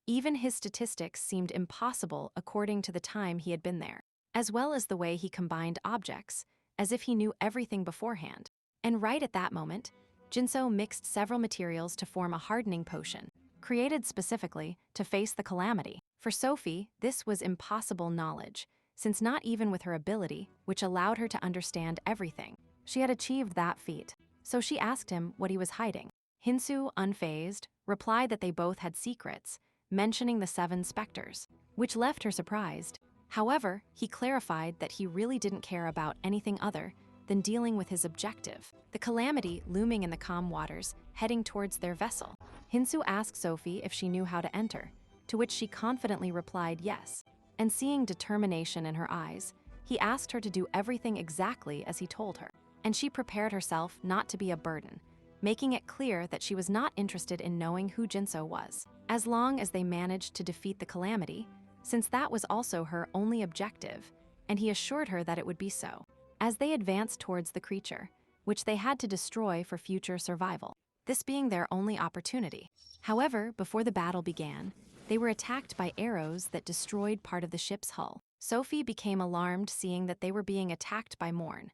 Even his statistics seemed impossible according to the time he had been there, as well as the way he combined objects, as if he knew everything beforehand. And right at that moment, Hinzo mixed several materials to form a hardening potion, created specifically to face the calamity. For Sophie, this was impossible knowledge, since not even with her ability, which allowed her to understand everything, she had achieved that feat. So she asked him what he was hiding. Hinzo, unfazed, replied that they both had secrets, mentioning the 7 specters, which left her surprised. However, he clarified that he really didn't care about anything other than dealing with his objective, the calamity looming in the calm waters, heading towards their vessel. Hinzo asked Sophie if she knew how to enter, to which she confidently replied yes. And seeing determination in her eyes, he asked her to do everything exactly as he told her. And she prepared herself not to be a burden, making it clear that she was not interested in knowing who Hinzo was, as long as they managed to defeat the calamity, since that was also her only objective, and he assured her that it would be so. As they advanced towards the creature, which they had to destroy for future survival, this being their only opportunity. However, before the battle began, they were attacked by arrows that destroyed part of the ship's hull. Sophie became alarmed seeing that they were being attacked by Morn,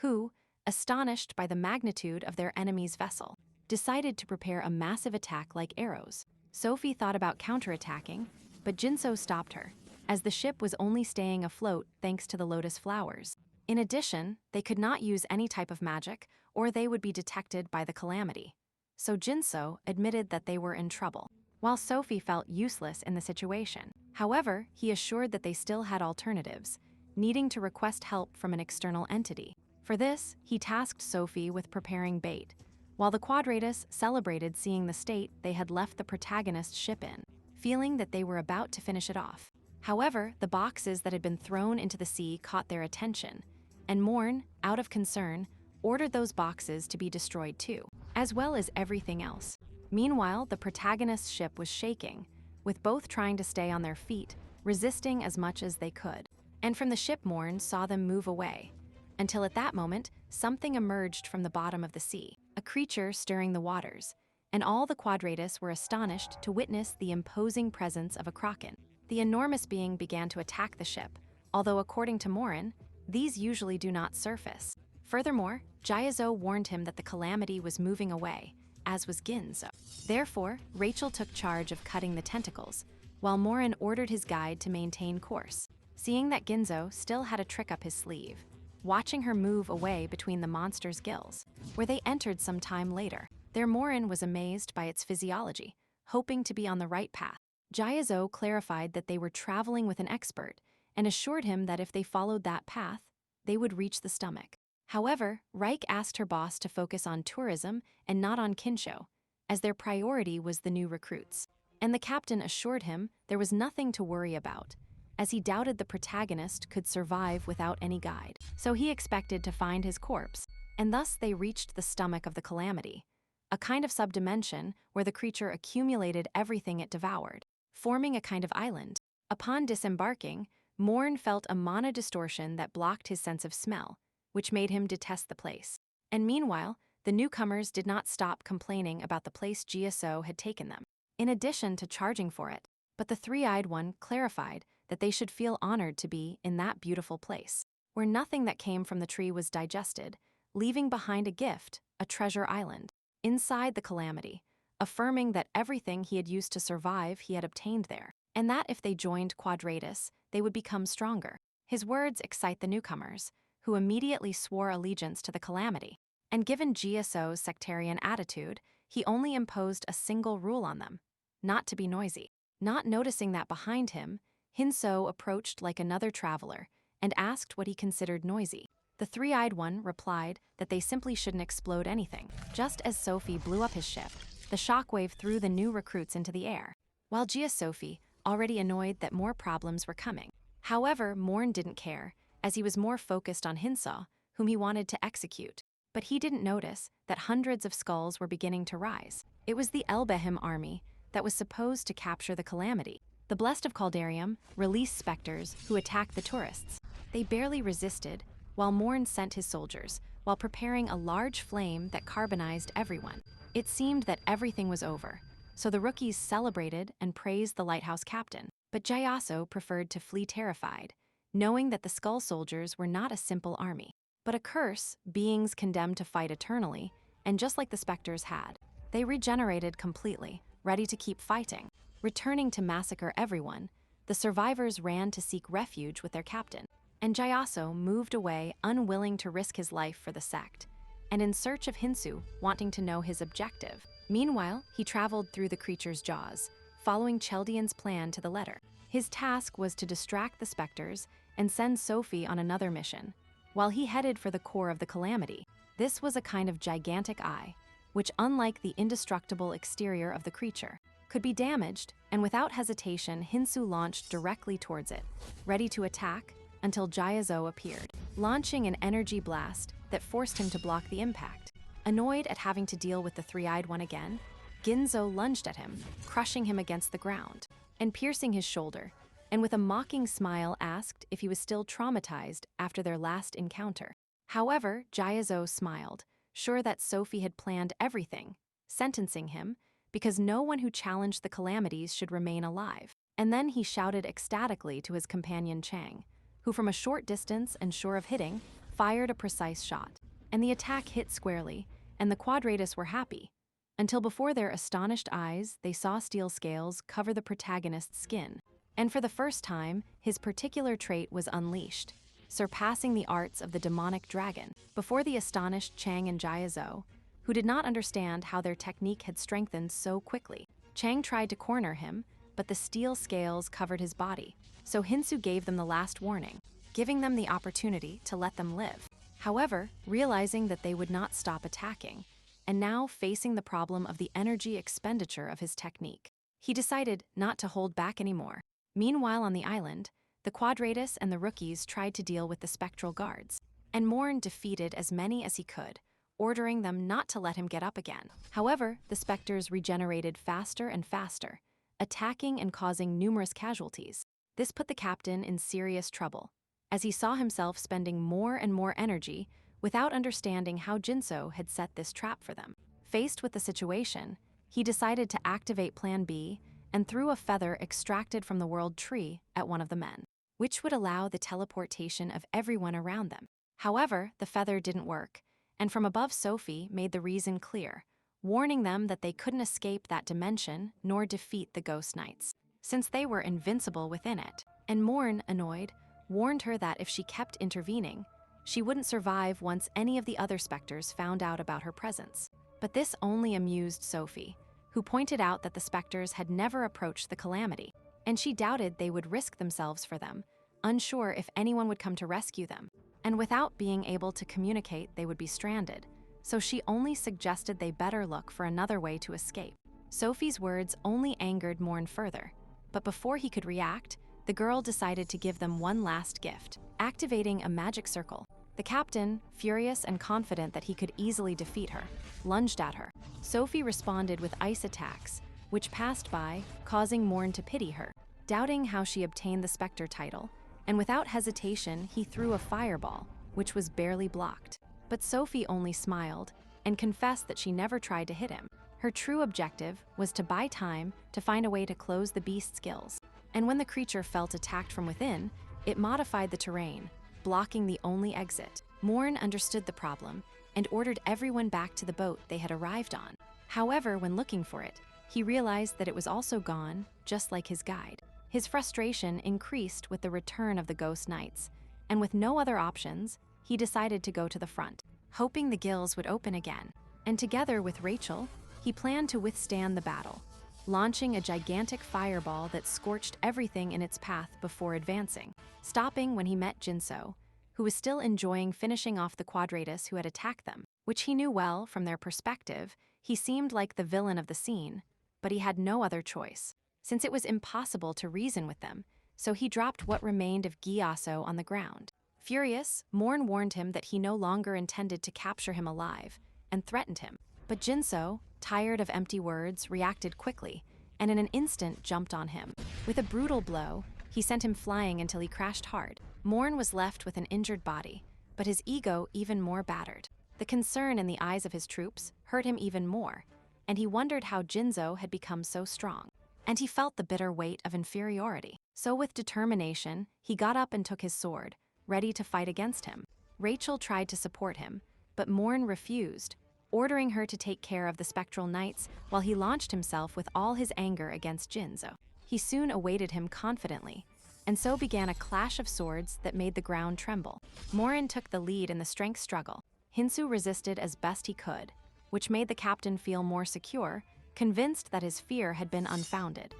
who, astonished by the magnitude of their enemy's vessel, decided to prepare a massive attack like arrows. Sophie thought about counterattacking, but Hinzo stopped her, as the ship was only staying afloat thanks to the lotus flowers. In addition, they could not use any type of magic, or they would be detected by the calamity. So Hinzo admitted that they were in trouble, while Sophie felt useless in the situation. However, he assured that they still had alternatives, needing to request help from an external entity. For this, he tasked Sophie with preparing bait, while the Quadratus celebrated seeing the state they had left the protagonist's ship in, feeling that they were about to finish it off. However, the boxes that had been thrown into the sea caught their attention, and Morn, out of concern, ordered those boxes to be destroyed too, as well as everything else. Meanwhile, the protagonist's ship was shaking, with both trying to stay on their feet, resisting as much as they could. And from the ship Morn saw them move away, until at that moment, something emerged from the bottom of the sea, a creature stirring the waters, and all the Quadratus were astonished to witness the imposing presence of a kraken. The enormous being began to attack the ship, although according to Morin, these usually do not surface. Furthermore, Hinzo warned him that the calamity was moving away, as was Hinzo. Therefore, Rachel took charge of cutting the tentacles, while Morin ordered his guide to maintain course, seeing that Hinzo still had a trick up his sleeve, watching her move away between the monster's gills, where they entered some time later. There Morin was amazed by its physiology, hoping to be on the right path. Hinzo clarified that they were traveling with an expert, and assured him that if they followed that path, they would reach the stomach. However, Reich asked her boss to focus on tourism and not on Kinsho, as their priority was the new recruits. And the captain assured him there was nothing to worry about, as he doubted the protagonist could survive without any guide. So he expected to find his corpse, and thus they reached the stomach of the calamity, a kind of subdimension where the creature accumulated everything it devoured, forming a kind of island. Upon disembarking, Morn felt a mana distortion that blocked his sense of smell, which made him detest the place. And meanwhile, the newcomers did not stop complaining about the place GSO had taken them, in addition to charging for it. But the three-eyed one clarified that they should feel honored to be in that beautiful place, where nothing that came from the tree was digested, leaving behind a gift, a treasure island, inside the calamity, affirming that everything he had used to survive he had obtained there, and that if they joined Quadratus, they would become stronger. His words excite the newcomers, who immediately swore allegiance to the calamity. And given GSO's sectarian attitude, he only imposed a single rule on them: not to be noisy. Not noticing that behind him, Hinzo approached like another traveler and asked what he considered noisy. The three-eyed one replied that they simply shouldn't explode anything. Just as Sophie blew up his ship, the shockwave threw the new recruits into the air, while Sophie, already annoyed that more problems were coming. However, Morn didn't care, as he was more focused on Hinzo, whom he wanted to execute. But he didn't notice that hundreds of skulls were beginning to rise. It was the Elbehim army that was supposed to capture the calamity. The Blessed of Caldarium released specters who attacked the tourists. They barely resisted, while Morn sent his soldiers, while preparing a large flame that carbonized everyone. It seemed that everything was over, so the rookies celebrated and praised the lighthouse captain. But Jayaso preferred to flee terrified, knowing that the Skull Soldiers were not a simple army, but a curse, beings condemned to fight eternally, and just like the specters had, they regenerated completely, ready to keep fighting. Returning to massacre everyone, the survivors ran to seek refuge with their captain, and Jayaso moved away, unwilling to risk his life for the sect, and in search of Hinzo, wanting to know his objective. Meanwhile, he traveled through the creature's jaws, following Chaldean's plan to the letter. His task was to distract the specters and send Sophie on another mission, while he headed for the core of the calamity. This was a kind of gigantic eye, which, unlike the indestructible exterior of the creature, could be damaged, and without hesitation, Hinzo launched directly towards it, ready to attack until Jayazo appeared, launching an energy blast that forced him to block the impact. Annoyed at having to deal with the three-eyed one again, Ginzo lunged at him, crushing him against the ground and piercing his shoulder, and with a mocking smile asked if he was still traumatized after their last encounter. However, Jayazo smiled, sure that Sophie had planned everything, sentencing him because no one who challenged the calamities should remain alive. And then he shouted ecstatically to his companion Chang, who from a short distance and sure of hitting, fired a precise shot. And the attack hit squarely, and the Quadratus were happy, until before their astonished eyes they saw steel scales cover the protagonist's skin. And for the first time, his particular trait was unleashed, surpassing the arts of the demonic dragon. Before the astonished Chang and Jayazo, who did not understand how their technique had strengthened so quickly. Chang tried to corner him, but the steel scales covered his body, so Hinzo gave them the last warning, giving them the opportunity to let them live. However, realizing that they would not stop attacking, and now facing the problem of the energy expenditure of his technique, he decided not to hold back anymore. Meanwhile on the island, the Quadratus and the rookies tried to deal with the spectral guards, and Morn defeated as many as he could, ordering them not to let him get up again. However, the specters regenerated faster and faster, attacking and causing numerous casualties. This put the captain in serious trouble, as he saw himself spending more and more energy without understanding how Jinso had set this trap for them. Faced with the situation, he decided to activate Plan B and threw a feather extracted from the world tree at one of the men, which would allow the teleportation of everyone around them. However, the feather didn't work, and from above Sophie made the reason clear, warning them that they couldn't escape that dimension nor defeat the Ghost Knights, since they were invincible within it. And Morn, annoyed, warned her that if she kept intervening, she wouldn't survive once any of the other specters found out about her presence. But this only amused Sophie, who pointed out that the specters had never approached the calamity, and she doubted they would risk themselves for them, unsure if anyone would come to rescue them. And without being able to communicate, they would be stranded, so she only suggested they better look for another way to escape. Sophie's words only angered Morn further, but before he could react, the girl decided to give them one last gift, activating a magic circle. The captain, furious and confident that he could easily defeat her, lunged at her. Sophie responded with ice attacks, which passed by, causing Morn to pity her. Doubting how she obtained the Spectre title, and without hesitation he threw a fireball, which was barely blocked. But Sophie only smiled, and confessed that she never tried to hit him. Her true objective was to buy time to find a way to close the beast's gills. And when the creature felt attacked from within, it modified the terrain, blocking the only exit. Morn understood the problem and ordered everyone back to the boat they had arrived on. However, when looking for it, he realized that it was also gone, just like his guide. His frustration increased with the return of the ghost knights, and with no other options, he decided to go to the front, hoping the gills would open again. And together with Rachel, he planned to withstand the battle, launching a gigantic fireball that scorched everything in its path before advancing, stopping when he met Hinzo, who was still enjoying finishing off the Quadratus who had attacked them, which he knew well from their perspective. He seemed like the villain of the scene, but he had no other choice, since it was impossible to reason with them, so he dropped what remained of Gyatso on the ground. Furious, Morn warned him that he no longer intended to capture him alive, and threatened him. But Hinzo, tired of empty words, reacted quickly, and in an instant jumped on him. With a brutal blow, he sent him flying until he crashed hard. Morn was left with an injured body, but his ego even more battered. The concern in the eyes of his troops hurt him even more, and he wondered how Hinzo had become so strong. And he felt the bitter weight of inferiority. So with determination, he got up and took his sword, ready to fight against him. Rachel tried to support him, but Morn refused, ordering her to take care of the spectral knights while he launched himself with all his anger against Hinzo. He soon awaited him confidently, and so began a clash of swords that made the ground tremble. Morn took the lead in the strength struggle. Hinzo resisted as best he could, which made the captain feel more secure, convinced that his fear had been unfounded.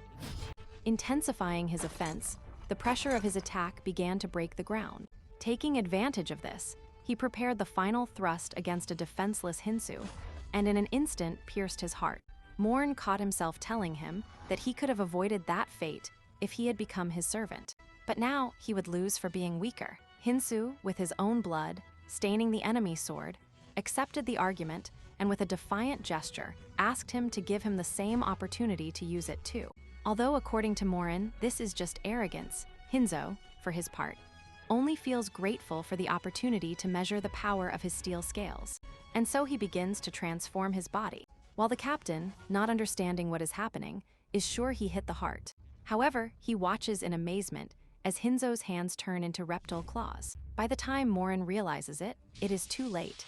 Intensifying his offense, the pressure of his attack began to break the ground. Taking advantage of this, he prepared the final thrust against a defenseless Hinzo, and in an instant pierced his heart. Morn caught himself telling him that he could have avoided that fate if he had become his servant. But now he would lose for being weaker. Hinzo, with his own blood, staining the enemy's sword, accepted the argument and with a defiant gesture, asked him to give him the same opportunity to use it too. Although according to Morn, this is just arrogance, Hinzo, for his part, only feels grateful for the opportunity to measure the power of his steel scales. And so he begins to transform his body, while the captain, not understanding what is happening, is sure he hit the heart. However, he watches in amazement as Hinzo's hands turn into reptile claws. By the time Morn realizes it, it is too late.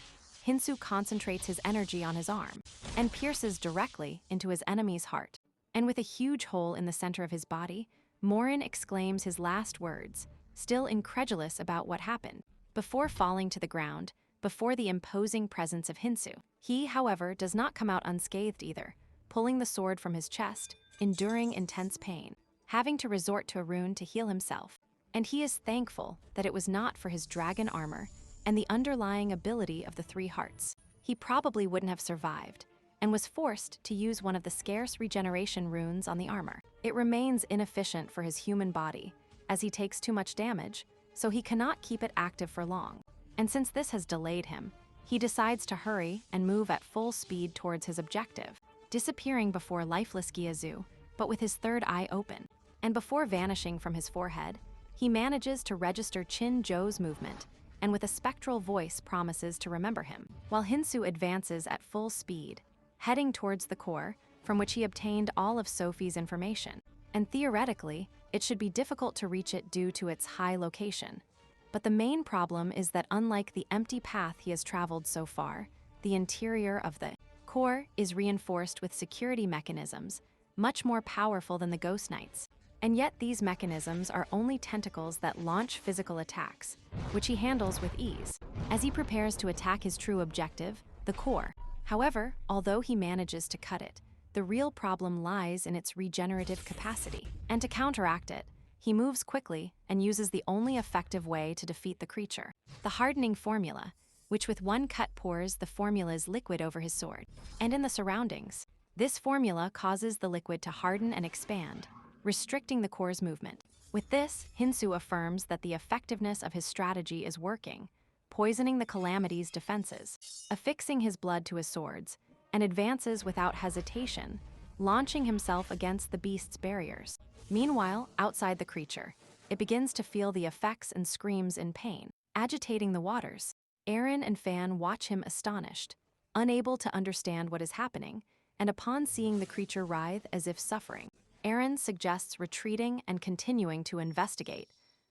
Hinzo concentrates his energy on his arm and pierces directly into his enemy's heart. And with a huge hole in the center of his body, Morn exclaims his last words, still incredulous about what happened, before falling to the ground, before the imposing presence of Hinzo. He, however, does not come out unscathed either, pulling the sword from his chest, enduring intense pain, having to resort to a rune to heal himself. And he is thankful that it was not for his dragon armor and the underlying ability of the three hearts. He probably wouldn't have survived, and was forced to use one of the scarce regeneration runes on the armor. It remains inefficient for his human body, as he takes too much damage, so he cannot keep it active for long. And since this has delayed him, he decides to hurry and move at full speed towards his objective, disappearing before lifeless Gyatso, but with his third eye open. And before vanishing from his forehead, he manages to register Hinzo's movement, and with a spectral voice promises to remember him, while Hinzo advances at full speed, heading towards the core, from which he obtained all of Sophie's information. And theoretically, it should be difficult to reach it due to its high location. But the main problem is that unlike the empty path he has traveled so far, the interior of the core is reinforced with security mechanisms, much more powerful than the Ghost Knights. And yet these mechanisms are only tentacles that launch physical attacks, which he handles with ease, as he prepares to attack his true objective, the core. However, although he manages to cut it, the real problem lies in its regenerative capacity. And to counteract it, he moves quickly and uses the only effective way to defeat the creature, the hardening formula, which with one cut pours the formula's liquid over his sword. And in the surroundings, this formula causes the liquid to harden and expand, restricting the core's movement. With this, Hinzo affirms that the effectiveness of his strategy is working, poisoning the Calamity's defenses, affixing his blood to his swords, and advances without hesitation, launching himself against the beast's barriers. Meanwhile, outside the creature, it begins to feel the effects and screams in pain, agitating the waters. Eren and Fan watch him astonished, unable to understand what is happening, and upon seeing the creature writhe as if suffering, Eren suggests retreating and continuing to investigate,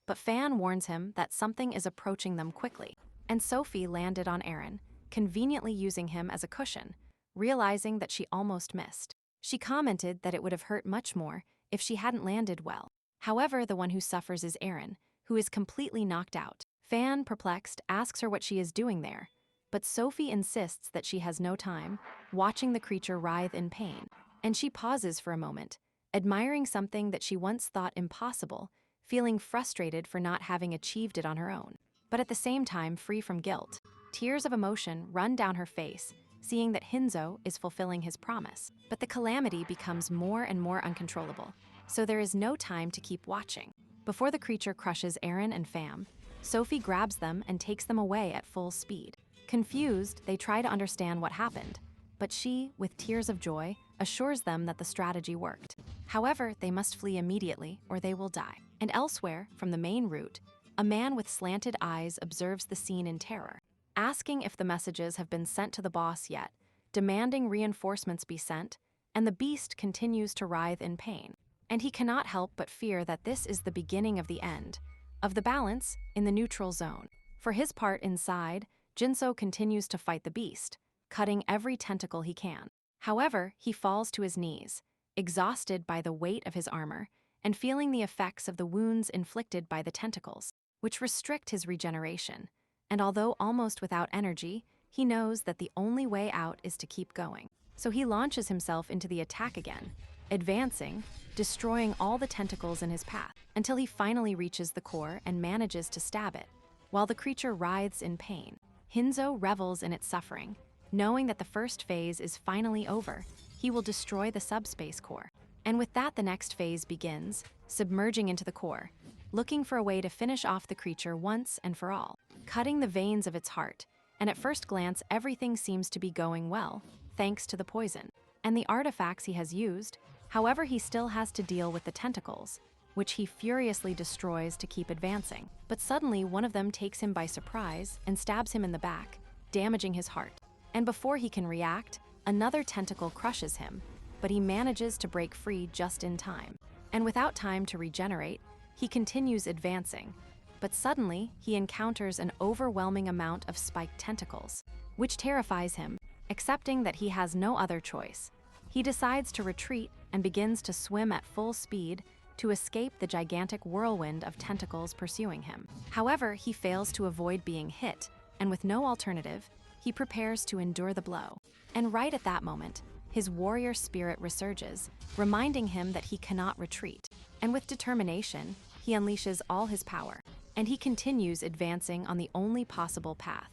but Fan warns him that something is approaching them quickly, and Sophie landed on Eren, conveniently using him as a cushion, realizing that she almost missed. She commented that it would have hurt much more if she hadn't landed well. However, the one who suffers is Eren, who is completely knocked out. Fan, perplexed, asks her what she is doing there, but Sophie insists that she has no time, watching the creature writhe in pain, and she pauses for a moment, admiring something that she once thought impossible, feeling frustrated for not having achieved it on her own, but at the same time free from guilt. Tears of emotion run down her face, seeing that Hinzo is fulfilling his promise, but the calamity becomes more and more uncontrollable, so there is no time to keep watching. Before the creature crushes Eren and Fam, Sophie grabs them and takes them away at full speed. Confused, they try to understand what happened, but she, with tears of joy, assures them that the strategy worked. However, they must flee immediately or they will die. And elsewhere, from the main route, a man with slanted eyes observes the scene in terror, asking if the messages have been sent to the boss yet, demanding reinforcements be sent, and the beast continues to writhe in pain. And he cannot help but fear that this is the beginning of the end, of the balance in the neutral zone. For his part inside, Jinso continues to fight the beast, cutting every tentacle he can. However, he falls to his knees, exhausted by the weight of his armor, and feeling the effects of the wounds inflicted by the tentacles, which restrict his regeneration. And although almost without energy, he knows that the only way out is to keep going. So he launches himself into the attack again, advancing, destroying all the tentacles in his path, until he finally reaches the core and manages to stab it, while the creature writhes in pain. Hinzo revels in its suffering, knowing that the first phase is finally over. He will destroy the subspace core. And with that, the next phase begins, submerging into the core, looking for a way to finish off the creature once and for all, cutting the veins of its heart. And at first glance, everything seems to be going well, thanks to the poison and the artifacts he has used. However, he still has to deal with the tentacles, which he furiously destroys to keep advancing. But suddenly, one of them takes him by surprise and stabs him in the back, damaging his heart. And before he can react, another tentacle crushes him, but he manages to break free just in time. And without time to regenerate, he continues advancing. But suddenly, he encounters an overwhelming amount of spiked tentacles, which terrifies him. Accepting that he has no other choice, he decides to retreat and begins to swim at full speed to escape the gigantic whirlwind of tentacles pursuing him. However, he fails to avoid being hit, and with no alternative, he prepares to endure the blow. And right at that moment, his warrior spirit resurges, reminding him that he cannot retreat. And with determination, he unleashes all his power, and he continues advancing on the only possible path,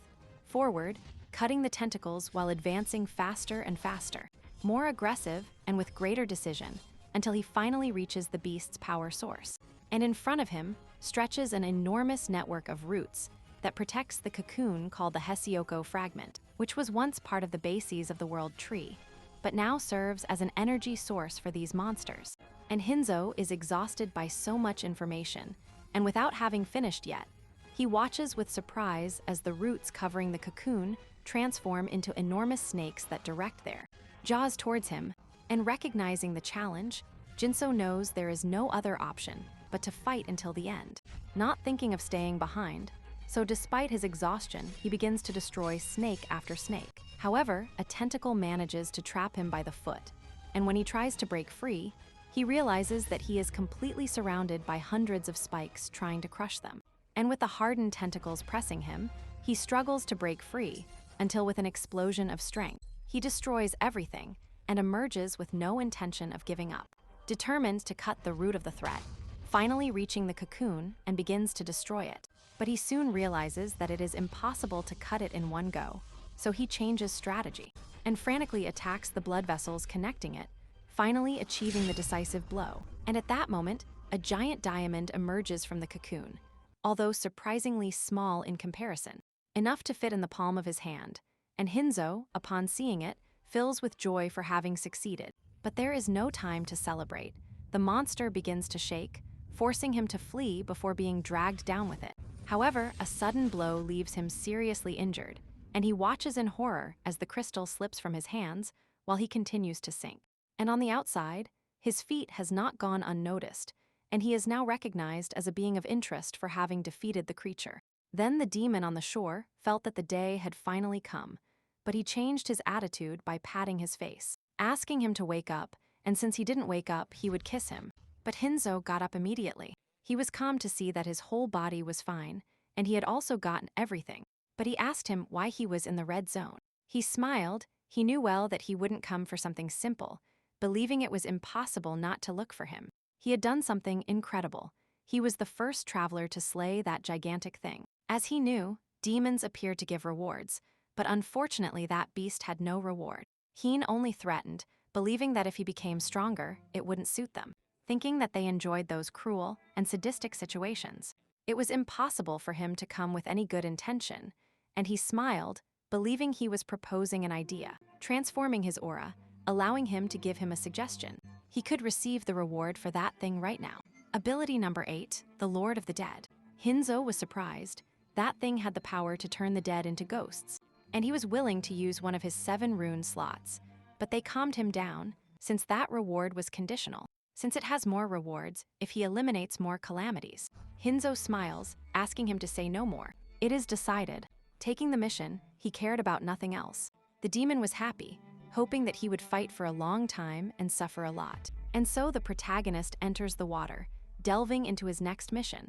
forward, cutting the tentacles while advancing faster and faster, more aggressive and with greater decision, until he finally reaches the beast's power source. And in front of him stretches an enormous network of roots that protects the cocoon called the Hesioko fragment, which was once part of the bases of the world tree, but now serves as an energy source for these monsters. And Hinzo is exhausted by so much information, and without having finished yet, he watches with surprise as the roots covering the cocoon transform into enormous snakes that direct their jaws towards him. And recognizing the challenge, Jinso knows there is no other option but to fight until the end, not thinking of staying behind. So despite his exhaustion, he begins to destroy snake after snake. However, a tentacle manages to trap him by the foot, and when he tries to break free, he realizes that he is completely surrounded by hundreds of spikes trying to crush them. And with the hardened tentacles pressing him, he struggles to break free, until with an explosion of strength, he destroys everything and emerges with no intention of giving up, determined to cut the root of the threat, finally reaching the cocoon and begins to destroy it. But he soon realizes that it is impossible to cut it in one go, so he changes strategy and frantically attacks the blood vessels connecting it, finally achieving the decisive blow. And at that moment, a giant diamond emerges from the cocoon, although surprisingly small in comparison, enough to fit in the palm of his hand, and Hinzo, upon seeing it, fills with joy for having succeeded. But there is no time to celebrate. The monster begins to shake, forcing him to flee before being dragged down with it. However, a sudden blow leaves him seriously injured, and he watches in horror as the crystal slips from his hands while he continues to sink. And on the outside, his feat has not gone unnoticed, and he is now recognized as a being of interest for having defeated the creature. Then the demon on the shore felt that the day had finally come, but he changed his attitude by patting his face, asking him to wake up, and since he didn't wake up, he would kiss him. But Hinzo got up immediately. He was calm to see that his whole body was fine, and he had also gotten everything. But he asked him why he was in the red zone. He smiled. He knew well that he wouldn't come for something simple, believing it was impossible not to look for him. He had done something incredible. He was the first traveler to slay that gigantic thing. As he knew, demons appeared to give rewards, but unfortunately that beast had no reward. Heen only threatened, believing that if he became stronger, it wouldn't suit them, thinking that they enjoyed those cruel and sadistic situations. It was impossible for him to come with any good intention, and he smiled, believing he was proposing an idea, transforming his aura, allowing him to give him a suggestion. He could receive the reward for that thing right now. Ability number 8, the Lord of the Dead. Hinzo was surprised. That thing had the power to turn the dead into ghosts, and he was willing to use one of his 7 rune slots, but they calmed him down, since that reward was conditional, since it has more rewards if he eliminates more calamities. Hinzo smiles, asking him to say no more. It is decided. Taking the mission, he cared about nothing else. The demon was happy, hoping that he would fight for a long time and suffer a lot. And so the protagonist enters the water, delving into his next mission.